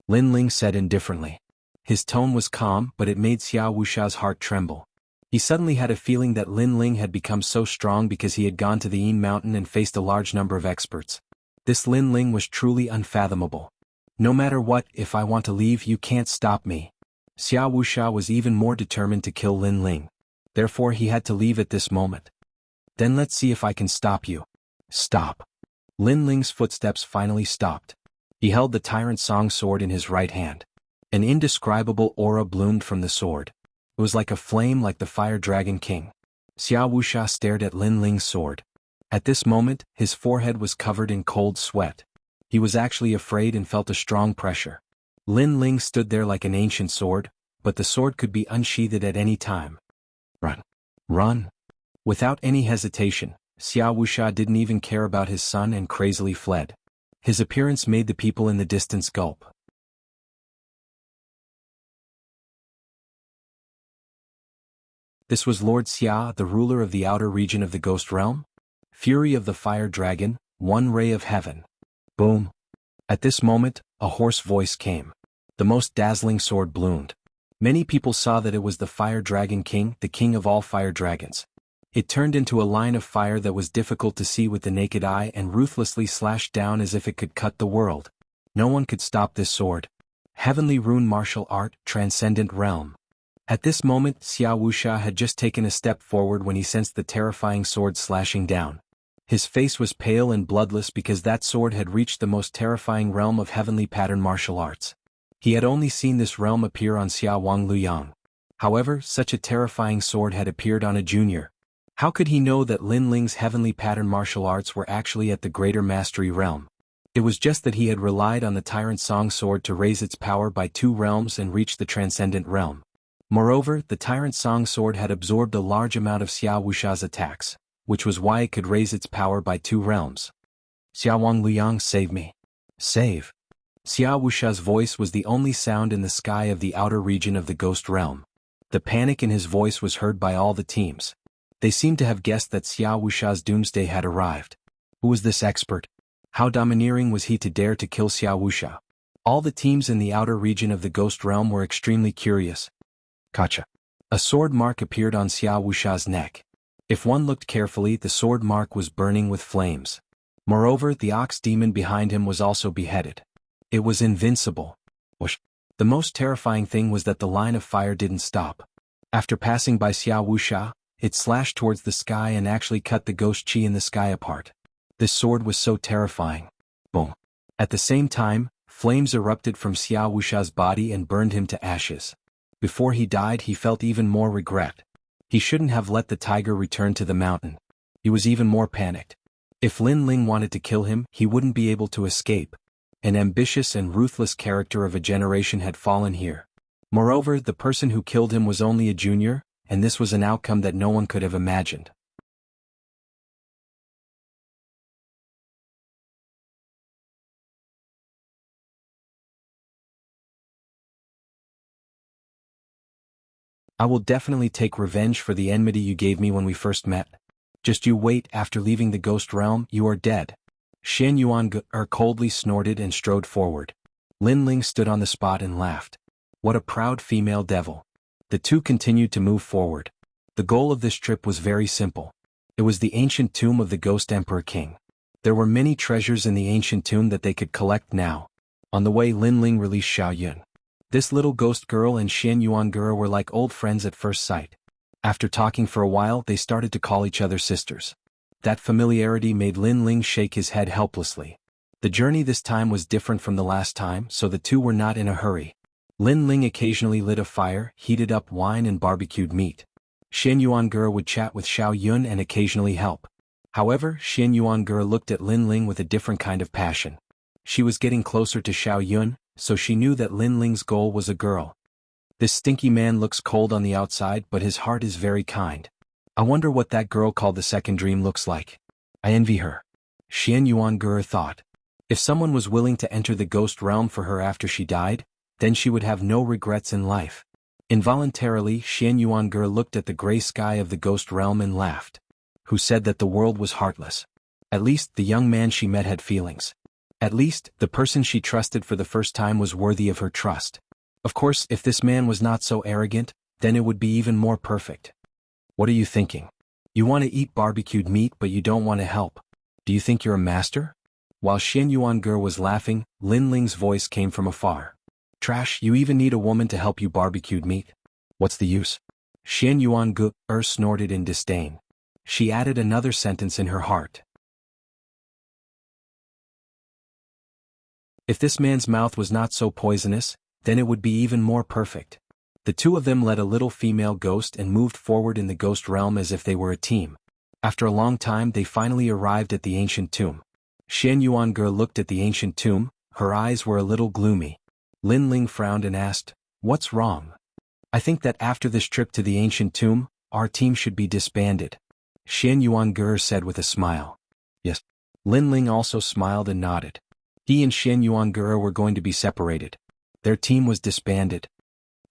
Lin Ling said indifferently. His tone was calm, but it made Xiao Wuxia's heart tremble. He suddenly had a feeling that Lin Ling had become so strong because he had gone to the Yin Mountain and faced a large number of experts. This Lin Ling was truly unfathomable. No matter what, if I want to leave, you can't stop me. Xiao Wuxia was even more determined to kill Lin Ling. Therefore he had to leave at this moment. Then let's see if I can stop you. Stop. Lin Ling's footsteps finally stopped. He held the Tyrant Song sword in his right hand. An indescribable aura bloomed from the sword. It was like a flame, like the Fire Dragon King. Xiao Wuxia stared at Lin Ling's sword. At this moment, his forehead was covered in cold sweat. He was actually afraid and felt a strong pressure. Lin Ling stood there like an ancient sword, but the sword could be unsheathed at any time. Run! Run! Without any hesitation, Xiao Wuxia didn't even care about his son and crazily fled. His appearance made the people in the distance gulp. This was Lord Xia, the ruler of the outer region of the Ghost Realm? Fury of the Fire Dragon, one ray of heaven. Boom! At this moment, a hoarse voice came. The most dazzling sword bloomed. Many people saw that it was the Fire Dragon King, the king of all fire dragons. It turned into a line of fire that was difficult to see with the naked eye and ruthlessly slashed down as if it could cut the world. No one could stop this sword. Heavenly Rune Martial Art, Transcendent Realm. At this moment, Xiao Wuxia had just taken a step forward when he sensed the terrifying sword slashing down. His face was pale and bloodless because that sword had reached the most terrifying realm of heavenly pattern martial arts. He had only seen this realm appear on Xia Wang Luyang. However, such a terrifying sword had appeared on a junior. How could he know that Lin Ling's heavenly pattern martial arts were actually at the greater mastery realm? It was just that he had relied on the Tyrant Song sword to raise its power by 2 realms and reach the transcendent realm. Moreover, the Tyrant Song sword had absorbed a large amount of Xiao Wuxia's attacks, which was why it could raise its power by 2 realms. Xiao Wang Luyang, save me. Save. Xiao Wuxia's voice was the only sound in the sky of the outer region of the Ghost Realm. The panic in his voice was heard by all the teams. They seemed to have guessed that Xiao Wuxia's doomsday had arrived. Who was this expert? How domineering was he to dare to kill Xiao Wuxia? All the teams in the outer region of the Ghost Realm were extremely curious. Gotcha. A sword mark appeared on Xiao Wuxia's neck. If one looked carefully, the sword mark was burning with flames. Moreover, the ox demon behind him was also beheaded. It was invincible. Whoosh. The most terrifying thing was that the line of fire didn't stop. After passing by Xiao Wuxia, it slashed towards the sky and actually cut the ghost chi in the sky apart. This sword was so terrifying. Boom. At the same time, flames erupted from Xiao Wuxia's body and burned him to ashes. Before he died, he felt even more regret. He shouldn't have let the tiger return to the mountain. He was even more panicked. If Lin Ling wanted to kill him, he wouldn't be able to escape. An ambitious and ruthless character of a generation had fallen here. Moreover, the person who killed him was only a junior, and this was an outcome that no one could have imagined. I will definitely take revenge for the enmity you gave me when we first met. Just you wait, after leaving the Ghost Realm, you are dead. Shen Yuan coldly snorted and strode forward. Lin Ling stood on the spot and laughed. What a proud female devil. The two continued to move forward. The goal of this trip was very simple. It was the ancient tomb of the Ghost Emperor King. There were many treasures in the ancient tomb that they could collect now. On the way, Lin Ling released Xiao Yun. This little ghost girl and Shen Yuan were like old friends at first sight. After talking for a while, they started to call each other sisters. That familiarity made Lin Ling shake his head helplessly. The journey this time was different from the last time, so the two were not in a hurry. Lin Ling occasionally lit a fire, heated up wine and barbecued meat. Shen Yuan would chat with Xiao Yun and occasionally help. However, Shen Yuan looked at Lin Ling with a different kind of passion. She was getting closer to Xiao Yun, so she knew that Lin Ling's goal was a girl. This stinky man looks cold on the outside, but his heart is very kind. I wonder what that girl called the second dream looks like. I envy her. Shen Yuan thought. If someone was willing to enter the ghost realm for her after she died, then she would have no regrets in life. Involuntarily, Shen Yuan looked at the gray sky of the ghost realm and laughed. Who said that the world was heartless? At least, the young man she met had feelings. At least, the person she trusted for the first time was worthy of her trust. Of course, if this man was not so arrogant, then it would be even more perfect. What are you thinking? You want to eat barbecued meat but you don't want to help. Do you think you're a master? While Shen Yuan was laughing, Lin Ling's voice came from afar. Trash, you even need a woman to help you barbecued meat? What's the use? Shen Yuan snorted in disdain. She added another sentence in her heart. If this man's mouth was not so poisonous, then it would be even more perfect. The two of them led a little female ghost and moved forward in the ghost realm as if they were a team. After a long time they finally arrived at the ancient tomb. Xian Yuange looked at the ancient tomb, her eyes were a little gloomy. Lin Ling frowned and asked, "What's wrong?" "I think that after this trip to the ancient tomb, our team should be disbanded," Xian Yuange said with a smile. "Yes." Lin Ling also smiled and nodded. He and Xian Yuange were going to be separated. Their team was disbanded.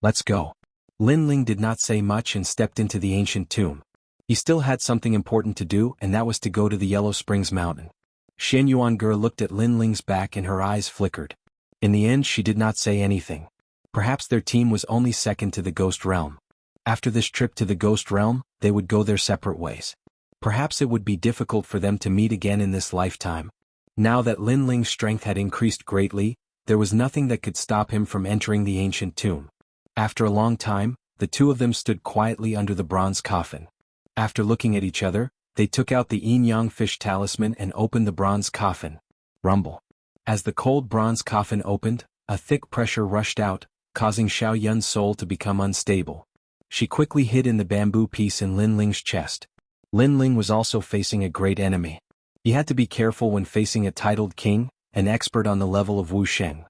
"Let's go." Lin Ling did not say much and stepped into the ancient tomb. He still had something important to do, and that was to go to the Yellow Springs Mountain. Xian Yuange looked at Lin Ling's back and her eyes flickered. In the end she did not say anything. Perhaps their team was only second to the Ghost Realm. After this trip to the Ghost Realm, they would go their separate ways. Perhaps it would be difficult for them to meet again in this lifetime. Now that Lin Ling's strength had increased greatly, there was nothing that could stop him from entering the ancient tomb. After a long time, the two of them stood quietly under the bronze coffin. After looking at each other, they took out the yin-yang fish talisman and opened the bronze coffin. Rumble. As the cold bronze coffin opened, a thick pressure rushed out, causing Xiao Yun's soul to become unstable. She quickly hid in the bamboo piece in Lin Ling's chest. Lin Ling was also facing a great enemy. He had to be careful when facing a titled king, an expert on the level of Wuxia.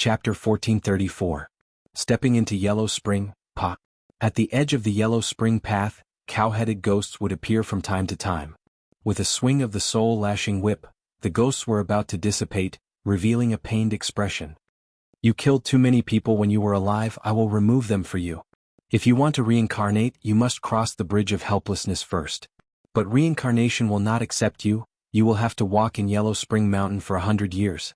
Chapter 1434. Stepping into Yellow Spring, Pa. At the edge of the Yellow Spring path, cow-headed ghosts would appear from time to time. With a swing of the soul-lashing whip, the ghosts were about to dissipate, revealing a pained expression. "You killed too many people when you were alive, I will remove them for you. If you want to reincarnate, you must cross the bridge of helplessness first. But reincarnation will not accept you, you will have to walk in Yellow Spring Mountain for 100 years.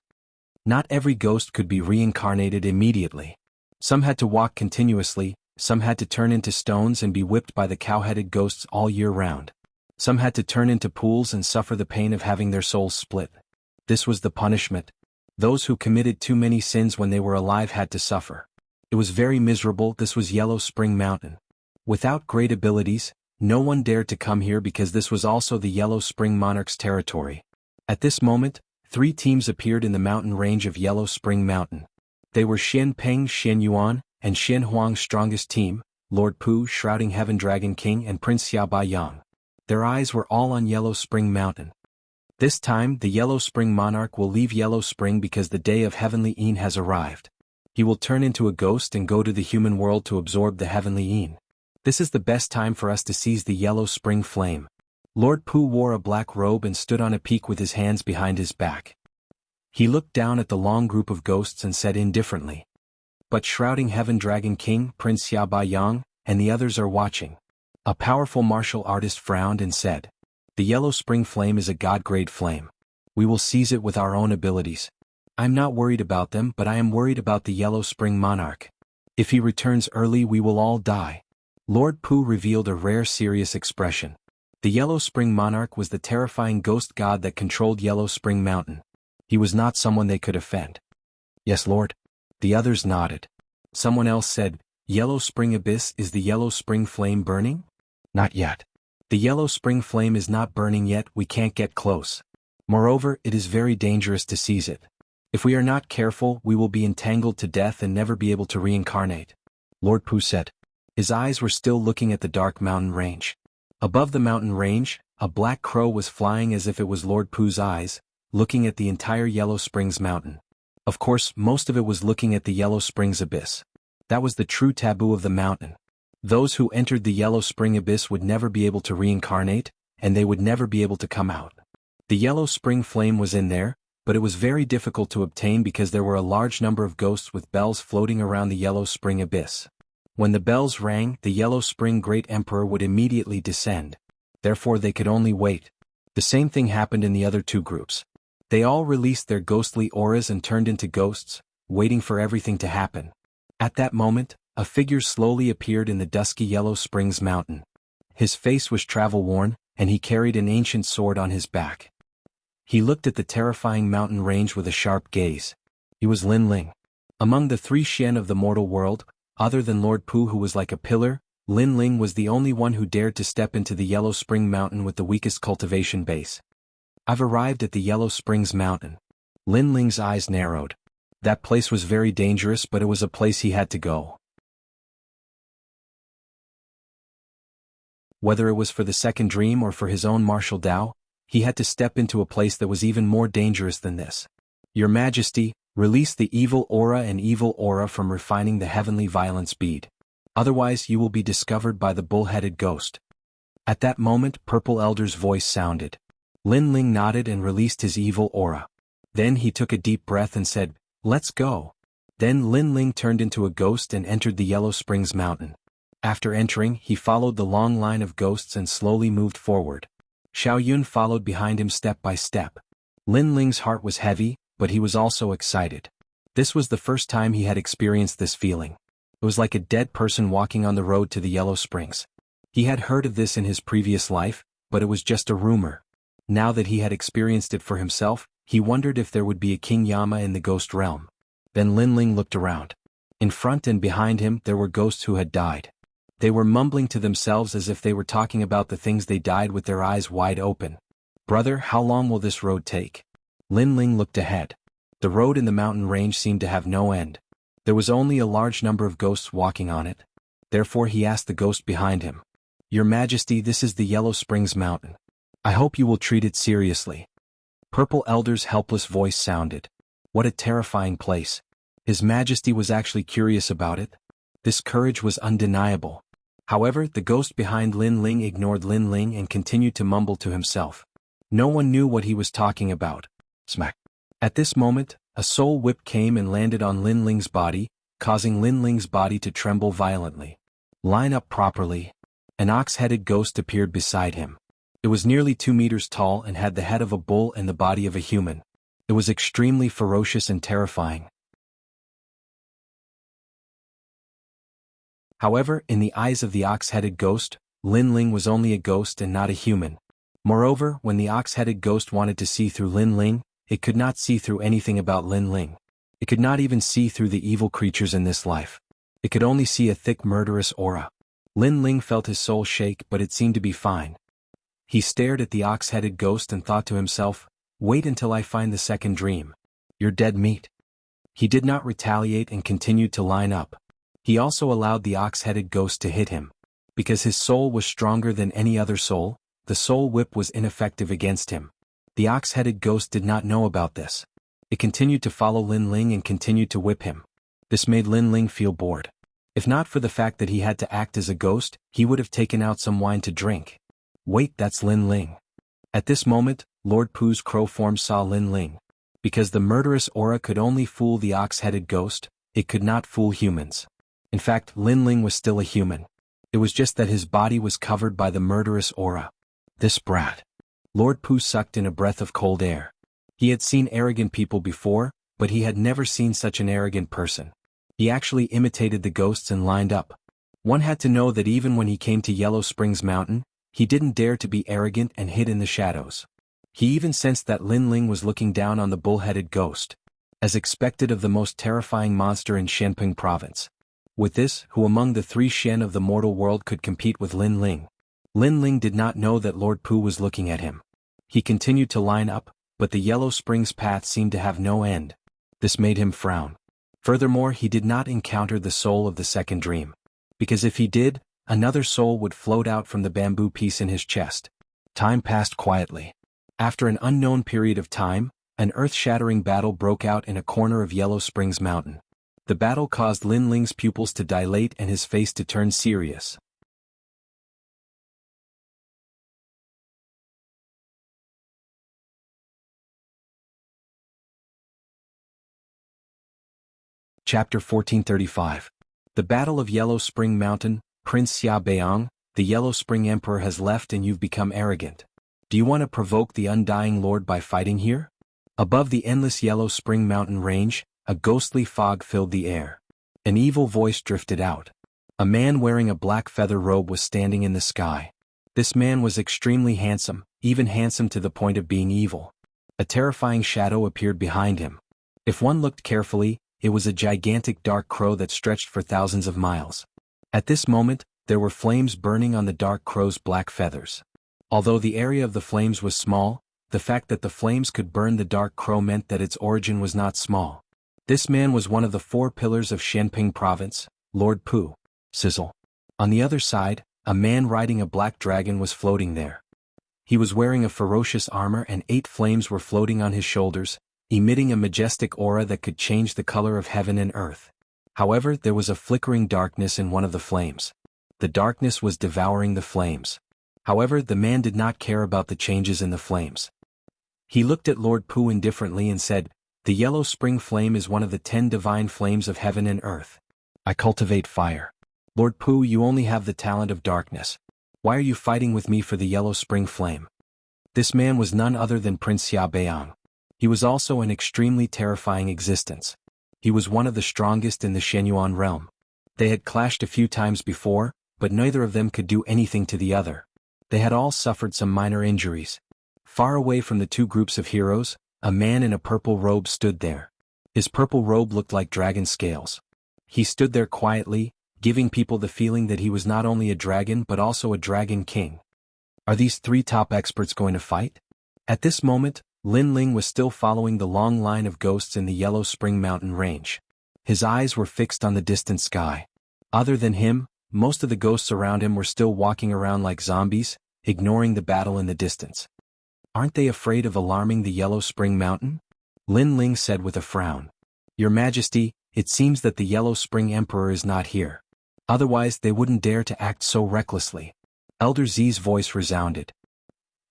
Not every ghost could be reincarnated immediately. Some had to walk continuously, some had to turn into stones and be whipped by the cow-headed ghosts all year round. Some had to turn into pools and suffer the pain of having their souls split. This was the punishment. Those who committed too many sins when they were alive had to suffer. It was very miserable. This was Yellow Spring Mountain. Without great abilities, no one dared to come here because this was also the Yellow Spring Monarch's territory. At this moment, 3 teams appeared in the mountain range of Yellow Spring Mountain. They were Xian Peng Xian Yuan, and Xian Huang's strongest team, Lord Pu Shrouding Heaven Dragon King and Prince Xiao Baiyang. Their eyes were all on Yellow Spring Mountain. This time the Yellow Spring Monarch will leave Yellow Spring because the day of Heavenly Yin has arrived. He will turn into a ghost and go to the human world to absorb the Heavenly Yin. This is the best time for us to seize the Yellow Spring Flame. Lord Pu wore a black robe and stood on a peak with his hands behind his back. He looked down at the long group of ghosts and said indifferently, "But Shrouding Heaven Dragon King, Prince Xiao Baiyang, and the others are watching." A powerful martial artist frowned and said, "The Yellow Spring Flame is a god-grade flame. We will seize it with our own abilities. I'm not worried about them, but I am worried about the Yellow Spring Monarch. If he returns early, we will all die." Lord Pu revealed a rare serious expression. The Yellow Spring Monarch was the terrifying ghost god that controlled Yellow Spring Mountain. He was not someone they could offend. "Yes, Lord." The others nodded. Someone else said, "Yellow Spring Abyss, is the Yellow Spring Flame burning?" "Not yet. The Yellow Spring Flame is not burning yet, we can't get close. Moreover, it is very dangerous to seize it. If we are not careful, we will be entangled to death and never be able to reincarnate," Lord Pu said. His eyes were still looking at the dark mountain range. Above the mountain range, a black crow was flying as if it was Lord Pu's eyes, looking at the entire Yellow Springs Mountain. Of course, most of it was looking at the Yellow Springs Abyss. That was the true taboo of the mountain. Those who entered the Yellow Spring Abyss would never be able to reincarnate, and they would never be able to come out. The Yellow Spring Flame was in there, but it was very difficult to obtain because there were a large number of ghosts with bells floating around the Yellow Spring Abyss. When the bells rang, the Yellow Spring Great Emperor would immediately descend. Therefore they could only wait. The same thing happened in the other 2 groups. They all released their ghostly auras and turned into ghosts, waiting for everything to happen. At that moment, a figure slowly appeared in the dusky Yellow Springs Mountain. His face was travel-worn, and he carried an ancient sword on his back. He looked at the terrifying mountain range with a sharp gaze. He was Lin Ling. Among the three Xian of the mortal world, other than Lord Pu who was like a pillar, Lin Ling was the only one who dared to step into the Yellow Spring Mountain with the weakest cultivation base. I've arrived at the Yellow Springs Mountain. Lin Ling's eyes narrowed. That place was very dangerous, but it was a place he had to go. Whether it was for the second dream or for his own martial Tao, he had to step into a place that was even more dangerous than this. Your Majesty, release the evil aura from refining the heavenly violence bead. Otherwise you will be discovered by the bull-headed ghost. At that moment Purple Elder's voice sounded. Lin Ling nodded and released his evil aura. Then he took a deep breath and said, "Let's go." Then Lin Ling turned into a ghost and entered the Yellow Springs Mountain. After entering, he followed the long line of ghosts and slowly moved forward. Xiao Yun followed behind him step by step. Lin Ling's heart was heavy, but he was also excited. This was the first time he had experienced this feeling. It was like a dead person walking on the road to the Yellow Springs. He had heard of this in his previous life, but it was just a rumor. Now that he had experienced it for himself, he wondered if there would be a King Yama in the ghost realm. Then Lin Ling looked around. In front and behind him there were ghosts who had died. They were mumbling to themselves as if they were talking about the things they died with their eyes wide open. "Brother, how long will this road take?" Lin Ling looked ahead. The road in the mountain range seemed to have no end. There was only a large number of ghosts walking on it. Therefore he asked the ghost behind him, "Your Majesty, this is the Yellow Springs Mountain. I hope you will treat it seriously." Purple Elder's helpless voice sounded. What a terrifying place. His Majesty was actually curious about it. This courage was undeniable. However, the ghost behind Lin Ling ignored Lin Ling and continued to mumble to himself. No one knew what he was talking about. Smack. At this moment, a soul whip came and landed on Lin Ling's body, causing Lin Ling's body to tremble violently. "Line up properly." An ox-headed ghost appeared beside him. It was nearly 2 meters tall and had the head of a bull and the body of a human. It was extremely ferocious and terrifying. However, in the eyes of the ox-headed ghost, Lin Ling was only a ghost and not a human. Moreover, when the ox-headed ghost wanted to see through Lin Ling, it could not see through anything about Lin Ling. It could not even see through the evil creatures in this life. It could only see a thick murderous aura. Lin Ling felt his soul shake, but it seemed to be fine. He stared at the ox-headed ghost and thought to himself, "Wait until I find the second dream. You're dead meat." He did not retaliate and continued to line up. He also allowed the ox-headed ghost to hit him. Because his soul was stronger than any other soul, the soul whip was ineffective against him. The ox-headed ghost did not know about this. It continued to follow Lin Ling and continued to whip him. This made Lin Ling feel bored. If not for the fact that he had to act as a ghost, he would have taken out some wine to drink. Wait, that's Lin Ling. At this moment, Lord Pu's crow form saw Lin Ling. Because the murderous aura could only fool the ox-headed ghost, it could not fool humans. In fact, Lin Ling was still a human. It was just that his body was covered by the murderous aura. This brat. Lord Pu sucked in a breath of cold air. He had seen arrogant people before, but he had never seen such an arrogant person. He actually imitated the ghosts and lined up. One had to know that even when he came to Yellow Springs Mountain, he didn't dare to be arrogant and hid in the shadows. He even sensed that Lin Ling was looking down on the bull-headed ghost. As expected of the most terrifying monster in Shenping province. With this, who among the three Xian of the mortal world could compete with Lin Ling? Lin Ling did not know that Lord Pu was looking at him. He continued to line up, but the Yellow Springs path seemed to have no end. This made him frown. Furthermore, he did not encounter the soul of the second dream. Because if he did, another soul would float out from the bamboo piece in his chest. Time passed quietly. After an unknown period of time, an earth-shattering battle broke out in a corner of Yellow Springs Mountain. The battle caused Lin Ling's pupils to dilate and his face to turn serious. Chapter 1435. The Battle of Yellow Spring Mountain. Prince Xia Beong, the Yellow Spring Emperor has left and you've become arrogant. Do you want to provoke the Undying Lord by fighting here? Above the endless Yellow Spring Mountain range, a ghostly fog filled the air. An evil voice drifted out. A man wearing a black feather robe was standing in the sky. This man was extremely handsome, even handsome to the point of being evil. A terrifying shadow appeared behind him. If one looked carefully, it was a gigantic dark crow that stretched for thousands of miles. At this moment, there were flames burning on the dark crow's black feathers. Although the area of the flames was small, the fact that the flames could burn the dark crow meant that its origin was not small. This man was one of the 4 pillars of Shenping province, Lord Pu. Sizzle. On the other side, a man riding a black dragon was floating there. He was wearing a ferocious armor and 8 flames were floating on his shoulders, emitting a majestic aura that could change the color of heaven and earth. However, there was a flickering darkness in one of the flames. The darkness was devouring the flames. However, the man did not care about the changes in the flames. He looked at Lord Pu indifferently and said, "The yellow spring flame is one of the 10 divine flames of heaven and earth. I cultivate fire. Lord Pu, you only have the talent of darkness. Why are you fighting with me for the yellow spring flame?" This man was none other than Prince Xia Beiyang. He was also an extremely terrifying existence. He was one of the strongest in the Shenyuan realm. They had clashed a few times before, but neither of them could do anything to the other. They had all suffered some minor injuries. Far away from the 2 groups of heroes, a man in a purple robe stood there. His purple robe looked like dragon scales. He stood there quietly, giving people the feeling that he was not only a dragon but also a dragon king. Are these 3 top experts going to fight? At this moment, Lin Ling was still following the long line of ghosts in the Yellow Spring Mountain range. His eyes were fixed on the distant sky. Other than him, most of the ghosts around him were still walking around like zombies, ignoring the battle in the distance. Aren't they afraid of alarming the Yellow Spring Mountain? Lin Ling said with a frown. Your Majesty, it seems that the Yellow Spring Emperor is not here. Otherwise they wouldn't dare to act so recklessly. Elder Z's voice resounded.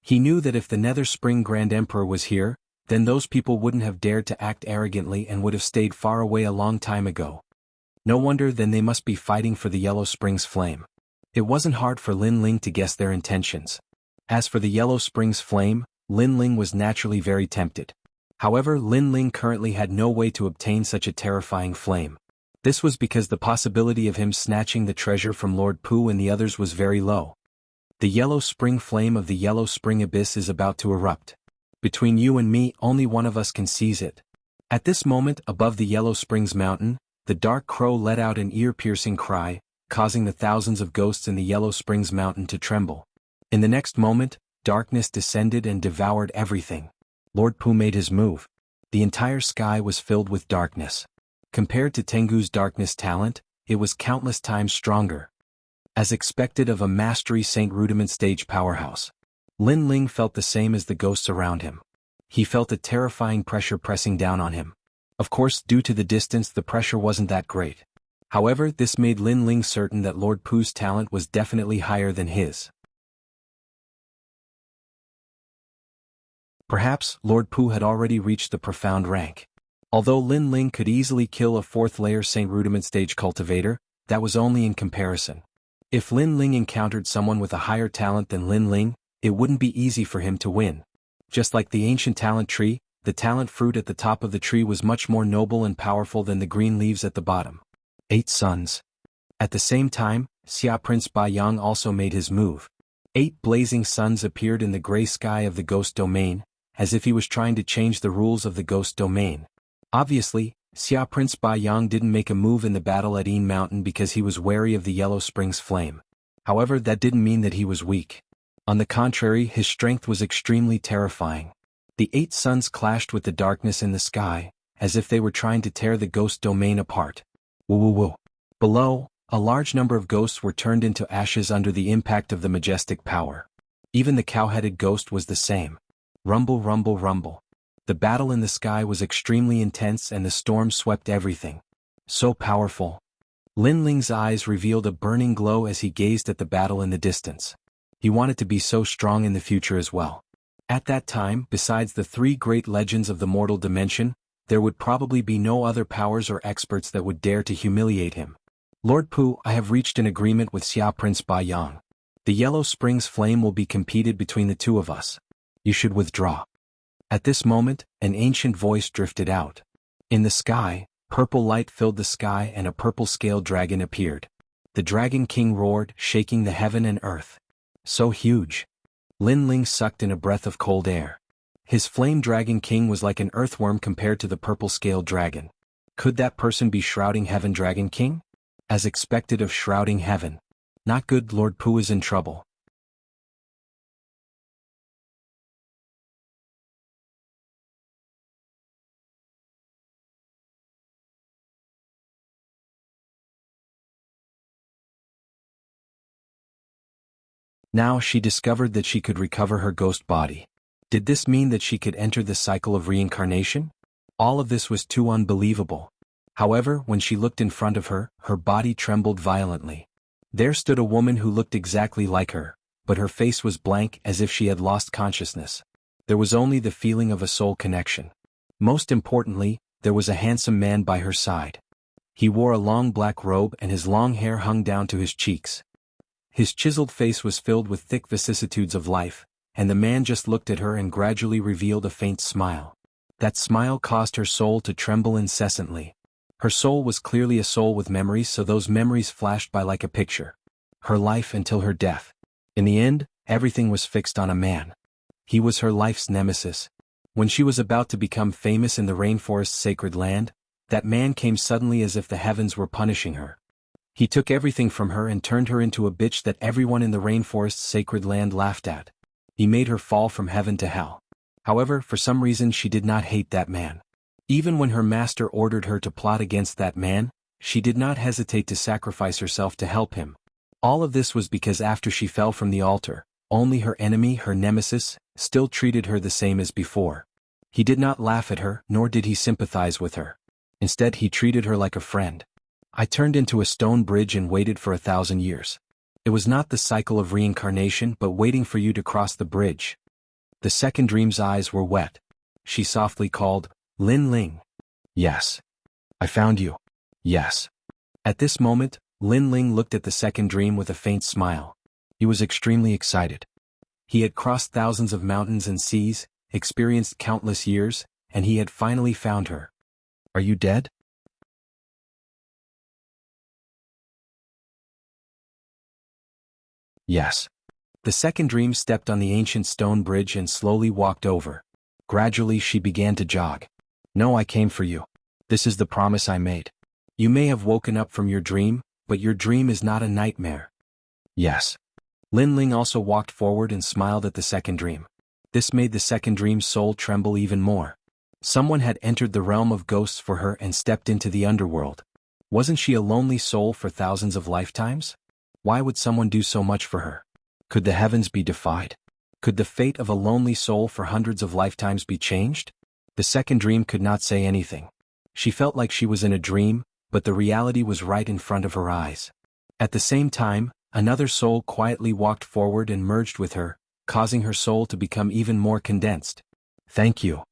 He knew that if the Nether Spring Grand Emperor was here, then those people wouldn't have dared to act arrogantly and would have stayed far away a long time ago. No wonder then they must be fighting for the Yellow Springs flame. It wasn't hard for Lin Ling to guess their intentions. As for the Yellow Springs flame, Lin Ling was naturally very tempted. However, Lin Ling currently had no way to obtain such a terrifying flame. This was because the possibility of him snatching the treasure from Lord Pu and the others was very low. The Yellow Spring flame of the Yellow Spring Abyss is about to erupt. Between you and me, only one of us can seize it. At this moment, above the Yellow Springs Mountain, the dark crow let out an ear-piercing cry, causing the thousands of ghosts in the Yellow Springs Mountain to tremble. In the next moment, darkness descended and devoured everything. Lord Pu made his move. The entire sky was filled with darkness. Compared to Tengu's darkness talent, it was countless times stronger. As expected of a Mastery Saint Rudiment stage powerhouse, Lin Ling felt the same as the ghosts around him. He felt a terrifying pressure pressing down on him. Of course, due to the distance, the pressure wasn't that great. However, this made Lin Ling certain that Lord Pu's talent was definitely higher than his. Perhaps Lord Pu had already reached the profound rank. Although Lin Ling could easily kill a 4th layer Saint Rudiment stage cultivator, that was only in comparison. If Lin Ling encountered someone with a higher talent than Lin Ling, it wouldn't be easy for him to win. Just like the ancient talent tree, the talent fruit at the top of the tree was much more noble and powerful than the green leaves at the bottom. 8 suns. At the same time, Xia Prince Baiyang also made his move. 8 blazing suns appeared in the gray sky of the ghost domain, as if he was trying to change the rules of the ghost domain. Obviously, Xia Prince Baiyang didn't make a move in the battle at Een Mountain because he was wary of the Yellow Springs flame. However, that didn't mean that he was weak. On the contrary, his strength was extremely terrifying. The 8 suns clashed with the darkness in the sky, as if they were trying to tear the ghost domain apart. Woo woo woo. Below, a large number of ghosts were turned into ashes under the impact of the majestic power. Even the cow-headed ghost was the same. Rumble, rumble, rumble. The battle in the sky was extremely intense and the storm swept everything. So powerful. Lin Ling's eyes revealed a burning glow as he gazed at the battle in the distance. He wanted to be so strong in the future as well. At that time, besides the 3 great legends of the mortal dimension, there would probably be no other powers or experts that would dare to humiliate him. Lord Pu, I have reached an agreement with Xia Prince Baiyang. The Yellow Springs flame will be competed between the 2 of us. You should withdraw. At this moment, an ancient voice drifted out. In the sky, purple light filled the sky and a purple-scaled dragon appeared. The Dragon King roared, shaking the heaven and earth. So huge. Lin Ling sucked in a breath of cold air. His Flame Dragon King was like an earthworm compared to the purple-scaled dragon. Could that person be Shrouding Heaven Dragon King? As expected of Shrouding Heaven. Not good, Lord Pu is in trouble. Now she discovered that she could recover her ghost body. Did this mean that she could enter the cycle of reincarnation? All of this was too unbelievable. However, when she looked in front of her, her body trembled violently. There stood a woman who looked exactly like her, but her face was blank as if she had lost consciousness. There was only the feeling of a soul connection. Most importantly, there was a handsome man by her side. He wore a long black robe and his long hair hung down to his cheeks. His chiseled face was filled with thick vicissitudes of life, and the man just looked at her and gradually revealed a faint smile. That smile caused her soul to tremble incessantly. Her soul was clearly a soul with memories, so those memories flashed by like a picture. Her life until her death. In the end, everything was fixed on a man. He was her life's nemesis. When she was about to become famous in the rainforest's sacred land, that man came suddenly as if the heavens were punishing her. He took everything from her and turned her into a bitch that everyone in the rainforest's sacred land laughed at. He made her fall from heaven to hell. However, for some reason she did not hate that man. Even when her master ordered her to plot against that man, she did not hesitate to sacrifice herself to help him. All of this was because after she fell from the altar, only her enemy, her nemesis, still treated her the same as before. He did not laugh at her, nor did he sympathize with her. Instead, he treated her like a friend. I turned into a stone bridge and waited for 1,000 years. It was not the cycle of reincarnation but waiting for you to cross the bridge. The second dream's eyes were wet. She softly called, Lin Ling. Yes. I found you. Yes. At this moment, Lin Ling looked at the second dream with a faint smile. He was extremely excited. He had crossed thousands of mountains and seas, experienced countless years, and he had finally found her. Are you dead? Yes. The second dream stepped on the ancient stone bridge and slowly walked over. Gradually she began to jog. No, I came for you. This is the promise I made. You may have woken up from your dream, but your dream is not a nightmare. Yes. Lin Ling also walked forward and smiled at the second dream. This made the second dream's soul tremble even more. Someone had entered the realm of ghosts for her and stepped into the underworld. Wasn't she a lonely soul for thousands of lifetimes? Why would someone do so much for her? Could the heavens be defied? Could the fate of a lonely soul for hundreds of lifetimes be changed? The second dream could not say anything. She felt like she was in a dream, but the reality was right in front of her eyes. At the same time, another soul quietly walked forward and merged with her, causing her soul to become even more condensed. Thank you.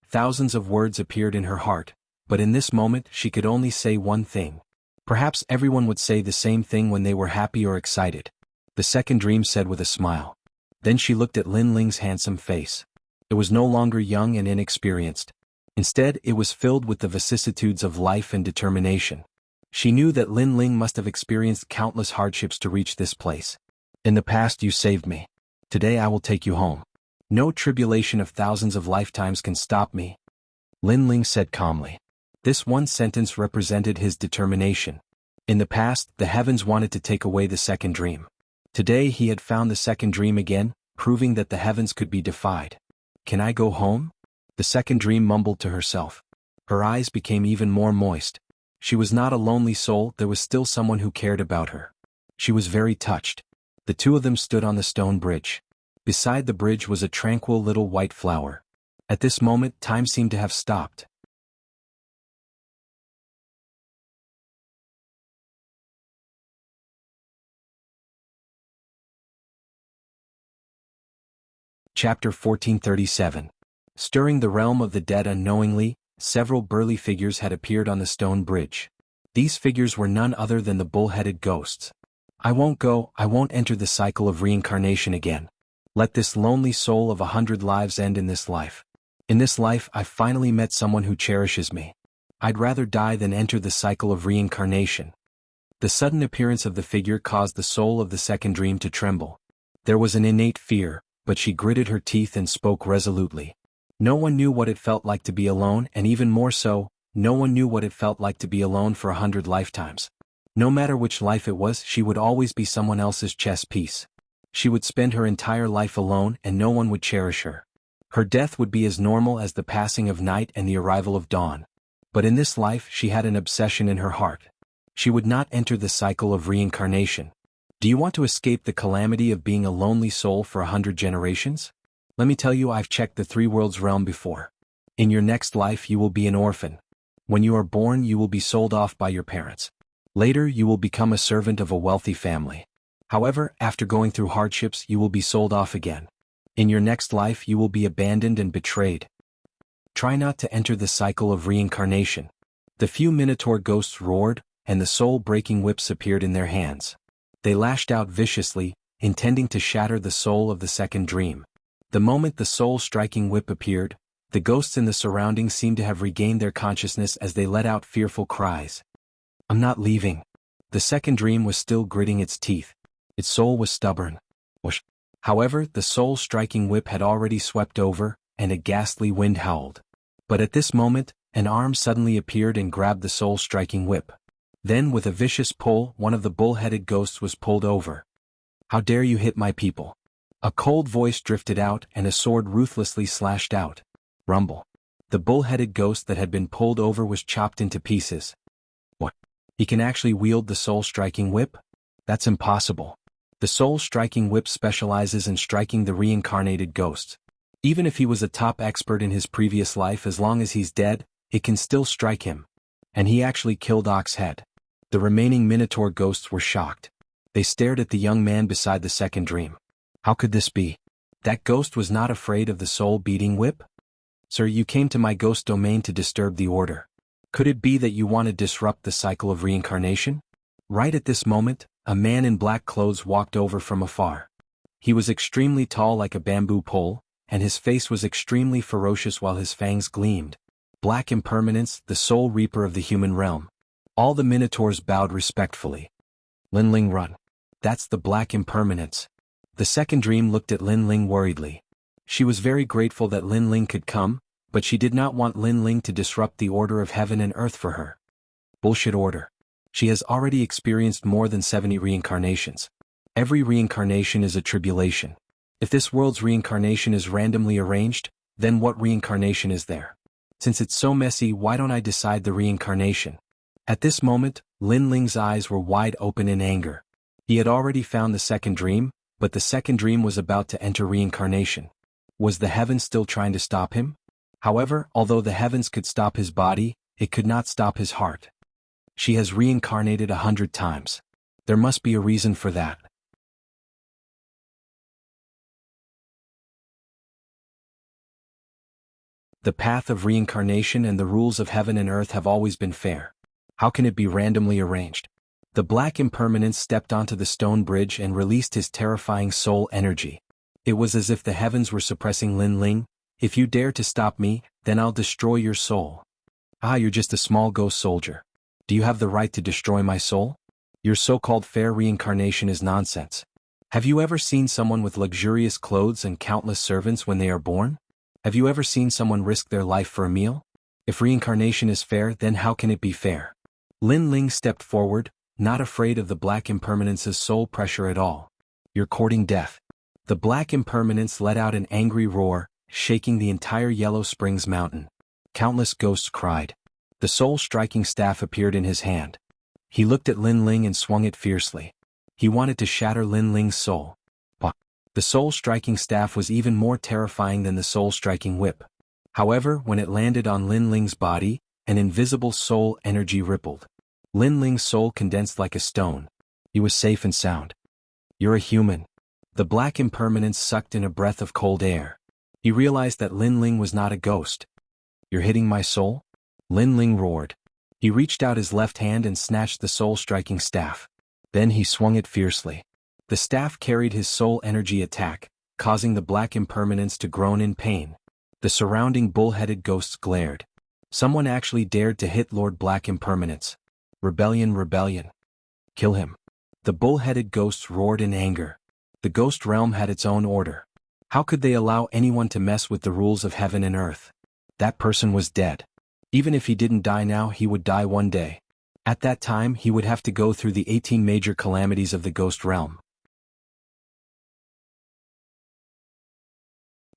Thousands of words appeared in her heart, but in this moment she could only say one thing. Perhaps everyone would say the same thing when they were happy or excited. The second dream said with a smile. Then she looked at Lin Ling's handsome face. It was no longer young and inexperienced. Instead, it was filled with the vicissitudes of life and determination. She knew that Lin Ling must have experienced countless hardships to reach this place. In the past you saved me. Today I will take you home. No tribulation of thousands of lifetimes can stop me. Lin Ling said calmly. This one sentence represented his determination. In the past, the heavens wanted to take away the second dream. Today he had found the second dream again, proving that the heavens could be defied. Can I go home? The second dream mumbled to herself. Her eyes became even more moist. She was not a lonely soul, there was still someone who cared about her. She was very touched. The two of them stood on the stone bridge. Beside the bridge was a tranquil little white flower. At this moment, time seemed to have stopped. Chapter 1437. Stirring the realm of the dead unknowingly, several burly figures had appeared on the stone bridge. These figures were none other than the bull-headed ghosts. I won't go, I won't enter the cycle of reincarnation again. Let this lonely soul of 100 lives end in this life. In this life I finally met someone who cherishes me. I'd rather die than enter the cycle of reincarnation. The sudden appearance of the figure caused the soul of the second dream to tremble. There was an innate fear, but she gritted her teeth and spoke resolutely. No one knew what it felt like to be alone, and even more so, No one knew what it felt like to be alone for 100 lifetimes. No matter which life it was, she would always be someone else's chess piece. She would spend her entire life alone and no one would cherish her. Her death would be as normal as the passing of night and the arrival of dawn. But in this life she had an obsession in her heart. She would not enter the cycle of reincarnation. Do you want to escape the calamity of being a lonely soul for 100 generations? Let me tell you, I've checked the 3 worlds realm before. In your next life you will be an orphan. When you are born you will be sold off by your parents. Later you will become a servant of a wealthy family. However, after going through hardships you will be sold off again. In your next life you will be abandoned and betrayed. Try not to enter the cycle of reincarnation. The few Minotaur ghosts roared, and the soul-breaking whips appeared in their hands. They lashed out viciously, intending to shatter the soul of the second dream. The moment the soul-striking whip appeared, the ghosts in the surroundings seemed to have regained their consciousness as they let out fearful cries. "I'm not leaving." The second dream was still gritting its teeth. Its soul was stubborn. Whoosh. However, the soul-striking whip had already swept over, and a ghastly wind howled. But at this moment, an arm suddenly appeared and grabbed the soul-striking whip. Then, with a vicious pull, one of the bull-headed ghosts was pulled over. "How dare you hit my people?" A cold voice drifted out and a sword ruthlessly slashed out. Rumble. The bull-headed ghost that had been pulled over was chopped into pieces. What? He can actually wield the soul-striking whip? That's impossible. The soul-striking whip specializes in striking the reincarnated ghosts. Even if he was a top expert in his previous life, as long as he's dead, it can still strike him. And he actually killed Oxhead. The remaining Minotaur ghosts were shocked. They stared at the young man beside the second dream. How could this be? That ghost was not afraid of the soul-beating whip? "Sir, you came to my ghost domain to disturb the order. Could it be that you want to disrupt the cycle of reincarnation?" Right at this moment, a man in black clothes walked over from afar. He was extremely tall like a bamboo pole, and his face was extremely ferocious while his fangs gleamed. Black Impermanence, the soul reaper of the human realm. All the Minotaurs bowed respectfully. "Lin Ling, run." "That's the Black Impermanence." The second dream looked at Lin Ling worriedly. She was very grateful that Lin Ling could come, but she did not want Lin Ling to disrupt the order of heaven and earth for her. Bullshit order. She has already experienced more than 70 reincarnations. Every reincarnation is a tribulation. If this world's reincarnation is randomly arranged, then what reincarnation is there? Since it's so messy, why don't I decide the reincarnation? At this moment, Lin Ling's eyes were wide open in anger. He had already found the second dream, but the second dream was about to enter reincarnation. Was the heavens still trying to stop him? However, although the heavens could stop his body, it could not stop his heart. She has reincarnated 100 times. There must be a reason for that. The path of reincarnation and the rules of heaven and earth have always been fair. How can it be randomly arranged? The Black Impermanence stepped onto the stone bridge and released his terrifying soul energy. It was as if the heavens were suppressing Lin Ling. "If you dare to stop me, then I'll destroy your soul." "Ah, you're just a small ghost soldier. Do you have the right to destroy my soul? Your so-called fair reincarnation is nonsense. Have you ever seen someone with luxurious clothes and countless servants when they are born? Have you ever seen someone risk their life for a meal? If reincarnation is fair, then how can it be fair?" Lin Ling stepped forward, not afraid of the Black Impermanence's soul pressure at all. "You're courting death." The Black Impermanence let out an angry roar, shaking the entire Yellow Springs mountain. Countless ghosts cried. The soul-striking staff appeared in his hand. He looked at Lin Ling and swung it fiercely. He wanted to shatter Lin Ling's soul. But the soul-striking staff was even more terrifying than the soul-striking whip. However, when it landed on Lin Ling's body, an invisible soul energy rippled. Lin Ling's soul condensed like a stone. He was safe and sound. "You're a human." The Black Impermanence sucked in a breath of cold air. He realized that Lin Ling was not a ghost. "You're hitting my soul?" Lin Ling roared. He reached out his left hand and snatched the soul-striking staff. Then he swung it fiercely. The staff carried his soul energy attack, causing the Black Impermanence to groan in pain. The surrounding bull-headed ghosts glared. Someone actually dared to hit Lord Black Impermanence. Rebellion, rebellion. Kill him. The bull-headed ghosts roared in anger. The ghost realm had its own order. How could they allow anyone to mess with the rules of heaven and earth? That person was dead. Even if he didn't die now, he would die one day. At that time, he would have to go through the 18 major calamities of the ghost realm.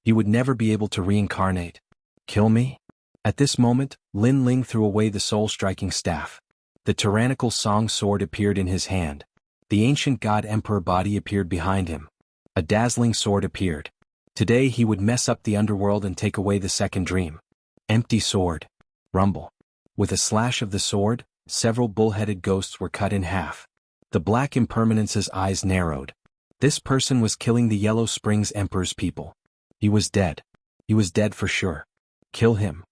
He would never be able to reincarnate. Kill me? At this moment, Lin Ling threw away the soul-striking staff. The tyrannical song sword appeared in his hand. The ancient god emperor body appeared behind him. A dazzling sword appeared. Today he would mess up the underworld and take away the second dream. Empty sword. Rumble. With a slash of the sword, several bull-headed ghosts were cut in half. The Black Impermanence's eyes narrowed. This person was killing the Yellow Springs Emperor's people. He was dead. He was dead for sure. Kill him.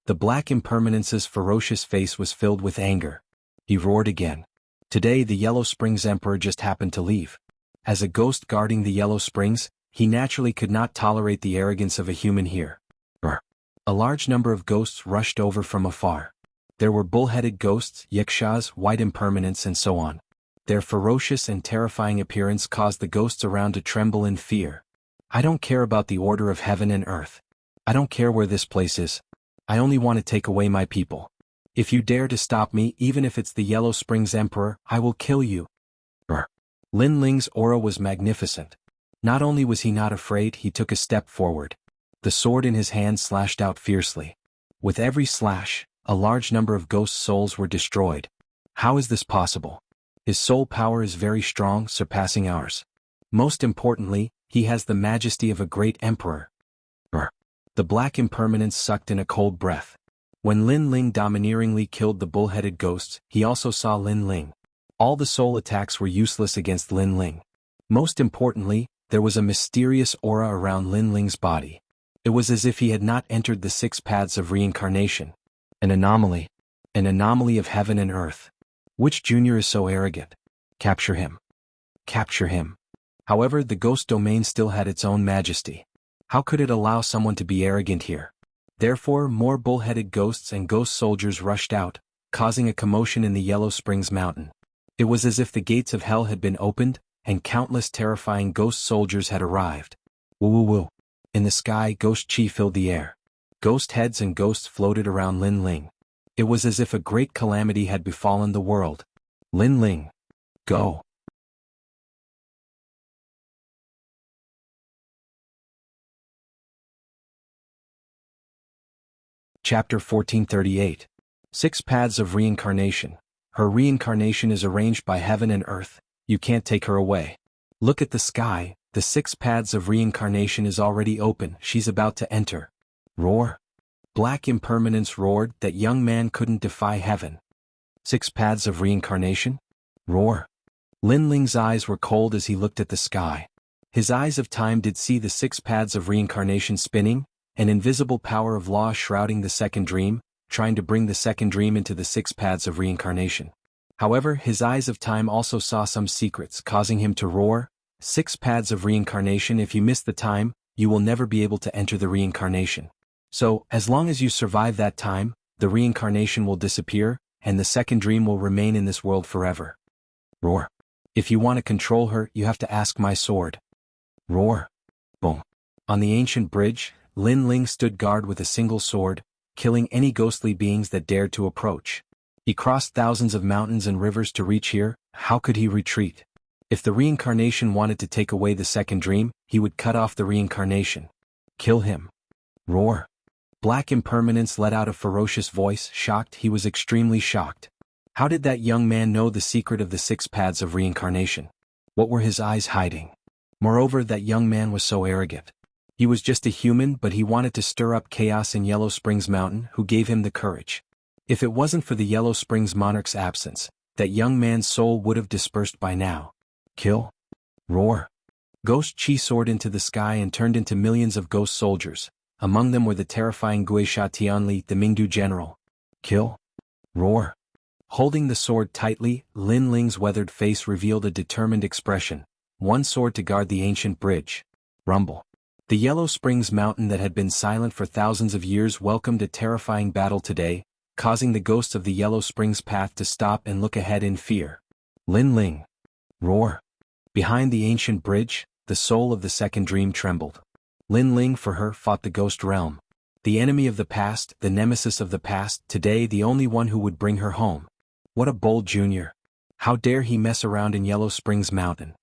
The Black Impermanence's ferocious face was filled with anger. He roared again. Today the Yellow Springs Emperor just happened to leave. As a ghost guarding the Yellow Springs, he naturally could not tolerate the arrogance of a human here. A large number of ghosts rushed over from afar. There were bull-headed ghosts, yakshas, white impermanents, and so on. Their ferocious and terrifying appearance caused the ghosts around to tremble in fear. I don't care about the order of heaven and earth. I don't care where this place is. I only want to take away my people. If you dare to stop me, even if it's the Yellow Springs Emperor, I will kill you. Lin Ling's aura was magnificent. Not only was he not afraid, he took a step forward. The sword in his hand slashed out fiercely. With every slash, a large number of ghost souls were destroyed. How is this possible? His soul power is very strong, surpassing ours. Most importantly, he has the majesty of a great emperor. The Black Impermanence sucked in a cold breath. When Lin Ling domineeringly killed the bull-headed ghosts, he also saw Lin Ling. All the soul attacks were useless against Lin Ling. Most importantly, there was a mysterious aura around Lin Ling's body. It was as if he had not entered the 6 paths of reincarnation. An anomaly. An anomaly of heaven and earth. Which junior is so arrogant? Capture him. Capture him. However, the ghost domain still had its own majesty. How could it allow someone to be arrogant here? Therefore, more bull-headed ghosts and ghost soldiers rushed out, causing a commotion in the Yellow Springs Mountain. It was as if the gates of hell had been opened, and countless terrifying ghost soldiers had arrived. Woo-woo-woo. In the sky, ghost chi filled the air. Ghost heads and ghosts floated around Lin Ling. It was as if a great calamity had befallen the world. Lin Ling. Go. Chapter 1438. 6 Paths of Reincarnation. Her reincarnation is arranged by heaven and earth. You can't take her away. Look at the sky. The 6 paths of reincarnation is already open. She's about to enter. Roar. Black Impermanence roared. That young man couldn't defy heaven. 6 paths of reincarnation? Roar. Lin Ling's eyes were cold as he looked at the sky. His eyes of time did see the 6 paths of reincarnation spinning, an invisible power of law shrouding the second dream, trying to bring the second dream into the 6 paths of reincarnation. However, his eyes of time also saw some secrets, causing him to roar. 6 paths of reincarnation. If you miss the time, you will never be able to enter the reincarnation. So, as long as you survive that time, the reincarnation will disappear, and the second dream will remain in this world forever. Roar. If you want to control her, you have to ask my sword. Roar. Boom. On the ancient bridge, Lin Ling stood guard with a single sword, killing any ghostly beings that dared to approach. He crossed thousands of mountains and rivers to reach here. How could he retreat? If the reincarnation wanted to take away the second dream, he would cut off the reincarnation. Kill him. Roar. Black Impermanence let out a ferocious voice, shocked. He was extremely shocked. How did that young man know the secret of the 6 paths of reincarnation? What were his eyes hiding? Moreover, that young man was so arrogant. He was just a human, but he wanted to stir up chaos in Yellow Springs Mountain. Who gave him the courage? If it wasn't for the Yellow Springs monarch's absence, that young man's soul would have dispersed by now. Kill. Roar. Ghost Chi soared into the sky and turned into millions of ghost soldiers. Among them were the terrifying Guisha Tianli, the Mingdu general. Kill. Roar. Holding the sword tightly, Lin Ling's weathered face revealed a determined expression. One sword to guard the ancient bridge. Rumble. The Yellow Springs Mountain that had been silent for thousands of years welcomed a terrifying battle today, causing the ghosts of the Yellow Springs path to stop and look ahead in fear. Lin Ling. Roar. Behind the ancient bridge, the soul of the second dream trembled. Lin Ling for her fought the ghost realm. The enemy of the past, the nemesis of the past, today the only one who would bring her home. What a bold junior. How dare he mess around in Yellow Springs Mountain.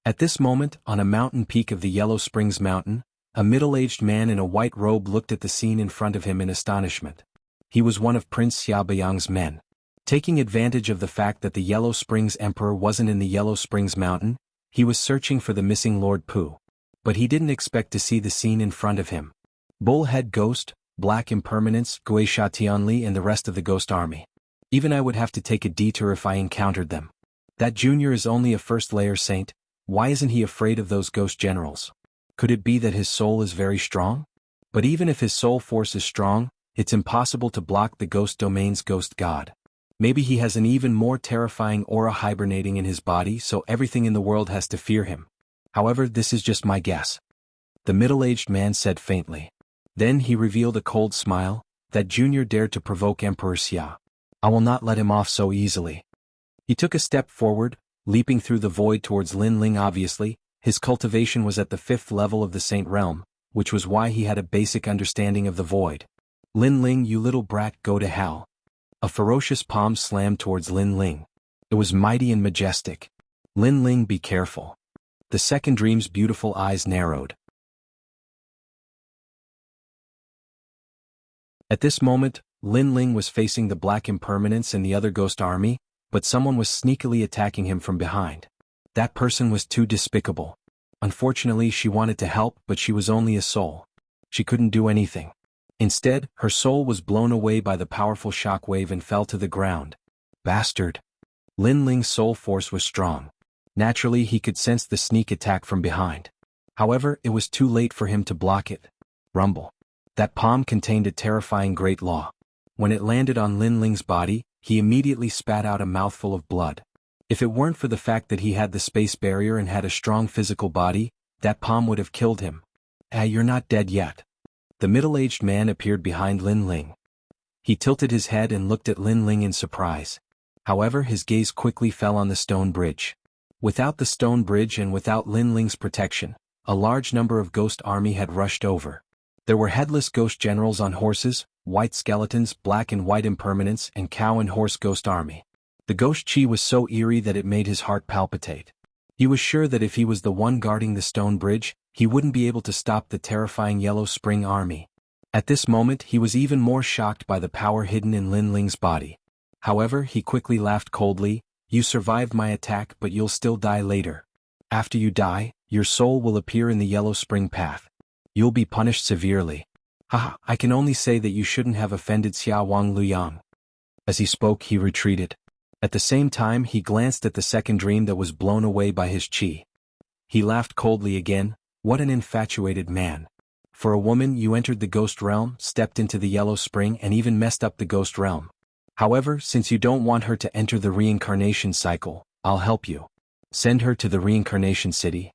At this moment, on a mountain peak of the Yellow Springs Mountain, a middle-aged man in a white robe looked at the scene in front of him in astonishment. He was one of Prince Xiaobayang's men. Taking advantage of the fact that the Yellow Springs Emperor wasn't in the Yellow Springs Mountain, he was searching for the missing Lord Pu. But he didn't expect to see the scene in front of him. Bullhead Ghost, Black Impermanence, Guisha Tianli and the rest of the Ghost Army. Even I would have to take a detour if I encountered them. That junior is only a first-layer saint. Why isn't he afraid of those ghost generals? Could it be that his soul is very strong? But even if his soul force is strong, it's impossible to block the ghost domain's ghost god. Maybe he has an even more terrifying aura hibernating in his body, so everything in the world has to fear him. However, this is just my guess. The middle-aged man said faintly. Then he revealed a cold smile. That junior dared to provoke Emperor Xia. I will not let him off so easily. He took a step forward, leaping through the void towards Lin Ling. Obviously, his cultivation was at the 5th level of the Saint Realm, which was why he had a basic understanding of the void. Lin Ling, you little brat, go to hell. A ferocious palm slammed towards Lin Ling. It was mighty and majestic. Lin Ling, be careful. The second dream's beautiful eyes narrowed. At this moment, Lin Ling was facing the Black Impermanence and the other ghost army, but someone was sneakily attacking him from behind. That person was too despicable. Unfortunately, she wanted to help, but she was only a soul. She couldn't do anything. Instead, her soul was blown away by the powerful shockwave and fell to the ground. Bastard. Lin Ling's soul force was strong. Naturally, he could sense the sneak attack from behind. However, it was too late for him to block it. Rumble. That palm contained a terrifying great law. When it landed on Lin Ling's body, he immediately spat out a mouthful of blood. If it weren't for the fact that he had the space barrier and had a strong physical body, that palm would have killed him. You're not dead yet. The middle-aged man appeared behind Lin Ling. He tilted his head and looked at Lin Ling in surprise. However, his gaze quickly fell on the stone bridge. Without the stone bridge and without Lin Ling's protection, a large number of ghost army had rushed over. There were headless ghost generals on horses, white skeletons, black and white impermanence, and cow and horse ghost army. The ghost chi was so eerie that it made his heart palpitate. He was sure that if he was the one guarding the stone bridge, he wouldn't be able to stop the terrifying Yellow Spring army. At this moment, he was even more shocked by the power hidden in Lin Ling's body. However, he quickly laughed coldly. You survived my attack, but you'll still die later. After you die, your soul will appear in the Yellow Spring path. You'll be punished severely. Haha, I can only say that you shouldn't have offended Xia Wang Luyang. As he spoke, he retreated. At the same time, he glanced at the second dream that was blown away by his chi. He laughed coldly again. What an infatuated man. For a woman, you entered the ghost realm, stepped into the Yellow Spring, and even messed up the ghost realm. However, since you don't want her to enter the reincarnation cycle, I'll help you. Send her to the reincarnation city.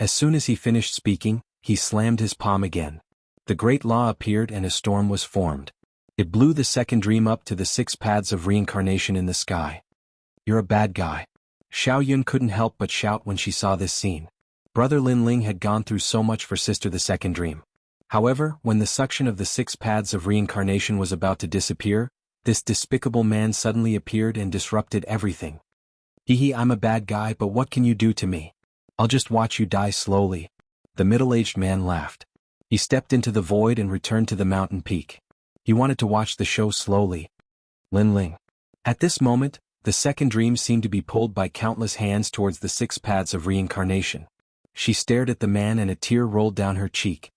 As soon as he finished speaking, he slammed his palm again. The great law appeared and a storm was formed. It blew the second dream up to the 6 paths of reincarnation in the sky. You're a bad guy. Xiao Yun couldn't help but shout when she saw this scene. Brother Lin Ling had gone through so much for sister the second dream. However, when the suction of the 6 paths of reincarnation was about to disappear, this despicable man suddenly appeared and disrupted everything. Hee, I'm a bad guy, but what can you do to me? I'll just watch you die slowly. The middle-aged man laughed. He stepped into the void and returned to the mountain peak. He wanted to watch the show slowly. Lin Ling. At this moment, the second dream seemed to be pulled by countless hands towards the 6 paths of reincarnation. She stared at the man and a tear rolled down her cheek.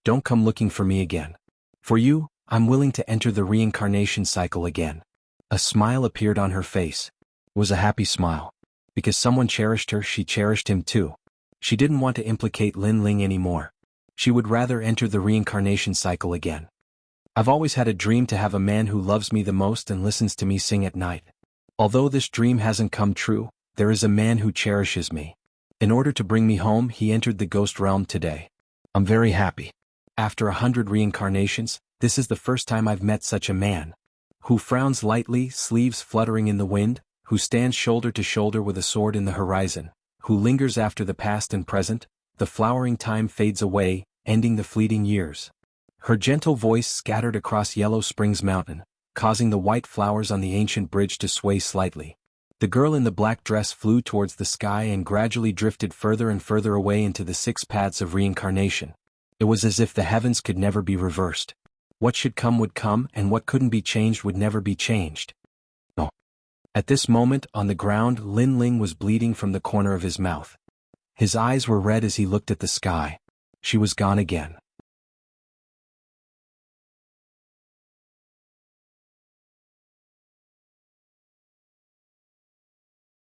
Don't come looking for me again. For you, I'm willing to enter the reincarnation cycle again. A smile appeared on her face. It was a happy smile. Because someone cherished her, she cherished him too. She didn't want to implicate Lin Ling anymore. She would rather enter the reincarnation cycle again. I've always had a dream to have a man who loves me the most and listens to me sing at night. Although this dream hasn't come true, there is a man who cherishes me. In order to bring me home, he entered the ghost realm today. I'm very happy. After 100 reincarnations, this is the first time I've met such a man. Who frowns lightly, sleeves fluttering in the wind, who stands shoulder to shoulder with a sword in the horizon, who lingers after the past and present, the flowering time fades away, ending the fleeting years. Her gentle voice scattered across Yellow Springs Mountain, causing the white flowers on the ancient bridge to sway slightly. The girl in the black dress flew towards the sky and gradually drifted further and further away into the 6 paths of reincarnation. It was as if the heavens could never be reversed. What should come would come, and what couldn't be changed would never be changed. Oh. At this moment, on the ground, Lin Ling was bleeding from the corner of his mouth. His eyes were red as he looked at the sky. She was gone again.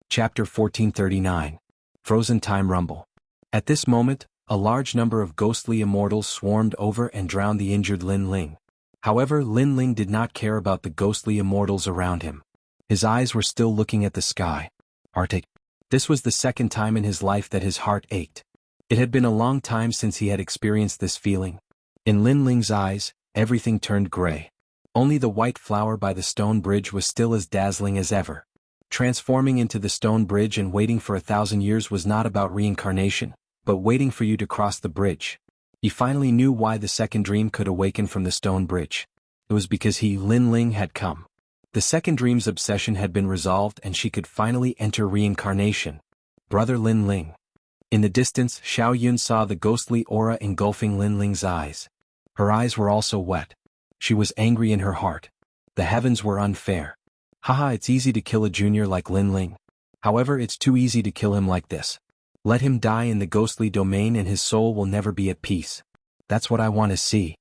Chapter 1439. Frozen Time Rumble. At this moment, a large number of ghostly immortals swarmed over and drowned the injured Lin Ling. However, Lin Ling did not care about the ghostly immortals around him. His eyes were still looking at the sky. Heartache. This was the second time in his life that his heart ached. It had been a long time since he had experienced this feeling. In Lin Ling's eyes, everything turned gray. Only the white flower by the stone bridge was still as dazzling as ever. Transforming into the stone bridge and waiting for 1,000 years was not about reincarnation, but waiting for you to cross the bridge. He finally knew why the second dream could awaken from the stone bridge. It was because he, Lin Ling, had come. The second dream's obsession had been resolved and she could finally enter reincarnation. Brother Lin Ling. In the distance, Xiao Yun saw the ghostly aura engulfing Lin Ling's eyes. Her eyes were also wet. She was angry in her heart. The heavens were unfair. Haha, it's easy to kill a junior like Lin Ling. However, it's too easy to kill him like this. Let him die in the ghostly domain and his soul will never be at peace. That's what I want to see.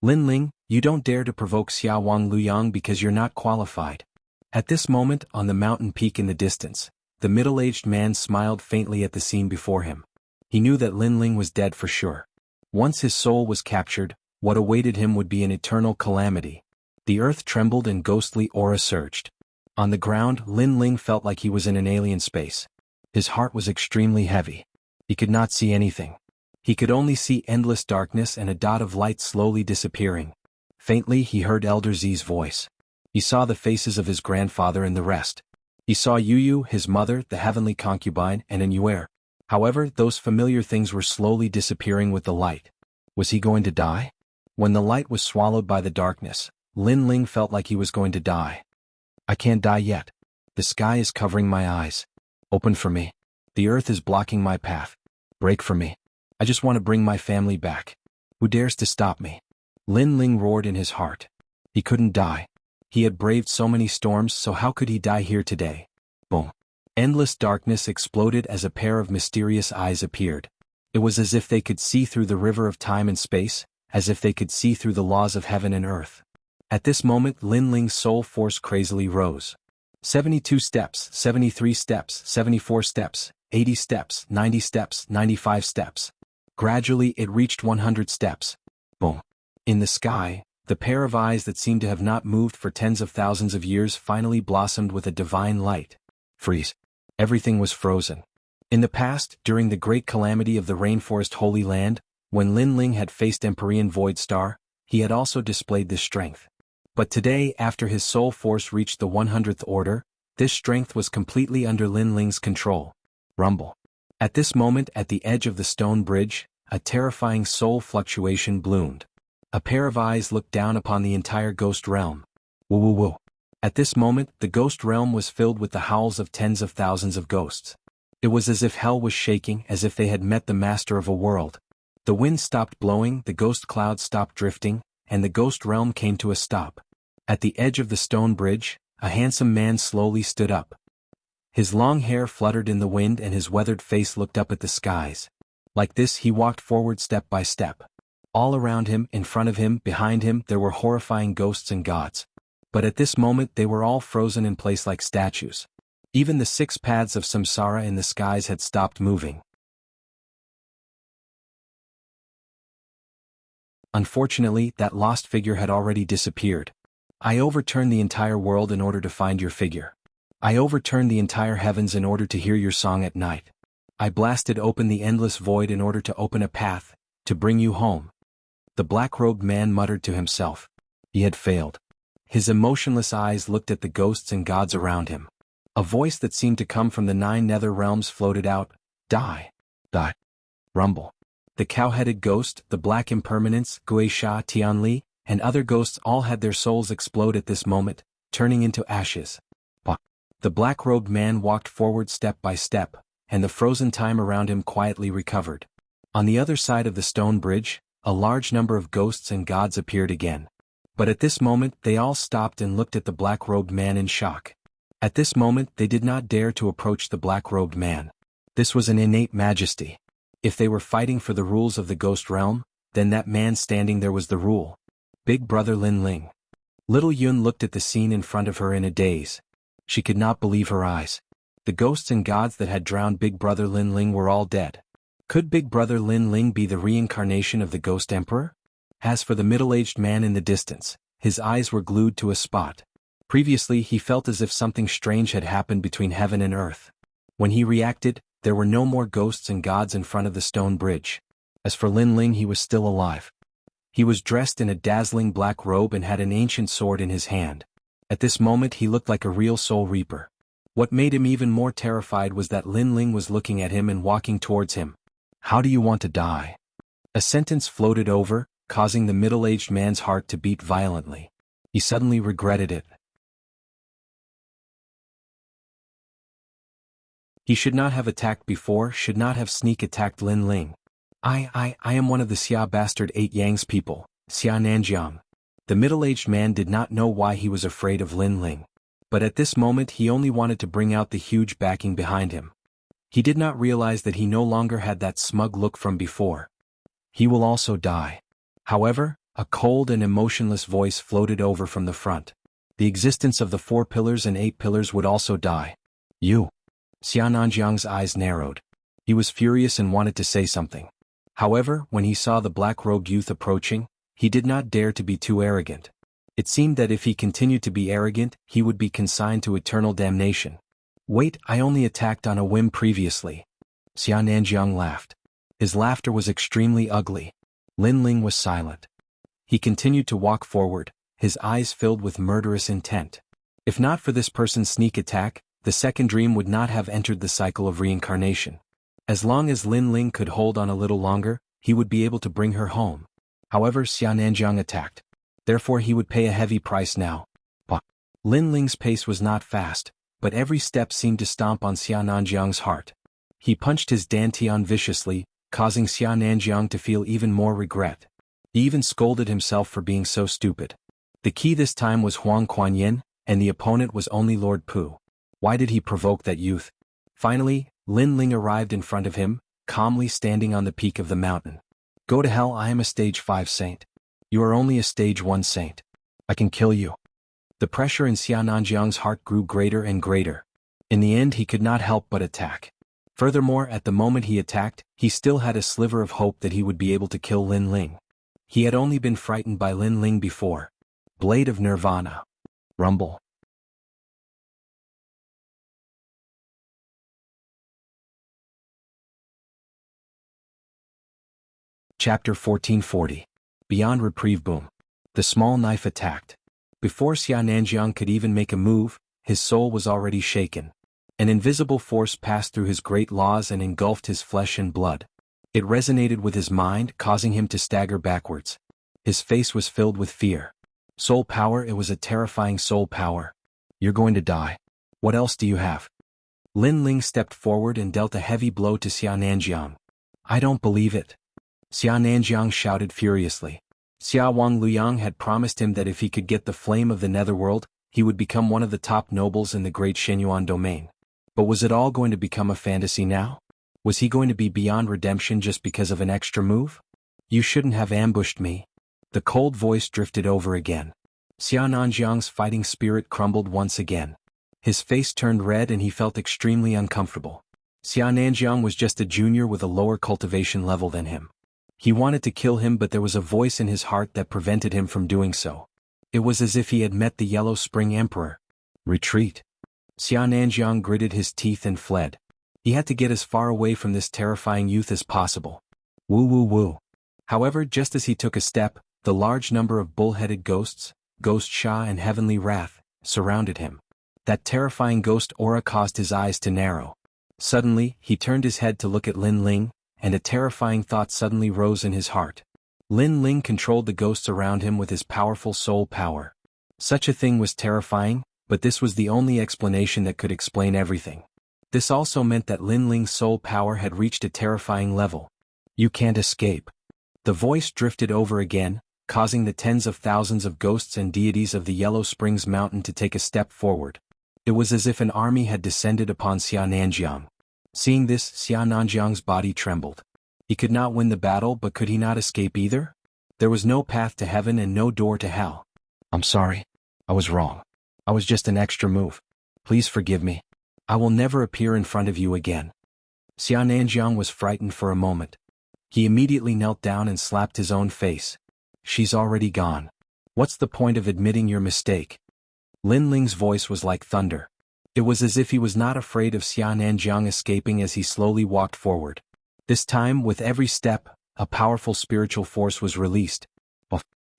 Lin Ling, you don't dare to provoke Xiao Wang Luyang because you're not qualified. At this moment, on the mountain peak in the distance, the middle-aged man smiled faintly at the scene before him. He knew that Lin Ling was dead for sure. Once his soul was captured, what awaited him would be an eternal calamity. The earth trembled and ghostly aura surged. On the ground, Lin Ling felt like he was in an alien space. His heart was extremely heavy. He could not see anything. He could only see endless darkness and a dot of light slowly disappearing. Faintly, he heard Elder Z's voice. He saw the faces of his grandfather and the rest. He saw Yu, his mother, the heavenly concubine, and an Yuer. However, those familiar things were slowly disappearing with the light. Was he going to die? When the light was swallowed by the darkness, Lin Ling felt like he was going to die. I can't die yet. The sky is covering my eyes. Open for me. The earth is blocking my path. Break for me. I just want to bring my family back. Who dares to stop me? Lin Ling roared in his heart. He couldn't die. He had braved so many storms, so how could he die here today? Boom. Endless darkness exploded as a pair of mysterious eyes appeared. It was as if they could see through the river of time and space, as if they could see through the laws of heaven and earth. At this moment, Lin Ling's soul force crazily rose. 72 steps, 73 steps, 74 steps, 80 steps, 90 steps, 95 steps. Gradually, it reached 100 steps. Boom. In the sky, the pair of eyes that seemed to have not moved for tens of thousands of years finally blossomed with a divine light. Freeze. Everything was frozen. In the past, during the great calamity of the Rainforest Holy Land, when Lin Ling had faced Empyrean Void Star, he had also displayed this strength. But today, after his soul force reached the 100th order, this strength was completely under Lin Ling's control. Rumble. At this moment, at the edge of the stone bridge, a terrifying soul fluctuation bloomed. A pair of eyes looked down upon the entire ghost realm. Woo woo woo. At this moment, the ghost realm was filled with the howls of tens of thousands of ghosts. It was as if hell was shaking, as if they had met the master of a world. The wind stopped blowing, the ghost clouds stopped drifting, and the ghost realm came to a stop. At the edge of the stone bridge, a handsome man slowly stood up. His long hair fluttered in the wind and his weathered face looked up at the skies. Like this, he walked forward step by step. All around him, in front of him, behind him, there were horrifying ghosts and gods. But at this moment, they were all frozen in place like statues. Even the 6 paths of samsara in the skies had stopped moving. Unfortunately, that lost figure had already disappeared. I overturned the entire world in order to find your figure. I overturned the entire heavens in order to hear your song at night. I blasted open the endless void in order to open a path, to bring you home. The black-robed man muttered to himself. He had failed. His emotionless eyes looked at the ghosts and gods around him. A voice that seemed to come from the 9 nether realms floated out, Die. Die. Rumble. The cow-headed ghost, the black impermanence, Guisha Tianli, and other ghosts all had their souls explode at this moment, turning into ashes. The black-robed man walked forward step by step, and the frozen time around him quietly recovered. On the other side of the stone bridge, a large number of ghosts and gods appeared again. But at this moment they all stopped and looked at the black-robed man in shock. At this moment they did not dare to approach the black-robed man. This was an innate majesty. If they were fighting for the rules of the ghost realm, then that man standing there was the rule. Big Brother Lin Ling. Little Yun looked at the scene in front of her in a daze. She could not believe her eyes. The ghosts and gods that had drowned Big Brother Lin Ling were all dead. Could Big Brother Lin Ling be the reincarnation of the Ghost Emperor? As for the middle-aged man in the distance, his eyes were glued to a spot. Previously he felt as if something strange had happened between heaven and earth. When he reacted, there were no more ghosts and gods in front of the stone bridge. As for Lin Ling, he was still alive. He was dressed in a dazzling black robe and had an ancient sword in his hand. At this moment he looked like a real soul reaper. What made him even more terrified was that Lin Ling was looking at him and walking towards him. "How do you want to die?" A sentence floated over, causing the middle-aged man's heart to beat violently. He suddenly regretted it. He should not have attacked before, should not have sneak attacked Lin Ling. I am one of the Xia bastard 8 Yang's people, Xia Nanjiang. The middle-aged man did not know why he was afraid of Lin Ling. But at this moment he only wanted to bring out the huge backing behind him. He did not realize that he no longer had that smug look from before. He will also die. However, a cold and emotionless voice floated over from the front. The existence of the 4 pillars and 8 pillars would also die. You. Xia Nanjiang's eyes narrowed. He was furious and wanted to say something. However, when he saw the black-robed youth approaching, he did not dare to be too arrogant. It seemed that if he continued to be arrogant, he would be consigned to eternal damnation. Wait, I only attacked on a whim previously. Xia Nanjiang laughed. His laughter was extremely ugly. Lin Ling was silent. He continued to walk forward, his eyes filled with murderous intent. If not for this person's sneak attack, the second dream would not have entered the cycle of reincarnation. As long as Lin Ling could hold on a little longer, he would be able to bring her home. However, Xia Nanjiang attacked. Therefore he would pay a heavy price now. Lin Ling's pace was not fast, but every step seemed to stomp on Xia Nanjiang's heart. He punched his dantian viciously, causing Xia Nanjiang to feel even more regret. He even scolded himself for being so stupid. The key this time was Huang Kuan-yin, and the opponent was only Lord Pu. Why did he provoke that youth? Finally, Lin Ling arrived in front of him, calmly standing on the peak of the mountain. Go to hell, I am a stage 5 saint. You are only a stage 1 saint. I can kill you. The pressure in Xia Nanjiang's heart grew greater and greater. In the end he could not help but attack. Furthermore, at the moment he attacked, he still had a sliver of hope that he would be able to kill Lin Ling. He had only been frightened by Lin Ling before. Blade of Nirvana. Rumble. Chapter 1440. Beyond Reprieve. Boom. The small knife attacked. Before Xia Nanjiang could even make a move, his soul was already shaken. An invisible force passed through his great laws and engulfed his flesh and blood. It resonated with his mind, causing him to stagger backwards. His face was filled with fear. Soul power, it was a terrifying soul power. You're going to die. What else do you have? Lin Ling stepped forward and dealt a heavy blow to Xia Nanjiang. I don't believe it. Xia Nanjiang shouted furiously. Xia Wang Luyang had promised him that if he could get the flame of the netherworld, he would become one of the top nobles in the great Shenyuan domain. But was it all going to become a fantasy now? Was he going to be beyond redemption just because of an extra move? You shouldn't have ambushed me. The cold voice drifted over again. Xia Nanjiang's fighting spirit crumbled once again. His face turned red and he felt extremely uncomfortable. Xia Nanjiang was just a junior with a lower cultivation level than him. He wanted to kill him, but there was a voice in his heart that prevented him from doing so. It was as if he had met the Yellow Spring Emperor. Retreat. Xia Nanjiang gritted his teeth and fled. He had to get as far away from this terrifying youth as possible. Woo woo woo. However, just as he took a step, the large number of bull-headed ghosts, Ghost Sha and Heavenly Wrath, surrounded him. That terrifying ghost aura caused his eyes to narrow. Suddenly, he turned his head to look at Lin Ling, and a terrifying thought suddenly rose in his heart. Lin Ling controlled the ghosts around him with his powerful soul power. Such a thing was terrifying, but this was the only explanation that could explain everything. This also meant that Lin Ling's soul power had reached a terrifying level. You can't escape. The voice drifted over again, causing the tens of thousands of ghosts and deities of the Yellow Springs Mountain to take a step forward. It was as if an army had descended upon Xia Nanjiang. Seeing this, Xia Nanjiang's body trembled. He could not win the battle, but could he not escape either? There was no path to heaven and no door to hell. I'm sorry. I was wrong. I was just an extra move. Please forgive me. I will never appear in front of you again. Xia Nanjiang was frightened for a moment. He immediately knelt down and slapped his own face. She's already gone. What's the point of admitting your mistake? Lin Ling's voice was like thunder. It was as if he was not afraid of Xia Nanjiang escaping as he slowly walked forward. This time, with every step, a powerful spiritual force was released.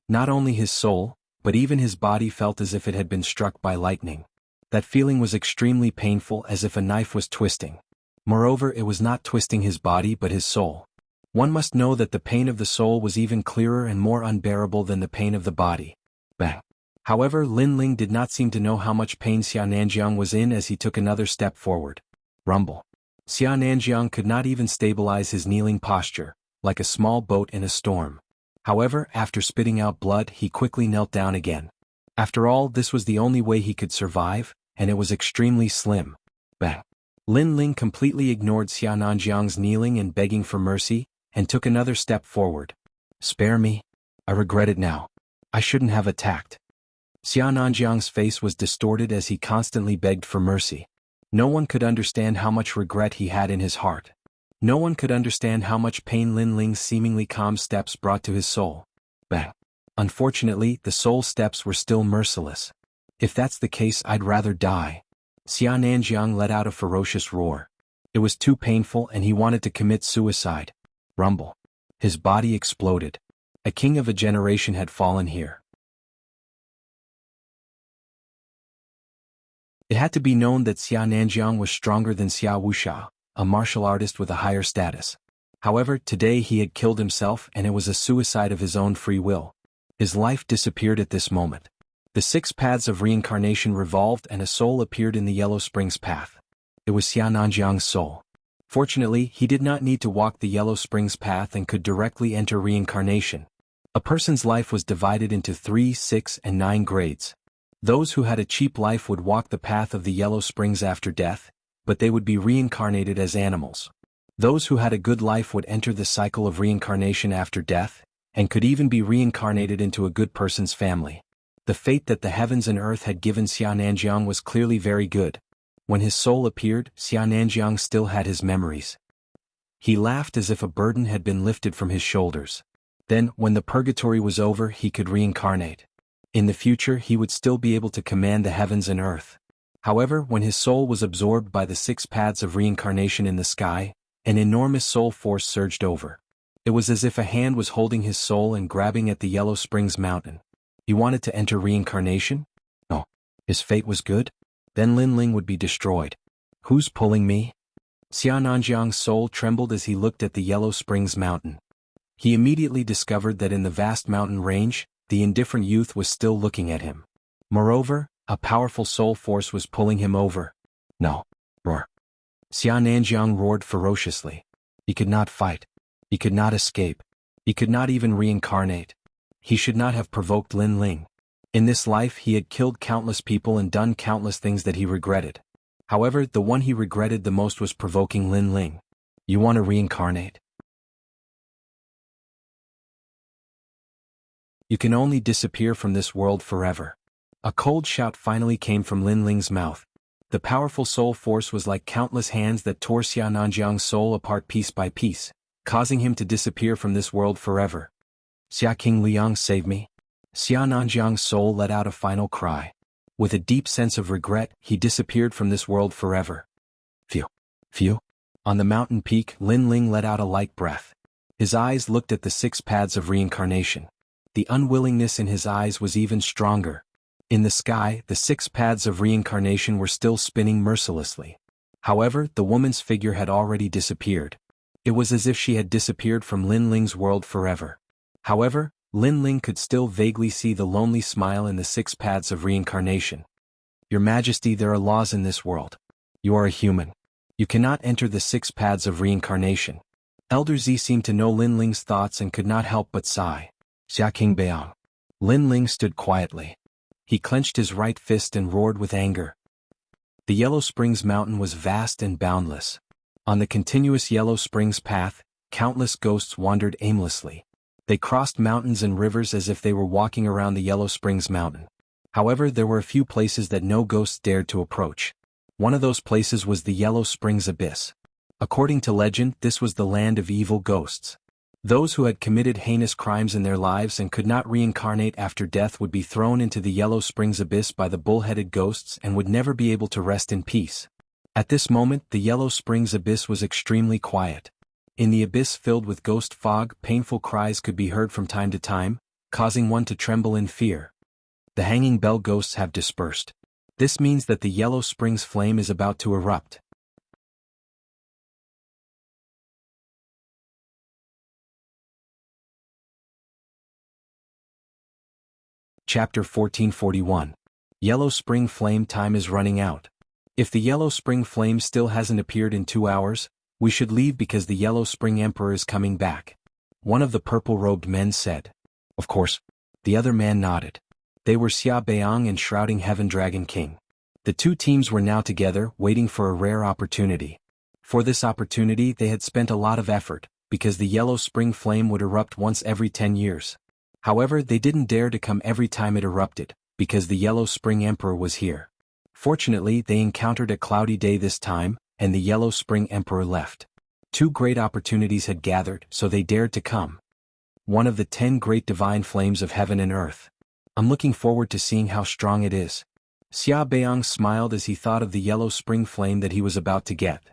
Not only his soul, but even his body felt as if it had been struck by lightning. That feeling was extremely painful, as if a knife was twisting. Moreover, it was not twisting his body but his soul. One must know that the pain of the soul was even clearer and more unbearable than the pain of the body. Bang. However, Lin Ling did not seem to know how much pain Xia Nanjiang was in as he took another step forward. Rumble. Xia Nanjiang could not even stabilize his kneeling posture, like a small boat in a storm. However, after spitting out blood, he quickly knelt down again. After all, this was the only way he could survive, and it was extremely slim. Bang. Lin Ling completely ignored Xia Nanjiang's kneeling and begging for mercy, and took another step forward. Spare me. I regret it now. I shouldn't have attacked. Xia Nanjiang's face was distorted as he constantly begged for mercy. No one could understand how much regret he had in his heart. No one could understand how much pain Lin Ling's seemingly calm steps brought to his soul. Bang. Unfortunately, the soul steps were still merciless. If that's the case, I'd rather die. Xia Nanjiang let out a ferocious roar. It was too painful and he wanted to commit suicide. Rumble. His body exploded. A king of a generation had fallen here. It had to be known that Xia Nanjiang was stronger than Xia Wuxia, a martial artist with a higher status. However, today he had killed himself and it was a suicide of his own free will. His life disappeared at this moment. The 6 paths of reincarnation revolved and a soul appeared in the Yellow Springs path. It was Xia Nanjiang's soul. Fortunately, he did not need to walk the Yellow Springs path and could directly enter reincarnation. A person's life was divided into 3, 6, and 9 grades. Those who had a cheap life would walk the path of the Yellow Springs after death, but they would be reincarnated as animals. Those who had a good life would enter the cycle of reincarnation after death, and could even be reincarnated into a good person's family. The fate that the heavens and earth had given Xia Nanjiang was clearly very good. When his soul appeared, Xia Nanjiang still had his memories. He laughed as if a burden had been lifted from his shoulders. Then, when the purgatory was over, he could reincarnate. In the future, he would still be able to command the heavens and earth. However, when his soul was absorbed by the 6 paths of reincarnation in the sky, an enormous soul force surged over. It was as if a hand was holding his soul and grabbing at the Yellow Springs Mountain. He wanted to enter reincarnation? No. His fate was good? Then Lin Ling would be destroyed. Who's pulling me? Xia Nanjiang's soul trembled as he looked at the Yellow Springs Mountain. He immediately discovered that in the vast mountain range, the indifferent youth was still looking at him. Moreover, a powerful soul force was pulling him over. No. Roar. Xia Nanjiang roared ferociously. He could not fight. He could not escape. He could not even reincarnate. He should not have provoked Lin Ling. In this life he had killed countless people and done countless things that he regretted. However, the one he regretted the most was provoking Lin Ling. You want to reincarnate? You can only disappear from this world forever. A cold shout finally came from Lin Ling's mouth. The powerful soul force was like countless hands that tore Xia Nanjiang's soul apart piece by piece, causing him to disappear from this world forever. Xia King Liang, save me. Xia Nanjiang's soul let out a final cry. With a deep sense of regret, he disappeared from this world forever. Phew. Phew. On the mountain peak, Lin Ling let out a light breath. His eyes looked at the 6 paths of reincarnation. The unwillingness in his eyes was even stronger. In the sky, the 6 paths of reincarnation were still spinning mercilessly. However, the woman's figure had already disappeared. It was as if she had disappeared from Lin Ling's world forever. However, Lin Ling could still vaguely see the lonely smile in the 6 paths of reincarnation. Your Majesty, there are laws in this world. You are a human. You cannot enter the 6 paths of reincarnation. Elder Z seemed to know Lin Ling's thoughts and could not help but sigh. Xia King Beang. Lin Ling stood quietly. He clenched his right fist and roared with anger. The Yellow Springs Mountain was vast and boundless. On the continuous Yellow Springs path, countless ghosts wandered aimlessly. They crossed mountains and rivers as if they were walking around the Yellow Springs Mountain. However, there were a few places that no ghosts dared to approach. One of those places was the Yellow Springs Abyss. According to legend, this was the land of evil ghosts. Those who had committed heinous crimes in their lives and could not reincarnate after death would be thrown into the Yellow Springs Abyss by the bull-headed ghosts and would never be able to rest in peace. At this moment, the Yellow Springs Abyss was extremely quiet. In the abyss filled with ghost fog, painful cries could be heard from time to time, causing one to tremble in fear. The hanging bell ghosts have dispersed. This means that the Yellow Springs flame is about to erupt. Chapter 1441. Yellow Spring Flame. Time is running out. If the Yellow Spring Flame still hasn't appeared in 2 hours, we should leave because the Yellow Spring Emperor is coming back. One of the purple-robed men said. Of course. The other man nodded. They were Xia Beang and Shrouding Heaven Dragon King. The 2 teams were now together, waiting for a rare opportunity. For this opportunity they had spent a lot of effort, because the Yellow Spring Flame would erupt once every 10 years. However, they didn't dare to come every time it erupted, because the Yellow Spring Emperor was here. Fortunately, they encountered a cloudy day this time, and the Yellow Spring Emperor left. 2 great opportunities had gathered, so they dared to come. One of the 10 great divine flames of heaven and earth. I'm looking forward to seeing how strong it is. Xia Beang smiled as he thought of the Yellow Spring Flame that he was about to get.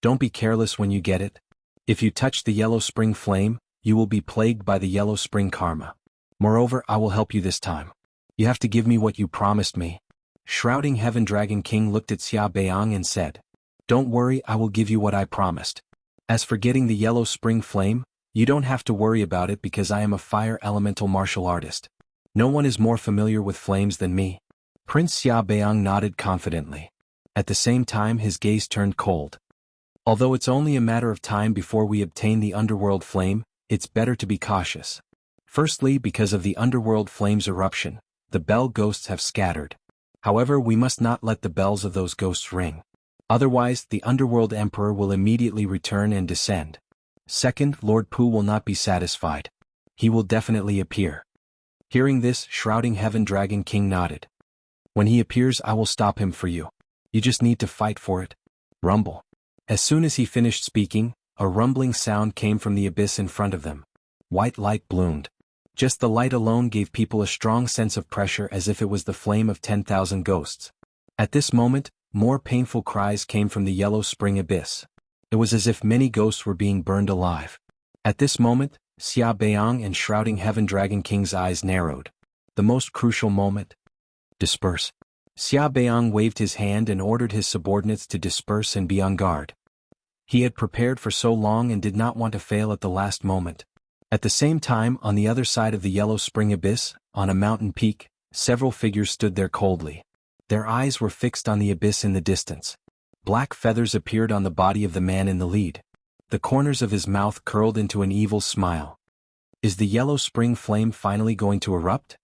Don't be careless when you get it. If you touch the Yellow Spring Flame, you will be plagued by the Yellow Spring Karma. Moreover, I will help you this time. You have to give me what you promised me. Shrouding Heaven Dragon King looked at Xia Beang and said, Don't worry, I will give you what I promised. As for getting the Yellow Spring Flame, you don't have to worry about it because I am a fire elemental martial artist. No one is more familiar with flames than me. Prince Xia Beang nodded confidently. At the same time his gaze turned cold. Although it's only a matter of time before we obtain the underworld flame, it's better to be cautious. Firstly, because of the underworld flame's eruption, the bell ghosts have scattered. However, we must not let the bells of those ghosts ring. Otherwise, the underworld emperor will immediately return and descend. Second, Lord Pu will not be satisfied. He will definitely appear. Hearing this, Shrouding Heaven Dragon King nodded. When he appears, I will stop him for you. You just need to fight for it. Rumble. As soon as he finished speaking, a rumbling sound came from the abyss in front of them. White light bloomed. Just the light alone gave people a strong sense of pressure as if it was the flame of 10,000 ghosts. At this moment, more painful cries came from the Yellow Spring Abyss. It was as if many ghosts were being burned alive. At this moment, Xia Beang and Shrouding Heaven Dragon King's eyes narrowed. The most crucial moment. Disperse. Xia Beang waved his hand and ordered his subordinates to disperse and be on guard. He had prepared for so long and did not want to fail at the last moment. At the same time, on the other side of the Yellow Spring Abyss, on a mountain peak, several figures stood there coldly. Their eyes were fixed on the abyss in the distance. Black feathers appeared on the body of the man in the lead. The corners of his mouth curled into an evil smile. Is the Yellow Spring Flame finally going to erupt?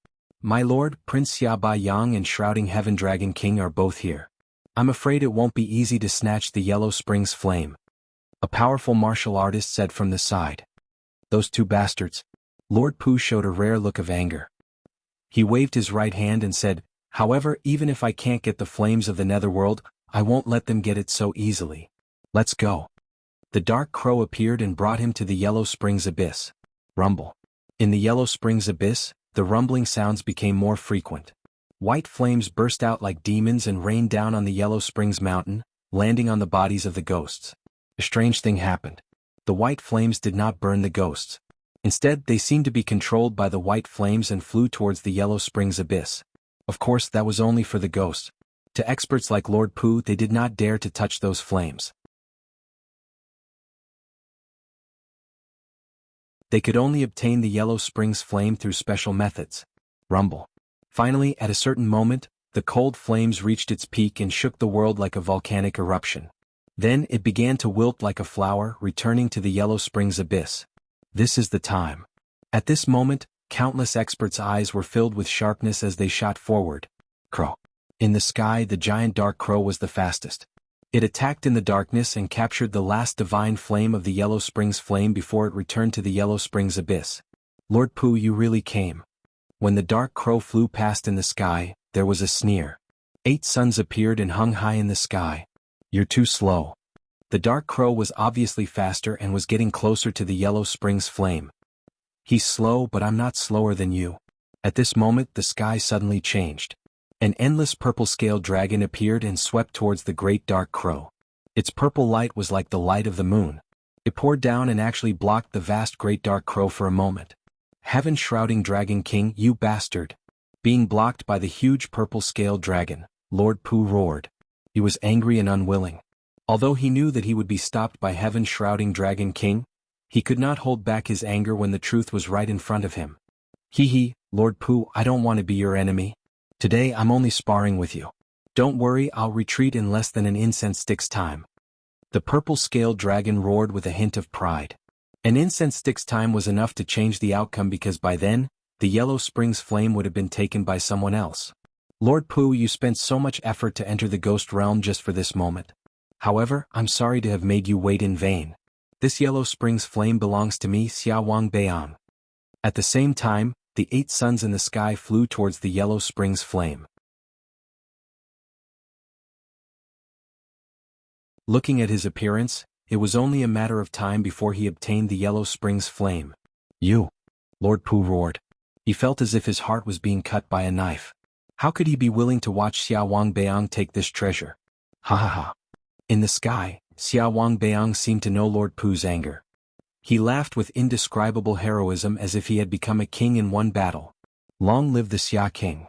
My lord, Prince Xia Beang and Shrouding Heaven Dragon King are both here. I'm afraid it won't be easy to snatch the Yellow Springs Flame. A powerful martial artist said from the side. Those 2 bastards. Lord Pu showed a rare look of anger. He waved his right hand and said, However, even if I can't get the flames of the netherworld, I won't let them get it so easily. Let's go. The dark crow appeared and brought him to the Yellow Springs Abyss. Rumble. In the Yellow Springs Abyss, the rumbling sounds became more frequent. White flames burst out like demons and rained down on the Yellow Springs Mountain, landing on the bodies of the ghosts. A strange thing happened. The white flames did not burn the ghosts. Instead, they seemed to be controlled by the white flames and flew towards the Yellow Springs Abyss. Of course, that was only for the ghosts. To experts like Lord Pu, they did not dare to touch those flames. They could only obtain the Yellow Springs flame through special methods. Rumble. Finally, at a certain moment, the cold flames reached its peak and shook the world like a volcanic eruption. Then it began to wilt like a flower, returning to the Yellow Springs abyss. This is the time. At this moment, countless experts' eyes were filled with sharpness as they shot forward. Crow. In the sky, the giant dark crow was the fastest. It attacked in the darkness and captured the last divine flame of the Yellow Springs flame before it returned to the Yellow Springs abyss. Lord Pooh, you really came. When the dark crow flew past in the sky, there was a sneer. 8 suns appeared and hung high in the sky. You're too slow. The dark crow was obviously faster and was getting closer to the Yellow Springs flame. He's slow, but I'm not slower than you. At this moment, the sky suddenly changed. An endless purple-scaled dragon appeared and swept towards the great dark crow. Its purple light was like the light of the moon. It poured down and actually blocked the vast great dark crow for a moment. Heaven-shrouding Dragon King, you bastard! Being blocked by the huge purple-scaled dragon, Lord Pooh roared. He was angry and unwilling. Although he knew that he would be stopped by Heaven-shrouding Dragon King, he could not hold back his anger when the truth was right in front of him. Hee, Lord Pooh, I don't want to be your enemy. Today I'm only sparring with you. Don't worry, I'll retreat in less than an incense stick's time. The purple-scaled dragon roared with a hint of pride. An incense stick's time was enough to change the outcome because by then, the Yellow Springs flame would have been taken by someone else. Lord Pooh, you spent so much effort to enter the ghost realm just for this moment. However, I'm sorry to have made you wait in vain. This Yellow Springs flame belongs to me, Xia Wang Beiyang. At the same time, the 8 suns in the sky flew towards the Yellow Springs flame. Looking at his appearance, it was only a matter of time before he obtained the Yellow Springs flame. You! Lord Pooh roared. He felt as if his heart was being cut by a knife. How could he be willing to watch Xia Wang Beiyang take this treasure? Ha ha ha. In the sky, Xia Wang Beiyang seemed to know Lord Pooh's anger. He laughed with indescribable heroism as if he had become a king in one battle. Long live the Xia King!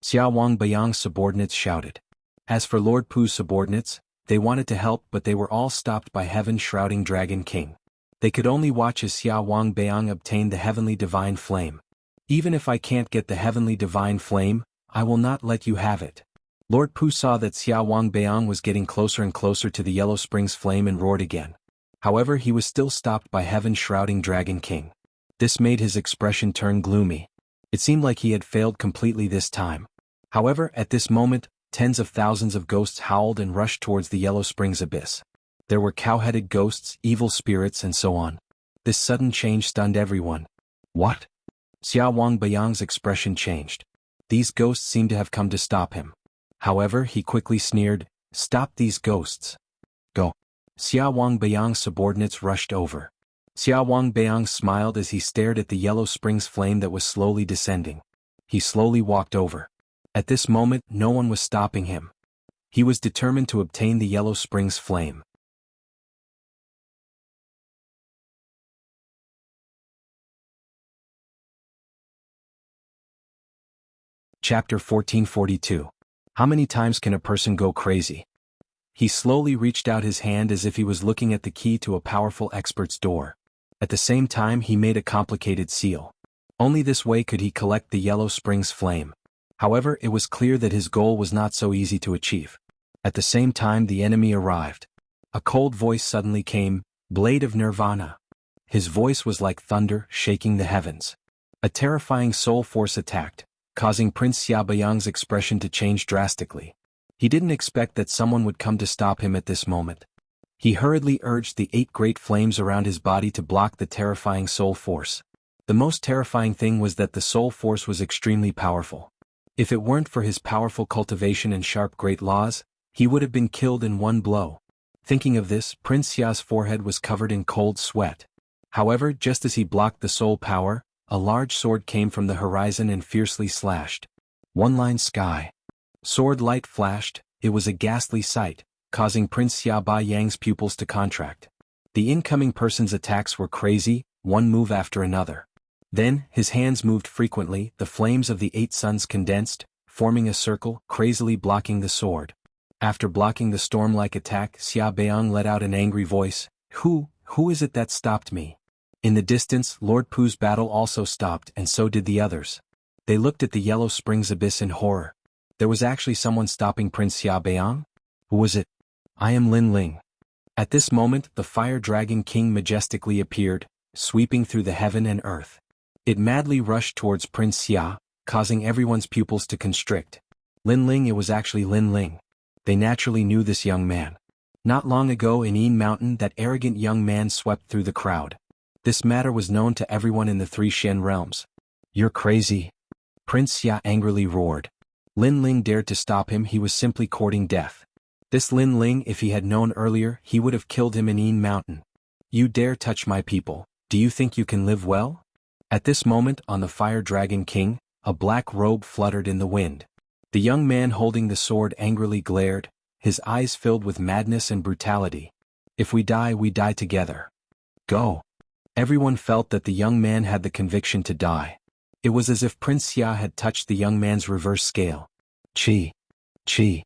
Xia Wang Beiyang's subordinates shouted. As for Lord Pooh's subordinates, they wanted to help but they were all stopped by Heaven-shrouding Dragon King. They could only watch as Xia Wang Beiyang obtained the Heavenly Divine Flame. Even if I can't get the Heavenly Divine Flame, I will not let you have it. Lord Pooh saw that Xia Wang Beiyang was getting closer and closer to the Yellow Springs flame and roared again. However, he was still stopped by Heaven-shrouding Dragon King. This made his expression turn gloomy. It seemed like he had failed completely this time. However, at this moment, tens of thousands of ghosts howled and rushed towards the Yellow Springs abyss. There were cow-headed ghosts, evil spirits and so on. This sudden change stunned everyone. What? Xia Wang Beiyang's expression changed. These ghosts seemed to have come to stop him. However, he quickly sneered, "Stop these ghosts. Go." Xia Wang Beiyang's subordinates rushed over. Xia Wang Beiyang smiled as he stared at the Yellow Springs flame that was slowly descending. He slowly walked over. At this moment, no one was stopping him. He was determined to obtain the Yellow Springs flame. Chapter 1442. How many times can a person go crazy? He slowly reached out his hand as if he was looking at the key to a powerful expert's door. At the same time, he made a complicated seal. Only this way could he collect the Yellow Springs flame. However, it was clear that his goal was not so easy to achieve. At the same time, the enemy arrived. A cold voice suddenly came, "Blade of Nirvana." His voice was like thunder, shaking the heavens. A terrifying soul force attacked, causing Prince Xia Beiyang's expression to change drastically. He didn't expect that someone would come to stop him at this moment. He hurriedly urged the 8 great flames around his body to block the terrifying soul force. The most terrifying thing was that the soul force was extremely powerful. If it weren't for his powerful cultivation and sharp great laws, he would have been killed in one blow. Thinking of this, Prince Xia's forehead was covered in cold sweat. However, just as he blocked the soul power, a large sword came from the horizon and fiercely slashed. One-line sky. Sword light flashed. It was a ghastly sight, causing Prince Xia Beiyang's pupils to contract. The incoming person's attacks were crazy, one move after another. Then, his hands moved frequently, the flames of the 8 suns condensed, forming a circle, crazily blocking the sword. After blocking the storm-like attack, Xia Beiyang let out an angry voice, Who is it that stopped me? In the distance, Lord Pu's battle also stopped, and so did the others. They looked at the Yellow Springs abyss in horror. There was actually someone stopping Prince Xia Beiyang? Who was it? I am Lin Ling. At this moment, the Fire Dragon King majestically appeared, sweeping through the heaven and earth. It madly rushed towards Prince Xia, causing everyone's pupils to constrict. Lin Ling, it was actually Lin Ling. They naturally knew this young man. Not long ago in Yin Mountain, that arrogant young man swept through the crowd. This matter was known to everyone in the three Shen realms. You're crazy. Prince Xia angrily roared. Lin Ling dared to stop him. He was simply courting death. This Lin Ling, if he had known earlier, he would have killed him in Yin Mountain. You dare touch my people? Do you think you can live well? At this moment, on the Fire Dragon King, a black robe fluttered in the wind. The young man holding the sword angrily glared, his eyes filled with madness and brutality. If we die together. Go. Everyone felt that the young man had the conviction to die. It was as if Prince Xia had touched the young man's reverse scale. Chi. Chi.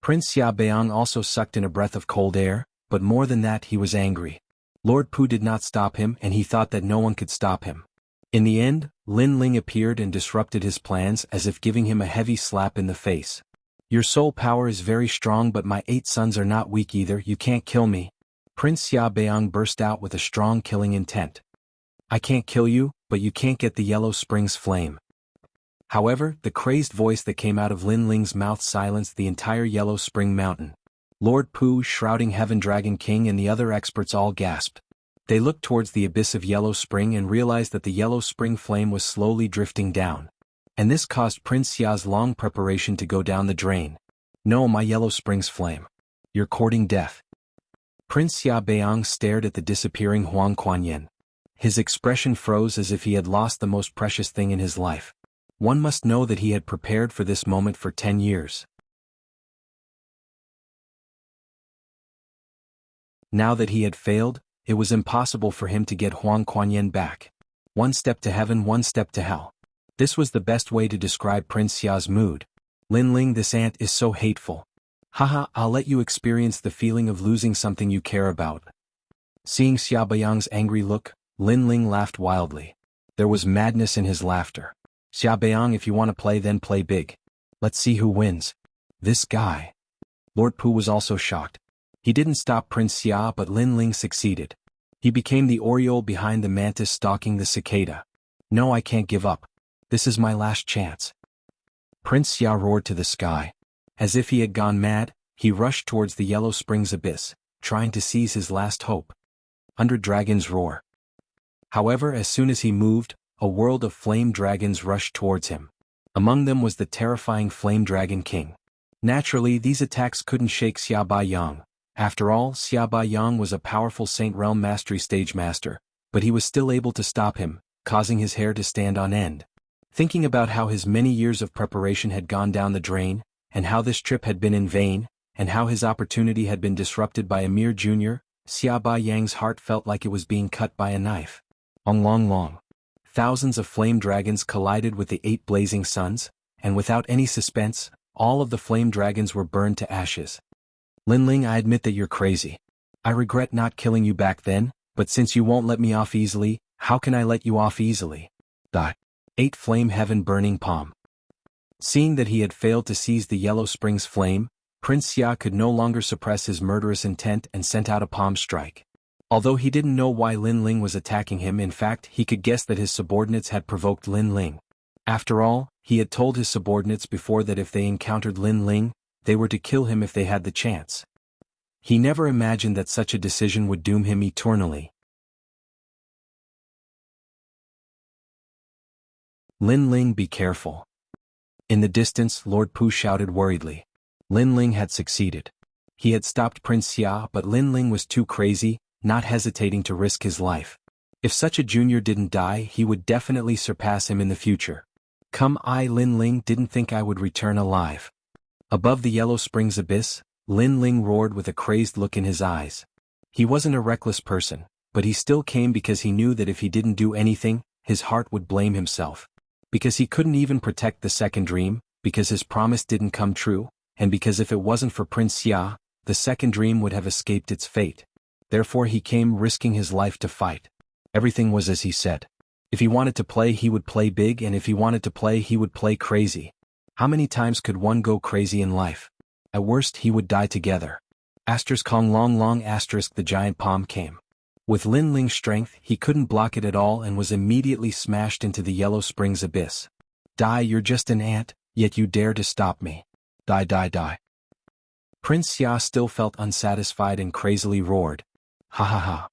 Prince Xia Beiyang also sucked in a breath of cold air, but more than that, he was angry. Lord Pu did not stop him, and he thought that no one could stop him. In the end, Lin Ling appeared and disrupted his plans, as if giving him a heavy slap in the face. Your soul power is very strong, but my 8 sons are not weak either. You can't kill me. Prince Xia Beiyang burst out with a strong killing intent. I can't kill you, but you can't get the Yellow Springs flame. However, the crazed voice that came out of Lin Ling's mouth silenced the entire Yellow Spring Mountain. Lord Pu, Shrouding Heaven Dragon King, and the other experts all gasped. They looked towards the abyss of Yellow Spring and realized that the Yellow Spring flame was slowly drifting down. And this caused Prince Xia's long preparation to go down the drain. No, my Yellow Springs flame. You're courting death. Prince Xia Beiyang stared at the disappearing Huang Kuanyan. His expression froze as if he had lost the most precious thing in his life. One must know that he had prepared for this moment for 10 years. Now that he had failed, it was impossible for him to get Huang Kuanyan back. One step to heaven, one step to hell. This was the best way to describe Prince Xia's mood. Lin Ling, this ant is so hateful. Haha, I'll let you experience the feeling of losing something you care about. Seeing Xia Beiyang's angry look, Lin Ling laughed wildly. There was madness in his laughter. Xia Beiyang, if you want to play, then play big. Let's see who wins. This guy. Lord Pu was also shocked. He didn't stop Prince Xia, but Lin Ling succeeded. He became the oriole behind the mantis stalking the cicada. No, I can't give up. This is my last chance. Prince Xia roared to the sky. As if he had gone mad, he rushed towards the Yellow Springs abyss, trying to seize his last hope. Under Dragon's roar. However, as soon as he moved, a world of flame dragons rushed towards him. Among them was the terrifying Flame Dragon King. Naturally, these attacks couldn't shake Xia Beiyang. After all, Xia Beiyang was a powerful Saint Realm Mastery Stage Master, but he was still able to stop him, causing his hair to stand on end. Thinking about how his many years of preparation had gone down the drain, and how this trip had been in vain, and how his opportunity had been disrupted by a mere junior, Xia Beiyang's heart felt like it was being cut by a knife. Long. Thousands of flame dragons collided with the 8 blazing suns, and without any suspense, all of the flame dragons were burned to ashes. Lin Ling, I admit that you're crazy. I regret not killing you back then, but since you won't let me off easily, how can I let you off easily? 8 Flame Heaven Burning Palm. Seeing that he had failed to seize the Yellow Springs flame, Prince Xia could no longer suppress his murderous intent and sent out a palm strike. Although he didn't know why Lin Ling was attacking him, in fact, he could guess that his subordinates had provoked Lin Ling. After all, he had told his subordinates before that if they encountered Lin Ling, they were to kill him if they had the chance. He never imagined that such a decision would doom him eternally. Lin Ling, be careful. In the distance, Lord Pu shouted worriedly. Lin Ling had succeeded. He had stopped Prince Xia, but Lin Ling was too crazy, not hesitating to risk his life. If such a junior didn't die, he would definitely surpass him in the future. Lin Ling didn't think I would return alive. Above the Yellow Springs abyss, Lin Ling roared with a crazed look in his eyes. He wasn't a reckless person, but he still came because he knew that if he didn't do anything, his heart would blame himself. Because he couldn't even protect the second dream, because his promise didn't come true, and because if it wasn't for Prince Xia, the second dream would have escaped its fate. Therefore he came risking his life to fight. Everything was as he said. If he wanted to play, he would play big, and if he wanted to play, he would play crazy. How many times could one go crazy in life? At worst, he would die together. Kong long long asterisk the giant palm came. With Lin Ling's strength, he couldn't block it at all and was immediately smashed into the Yellow Springs abyss. Die, you're just an ant, yet you dare to stop me. Die, die, die. Prince Xia still felt unsatisfied and crazily roared. Ha ha ha.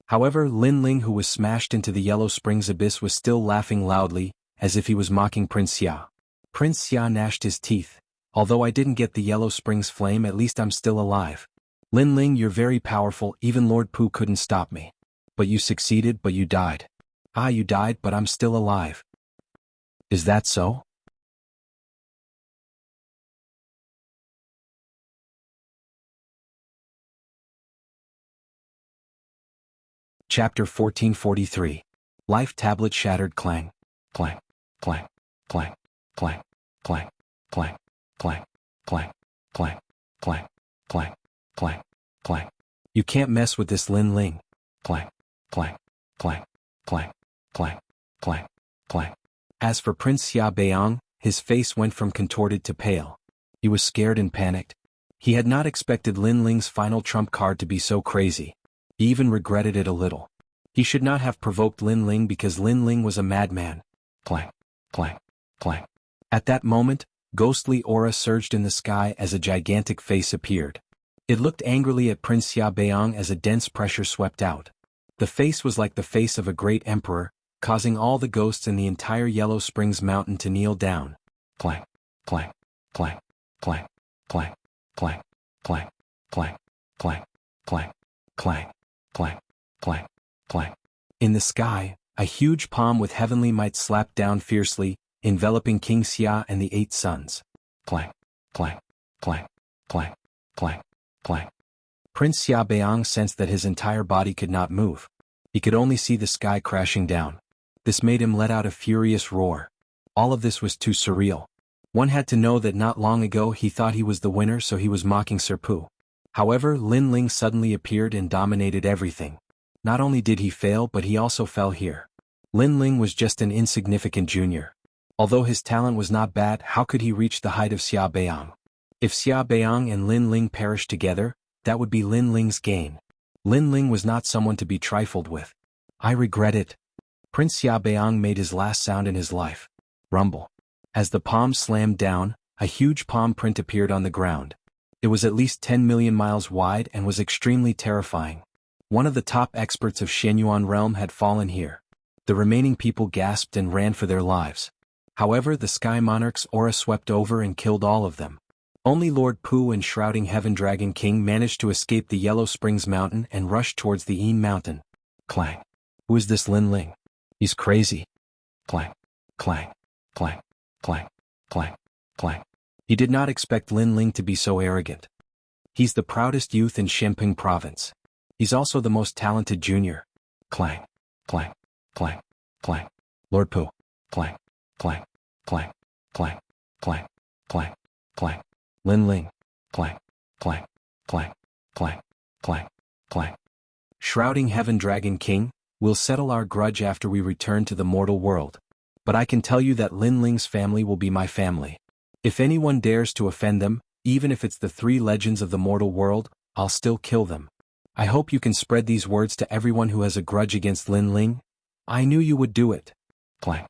However, Lin Ling, who was smashed into the Yellow Springs abyss, was still laughing loudly, as if he was mocking Prince Xia. Prince Xia gnashed his teeth. Although I didn't get the Yellow Springs flame, at least I'm still alive. Lin Ling, you're very powerful, even Lord Pu couldn't stop me. But you succeeded, but you died. Ah, you died, but I'm still alive. Is that so? Chapter 1443. Life Tablet Shattered. Clang. Clang. Clang. Clang. Clang. Clang. Clang. Clang. Clang. Clang. Clang. Clang. Clang. Clang. You can't mess with this, Lin Ling. Clang. Clang. Clang. Clang. Clang. Clang. Clang. As for Prince Xia Beiyang, his face went from contorted to pale. He was scared and panicked. He had not expected Lin Ling's final trump card to be so crazy. He even regretted it a little. He should not have provoked Lin Ling because Lin Ling was a madman. Clang. Clang. Clang. At that moment, ghostly aura surged in the sky as a gigantic face appeared. It looked angrily at Prince Xia Beiyang as a dense pressure swept out. The face was like the face of a great emperor, causing all the ghosts in the entire Yellow Springs mountain to kneel down. Clang. Clang. Clang. Clang. Clang. Clang. Clang. Clang. Clang. Clang. Clang. Clang. Clang. Clang. In the sky, a huge palm with heavenly might slapped down fiercely, enveloping King Xia and the 8 sons. Clang. Clang. Clang. Clang. Clang. Clang. Prince Xia Beiyang sensed that his entire body could not move. He could only see the sky crashing down. This made him let out a furious roar. All of this was too surreal. One had to know that not long ago he thought he was the winner, so he was mocking Sir Pu. However, Lin Ling suddenly appeared and dominated everything. Not only did he fail, but he also fell here. Lin Ling was just an insignificant junior. Although his talent was not bad, how could he reach the height of Xia Beiyang? If Xia Beiyang and Lin Ling perished together, that would be Lin Ling's gain. Lin Ling was not someone to be trifled with. I regret it. Prince Xia Beiyang made his last sound in his life. Rumble. As the palm slammed down, a huge palm print appeared on the ground. It was at least 10 million miles wide and was extremely terrifying. One of the top experts of Shenyuan realm had fallen here. The remaining people gasped and ran for their lives. However, the Sky Monarch's aura swept over and killed all of them. Only Lord Pu and Shrouding Heaven Dragon King managed to escape the Yellow Springs Mountain and rushed towards the Yin Mountain. Clang. Who is this Lin Ling? He's crazy. Clang. Clang. Clang. Clang. Clang. Clang. He did not expect Lin Ling to be so arrogant. He's the proudest youth in Shenping Province. He's also the most talented junior. Clang. Clang. Clang. Clang. Lord Pu. Clang. Clang. Clang. Clang. Clang. Clang. Clang. Lin Ling. Clang. Clang. Clang. Clang. Clang. Clang. Shrouding Heaven Dragon King, we'll settle our grudge after we return to the mortal world. But I can tell you that Lin Ling's family will be my family. If anyone dares to offend them, even if it's the 3 legends of the mortal world, I'll still kill them. I hope you can spread these words to everyone who has a grudge against Lin Ling. I knew you would do it. Clang.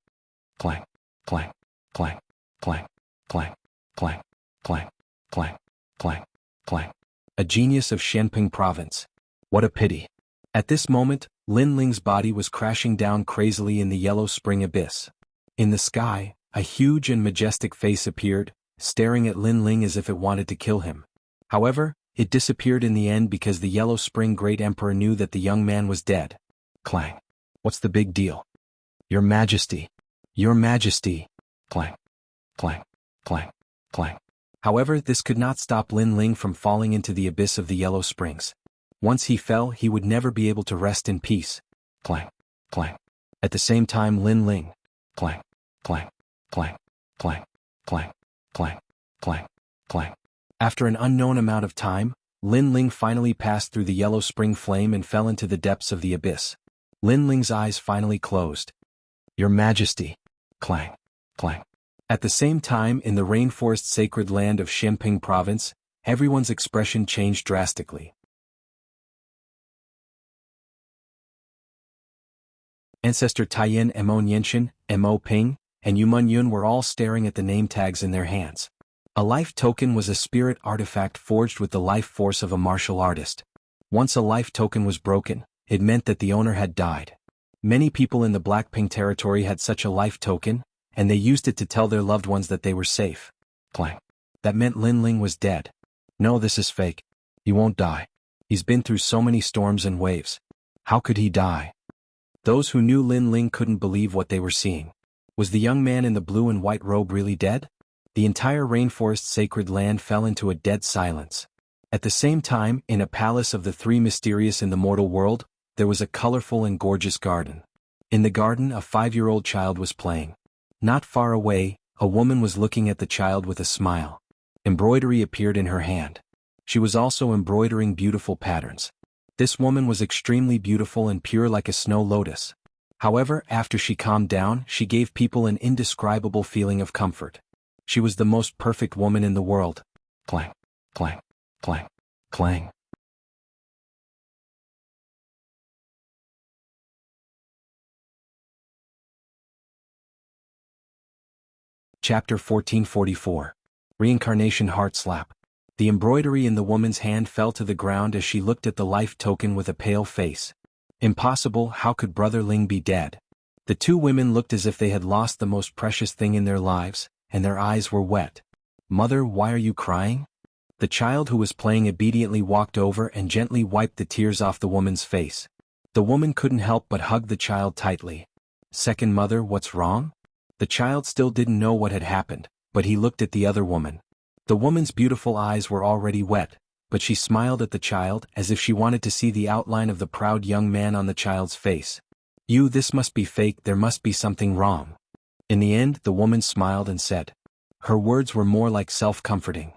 Clang. Clang. Clang. Clang. Clang. Clang. Clang. Clang. Clang. Clang. A genius of Shenping Province. What a pity. At this moment, Lin Ling's body was crashing down crazily in the Yellow Spring abyss. In the sky, a huge and majestic face appeared, staring at Lin Ling as if it wanted to kill him. However, it disappeared in the end because the Yellow Spring Great Emperor knew that the young man was dead. Clang. What's the big deal? Your Majesty. Your Majesty. Clang. Clang. Clang. Clang. However, this could not stop Lin Ling from falling into the abyss of the Yellow Springs. Once he fell, he would never be able to rest in peace. Clang. Clang. At the same time, Lin Ling. Clang. Clang. Clang. Clang. Clang. Clang. Clang. Clang. After an unknown amount of time, Lin Ling finally passed through the Yellow Spring flame and fell into the depths of the abyss. Lin Ling's eyes finally closed. Your Majesty. Clang. Clang. At the same time, in the rainforest sacred land of Xianping province, everyone's expression changed drastically. Ancestor Taiyin, Mo Nianshan, Mo Ping, and Yumun Yun were all staring at the name tags in their hands. A life token was a spirit artifact forged with the life force of a martial artist. Once a life token was broken, it meant that the owner had died. Many people in the Blackping territory had such a life token, and they used it to tell their loved ones that they were safe. Clang. That meant Lin Ling was dead. No, this is fake. He won't die. He's been through so many storms and waves. How could he die? Those who knew Lin Ling couldn't believe what they were seeing. Was the young man in the blue and white robe really dead? The entire rainforest sacred land fell into a dead silence. At the same time, in a palace of the three mysterious in the mortal world, there was a colorful and gorgeous garden. In the garden, a 5-year-old child was playing. Not far away, a woman was looking at the child with a smile. Embroidery appeared in her hand. She was also embroidering beautiful patterns. This woman was extremely beautiful and pure like a snow lotus. However, after she calmed down, she gave people an indescribable feeling of comfort. She was the most perfect woman in the world. Clang, clang, clang, clang. Chapter 1444. Reincarnation Heart Slap. The embroidery in the woman's hand fell to the ground as she looked at the life token with a pale face. Impossible, how could Brother Ling be dead? The two women looked as if they had lost the most precious thing in their lives, and their eyes were wet. Mother, why are you crying? The child who was playing obediently walked over and gently wiped the tears off the woman's face. The woman couldn't help but hug the child tightly. Second mother, what's wrong? The child still didn't know what had happened, but he looked at the other woman. The woman's beautiful eyes were already wet, but she smiled at the child as if she wanted to see the outline of the proud young man on the child's face. This must be fake, there must be something wrong. In the end, the woman smiled and said. Her words were more like self-comforting.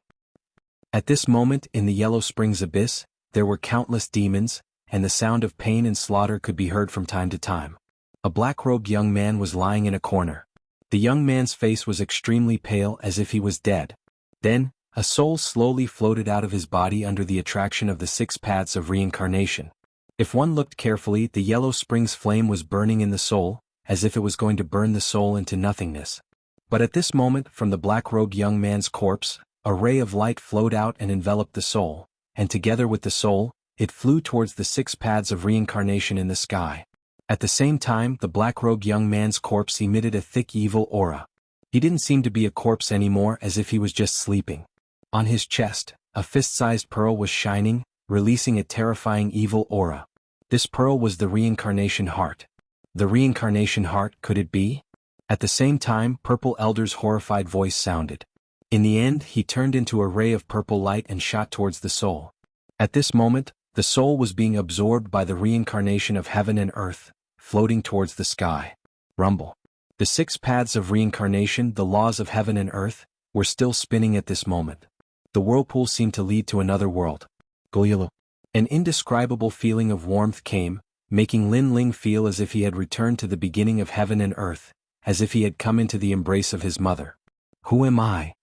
At this moment, in the Yellow Springs abyss, there were countless demons, and the sound of pain and slaughter could be heard from time to time. A black-robed young man was lying in a corner. The young man's face was extremely pale as if he was dead. Then, a soul slowly floated out of his body under the attraction of the 6 paths of reincarnation. If one looked carefully, the Yellow Springs flame was burning in the soul, as if it was going to burn the soul into nothingness. But at this moment, from the black-robed young man's corpse, a ray of light flowed out and enveloped the soul, and together with the soul, it flew towards the 6 paths of reincarnation in the sky. At the same time, the black-robed young man's corpse emitted a thick evil aura. He didn't seem to be a corpse anymore, as if he was just sleeping. On his chest, a fist-sized pearl was shining, releasing a terrifying evil aura. This pearl was the reincarnation heart. The reincarnation heart, could it be? At the same time, Purple Elder's horrified voice sounded. In the end, he turned into a ray of purple light and shot towards the soul. At this moment, the soul was being absorbed by the reincarnation of heaven and earth, floating towards the sky. Rumble. The 6 paths of reincarnation, the laws of heaven and earth, were still spinning at this moment. The whirlpool seemed to lead to another world. Goyulu. An indescribable feeling of warmth came, making Lin Ling feel as if he had returned to the beginning of heaven and earth, as if he had come into the embrace of his mother. Who am I?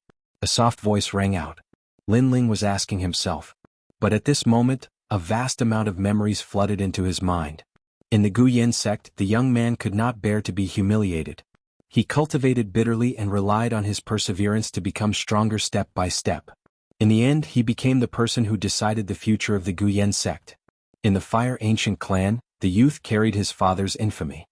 A soft voice rang out. Lin Ling was asking himself. But at this moment, a vast amount of memories flooded into his mind. In the Guyan sect, the young man could not bear to be humiliated. He cultivated bitterly and relied on his perseverance to become stronger step by step. In the end, he became the person who decided the future of the Guyan sect. In the Fire Ancient clan, the youth carried his father's infamy.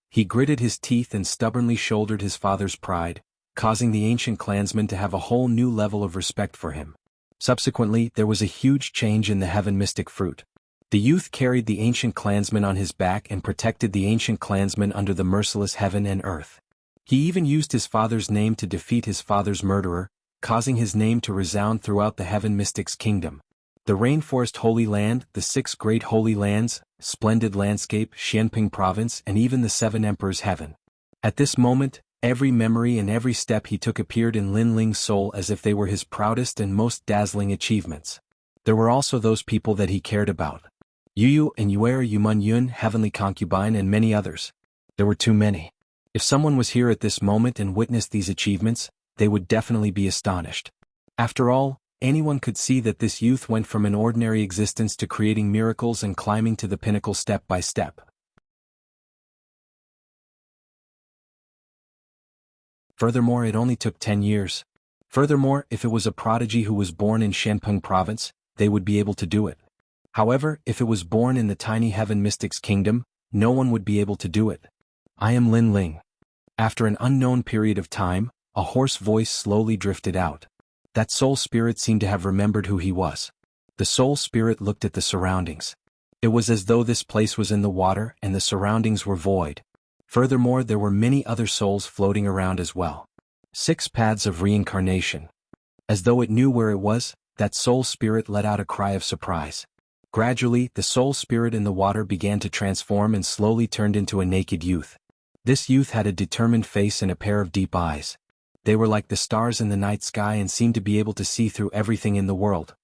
He gritted his teeth and stubbornly shouldered his father's pride, causing the ancient clansmen to have a whole new level of respect for him. Subsequently, there was a huge change in the Heaven Mystic Fruit. The youth carried the ancient clansmen on his back and protected the ancient clansmen under the merciless heaven and earth. He even used his father's name to defeat his father's murderer, causing his name to resound throughout the Heaven Mystic's kingdom. The Rainforest Holy Land, the 6 Great Holy Lands, Splendid Landscape, Xianping Province, and even the 7 Emperors' Heaven. At this moment, every memory and every step he took appeared in Lin Ling's soul as if they were his proudest and most dazzling achievements. There were also those people that he cared about. Yu and Yuer Yumun Yun, Heavenly Concubine, and many others. There were too many. If someone was here at this moment and witnessed these achievements, they would definitely be astonished. After all, anyone could see that this youth went from an ordinary existence to creating miracles and climbing to the pinnacle step by step. Furthermore, it only took 10 years. Furthermore, if it was a prodigy who was born in Shanpeng province, they would be able to do it. However, if it was born in the tiny heaven mystic's kingdom, no one would be able to do it. I am Lin Ling. After an unknown period of time, a hoarse voice slowly drifted out. That soul spirit seemed to have remembered who he was. The soul spirit looked at the surroundings. It was as though this place was in the water and the surroundings were void. Furthermore, there were many other souls floating around as well. 6 paths of reincarnation. As though it knew where it was, that soul spirit let out a cry of surprise. Gradually, the soul spirit in the water began to transform and slowly turned into a naked youth. This youth had a determined face and a pair of deep eyes. They were like the stars in the night sky and seemed to be able to see through everything in the world.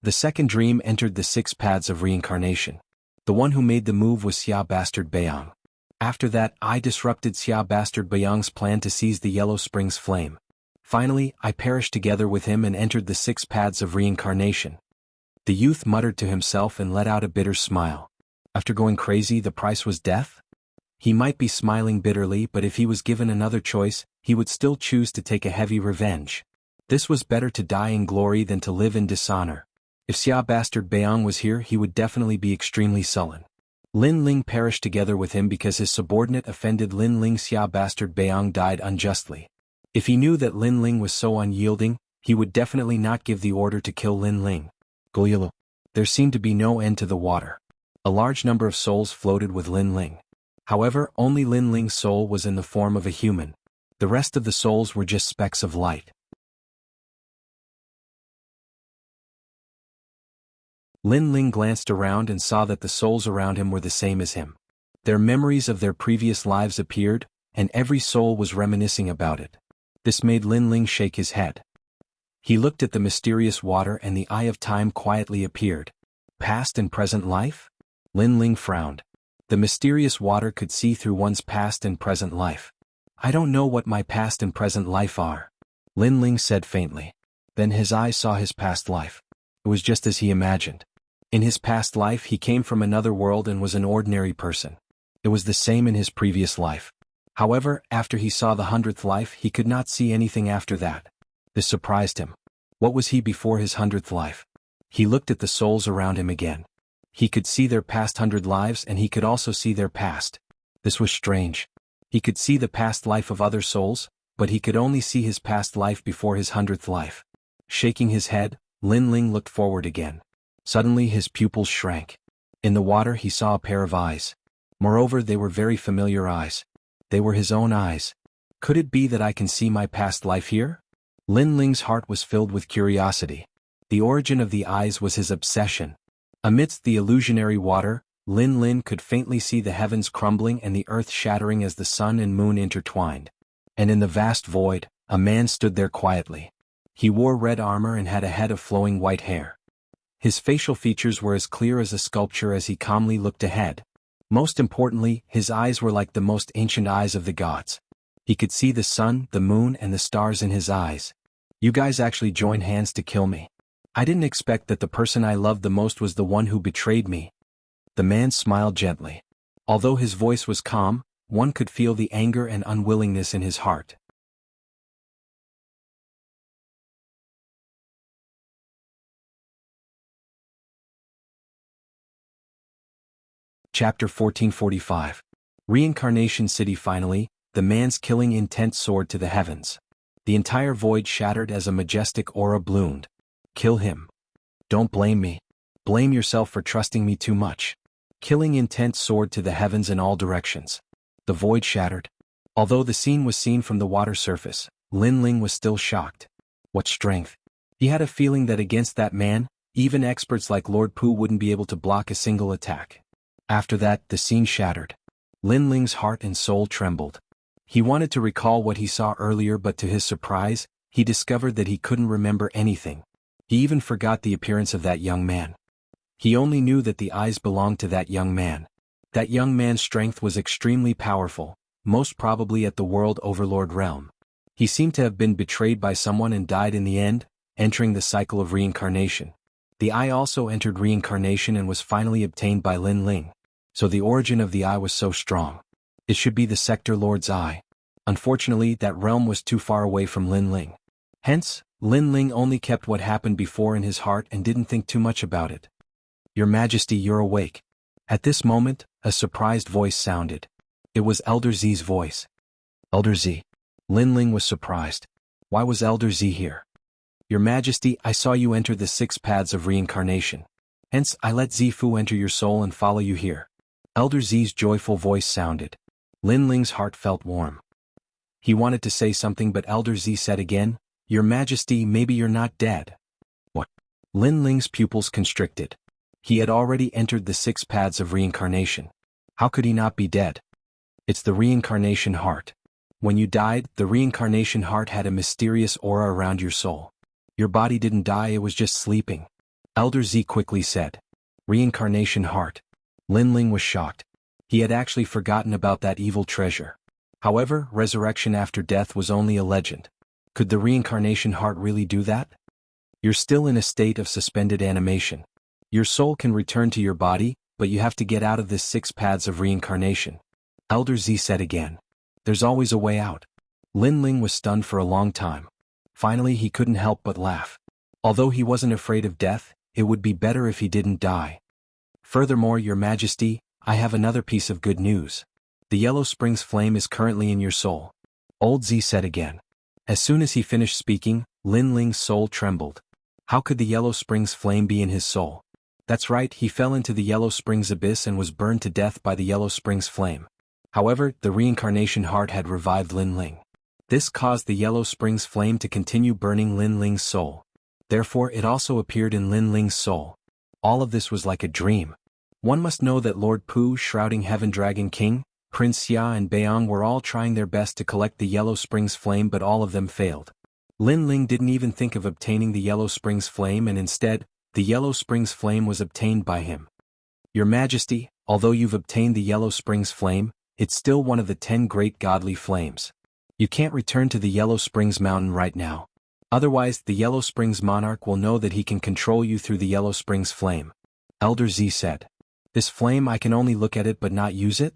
The second dream entered the 6 paths of reincarnation. The one who made the move was Xia Bastard Bayang. After that, I disrupted Xia Bastard Bayang's plan to seize the Yellow Springs flame. Finally, I perished together with him and entered the 6 paths of reincarnation. The youth muttered to himself and let out a bitter smile. After going crazy, the price was death? He might be smiling bitterly, but if he was given another choice, he would still choose to take a heavy revenge. This was better to die in glory than to live in dishonor. If Xia Bastard Bayang was here, he would definitely be extremely sullen. Lin Ling perished together with him because his subordinate offended Lin Ling. Xia Bastard Bayang died unjustly. If he knew that Lin Ling was so unyielding, he would definitely not give the order to kill Lin Ling. Goyalo. There seemed to be no end to the water. A large number of souls floated with Lin Ling. However, only Lin Ling's soul was in the form of a human. The rest of the souls were just specks of light. Lin Ling glanced around and saw that the souls around him were the same as him. Their memories of their previous lives appeared, and every soul was reminiscing about it. This made Lin Ling shake his head. He looked at the mysterious water and the eye of time quietly appeared. Past and present life? Lin Ling frowned. The mysterious water could see through one's past and present life. I don't know what my past and present life are, Lin Ling said faintly. Then his eyes saw his past life. It was just as he imagined. In his past life he came from another world and was an ordinary person. It was the same in his previous life. However, after he saw the 100th life he could not see anything after that. This surprised him. What was he before his 100th life? He looked at the souls around him again. He could see their past 100 lives and he could also see their past. This was strange. He could see the past life of other souls, but he could only see his past life before his 100th life. Shaking his head, Lin Ling looked forward again. Suddenly his pupils shrank. In the water he saw a pair of eyes. Moreover, they were very familiar eyes. They were his own eyes. Could it be that I can see my past life here? Lin Ling's heart was filled with curiosity. The origin of the eyes was his obsession. Amidst the illusionary water, Lin Ling could faintly see the heavens crumbling and the earth shattering as the sun and moon intertwined. And in the vast void, a man stood there quietly. He wore red armor and had a head of flowing white hair. His facial features were as clear as a sculpture as he calmly looked ahead. Most importantly, his eyes were like the most ancient eyes of the gods. He could see the sun, the moon, and the stars in his eyes. You guys actually joined hands to kill me. I didn't expect that the person I loved the most was the one who betrayed me. The man smiled gently. Although his voice was calm, one could feel the anger and unwillingness in his heart. Chapter 1445. Reincarnation City. Finally, the man's killing intent soared to the heavens. The entire void shattered as a majestic aura bloomed. Kill him. Don't blame me. Blame yourself for trusting me too much. Killing intent soared to the heavens in all directions. The void shattered. Although the scene was seen from the water surface, Lin Ling was still shocked. What strength! He had a feeling that against that man, even experts like Lord Pu wouldn't be able to block a single attack. After that, the scene shattered. Lin Ling's heart and soul trembled. He wanted to recall what he saw earlier, but to his surprise, he discovered that he couldn't remember anything. He even forgot the appearance of that young man. He only knew that the eyes belonged to that young man. That young man's strength was extremely powerful, most probably at the World Overlord realm. He seemed to have been betrayed by someone and died in the end, entering the cycle of reincarnation. The eye also entered reincarnation and was finally obtained by Lin Ling. So the origin of the eye was so strong. It should be the Sector Lord's eye. Unfortunately, that realm was too far away from Lin Ling. Hence, Lin Ling only kept what happened before in his heart and didn't think too much about it. Your Majesty, you're awake. At this moment, a surprised voice sounded. It was Elder Z's voice. Elder Z. Lin Ling was surprised. Why was Elder Z here? Your Majesty, I saw you enter the 6 paths of reincarnation. Hence, I let Zifu enter your soul and follow you here. Elder Z's joyful voice sounded. Lin Ling's heart felt warm. He wanted to say something, but Elder Z said again, Your Majesty, maybe you're not dead. What? Lin Ling's pupils constricted. He had already entered the 6 paths of reincarnation. How could he not be dead? It's the reincarnation heart. When you died, the reincarnation heart had a mysterious aura around your soul. Your body didn't die, it was just sleeping. Elder Z quickly said. Reincarnation heart. Lin Ling was shocked. He had actually forgotten about that evil treasure. However, resurrection after death was only a legend. Could the reincarnation heart really do that? You're still in a state of suspended animation. Your soul can return to your body, but you have to get out of this 6 paths of reincarnation. Elder Z said again. There's always a way out. Lin Ling was stunned for a long time. Finally, he couldn't help but laugh. Although he wasn't afraid of death, it would be better if he didn't die. Furthermore, Your Majesty, I have another piece of good news. The Yellow Springs flame is currently in your soul. Old Z said again. As soon as he finished speaking, Lin Ling's soul trembled. How could the Yellow Springs flame be in his soul? That's right, he fell into the Yellow Springs abyss and was burned to death by the Yellow Springs flame. However, the reincarnation heart had revived Lin Ling. This caused the Yellow Springs flame to continue burning Lin Ling's soul. Therefore, it also appeared in Lin Ling's soul. All of this was like a dream. One must know that Lord Pu, Shrouding Heaven Dragon King, Prince Xia and Beong were all trying their best to collect the Yellow Springs flame, but all of them failed. Lin Ling didn't even think of obtaining the Yellow Springs flame, and instead, the Yellow Springs flame was obtained by him. Your Majesty, although you've obtained the Yellow Springs flame, it's still one of the 10 great godly flames. You can't return to the Yellow Springs mountain right now. Otherwise, the Yellow Springs monarch will know that he can control you through the Yellow Springs flame. Elder Z said. This flame, I can only look at it but not use it?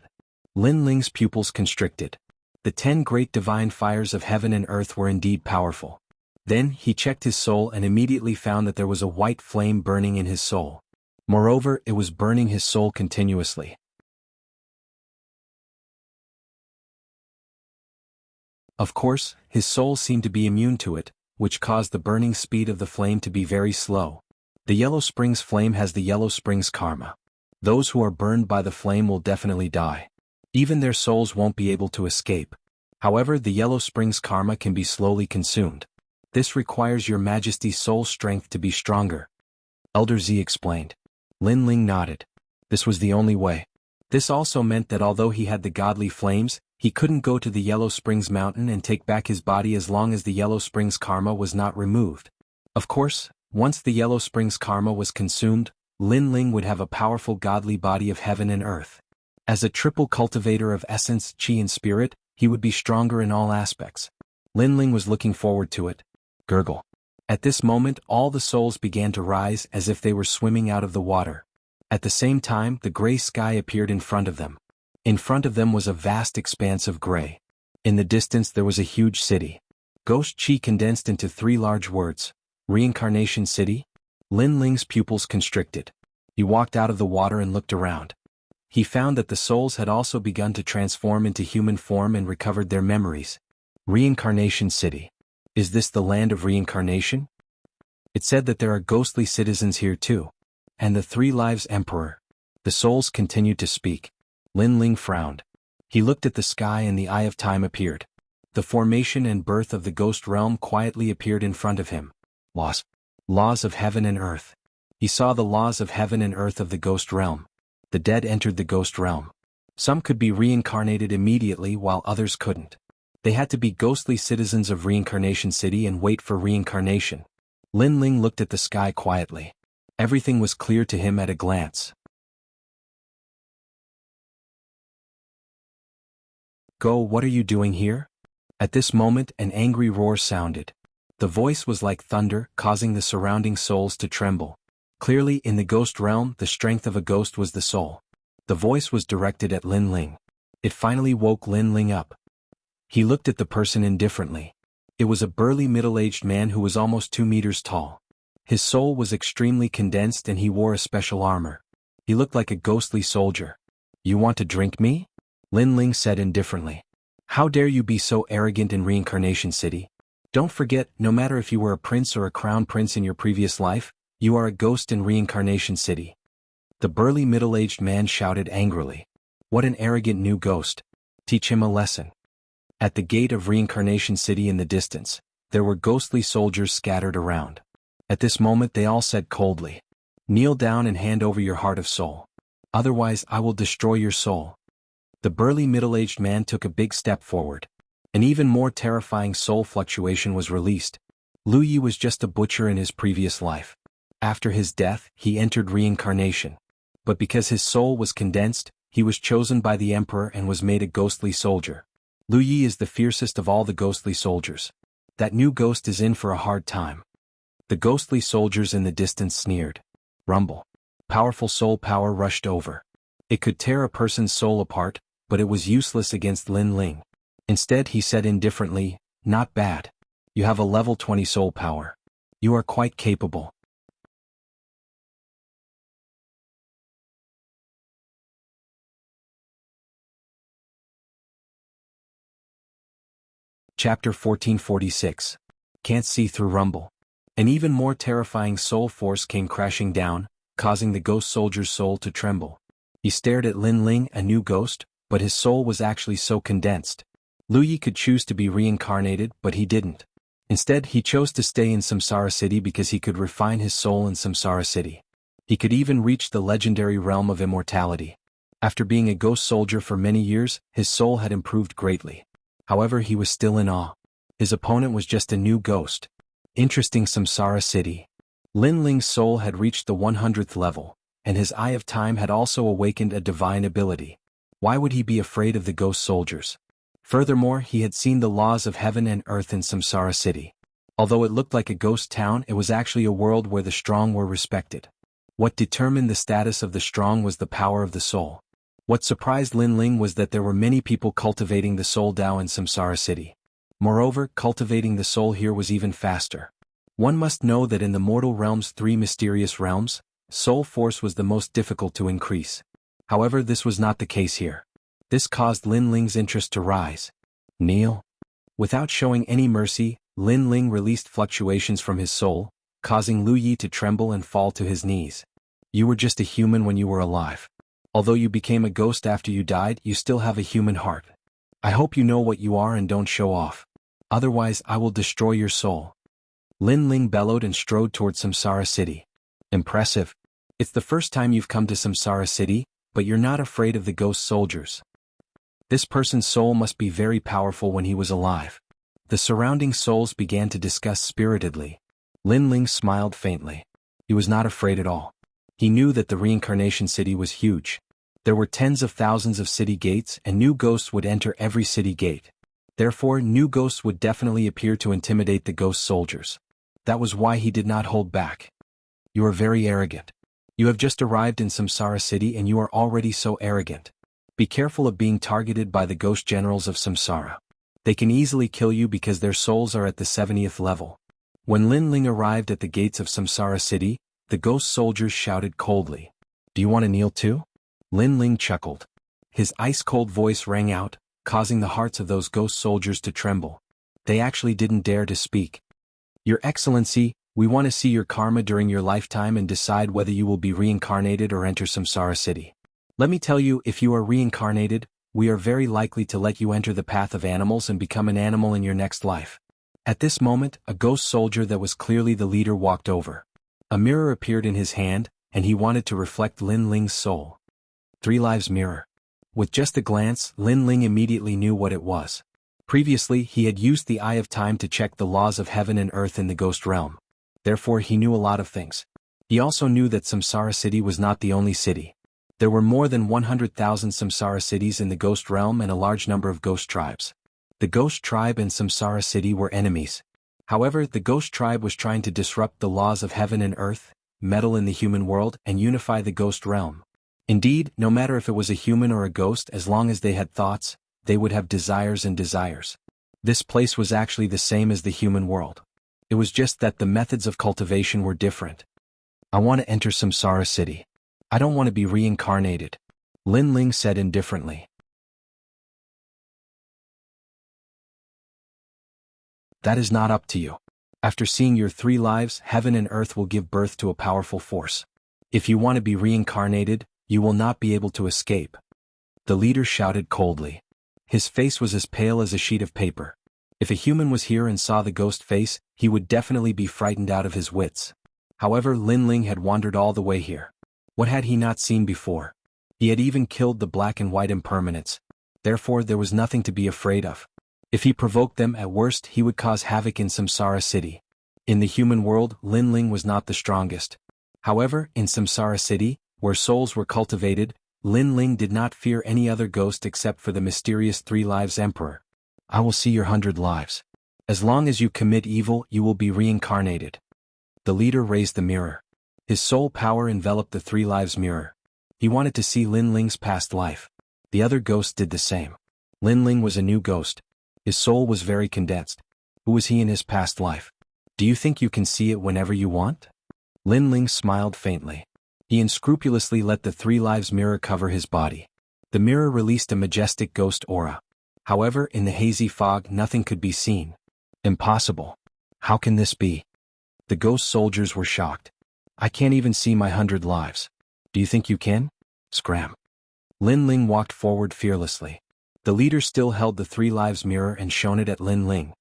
Lin Ling's pupils constricted. The 10 great divine fires of heaven and earth were indeed powerful. Then, he checked his soul and immediately found that there was a white flame burning in his soul. Moreover, it was burning his soul continuously. Of course, his soul seemed to be immune to it, which caused the burning speed of the flame to be very slow. The Yellow Springs flame has the Yellow Springs karma. Those who are burned by the flame will definitely die. Even their souls won't be able to escape. However, the Yellow Springs karma can be slowly consumed. This requires Your Majesty's soul strength to be stronger. Elder Z explained. Lin Ling nodded. This was the only way. This also meant that although he had the godly flames, he couldn't go to the Yellow Springs mountain and take back his body as long as the Yellow Springs karma was not removed. Of course, once the Yellow Springs karma was consumed, Lin Ling would have a powerful godly body of heaven and earth. As a triple cultivator of essence, chi and spirit, he would be stronger in all aspects. Lin Ling was looking forward to it. Gurgle. At this moment, all the souls began to rise as if they were swimming out of the water. At the same time, the gray sky appeared in front of them. In front of them was a vast expanse of gray. In the distance there was a huge city. Ghost Chi condensed into 3 large words. Reincarnation City? Lin Ling's pupils constricted. He walked out of the water and looked around. He found that the souls had also begun to transform into human form and recovered their memories. Reincarnation City. Is this the land of reincarnation? It said that there are ghostly citizens here too. And the 3 Lives Emperor. The souls continued to speak. Lin Ling frowned. He looked at the sky and the Eye of Time appeared. The formation and birth of the ghost realm quietly appeared in front of him. Laws of heaven and earth. He saw the laws of heaven and earth of the ghost realm. The dead entered the ghost realm. Some could be reincarnated immediately while others couldn't. They had to be ghostly citizens of Reincarnation City and wait for reincarnation. Lin Ling looked at the sky quietly. Everything was clear to him at a glance. Go, what are you doing here? At this moment an angry roar sounded. The voice was like thunder, causing the surrounding souls to tremble. Clearly, in the ghost realm, the strength of a ghost was the soul. The voice was directed at Lin Ling. It finally woke Lin Ling up. He looked at the person indifferently. It was a burly middle-aged man who was almost 2 meters tall. His soul was extremely condensed and he wore a special armor. He looked like a ghostly soldier. You want to drink me? Lin Ling said indifferently. How dare you be so arrogant in Reincarnation City? Don't forget, no matter if you were a prince or a crown prince in your previous life, you are a ghost in Reincarnation City. The burly middle-aged man shouted angrily. What an arrogant new ghost. Teach him a lesson. At the gate of Reincarnation City in the distance, there were ghostly soldiers scattered around. At this moment they all said coldly, kneel down and hand over your heart of soul. Otherwise I will destroy your soul. The burly middle-aged man took a big step forward. An even more terrifying soul fluctuation was released. Lu Yi was just a butcher in his previous life. After his death, he entered reincarnation. But because his soul was condensed, he was chosen by the emperor and was made a ghostly soldier. Lu Yi is the fiercest of all the ghostly soldiers. That new ghost is in for a hard time. The ghostly soldiers in the distance sneered. Rumble. Powerful soul power rushed over. It could tear a person's soul apart, but it was useless against Lin Ling. Instead he said indifferently, not bad. You have a level 20 soul power. You are quite capable. Chapter 1446. Can't see through rumble. An even more terrifying soul force came crashing down, causing the ghost soldier's soul to tremble. He stared at Lin Ling, a new ghost, but his soul was actually so condensed. Lu Yi could choose to be reincarnated, but he didn't. Instead, he chose to stay in Samsara City because he could refine his soul in Samsara City. He could even reach the legendary realm of immortality. After being a ghost soldier for many years, his soul had improved greatly. However, he was still in awe. His opponent was just a new ghost. Interesting. Samsara City. Lin Ling's soul had reached the 100th level, and his Eye of Time had also awakened a divine ability. Why would he be afraid of the ghost soldiers? Furthermore, he had seen the laws of heaven and earth in Samsara City. Although it looked like a ghost town, it was actually a world where the strong were respected. What determined the status of the strong was the power of the soul. What surprised Lin Ling was that there were many people cultivating the soul Dao in Samsara City. Moreover, cultivating the soul here was even faster. One must know that in the mortal realm's 3 mysterious realms, soul force was the most difficult to increase. However, this was not the case here. This caused Lin Ling's interest to rise. Kneel. Without showing any mercy, Lin Ling released fluctuations from his soul, causing Lu Yi to tremble and fall to his knees. You were just a human when you were alive. Although you became a ghost after you died, you still have a human heart. I hope you know what you are and don't show off. Otherwise, I will destroy your soul. Lin Ling bellowed and strode towards Samsara City. Impressive. It's the first time you've come to Samsara City, but you're not afraid of the ghost soldiers. This person's soul must be very powerful when he was alive. The surrounding souls began to discuss spiritedly. Lin Ling smiled faintly. He was not afraid at all. He knew that the reincarnation city was huge. There were tens of thousands of city gates and new ghosts would enter every city gate. Therefore, new ghosts would definitely appear to intimidate the ghost soldiers. That was why he did not hold back. You are very arrogant. You have just arrived in Samsara City and you are already so arrogant. Be careful of being targeted by the ghost generals of Samsara. They can easily kill you because their souls are at the 70th level. When Lin Ling arrived at the gates of Samsara City, the ghost soldiers shouted coldly. Do you want to kneel too? Lin Ling chuckled. His ice-cold voice rang out, causing the hearts of those ghost soldiers to tremble. They actually didn't dare to speak. Your Excellency, we want to see your karma during your lifetime and decide whether you will be reincarnated or enter Samsara City. Let me tell you, if you are reincarnated, we are very likely to let you enter the path of animals and become an animal in your next life. At this moment, a ghost soldier that was clearly the leader walked over. A mirror appeared in his hand, and he wanted to reflect Lin Ling's soul. 3 Lives Mirror. With just a glance, Lin Ling immediately knew what it was. Previously, he had used the Eye of Time to check the laws of heaven and earth in the ghost realm. Therefore, he knew a lot of things. He also knew that Samsara City was not the only city. There were more than 100,000 Samsara cities in the Ghost Realm and a large number of ghost tribes. The Ghost Tribe and Samsara City were enemies. However, the Ghost Tribe was trying to disrupt the laws of heaven and earth, meddle in the human world, and unify the Ghost Realm. Indeed, no matter if it was a human or a ghost, as long as they had thoughts, they would have desires and desires. This place was actually the same as the human world. It was just that the methods of cultivation were different. I want to enter Samsara City. I don't want to be reincarnated, Lin Ling said indifferently. That is not up to you. After seeing your 3 lives, heaven and earth will give birth to a powerful force. If you want to be reincarnated, you will not be able to escape. The leader shouted coldly. His face was as pale as a sheet of paper. If a human was here and saw the ghost face, he would definitely be frightened out of his wits. However, Lin Ling had wandered all the way here. What had he not seen before? He had even killed the black and white impermanents. Therefore, there was nothing to be afraid of. If he provoked them, at worst he would cause havoc in Samsara City. In the human world, Lin Ling was not the strongest. However, in Samsara City, where souls were cultivated, Lin Ling did not fear any other ghost except for the mysterious 3 Lives Emperor. I will see your 100 lives. As long as you commit evil, you will be reincarnated. The leader raised the mirror. His soul power enveloped the 3 Lives mirror. He wanted to see Lin Ling's past life. The other ghosts did the same. Lin Ling was a new ghost. His soul was very condensed. Who was he in his past life? Do you think you can see it whenever you want? Lin Ling smiled faintly. He unscrupulously let the 3 Lives mirror cover his body. The mirror released a majestic ghost aura. However, in the hazy fog, nothing could be seen. Impossible. How can this be? The ghost soldiers were shocked. I can't even see my 100 lives. Do you think you can? Scram. Lin Ling walked forward fearlessly. The leader still held the 3 Lives mirror and shone it at Lin Ling.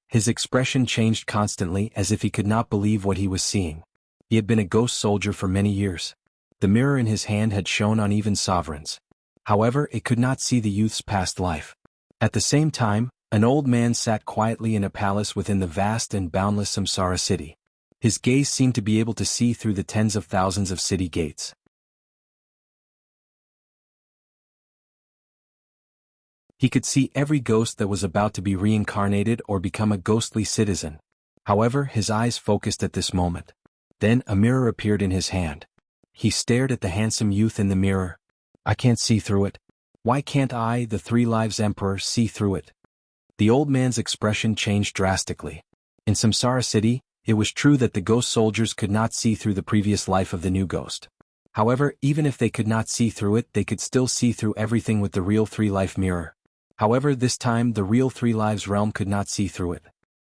His expression changed constantly as if he could not believe what he was seeing. He had been a ghost soldier for many years. The mirror in his hand had shone on even sovereigns. However, it could not see the youth's past life. At the same time, an old man sat quietly in a palace within the vast and boundless Samsara City. His gaze seemed to be able to see through the tens of thousands of city gates. He could see every ghost that was about to be reincarnated or become a ghostly citizen. However, his eyes focused at this moment. Then a mirror appeared in his hand. He stared at the handsome youth in the mirror. I can't see through it. Why can't I, the 3 Lives Emperor, see through it? The old man's expression changed drastically. In Samsara City, it was true that the ghost soldiers could not see through the previous life of the new ghost. However, even if they could not see through it, they could still see through everything with the real 3 Life mirror. However, this time the real 3 Lives realm could not see through it.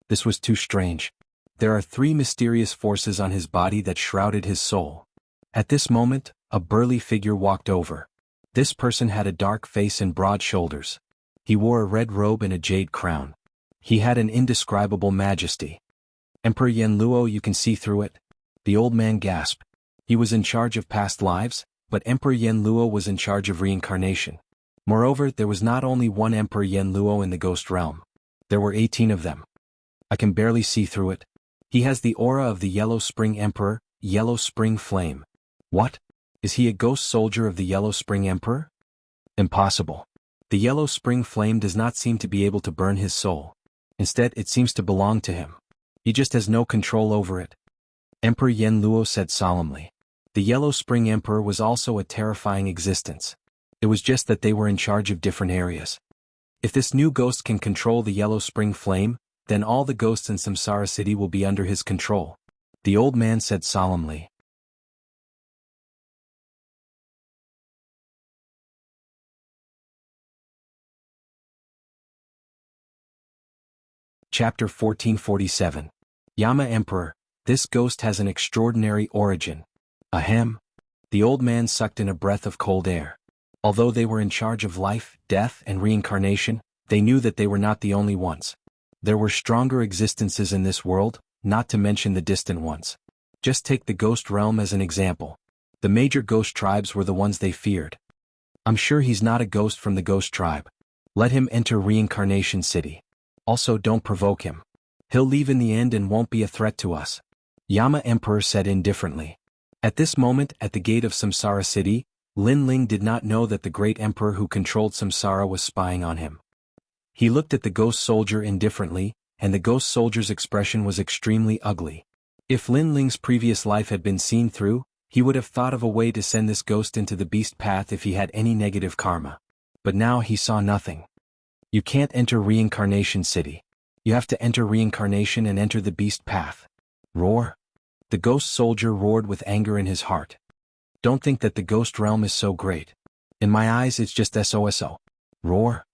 This was too strange. There are 3 mysterious forces on his body that shrouded his soul. At this moment, a burly figure walked over. This person had a dark face and broad shoulders. He wore a red robe and a jade crown. He had an indescribable majesty. Emperor Yen Luo, you can see through it? The old man gasped. He was in charge of past lives, but Emperor Yen Luo was in charge of reincarnation. Moreover, there was not only one Emperor Yen Luo in the ghost realm. There were 18 of them. I can barely see through it. He has the aura of the Yellow Spring Emperor, Yellow Spring Flame. What? Is he a ghost soldier of the Yellow Spring Emperor? Impossible. The Yellow Spring Flame does not seem to be able to burn his soul. Instead, it seems to belong to him. He just has no control over it. Emperor Yen Luo said solemnly. The Yellow Spring Emperor was also a terrifying existence. It was just that they were in charge of different areas. If this new ghost can control the Yellow Spring Flame, then all the ghosts in Samsara City will be under his control. The old man said solemnly. Chapter 1447. Yama Emperor, this ghost has an extraordinary origin. Ahem. The old man sucked in a breath of cold air. Although they were in charge of life, death, and reincarnation, they knew that they were not the only ones. There were stronger existences in this world, not to mention the distant ones. Just take the ghost realm as an example. The major ghost tribes were the ones they feared. I'm sure he's not a ghost from the ghost tribe. Let him enter Reincarnation City. Also, don't provoke him. He'll leave in the end and won't be a threat to us. Yama Emperor said indifferently. At this moment, at the gate of Samsara city, Lin Ling did not know that the great emperor who controlled Samsara was spying on him. He looked at the ghost soldier indifferently, and the ghost soldier's expression was extremely ugly. If Lin Ling's previous life had been seen through, he would have thought of a way to send this ghost into the beast path if he had any negative karma. But now he saw nothing. You can't enter Reincarnation City. You have to enter reincarnation and enter the beast path. Roar. The ghost soldier roared with anger in his heart. Don't think that the ghost realm is so great. In my eyes it's just SOSO. Roar.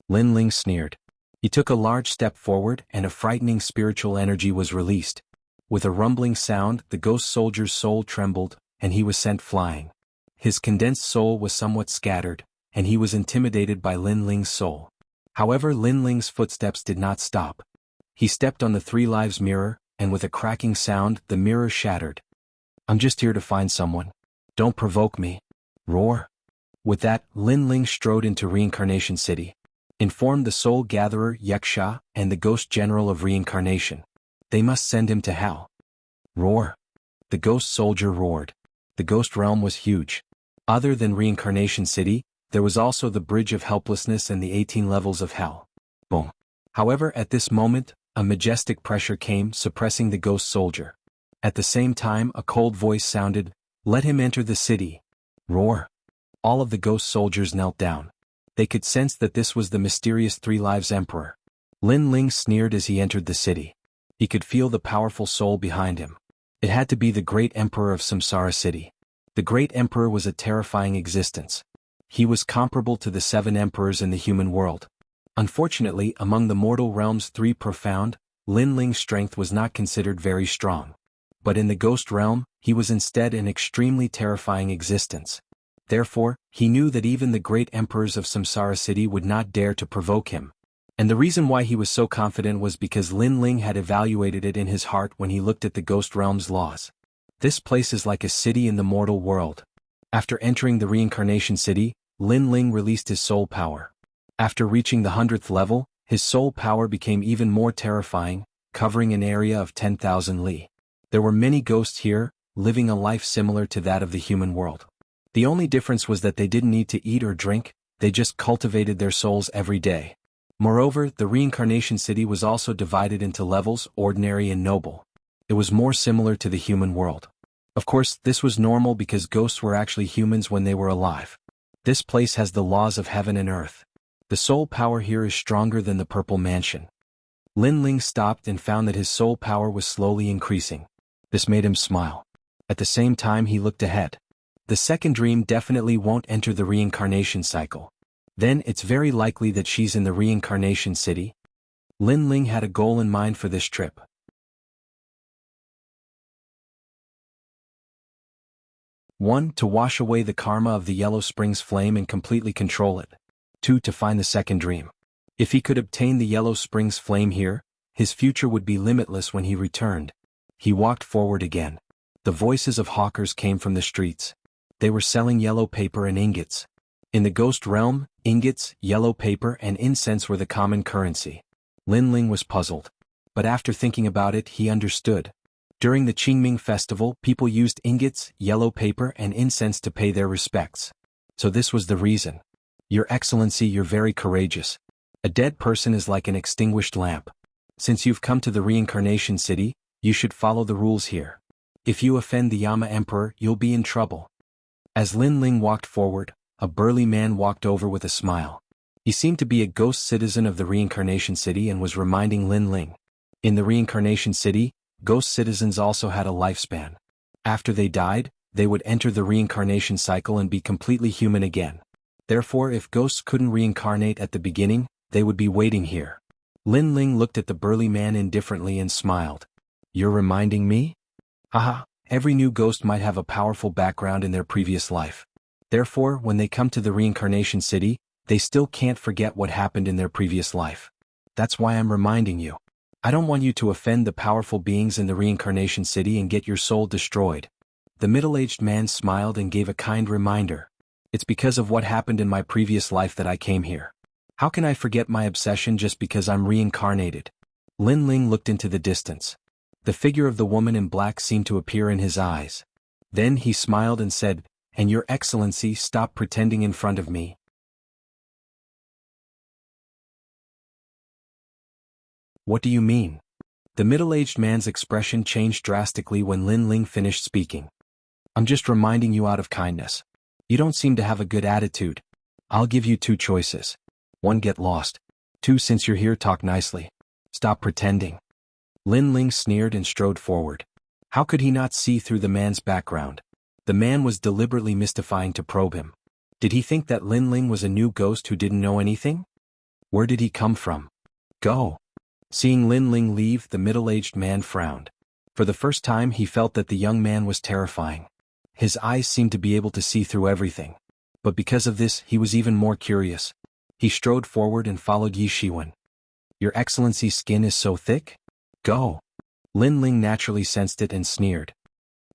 Lin Ling sneered. He took a large step forward and a frightening spiritual energy was released. With a rumbling sound, the ghost soldier's soul trembled, and he was sent flying. His condensed soul was somewhat scattered, and he was intimidated by Lin Ling's soul. However, Lin Ling's footsteps did not stop. He stepped on the Three Lives mirror, and with a cracking sound, the mirror shattered. I'm just here to find someone. Don't provoke me. Roar. With that, Lin Ling strode into Reincarnation City. Informed the Soul Gatherer Wuxia and the Ghost General of Reincarnation. They must send him to hell. Roar. The ghost soldier roared. The ghost realm was huge. Other than Reincarnation City, there was also the Bridge of Helplessness and the 18 levels of hell. Boom. However, at this moment, a majestic pressure came, suppressing the ghost soldier. At the same time, a cold voice sounded, "Let him enter the city." Roar. All of the ghost soldiers knelt down. They could sense that this was the mysterious Three Lives Emperor. Lin Ling sneered as he entered the city. He could feel the powerful soul behind him. It had to be the great emperor of Samsara city. The great emperor was a terrifying existence. He was comparable to the 7 emperors in the human world. Unfortunately, among the mortal realms 3 profound, Lin Ling's strength was not considered very strong. But in the ghost realm, he was instead an extremely terrifying existence. Therefore, he knew that even the great emperors of Samsara city would not dare to provoke him. And the reason why he was so confident was because Lin Ling had evaluated it in his heart when he looked at the ghost realm's laws. This place is like a city in the mortal world. After entering the Reincarnation City, Lin Ling released his soul power. After reaching the 100th level, his soul power became even more terrifying, covering an area of 10,000 li. There were many ghosts here, living a life similar to that of the human world. The only difference was that they didn't need to eat or drink, they just cultivated their souls every day. Moreover, the Reincarnation City was also divided into levels, ordinary and noble. It was more similar to the human world. Of course, this was normal because ghosts were actually humans when they were alive. This place has the laws of heaven and earth. The soul power here is stronger than the Purple Mansion. Lin Ling stopped and found that his soul power was slowly increasing. This made him smile. At the same time he looked ahead. The second dream definitely won't enter the reincarnation cycle. Then it's very likely that she's in the Reincarnation City. Lin Ling had a goal in mind for this trip. 1. To wash away the karma of the Yellow Springs flame and completely control it. 2. To find the second dream. If he could obtain the Yellow Springs flame here, his future would be limitless when he returned. He walked forward again. The voices of hawkers came from the streets. They were selling yellow paper and ingots. In the ghost realm, ingots, yellow paper and incense were the common currency. Lin Ling was puzzled. But after thinking about it, he understood. During the Qingming festival, people used ingots, yellow paper and incense to pay their respects. So this was the reason. Your Excellency, you're very courageous. A dead person is like an extinguished lamp. Since you've come to the Reincarnation City, you should follow the rules here. If you offend the Yama Emperor, you'll be in trouble. As Lin Ling walked forward, a burly man walked over with a smile. He seemed to be a ghost citizen of the Reincarnation City and was reminding Lin Ling. In the Reincarnation City, ghost citizens also had a lifespan. After they died, they would enter the reincarnation cycle and be completely human again. Therefore, if ghosts couldn't reincarnate at the beginning, they would be waiting here. Lin Ling looked at the burly man indifferently and smiled. You're reminding me? Haha, every new ghost might have a powerful background in their previous life. Therefore, when they come to the Reincarnation City, they still can't forget what happened in their previous life. That's why I'm reminding you. I don't want you to offend the powerful beings in the Reincarnation City and get your soul destroyed. The middle-aged man smiled and gave a kind reminder. It's because of what happened in my previous life that I came here. How can I forget my obsession just because I'm reincarnated? Lin Ling looked into the distance. The figure of the woman in black seemed to appear in his eyes. Then he smiled and said, "And Your Excellency, stop pretending in front of me." "What do you mean?" The middle-aged man's expression changed drastically when Lin Ling finished speaking. "I'm just reminding you out of kindness. You don't seem to have a good attitude. I'll give you two choices. 1. Get lost. 2. Since you're here, talk nicely. Stop pretending." Lin Ling sneered and strode forward. How could he not see through the man's background? The man was deliberately mystifying to probe him. Did he think that Lin Ling was a new ghost who didn't know anything? Where did he come from? Go. Seeing Lin Ling leave, the middle-aged man frowned. For the first time he felt that the young man was terrifying. His eyes seemed to be able to see through everything. But because of this, he was even more curious. He strode forward and followed Yi Shiwen. "Your Excellency's skin is so thick? Go." Lin Ling naturally sensed it and sneered.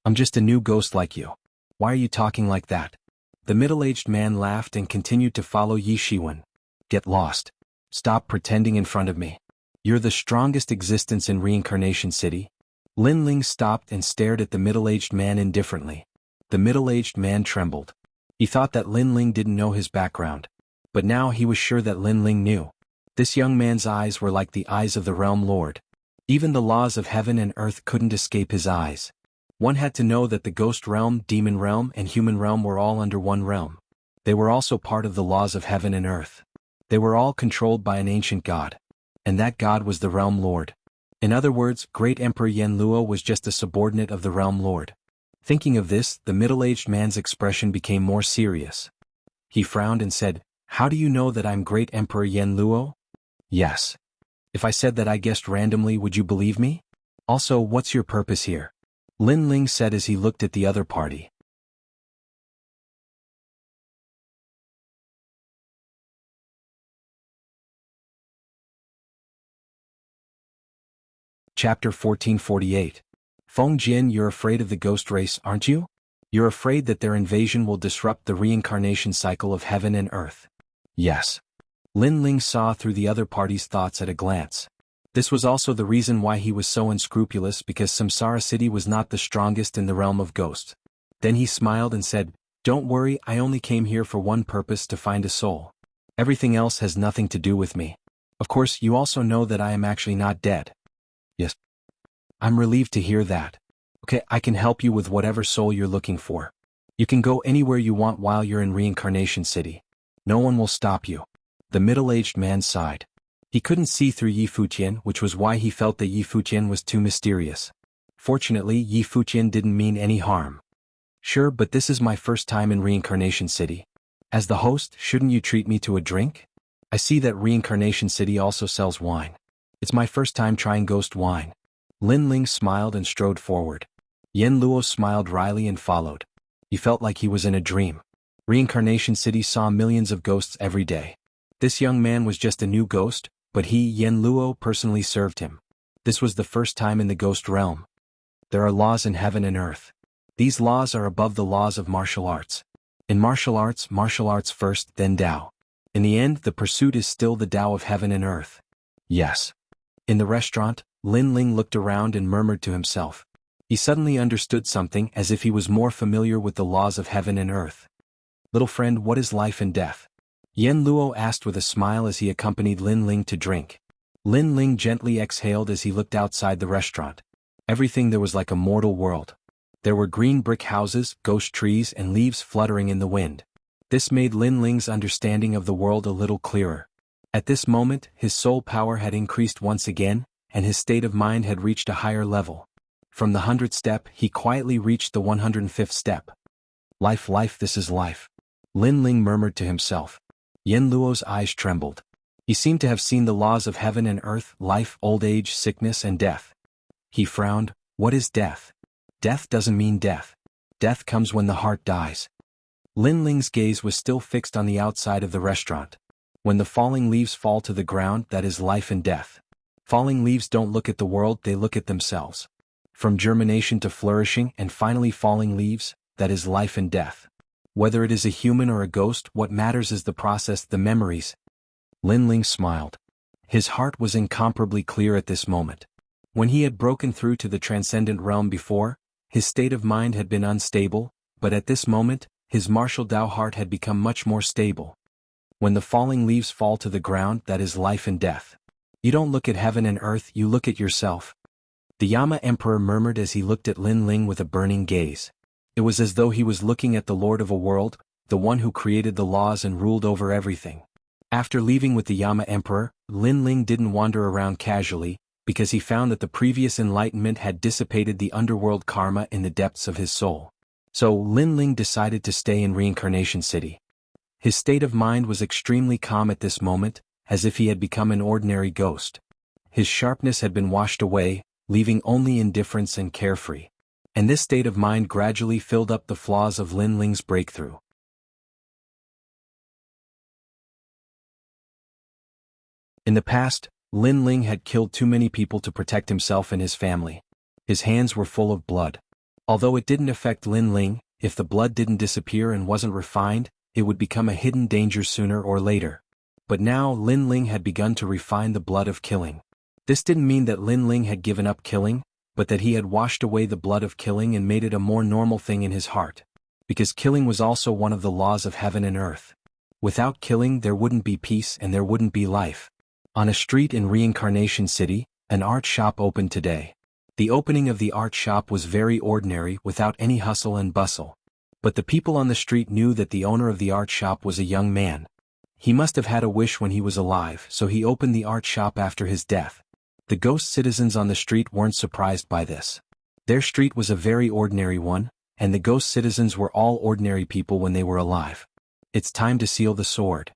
"I'm just a new ghost like you. Why are you talking like that?" The middle-aged man laughed and continued to follow Yi Shiwen. "Get lost. Stop pretending in front of me. You're the strongest existence in Reincarnation City." Lin Ling stopped and stared at the middle-aged man indifferently. The middle-aged man trembled. He thought that Lin Ling didn't know his background. But now he was sure that Lin Ling knew. This young man's eyes were like the eyes of the Realm Lord. Even the laws of heaven and earth couldn't escape his eyes. One had to know that the ghost realm, demon realm, and human realm were all under one realm. They were also part of the laws of heaven and earth. They were all controlled by an ancient god. And that god was the Realm Lord. In other words, Great Emperor Yen Luo was just a subordinate of the Realm Lord. Thinking of this, the middle-aged man's expression became more serious. He frowned and said, "How do you know that I'm Great Emperor Yen Luo?" "Yes. If I said that I guessed randomly, would you believe me? Also, what's your purpose here?" Lin Ling said as he looked at the other party. Chapter 1448. Feng Jin, you're afraid of the ghost race, aren't you? You're afraid that their invasion will disrupt the reincarnation cycle of heaven and earth. Yes. Lin Ling saw through the other party's thoughts at a glance. This was also the reason why he was so unscrupulous, because Samsara City was not the strongest in the realm of ghosts. Then he smiled and said, "Don't worry, I only came here for one purpose, to find a soul. Everything else has nothing to do with me. Of course, you also know that I am actually not dead." "Yes. I'm relieved to hear that. Okay, I can help you with whatever soul you're looking for. You can go anywhere you want while you're in Reincarnation City. No one will stop you." The middle-aged man sighed. He couldn't see through Yi Fuqian, which was why he felt that Yi Fuqian was too mysterious. Fortunately, Yi Fuqian didn't mean any harm. "Sure, but this is my first time in Reincarnation City. As the host, shouldn't you treat me to a drink? I see that Reincarnation City also sells wine. It's my first time trying ghost wine." Lin Ling smiled and strode forward. Yen Luo smiled wryly and followed. He felt like he was in a dream. Reincarnation City saw millions of ghosts every day. This young man was just a new ghost, but he, Yen Luo, personally served him. This was the first time in the ghost realm. There are laws in heaven and earth. These laws are above the laws of martial arts. In martial arts first, then Tao. In the end, the pursuit is still the Tao of heaven and earth. Yes. In the restaurant, Lin Ling looked around and murmured to himself. He suddenly understood something, as if he was more familiar with the laws of heaven and earth. "Little friend, what is life and death?" Yen Luo asked with a smile as he accompanied Lin Ling to drink. Lin Ling gently exhaled as he looked outside the restaurant. Everything there was like a mortal world. There were green brick houses, ghost trees, and leaves fluttering in the wind. This made Lin Ling's understanding of the world a little clearer. At this moment, his soul power had increased once again, and his state of mind had reached a higher level. From the 100th step, he quietly reached the 105th step. Life, this is life," Lin Ling murmured to himself. Yen Luo's eyes trembled. He seemed to have seen the laws of heaven and earth, life, old age, sickness, and death. He frowned. What is death? Death doesn't mean death. Death comes when the heart dies. Lin Ling's gaze was still fixed on the outside of the restaurant. When the falling leaves fall to the ground, that is life and death. Falling leaves don't look at the world, they look at themselves. From germination to flourishing and finally falling leaves, that is life and death. Whether it is a human or a ghost, what matters is the process, the memories. Lin Ling smiled. His heart was incomparably clear at this moment. When he had broken through to the transcendent realm before, His state of mind had been unstable, but at this moment, his martial Dao heart had become much more stable. When the falling leaves fall to the ground, that is life and death. You don't look at heaven and earth, you look at yourself. The Yama Emperor murmured as he looked at Lin Ling with a burning gaze. It was as though he was looking at the Lord of a world, the one who created the laws and ruled over everything. After leaving with the Yama Emperor, Lin Ling didn't wander around casually, because he found that the previous enlightenment had dissipated the underworld karma in the depths of his soul. So Lin Ling decided to stay in Reincarnation City. His state of mind was extremely calm at this moment, as if he had become an ordinary ghost. His sharpness had been washed away, leaving only indifference and carefree. And this state of mind gradually filled up the flaws of Lin Ling's breakthrough. In the past, Lin Ling had killed too many people to protect himself and his family. His hands were full of blood. Although it didn't affect Lin Ling, if the blood didn't disappear and wasn't refined, it would become a hidden danger sooner or later. But now Lin Ling had begun to refine the blood of killing. This didn't mean that Lin Ling had given up killing, but that he had washed away the blood of killing and made it a more normal thing in his heart. Because killing was also one of the laws of heaven and earth. Without killing there wouldn't be peace and there wouldn't be life. On a street in Reincarnation City, an art shop opened today. The opening of the art shop was very ordinary without any hustle and bustle. But the people on the street knew that the owner of the art shop was a young man. He must have had a wish when he was alive, so he opened the art shop after his death. The ghost citizens on the street weren't surprised by this. Their street was a very ordinary one, and the ghost citizens were all ordinary people when they were alive. It's time to seal the sword.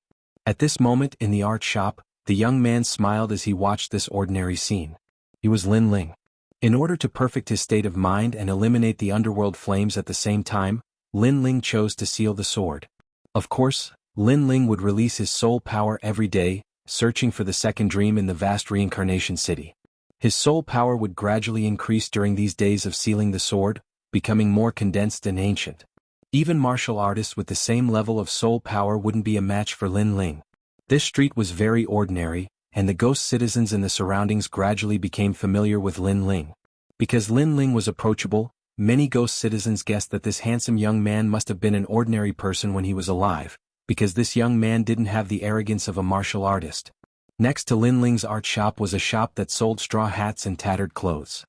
At this moment in the art shop, the young man smiled as he watched this ordinary scene. He was Lin Ling. In order to perfect his state of mind and eliminate the underworld flames at the same time, Lin Ling chose to seal the sword. Of course, Lin Ling would release his soul power every day, searching for the second dream in the vast Reincarnation City. His soul power would gradually increase during these days of sealing the sword, becoming more condensed and ancient. Even martial artists with the same level of soul power wouldn't be a match for Lin Ling. This street was very ordinary, and the ghost citizens in the surroundings gradually became familiar with Lin Ling. Because Lin Ling was approachable, many ghost citizens guessed that this handsome young man must have been an ordinary person when he was alive, because this young man didn't have the arrogance of a martial artist. Next to Lin Ling's art shop was a shop that sold straw hats and tattered clothes.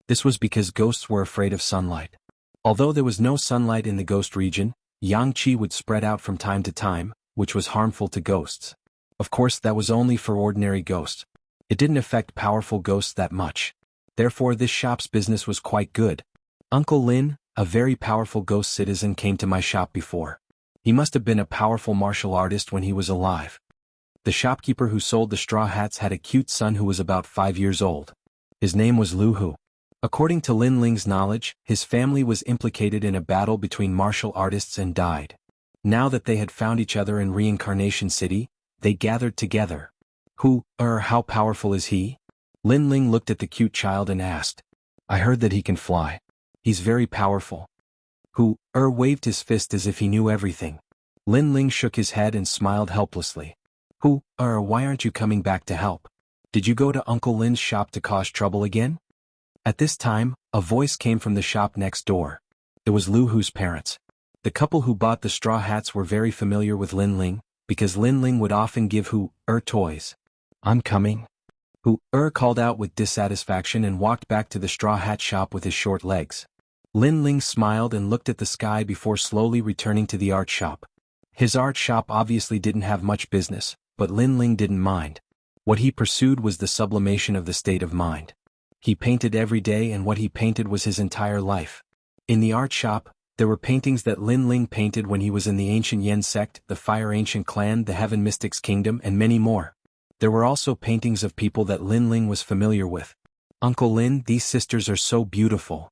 This was because ghosts were afraid of sunlight. Although there was no sunlight in the ghost region, yang qi would spread out from time to time, which was harmful to ghosts. Of course, that was only for ordinary ghosts. It didn't affect powerful ghosts that much. Therefore, this shop's business was quite good. Uncle Lin, a very powerful ghost citizen, came to my shop before. He must have been a powerful martial artist when he was alive. The shopkeeper who sold the straw hats had a cute son who was about 5 years old. His name was Lu Hu. According to Lin Ling's knowledge, his family was implicated in a battle between martial artists and died. Now that they had found each other in Reincarnation City, they gathered together. How powerful is he? Lin Ling looked at the cute child and asked. I heard that he can fly. He's very powerful. Waved his fist as if he knew everything. Lin Ling shook his head and smiled helplessly. Why aren't you coming back to help? Did you go to Uncle Lin's shop to cause trouble again? At this time, a voice came from the shop next door. It was Lu Hu's parents. The couple who bought the straw hats were very familiar with Lin Ling, because Lin Ling would often give toys. I'm coming. Called out with dissatisfaction and walked back to the straw hat shop with his short legs. Lin Ling smiled and looked at the sky before slowly returning to the art shop. His art shop obviously didn't have much business, but Lin Ling didn't mind. What he pursued was the sublimation of the state of mind. He painted every day, and what he painted was his entire life. In the art shop, there were paintings that Lin Ling painted when he was in the Ancient Yen sect, the Fire Ancient Clan, the Heaven Mystics Kingdom, and many more. There were also paintings of people that Lin Ling was familiar with. Uncle Lin, these sisters are so beautiful.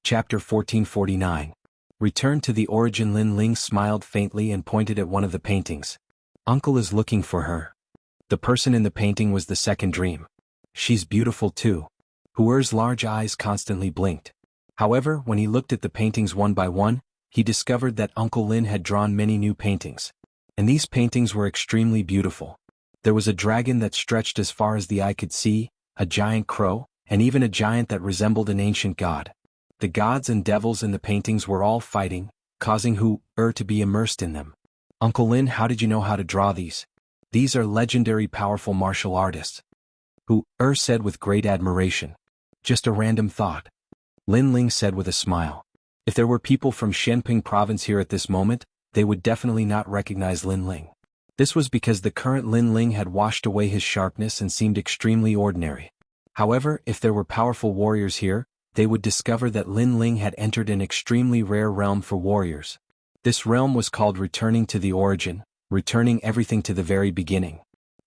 Chapter 1449. Return to the origin. Lin Ling smiled faintly and pointed at one of the paintings. Uncle is looking for her. The person in the painting was the second dream. She's beautiful too. Huer's large eyes constantly blinked. However, when he looked at the paintings one by one, he discovered that Uncle Lin had drawn many new paintings. And these paintings were extremely beautiful. There was a dragon that stretched as far as the eye could see, a giant crow, and even a giant that resembled an ancient god. The gods and devils in the paintings were all fighting, causing Hu-Er to be immersed in them. Uncle Lin, how did you know how to draw these? These are legendary powerful martial artists. Hu-Er said with great admiration. Just a random thought. Lin Ling said with a smile. If there were people from Shenping province here at this moment, they would definitely not recognize Lin Ling. This was because the current Lin Ling had washed away his sharpness and seemed extremely ordinary. However, if there were powerful warriors here, they would discover that Lin Ling had entered an extremely rare realm for warriors. This realm was called returning to the origin, returning everything to the very beginning.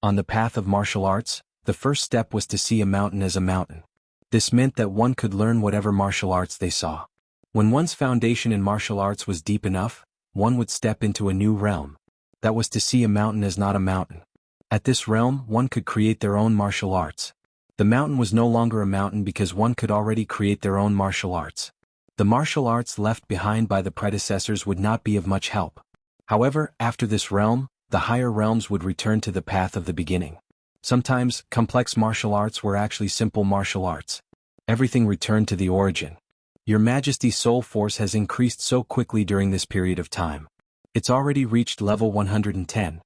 On the path of martial arts, the first step was to see a mountain as a mountain. This meant that one could learn whatever martial arts they saw. When one's foundation in martial arts was deep enough, one would step into a new realm. That was to see a mountain as not a mountain. At this realm, one could create their own martial arts. The mountain was no longer a mountain because one could already create their own martial arts. The martial arts left behind by the predecessors would not be of much help. However, after this realm, the higher realms would return to the path of the beginning. Sometimes, complex martial arts were actually simple martial arts. Everything returned to the origin. Your Majesty's soul force has increased so quickly during this period of time. It's already reached level 110.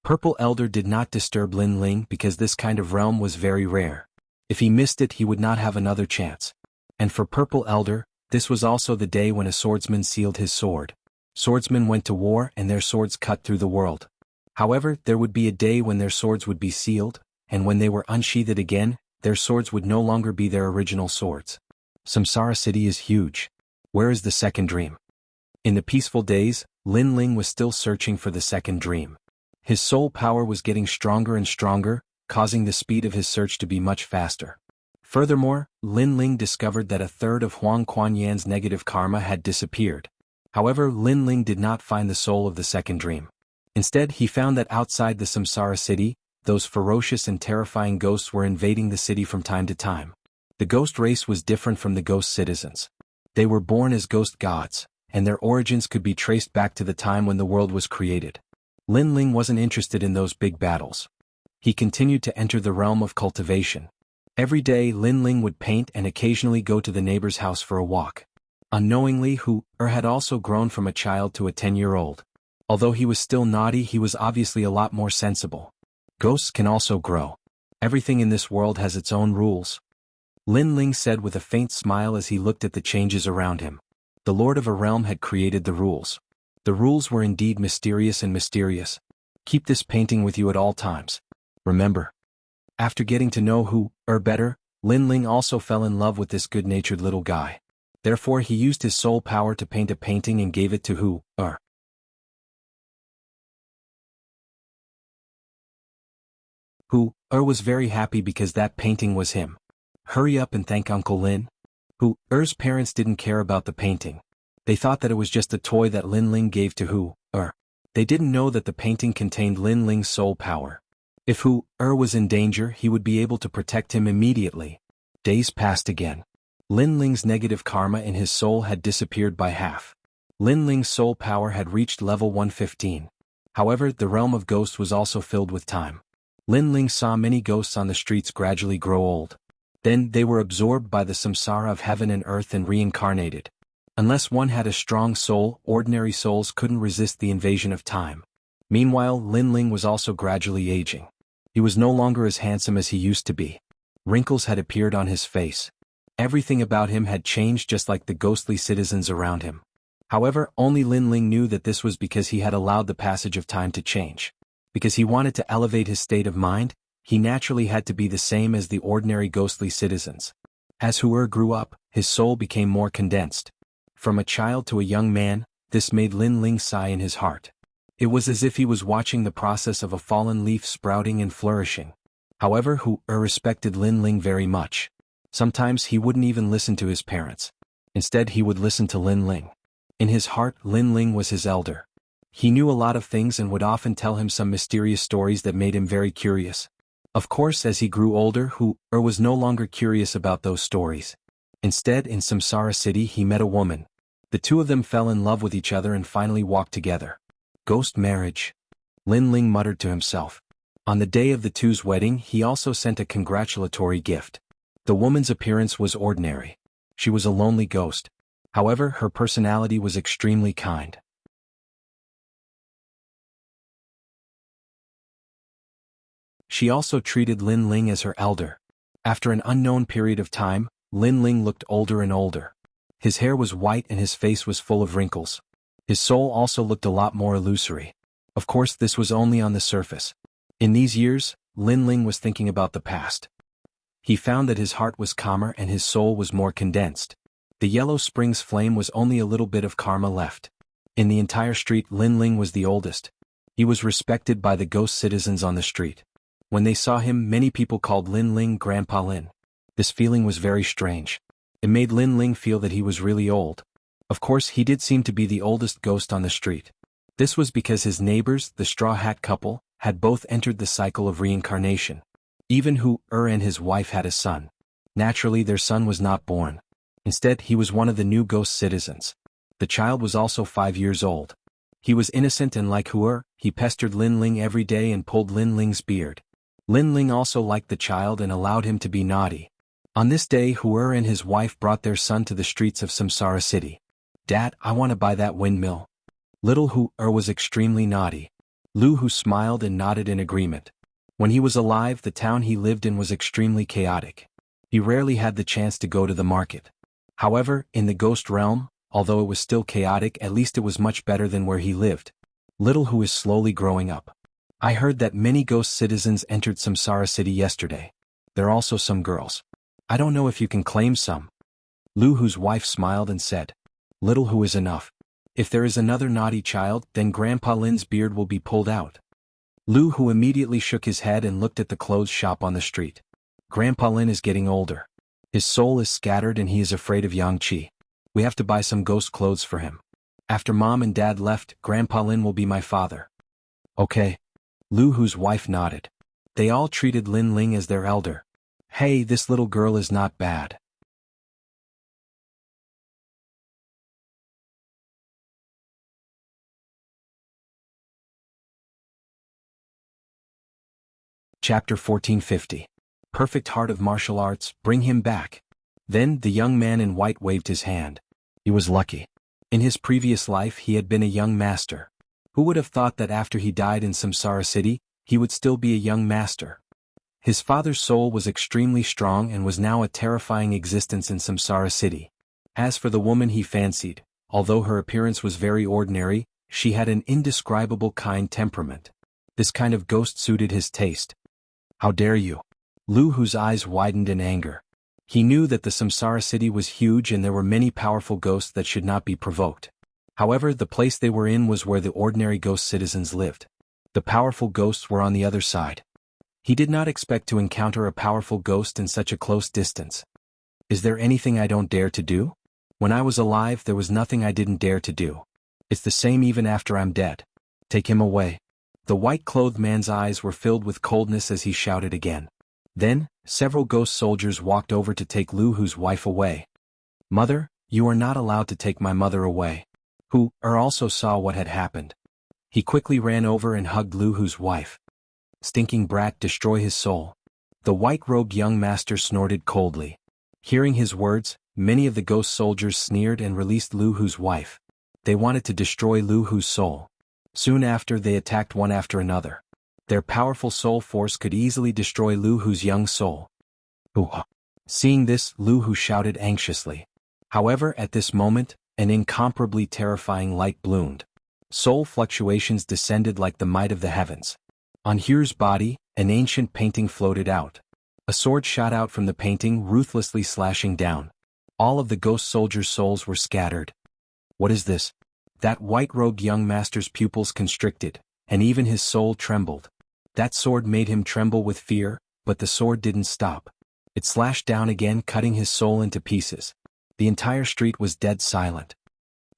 Purple Elder did not disturb Lin Ling because this kind of realm was very rare. If he missed it, he would not have another chance. And for Purple Elder, this was also the day when a swordsman sealed his sword. Swordsmen went to war and their swords cut through the world. However, there would be a day when their swords would be sealed, and when they were unsheathed again, their swords would no longer be their original swords. Samsara City is huge. Where is the second dream? In the peaceful days, Lin Ling was still searching for the second dream. His soul power was getting stronger and stronger, causing the speed of his search to be much faster. Furthermore, Lin Ling discovered that a third of Huang Kuan-Yan's negative karma had disappeared. However, Lin Ling did not find the soul of the second dream. Instead, he found that outside the Samsara City, those ferocious and terrifying ghosts were invading the city from time to time. The ghost race was different from the ghost citizens. They were born as ghost gods, and their origins could be traced back to the time when the world was created. Lin Ling wasn't interested in those big battles. He continued to enter the realm of cultivation. Every day Lin Ling would paint and occasionally go to the neighbor's house for a walk. Unknowingly, Hu-Er had also grown from a child to a 10-year-old. Although he was still naughty, he was obviously a lot more sensible. Ghosts can also grow. Everything in this world has its own rules. Lin Ling said with a faint smile as he looked at the changes around him. The Lord of a realm had created the rules. The rules were indeed mysterious and mysterious. Keep this painting with you at all times. Remember. After getting to know Hu-Er better, Lin Ling also fell in love with this good-natured little guy. Therefore he used his soul power to paint a painting and gave it to Hu-Er. Hu-Er was very happy because that painting was him. Hurry up and thank Uncle Lin. Hu-Er's parents didn't care about the painting. They thought that it was just a toy that Lin Ling gave to Hu-Er. They didn't know that the painting contained Lin Ling's soul power. If Hu-Er was in danger, he would be able to protect him immediately. Days passed again. Lin Ling's negative karma in his soul had disappeared by half. Lin Ling's soul power had reached level 115. However, the realm of ghosts was also filled with time. Lin Ling saw many ghosts on the streets gradually grow old. Then they were absorbed by the samsara of heaven and earth and reincarnated. Unless one had a strong soul, ordinary souls couldn't resist the invasion of time. Meanwhile, Lin Ling was also gradually aging. He was no longer as handsome as he used to be. Wrinkles had appeared on his face. Everything about him had changed just like the ghostly citizens around him. However, only Lin Ling knew that this was because he had allowed the passage of time to change. Because he wanted to elevate his state of mind, he naturally had to be the same as the ordinary ghostly citizens. As Hu-Er grew up, his soul became more condensed. From a child to a young man, this made Lin Ling sigh in his heart. It was as if he was watching the process of a fallen leaf sprouting and flourishing. However, Hu-Er respected Lin Ling very much. Sometimes he wouldn't even listen to his parents. Instead, he would listen to Lin Ling. In his heart, Lin Ling was his elder. He knew a lot of things and would often tell him some mysterious stories that made him very curious. Of course, as he grew older, Hu-Er was no longer curious about those stories. Instead, in Samsara City he met a woman. The two of them fell in love with each other and finally walked together. Ghost marriage. Lin Ling muttered to himself. On the day of the two's wedding he also sent a congratulatory gift. The woman's appearance was ordinary. She was a lonely ghost. However, her personality was extremely kind. She also treated Lin Ling as her elder. After an unknown period of time, Lin Ling looked older and older. His hair was white and his face was full of wrinkles. His soul also looked a lot more illusory. Of course, this was only on the surface. In these years, Lin Ling was thinking about the past. He found that his heart was calmer and his soul was more condensed. The Yellow Springs flame was only a little bit of karma left. In the entire street, Lin Ling was the oldest. He was respected by the ghost citizens on the street. When they saw him, many people called Lin Ling Grandpa Lin. This feeling was very strange. It made Lin Ling feel that he was really old. Of course, he did seem to be the oldest ghost on the street. This was because his neighbors, the Straw Hat couple, had both entered the cycle of reincarnation. Even Hu and his wife had a son. Naturally, their son was not born. Instead, he was one of the new ghost citizens. The child was also 5 years old. He was innocent and like Hu, he pestered Lin Ling every day and pulled Lin Ling's beard. Lin Ling also liked the child and allowed him to be naughty. On this day, Hu and his wife brought their son to the streets of Samsara City. "Dad, I want to buy that windmill." Little Hu was extremely naughty. Lu Hu smiled and nodded in agreement. When he was alive, the town he lived in was extremely chaotic. He rarely had the chance to go to the market. However, in the ghost realm, although it was still chaotic, at least it was much better than where he lived. Little Hu is slowly growing up. I heard that many ghost citizens entered Samsara City yesterday. There are also some girls. I don't know if you can claim some. Lu Hu's wife smiled and said, "Little Hu is enough. If there is another naughty child, then Grandpa Lin's beard will be pulled out." Lu Hu immediately shook his head and looked at the clothes shop on the street. Grandpa Lin is getting older. His soul is scattered and he is afraid of Yangqi. We have to buy some ghost clothes for him. After Mom and Dad left, Grandpa Lin will be my father. Okay. Lu Hu's wife nodded. They all treated Lin Ling as their elder. Hey, this little girl is not bad. Chapter 1450. Perfect Heart of Martial Arts, bring him back. Then the young man in white waved his hand. He was lucky. In his previous life he had been a young master. Who would have thought that after he died in Samsara City, he would still be a young master? His father's soul was extremely strong and was now a terrifying existence in Samsara City. As for the woman he fancied, although her appearance was very ordinary, she had an indescribable kind temperament. This kind of ghost suited his taste. How dare you? Lu Hu's eyes widened in anger. He knew that the Samsara City was huge and there were many powerful ghosts that should not be provoked. However, the place they were in was where the ordinary ghost citizens lived. The powerful ghosts were on the other side. He did not expect to encounter a powerful ghost in such a close distance. Is there anything I don't dare to do? When I was alive, there was nothing I didn't dare to do. It's the same even after I'm dead. Take him away. The white-clothed man's eyes were filled with coldness as he shouted again. Then, several ghost soldiers walked over to take Lu Hu's wife away. "Mother, you are not allowed to take my mother away." Hu also saw what had happened. He quickly ran over and hugged Lu Hu's wife. "Stinking brat, destroy his soul." The white-robed young master snorted coldly. Hearing his words, many of the ghost soldiers sneered and released Lu Hu's wife. They wanted to destroy Lu Hu's soul. Soon after, they attacked one after another. Their powerful soul force could easily destroy Lu Hu's young soul. Seeing this, Lu Hu shouted anxiously. However, at this moment, an incomparably terrifying light bloomed. Soul fluctuations descended like the might of the heavens. On Hu's body, an ancient painting floated out. A sword shot out from the painting, ruthlessly slashing down. All of the ghost soldiers' souls were scattered. What is this? That white-robed young master's pupils constricted, and even his soul trembled. That sword made him tremble with fear, but the sword didn't stop. It slashed down again, cutting his soul into pieces. The entire street was dead silent.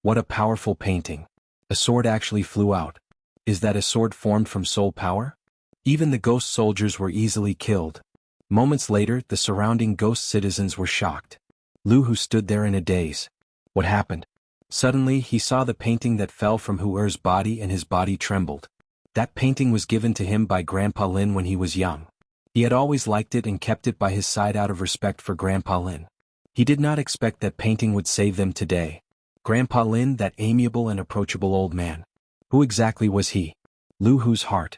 What a powerful painting. A sword actually flew out. Is that a sword formed from soul power? Even the ghost soldiers were easily killed. Moments later, the surrounding ghost citizens were shocked. Lu Hu stood there in a daze. What happened? Suddenly he saw the painting that fell from Hu Er's body and his body trembled. That painting was given to him by Grandpa Lin when he was young. He had always liked it and kept it by his side out of respect for Grandpa Lin. He did not expect that painting would save them today. Grandpa Lin, that amiable and approachable old man. Who exactly was he? Lu Hu's heart.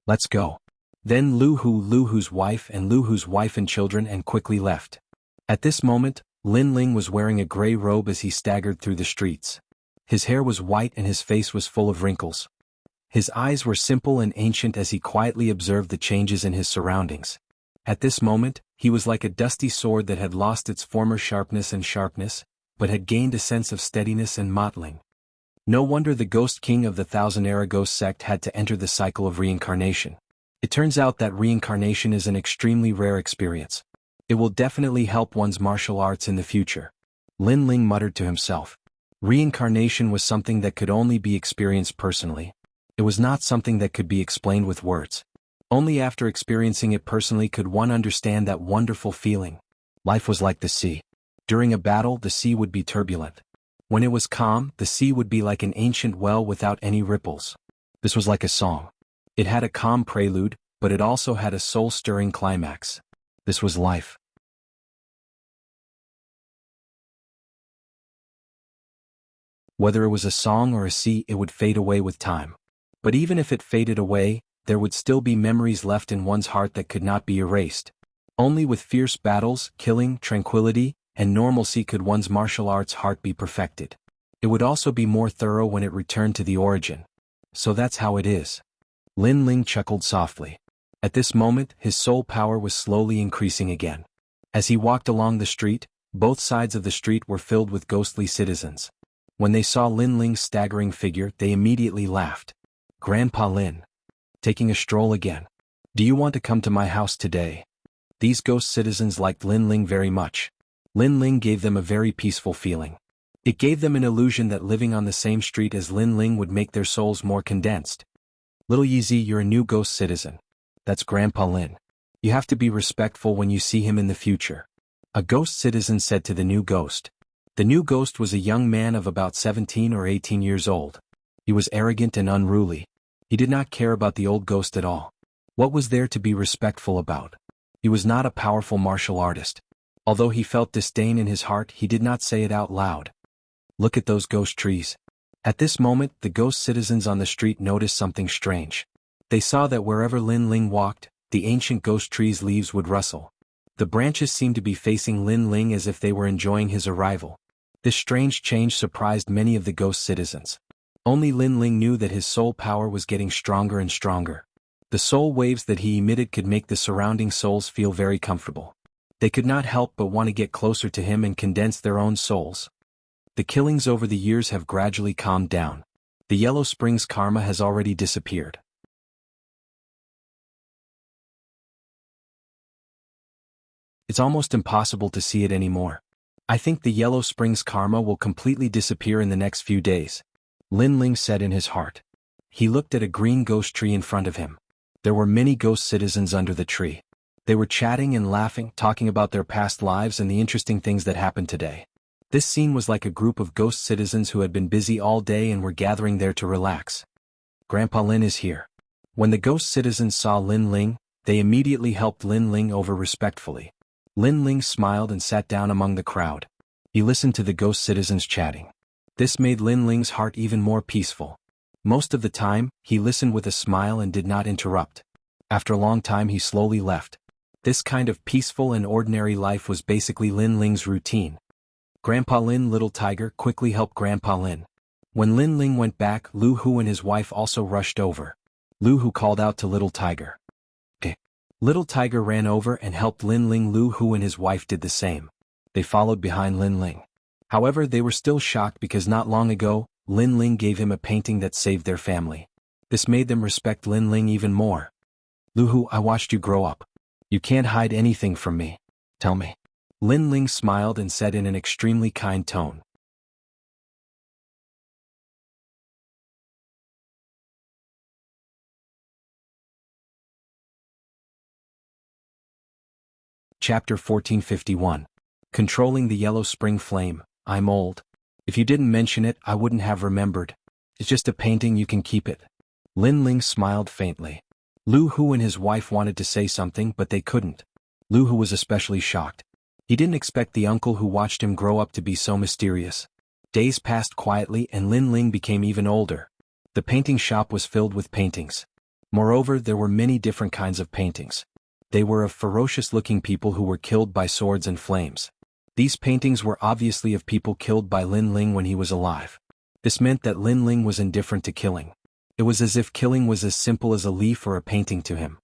Let's go. Then Lu Hu's wife and children and quickly left. At this moment, Lin Ling was wearing a gray robe as he staggered through the streets. His hair was white and his face was full of wrinkles. His eyes were simple and ancient as he quietly observed the changes in his surroundings. At this moment, he was like a dusty sword that had lost its former sharpness, but had gained a sense of steadiness and mottling. No wonder the Ghost King of the Thousand-Era Ghost sect had to enter the cycle of reincarnation. It turns out that reincarnation is an extremely rare experience. It will definitely help one's martial arts in the future. Lin Ling muttered to himself. Reincarnation was something that could only be experienced personally. It was not something that could be explained with words. Only after experiencing it personally could one understand that wonderful feeling. Life was like the sea. During a battle, the sea would be turbulent. When it was calm, the sea would be like an ancient well without any ripples. This was like a song. It had a calm prelude, but it also had a soul-stirring climax. This was life. Whether it was a song or a sea, it would fade away with time. But even if it faded away, there would still be memories left in one's heart that could not be erased. Only with fierce battles, killing, tranquility, and normalcy could one's martial arts heart be perfected. It would also be more thorough when it returned to the origin. So that's how it is. Lin Ling chuckled softly. At this moment, his soul power was slowly increasing again. As he walked along the street, both sides of the street were filled with ghostly citizens. When they saw Lin Ling's staggering figure, they immediately laughed. Grandpa Lin. Taking a stroll again. Do you want to come to my house today? These ghost citizens liked Lin Ling very much. Lin Ling gave them a very peaceful feeling. It gave them an illusion that living on the same street as Lin Ling would make their souls more condensed. Little Yeezy, you're a new ghost citizen. That's Grandpa Lin. You have to be respectful when you see him in the future. A ghost citizen said to the new ghost. The new ghost was a young man of about 17 or 18 years old. He was arrogant and unruly. He did not care about the old ghost at all. What was there to be respectful about? He was not a powerful martial artist. Although he felt disdain in his heart, he did not say it out loud. Look at those ghost trees. At this moment, the ghost citizens on the street noticed something strange. They saw that wherever Lin Ling walked, the ancient ghost tree's leaves would rustle. The branches seemed to be facing Lin Ling as if they were enjoying his arrival. This strange change surprised many of the ghost citizens. Only Lin Ling knew that his soul power was getting stronger and stronger. The soul waves that he emitted could make the surrounding souls feel very comfortable. They could not help but want to get closer to him and condense their own souls. The killings over the years have gradually calmed down. The Yellow Springs karma has already disappeared. It's almost impossible to see it anymore. I think the Yellow Springs karma will completely disappear in the next few days. Lin Ling said in his heart. He looked at a green ghost tree in front of him. There were many ghost citizens under the tree. They were chatting and laughing, talking about their past lives and the interesting things that happened today. This scene was like a group of ghost citizens who had been busy all day and were gathering there to relax. Grandpa Lin is here. When the ghost citizens saw Lin Ling, they immediately helped Lin Ling over respectfully. Lin Ling smiled and sat down among the crowd. He listened to the ghost citizens chatting. This made Lin Ling's heart even more peaceful. Most of the time, he listened with a smile and did not interrupt. After a long time he slowly left. This kind of peaceful and ordinary life was basically Lin Ling's routine. Grandpa Lin, Little Tiger, quickly helped Grandpa Lin. When Lin Ling went back, Lu Hu and his wife also rushed over. Lu Hu called out to Little Tiger. Eh. Little Tiger ran over and helped Lin Ling. Lu Hu and his wife did the same. They followed behind Lin Ling. However, they were still shocked because not long ago, Lin Ling gave him a painting that saved their family. This made them respect Lin Ling even more. Lu Hu, I watched you grow up. You can't hide anything from me. Tell me. Lin Ling smiled and said in an extremely kind tone. Chapter 1451. Controlling the yellow spring flame, I'm old. If you didn't mention it, I wouldn't have remembered. It's just a painting, you can keep it. Lin Ling smiled faintly. Lu Hu and his wife wanted to say something, but they couldn't. Lu Hu was especially shocked. He didn't expect the uncle who watched him grow up to be so mysterious. Days passed quietly and Lin Ling became even older. The painting shop was filled with paintings. Moreover, there were many different kinds of paintings. They were of ferocious-looking people who were killed by swords and flames. These paintings were obviously of people killed by Lin Ling when he was alive. This meant that Lin Ling was indifferent to killing. It was as if killing was as simple as a leaf or a painting to him.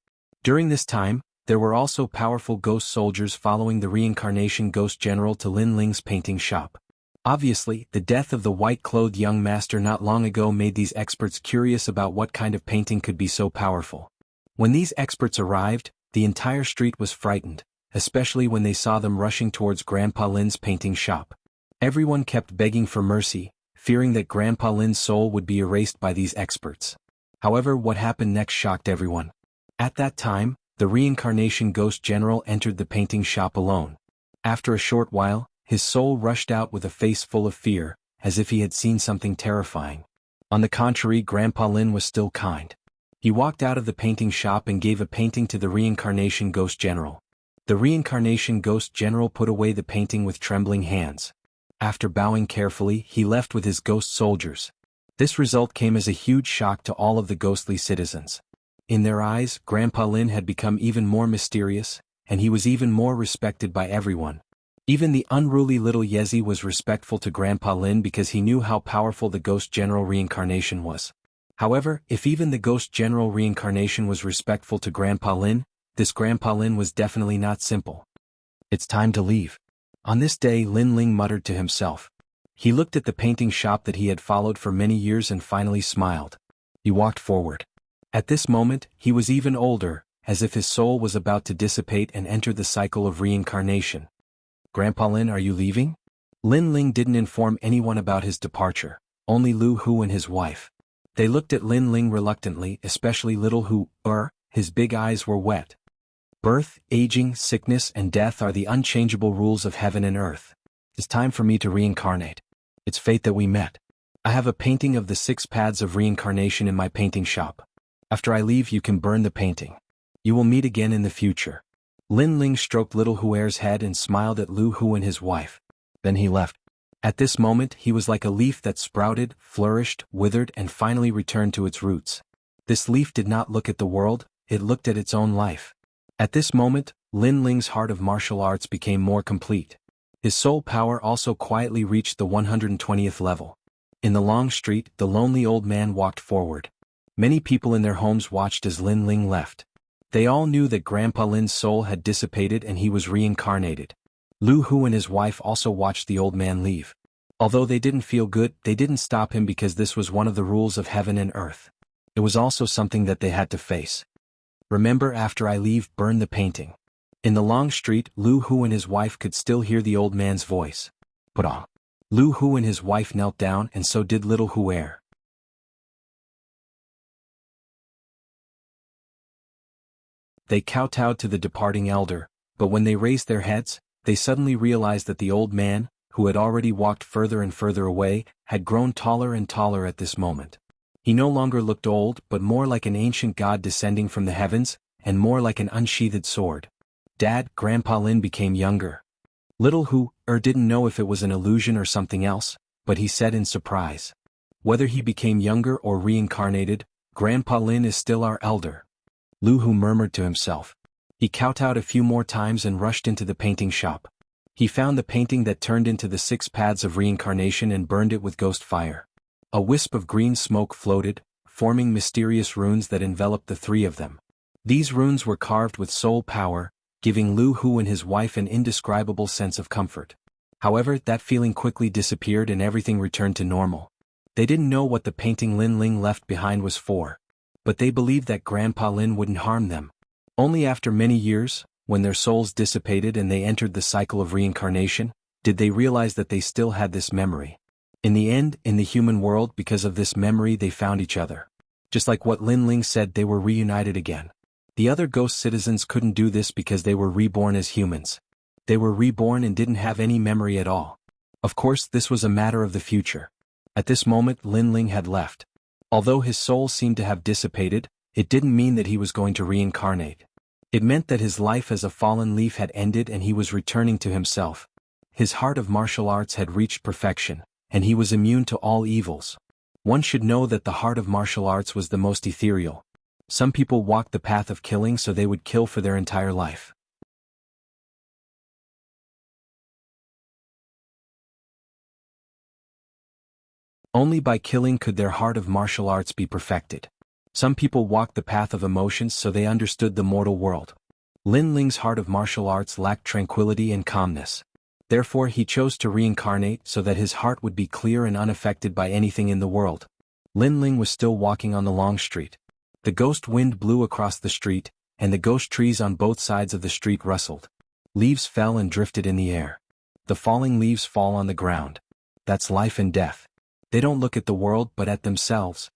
During this time, there were also powerful ghost soldiers following the reincarnation ghost general to Lin Ling's painting shop. Obviously, the death of the white-clothed young master not long ago made these experts curious about what kind of painting could be so powerful. When these experts arrived, the entire street was frightened, especially when they saw them rushing towards Grandpa Lin's painting shop. Everyone kept begging for mercy, fearing that Grandpa Lin's soul would be erased by these experts. However, what happened next shocked everyone. At that time, the reincarnation ghost general entered the painting shop alone. After a short while, his soul rushed out with a face full of fear, as if he had seen something terrifying. On the contrary, Grandpa Lin was still kind. He walked out of the painting shop and gave a painting to the reincarnation ghost general. The reincarnation ghost general put away the painting with trembling hands. After bowing carefully, he left with his ghost soldiers. This result came as a huge shock to all of the ghostly citizens. In their eyes, Grandpa Lin had become even more mysterious, and he was even more respected by everyone. Even the unruly little Yezi was respectful to Grandpa Lin because he knew how powerful the ghost general reincarnation was. However, if even the ghost general reincarnation was respectful to Grandpa Lin, this Grandpa Lin was definitely not simple. It's time to leave. On this day, Lin Ling muttered to himself. He looked at the painting shop that he had followed for many years and finally smiled. He walked forward. At this moment, he was even older, as if his soul was about to dissipate and enter the cycle of reincarnation. Grandpa Lin, are you leaving? Lin Ling didn't inform anyone about his departure, only Lu Hu and his wife. They looked at Lin Ling reluctantly, especially little Hu, his big eyes were wet. Birth, aging, sickness, and death are the unchangeable rules of heaven and earth. It's time for me to reincarnate. It's fate that we met. I have a painting of the 6 paths of reincarnation in my painting shop. After I leave, you can burn the painting. You will meet again in the future. Lin Ling stroked little Huer's head and smiled at Lu Hu and his wife. Then he left. At this moment, he was like a leaf that sprouted, flourished, withered, and finally returned to its roots. This leaf did not look at the world, it looked at its own life. At this moment, Lin Ling's heart of martial arts became more complete. His soul power also quietly reached the 120th level. In the long street, the lonely old man walked forward. Many people in their homes watched as Lin Ling left. They all knew that Grandpa Lin's soul had dissipated and he was reincarnated. Lu Hu and his wife also watched the old man leave. Although they didn't feel good, they didn't stop him because this was one of the rules of heaven and earth. It was also something that they had to face. Remember, after I leave, burn the painting. In the long street, Lu Hu and his wife could still hear the old man's voice. Put on. Lu Hu and his wife knelt down and so did little Huer. They kowtowed to the departing elder, but when they raised their heads, they suddenly realized that the old man, who had already walked further and further away, had grown taller and taller at this moment. He no longer looked old, but more like an ancient god descending from the heavens, and more like an unsheathed sword. Dad, Grandpa Lin became younger. Little Huer didn't know if it was an illusion or something else, but he said in surprise. Whether he became younger or reincarnated, Grandpa Lin is still our elder. Lu Hu murmured to himself. He kowtowed a few more times and rushed into the painting shop. He found the painting that turned into the 6 paths of reincarnation and burned it with ghost fire. A wisp of green smoke floated, forming mysterious runes that enveloped the 3 of them. These runes were carved with soul power, giving Lu Hu and his wife an indescribable sense of comfort. However, that feeling quickly disappeared and everything returned to normal. They didn't know what the painting Lin Ling left behind was for, but they believed that Grandpa Lin wouldn't harm them. Only after many years, when their souls dissipated and they entered the cycle of reincarnation, did they realize that they still had this memory. In the end, in the human world, because of this memory they found each other. Just like what Lin Ling said, they were reunited again. The other ghost citizens couldn't do this because they were reborn as humans. They were reborn and didn't have any memory at all. Of course, this was a matter of the future. At this moment, Lin Ling had left. Although his soul seemed to have dissipated, it didn't mean that he was going to reincarnate. It meant that his life as a fallen leaf had ended and he was returning to himself. His heart of martial arts had reached perfection, and he was immune to all evils. One should know that the heart of martial arts was the most ethereal. Some people walked the path of killing so they would kill for their entire life. Only by killing could their heart of martial arts be perfected. Some people walked the path of emotions so they understood the mortal world. Lin Ling's heart of martial arts lacked tranquility and calmness. Therefore he chose to reincarnate so that his heart would be clear and unaffected by anything in the world. Lin Ling was still walking on the long street. The ghost wind blew across the street, and the ghost trees on both sides of the street rustled. Leaves fell and drifted in the air. The falling leaves fall on the ground. That's life and death. They don't look at the world but at themselves.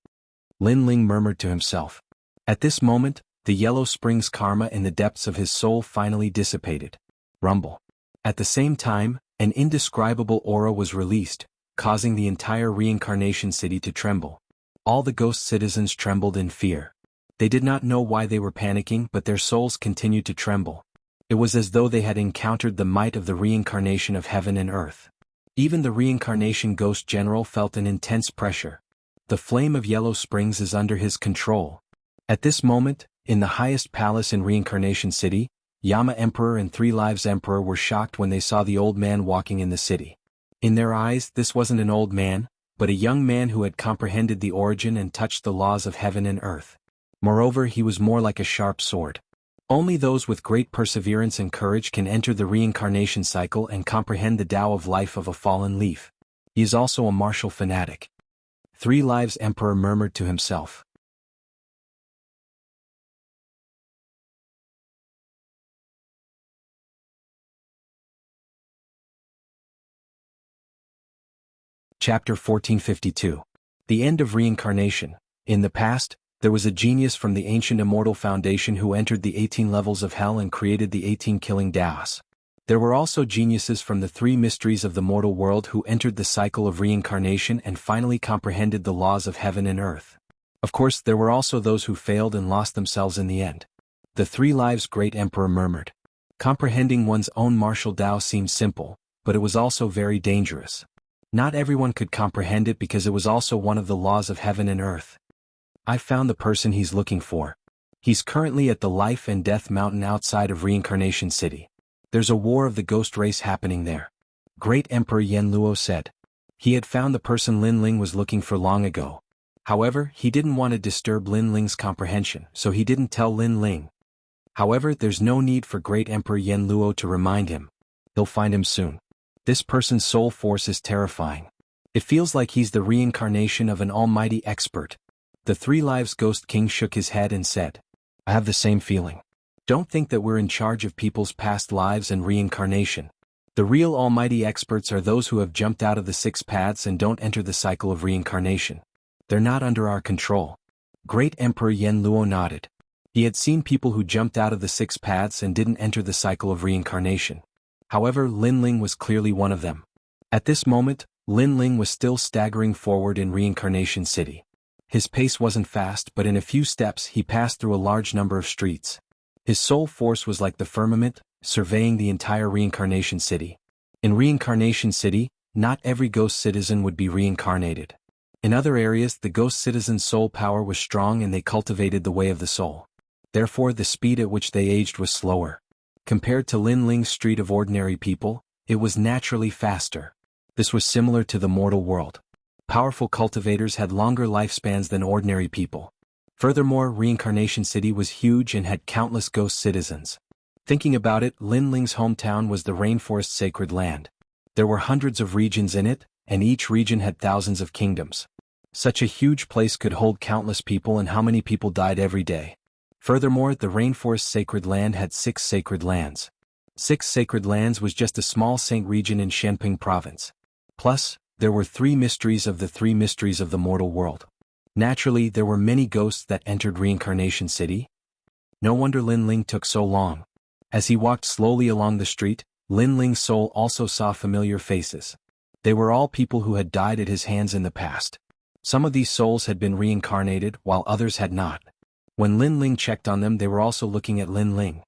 Lin Ling murmured to himself. At this moment, the yellow spring's karma in the depths of his soul finally dissipated. Rumble. At the same time, an indescribable aura was released, causing the entire reincarnation city to tremble. All the ghost citizens trembled in fear. They did not know why they were panicking, but their souls continued to tremble. It was as though they had encountered the might of the reincarnation of heaven and earth. Even the reincarnation ghost general felt an intense pressure. The flame of Yellow Springs is under his control. At this moment, in the highest palace in Reincarnation City, Yama Emperor and Three Lives Emperor were shocked when they saw the old man walking in the city. In their eyes, this wasn't an old man, but a young man who had comprehended the origin and touched the laws of heaven and earth. Moreover, he was more like a sharp sword. Only those with great perseverance and courage can enter the reincarnation cycle and comprehend the Tao of life of a fallen leaf. He is also a martial fanatic. Three Lives Emperor murmured to himself. Chapter 1452. The End of Reincarnation. In the past, there was a genius from the ancient Immortal Foundation who entered the 18 levels of hell and created the 18 killing Taos. There were also geniuses from the 3 mysteries of the mortal world who entered the cycle of reincarnation and finally comprehended the laws of heaven and earth. Of course, there were also those who failed and lost themselves in the end. The Three Lives Great Emperor murmured. Comprehending one's own martial Tao seemed simple, but it was also very dangerous. Not everyone could comprehend it because it was also one of the laws of heaven and earth. I found the person he's looking for. He's currently at the Life and Death Mountain outside of Reincarnation City. There's a war of the ghost race happening there. Great Emperor Yen Luo said. He had found the person Lin Ling was looking for long ago. However, he didn't want to disturb Lin Ling's comprehension, so he didn't tell Lin Ling. However, there's no need for Great Emperor Yen Luo to remind him. He'll find him soon. This person's soul force is terrifying. It feels like he's the reincarnation of an almighty expert. The Three Lives Ghost King shook his head and said, I have the same feeling. Don't think that we're in charge of people's past lives and reincarnation. The real almighty experts are those who have jumped out of the 6 paths and don't enter the cycle of reincarnation. They're not under our control. Great Emperor Yen Luo nodded. He had seen people who jumped out of the 6 paths and didn't enter the cycle of reincarnation. However, Lin Ling was clearly one of them. At this moment, Lin Ling was still staggering forward in Reincarnation City. His pace wasn't fast, but in a few steps he passed through a large number of streets. His soul force was like the firmament, surveying the entire Reincarnation City. In Reincarnation City, not every ghost citizen would be reincarnated. In other areas, the ghost citizen's soul power was strong and they cultivated the way of the soul. Therefore, the speed at which they aged was slower. Compared to Lin Ling's street of ordinary people, it was naturally faster. This was similar to the mortal world. Powerful cultivators had longer lifespans than ordinary people. Furthermore, Reincarnation City was huge and had countless ghost citizens. Thinking about it, Lin Ling's hometown was the rainforest sacred land. There were hundreds of regions in it, and each region had thousands of kingdoms. Such a huge place could hold countless people, and how many people died every day. Furthermore, the rainforest sacred land had 6 sacred lands. 6 sacred lands was just a small saint region in Shenping province. Plus, there were 3 mysteries of the 3 mysteries of the mortal world. Naturally, there were many ghosts that entered Reincarnation City. No wonder Lin Ling took so long. As he walked slowly along the street, Lin Ling's soul also saw familiar faces. They were all people who had died at his hands in the past. Some of these souls had been reincarnated while others had not. When Lin Ling checked on them, they were also looking at Lin Ling.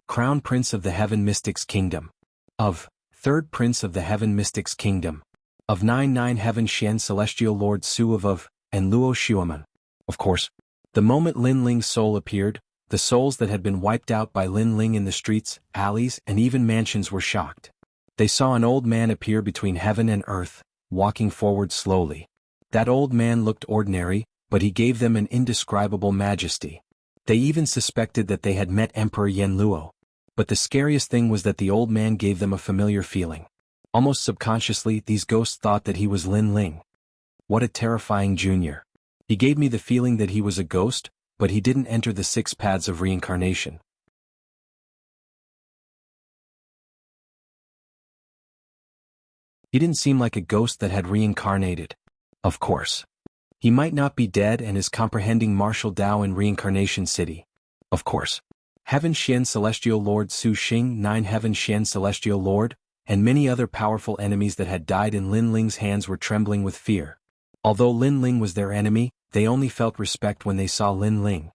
Crown Prince of the Heaven Mystics Kingdom. Of Third Prince of the Heaven Mystics Kingdom. Of 9 Heaven Xian Celestial Lord Su of, and Luo Xuaman. Of course. The moment Lin Ling's soul appeared, the souls that had been wiped out by Lin Ling in the streets, alleys, and even mansions were shocked. They saw an old man appear between heaven and earth, walking forward slowly. That old man looked ordinary, but he gave them an indescribable majesty. They even suspected that they had met Emperor Yen Luo. But the scariest thing was that the old man gave them a familiar feeling. Almost subconsciously, these ghosts thought that he was Lin Ling. What a terrifying junior. He gave me the feeling that he was a ghost, but he didn't enter the 6 paths of reincarnation. He didn't seem like a ghost that had reincarnated. Of course. He might not be dead and is comprehending martial Dao in Reincarnation City. Of course. Heaven Xian Celestial Lord Su Xing 9 Heaven Xian Celestial Lord, and many other powerful enemies that had died in Lin Ling's hands were trembling with fear. Although Lin Ling was their enemy, they only felt respect when they saw Lin Ling.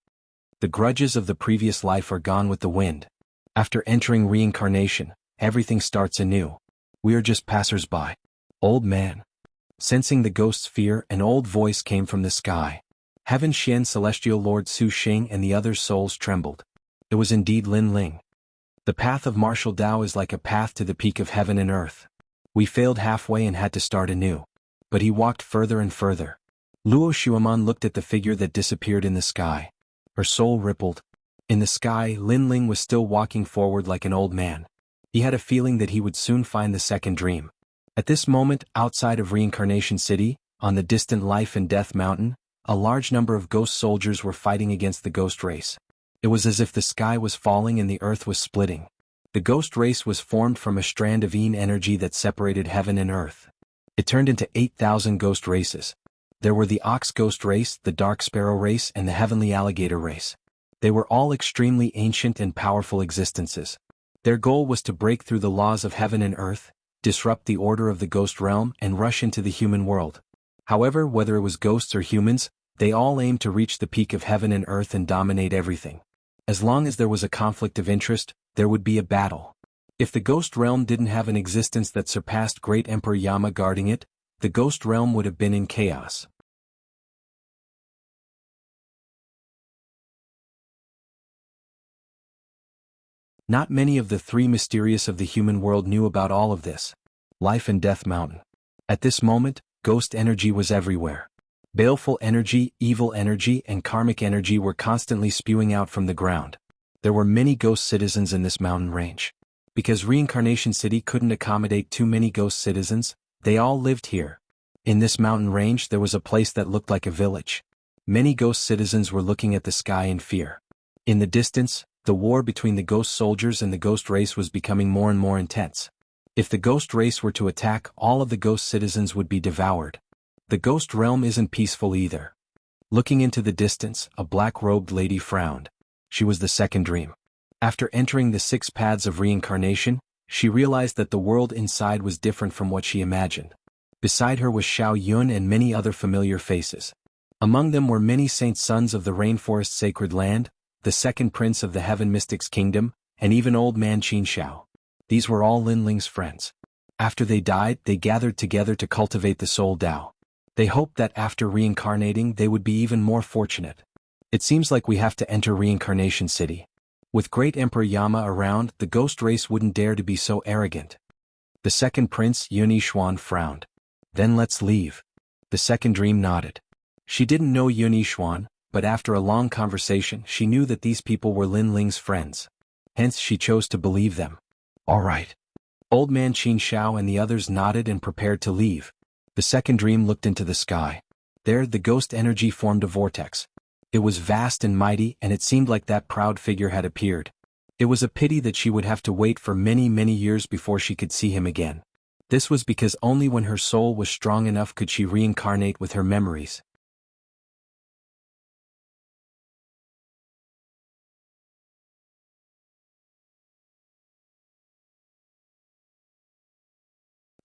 The grudges of the previous life are gone with the wind. After entering reincarnation, everything starts anew. We are just passers-by. Old man. Sensing the ghost's fear, an old voice came from the sky. Heaven Xian Celestial Lord Su Xing and the other souls trembled. It was indeed Lin Ling. The path of martial Dao is like a path to the peak of heaven and earth. We failed halfway and had to start anew. But he walked further and further. Luo Xuaman looked at the figure that disappeared in the sky. Her soul rippled. In the sky, Lin Ling was still walking forward like an old man. He had a feeling that he would soon find the second dream. At this moment, outside of Reincarnation City, on the distant Life and Death Mountain, a large number of ghost soldiers were fighting against the ghost race. It was as if the sky was falling and the earth was splitting. The ghost race was formed from a strand of yin energy that separated heaven and earth. It turned into 8,000 ghost races. There were the ox ghost race, the dark sparrow race, and the heavenly alligator race. They were all extremely ancient and powerful existences. Their goal was to break through the laws of heaven and earth, disrupt the order of the ghost realm, and rush into the human world. However, whether it was ghosts or humans, they all aimed to reach the peak of heaven and earth and dominate everything. As long as there was a conflict of interest, there would be a battle. If the ghost realm didn't have an existence that surpassed Great Emperor Yama guarding it, the ghost realm would have been in chaos. Not many of the 3 mysterious of the human world knew about all of this. Life and Death Mountain. At this moment, ghost energy was everywhere. Baleful energy, evil energy, and karmic energy were constantly spewing out from the ground. There were many ghost citizens in this mountain range. Because Reincarnation City couldn't accommodate too many ghost citizens, they all lived here. In this mountain range there was a place that looked like a village. Many ghost citizens were looking at the sky in fear. In the distance, the war between the ghost soldiers and the ghost race was becoming more and more intense. If the ghost race were to attack, all of the ghost citizens would be devoured. The ghost realm isn't peaceful either. Looking into the distance, a black-robed lady frowned. She was the second dream. After entering the 6 paths of reincarnation, she realized that the world inside was different from what she imagined. Beside her was Xiao Yun and many other familiar faces. Among them were many saint sons of the Rainforest Sacred Land, the second prince of the Heaven Mystics Kingdom, and even old man Qin Xiao. These were all Lin Ling's friends. After they died, they gathered together to cultivate the soul Dao. They hoped that after reincarnating they would be even more fortunate. It seems like we have to enter Reincarnation City. With Great Emperor Yama around, the ghost race wouldn't dare to be so arrogant. The second prince, Yun Yishuan, frowned. Then let's leave. The second dream nodded. She didn't know Yun Yishuan, but after a long conversation she knew that these people were Lin Ling's friends. Hence she chose to believe them. All right. Old man Qin Xiao and the others nodded and prepared to leave. The second dream looked into the sky. There the ghost energy formed a vortex. It was vast and mighty, and it seemed like that proud figure had appeared. It was a pity that she would have to wait for many, many years before she could see him again. This was because only when her soul was strong enough could she reincarnate with her memories.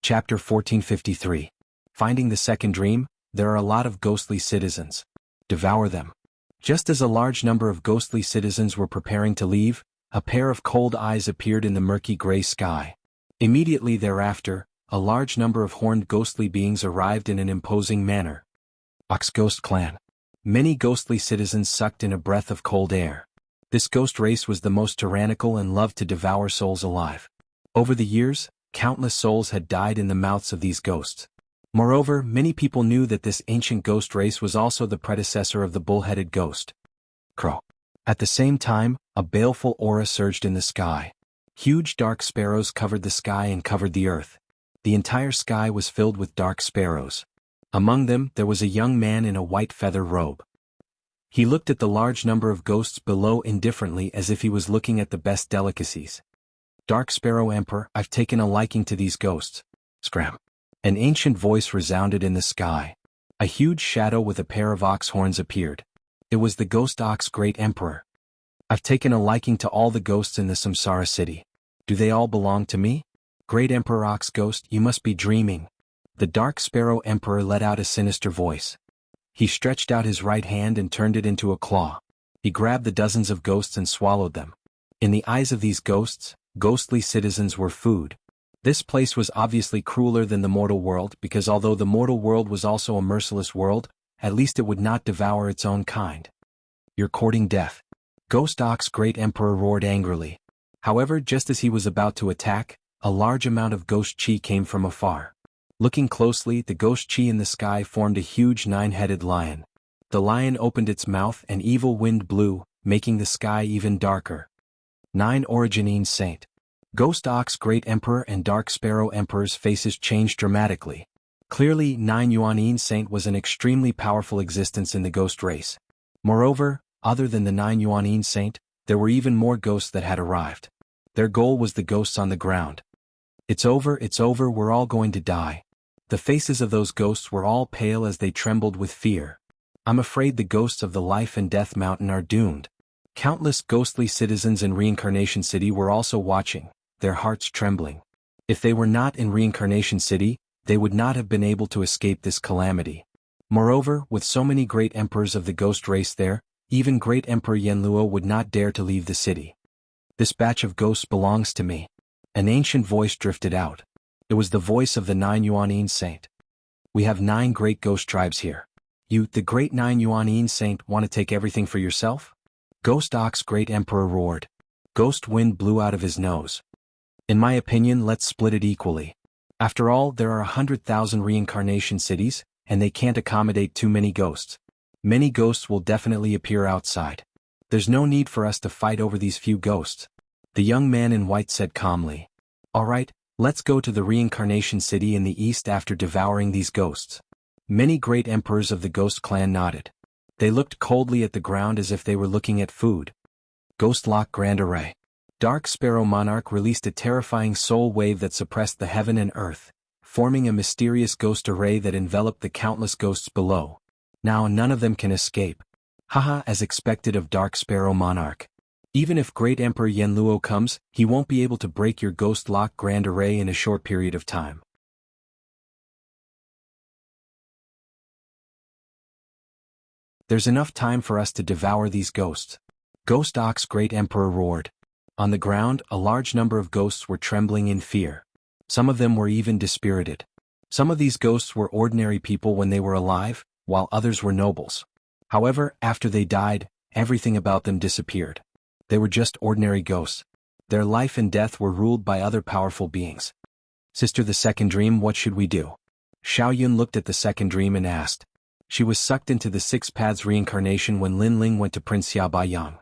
Chapter 1453. Finding the second dream, there are a lot of ghostly citizens. Devour them. Just as a large number of ghostly citizens were preparing to leave, a pair of cold eyes appeared in the murky gray sky. Immediately thereafter, a large number of horned ghostly beings arrived in an imposing manner. Ox Ghost Clan. Many ghostly citizens sucked in a breath of cold air. This ghost race was the most tyrannical and loved to devour souls alive. Over the years, countless souls had died in the mouths of these ghosts. Moreover, many people knew that this ancient ghost race was also the predecessor of the bull-headed ghost. Crow. At the same time, a baleful aura surged in the sky. Huge dark sparrows covered the sky and covered the earth. The entire sky was filled with dark sparrows. Among them, there was a young man in a white feather robe. He looked at the large number of ghosts below indifferently as if he was looking at the best delicacies. Dark Sparrow Emperor, I've taken a liking to these ghosts. Scram. An ancient voice resounded in the sky. A huge shadow with a pair of ox horns appeared. It was the Ghost Ox Great Emperor. I've taken a liking to all the ghosts in the Samsara city. Do they all belong to me? Great Emperor Ox Ghost, you must be dreaming. The Dark Sparrow Emperor let out a sinister voice. He stretched out his right hand and turned it into a claw. He grabbed the dozens of ghosts and swallowed them. In the eyes of these ghosts, ghostly citizens were food. This place was obviously crueler than the mortal world because although the mortal world was also a merciless world, at least it would not devour its own kind. You're courting death. Ghost Ox Great Emperor roared angrily. However, just as he was about to attack, a large amount of ghost chi came from afar. Looking closely, the ghost chi in the sky formed a huge 9-headed lion. The lion opened its mouth and evil wind blew, making the sky even darker. 9 Originine Saint. Ghost Ox Great Emperor and Dark Sparrow Emperor's faces changed dramatically. Clearly, 9 Yuanine Saint was an extremely powerful existence in the ghost race. Moreover, other than the 9 Yuanine Saint, there were even more ghosts that had arrived. Their goal was the ghosts on the ground. It's over, we're all going to die. The faces of those ghosts were all pale as they trembled with fear. I'm afraid the ghosts of the Life and Death Mountain are doomed. Countless ghostly citizens in Reincarnation City were also watching, their hearts trembling. If they were not in Reincarnation City, they would not have been able to escape this calamity. Moreover, with so many great emperors of the ghost race there, even Great Emperor Yenluo would not dare to leave the city. This batch of ghosts belongs to me. An ancient voice drifted out. It was the voice of the 9 Yuanine Saint. We have 9 great ghost tribes here. You, the great 9 Yuanine Saint, want to take everything for yourself? Ghost Ox Great Emperor roared. Ghost wind blew out of his nose. In my opinion, let's split it equally. After all, there are 100,000 reincarnation cities, and they can't accommodate too many ghosts. Many ghosts will definitely appear outside. There's no need for us to fight over these few ghosts. The young man in white said calmly. All right, let's go to the reincarnation city in the east after devouring these ghosts. Many great emperors of the ghost clan nodded. They looked coldly at the ground as if they were looking at food. Ghost Lock Grand Array. Dark Sparrow Monarch released a terrifying soul wave that suppressed the heaven and earth, forming a mysterious ghost array that enveloped the countless ghosts below. Now none of them can escape. Haha, as expected of Dark Sparrow Monarch. Even if Great Emperor Yenluo comes, he won't be able to break your Ghost Lock Grand Array in a short period of time. There's enough time for us to devour these ghosts. Ghost Ox Great Emperor roared. On the ground, a large number of ghosts were trembling in fear. Some of them were even dispirited. Some of these ghosts were ordinary people when they were alive, while others were nobles. However, after they died, everything about them disappeared. They were just ordinary ghosts. Their life and death were ruled by other powerful beings. Sister, the second dream, what should we do? Xiaoyun looked at the second dream and asked. She was sucked into the 6 paths reincarnation when Lin Ling went to Prince Yaobayang.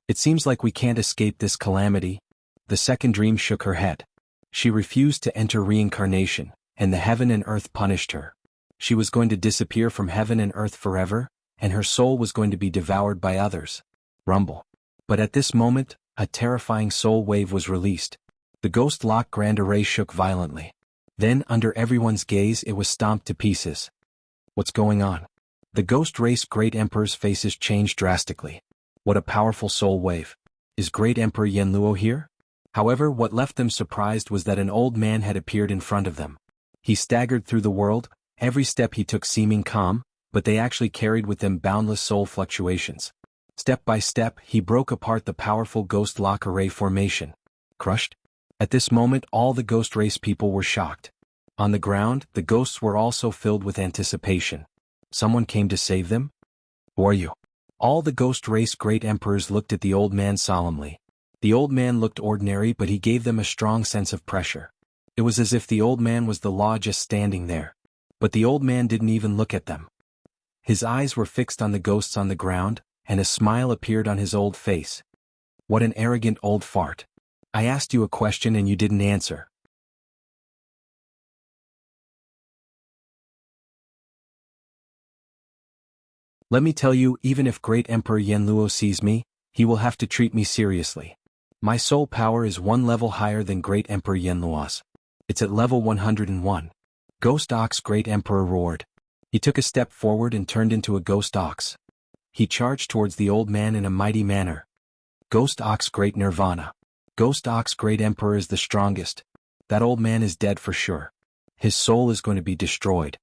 It seems like we can't escape this calamity. The second dream shook her head. She refused to enter reincarnation, and the heaven and earth punished her. She was going to disappear from heaven and earth forever, and her soul was going to be devoured by others. Rumble. But at this moment, a terrifying soul wave was released. The Ghost Lock Grand Array shook violently. Then, under everyone's gaze, it was stomped to pieces. What's going on? The Ghost Race Great Emperor's faces changed drastically. What a powerful soul wave. Is Great Emperor Yenluo here? However, what left them surprised was that an old man had appeared in front of them. He staggered through the world, every step he took seeming calm, but they actually carried with them boundless soul fluctuations. Step by step, he broke apart the powerful ghost lock array formation. Crushed? At this moment all the ghost race people were shocked. On the ground, the ghosts were also filled with anticipation. Someone came to save them? Who are you? All the ghost race great emperors looked at the old man solemnly. The old man looked ordinary, but he gave them a strong sense of pressure. It was as if the old man was the law just standing there. But the old man didn't even look at them. His eyes were fixed on the ghosts on the ground, and a smile appeared on his old face. What an arrogant old fart. I asked you a question and you didn't answer. Let me tell you, even if Great Emperor Yanluo sees me, he will have to treat me seriously. My soul power is one level higher than Great Emperor Yanluo's. It's at level 101. Ghost Ox Great Emperor roared. He took a step forward and turned into a ghost ox. He charged towards the old man in a mighty manner. Ghost Ox Great Nirvana. Ghost Ox Great Emperor is the strongest. That old man is dead for sure. His soul is going to be destroyed.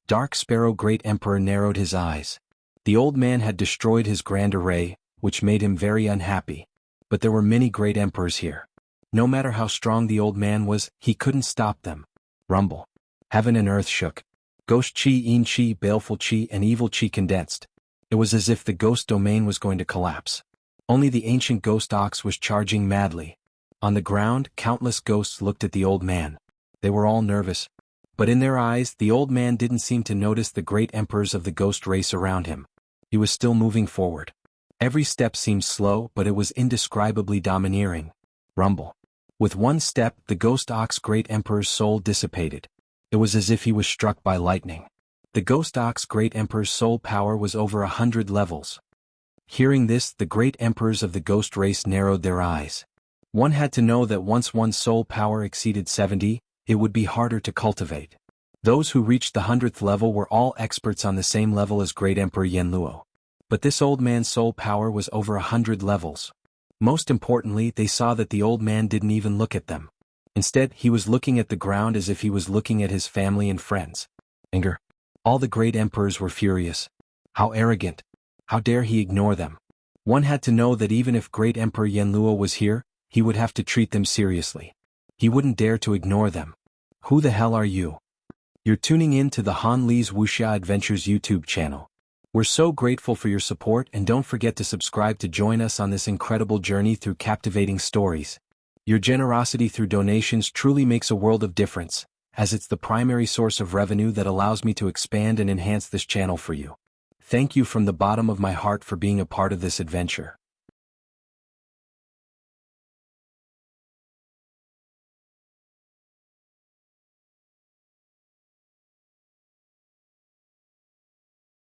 Dark Sparrow Great Emperor narrowed his eyes. The old man had destroyed his grand array, which made him very unhappy. But there were many great emperors here. No matter how strong the old man was, he couldn't stop them. Rumble. Heaven and earth shook. Ghost Chi, Yin Chi, Baleful Chi, and Evil Chi condensed. It was as if the ghost domain was going to collapse. Only the ancient ghost ox was charging madly. On the ground, countless ghosts looked at the old man. They were all nervous. But in their eyes, the old man didn't seem to notice the great emperors of the ghost race around him. He was still moving forward. Every step seemed slow, but it was indescribably domineering. Rumble. With one step, the ghost ox great emperor's soul dissipated. It was as if he was struck by lightning. The ghost ox great emperor's soul power was over 100 levels. Hearing this, the great emperors of the ghost race narrowed their eyes. One had to know that once one's soul power exceeded 70, it would be harder to cultivate. Those who reached the 100th level were all experts on the same level as Great Emperor Yanluo. But this old man's soul power was over 100 levels. Most importantly, they saw that the old man didn't even look at them. Instead, he was looking at the ground as if he was looking at his family and friends. Anger. All the great emperors were furious. How arrogant. How dare he ignore them? One had to know that even if Great Emperor Yanluo was here, he would have to treat them seriously. He wouldn't dare to ignore them. Who the hell are you? You're tuning in to the Han Li's Wuxia Adventures YouTube channel. We're so grateful for your support, and don't forget to subscribe to join us on this incredible journey through captivating stories. Your generosity through donations truly makes a world of difference, as it's the primary source of revenue that allows me to expand and enhance this channel for you. Thank you from the bottom of my heart for being a part of this adventure.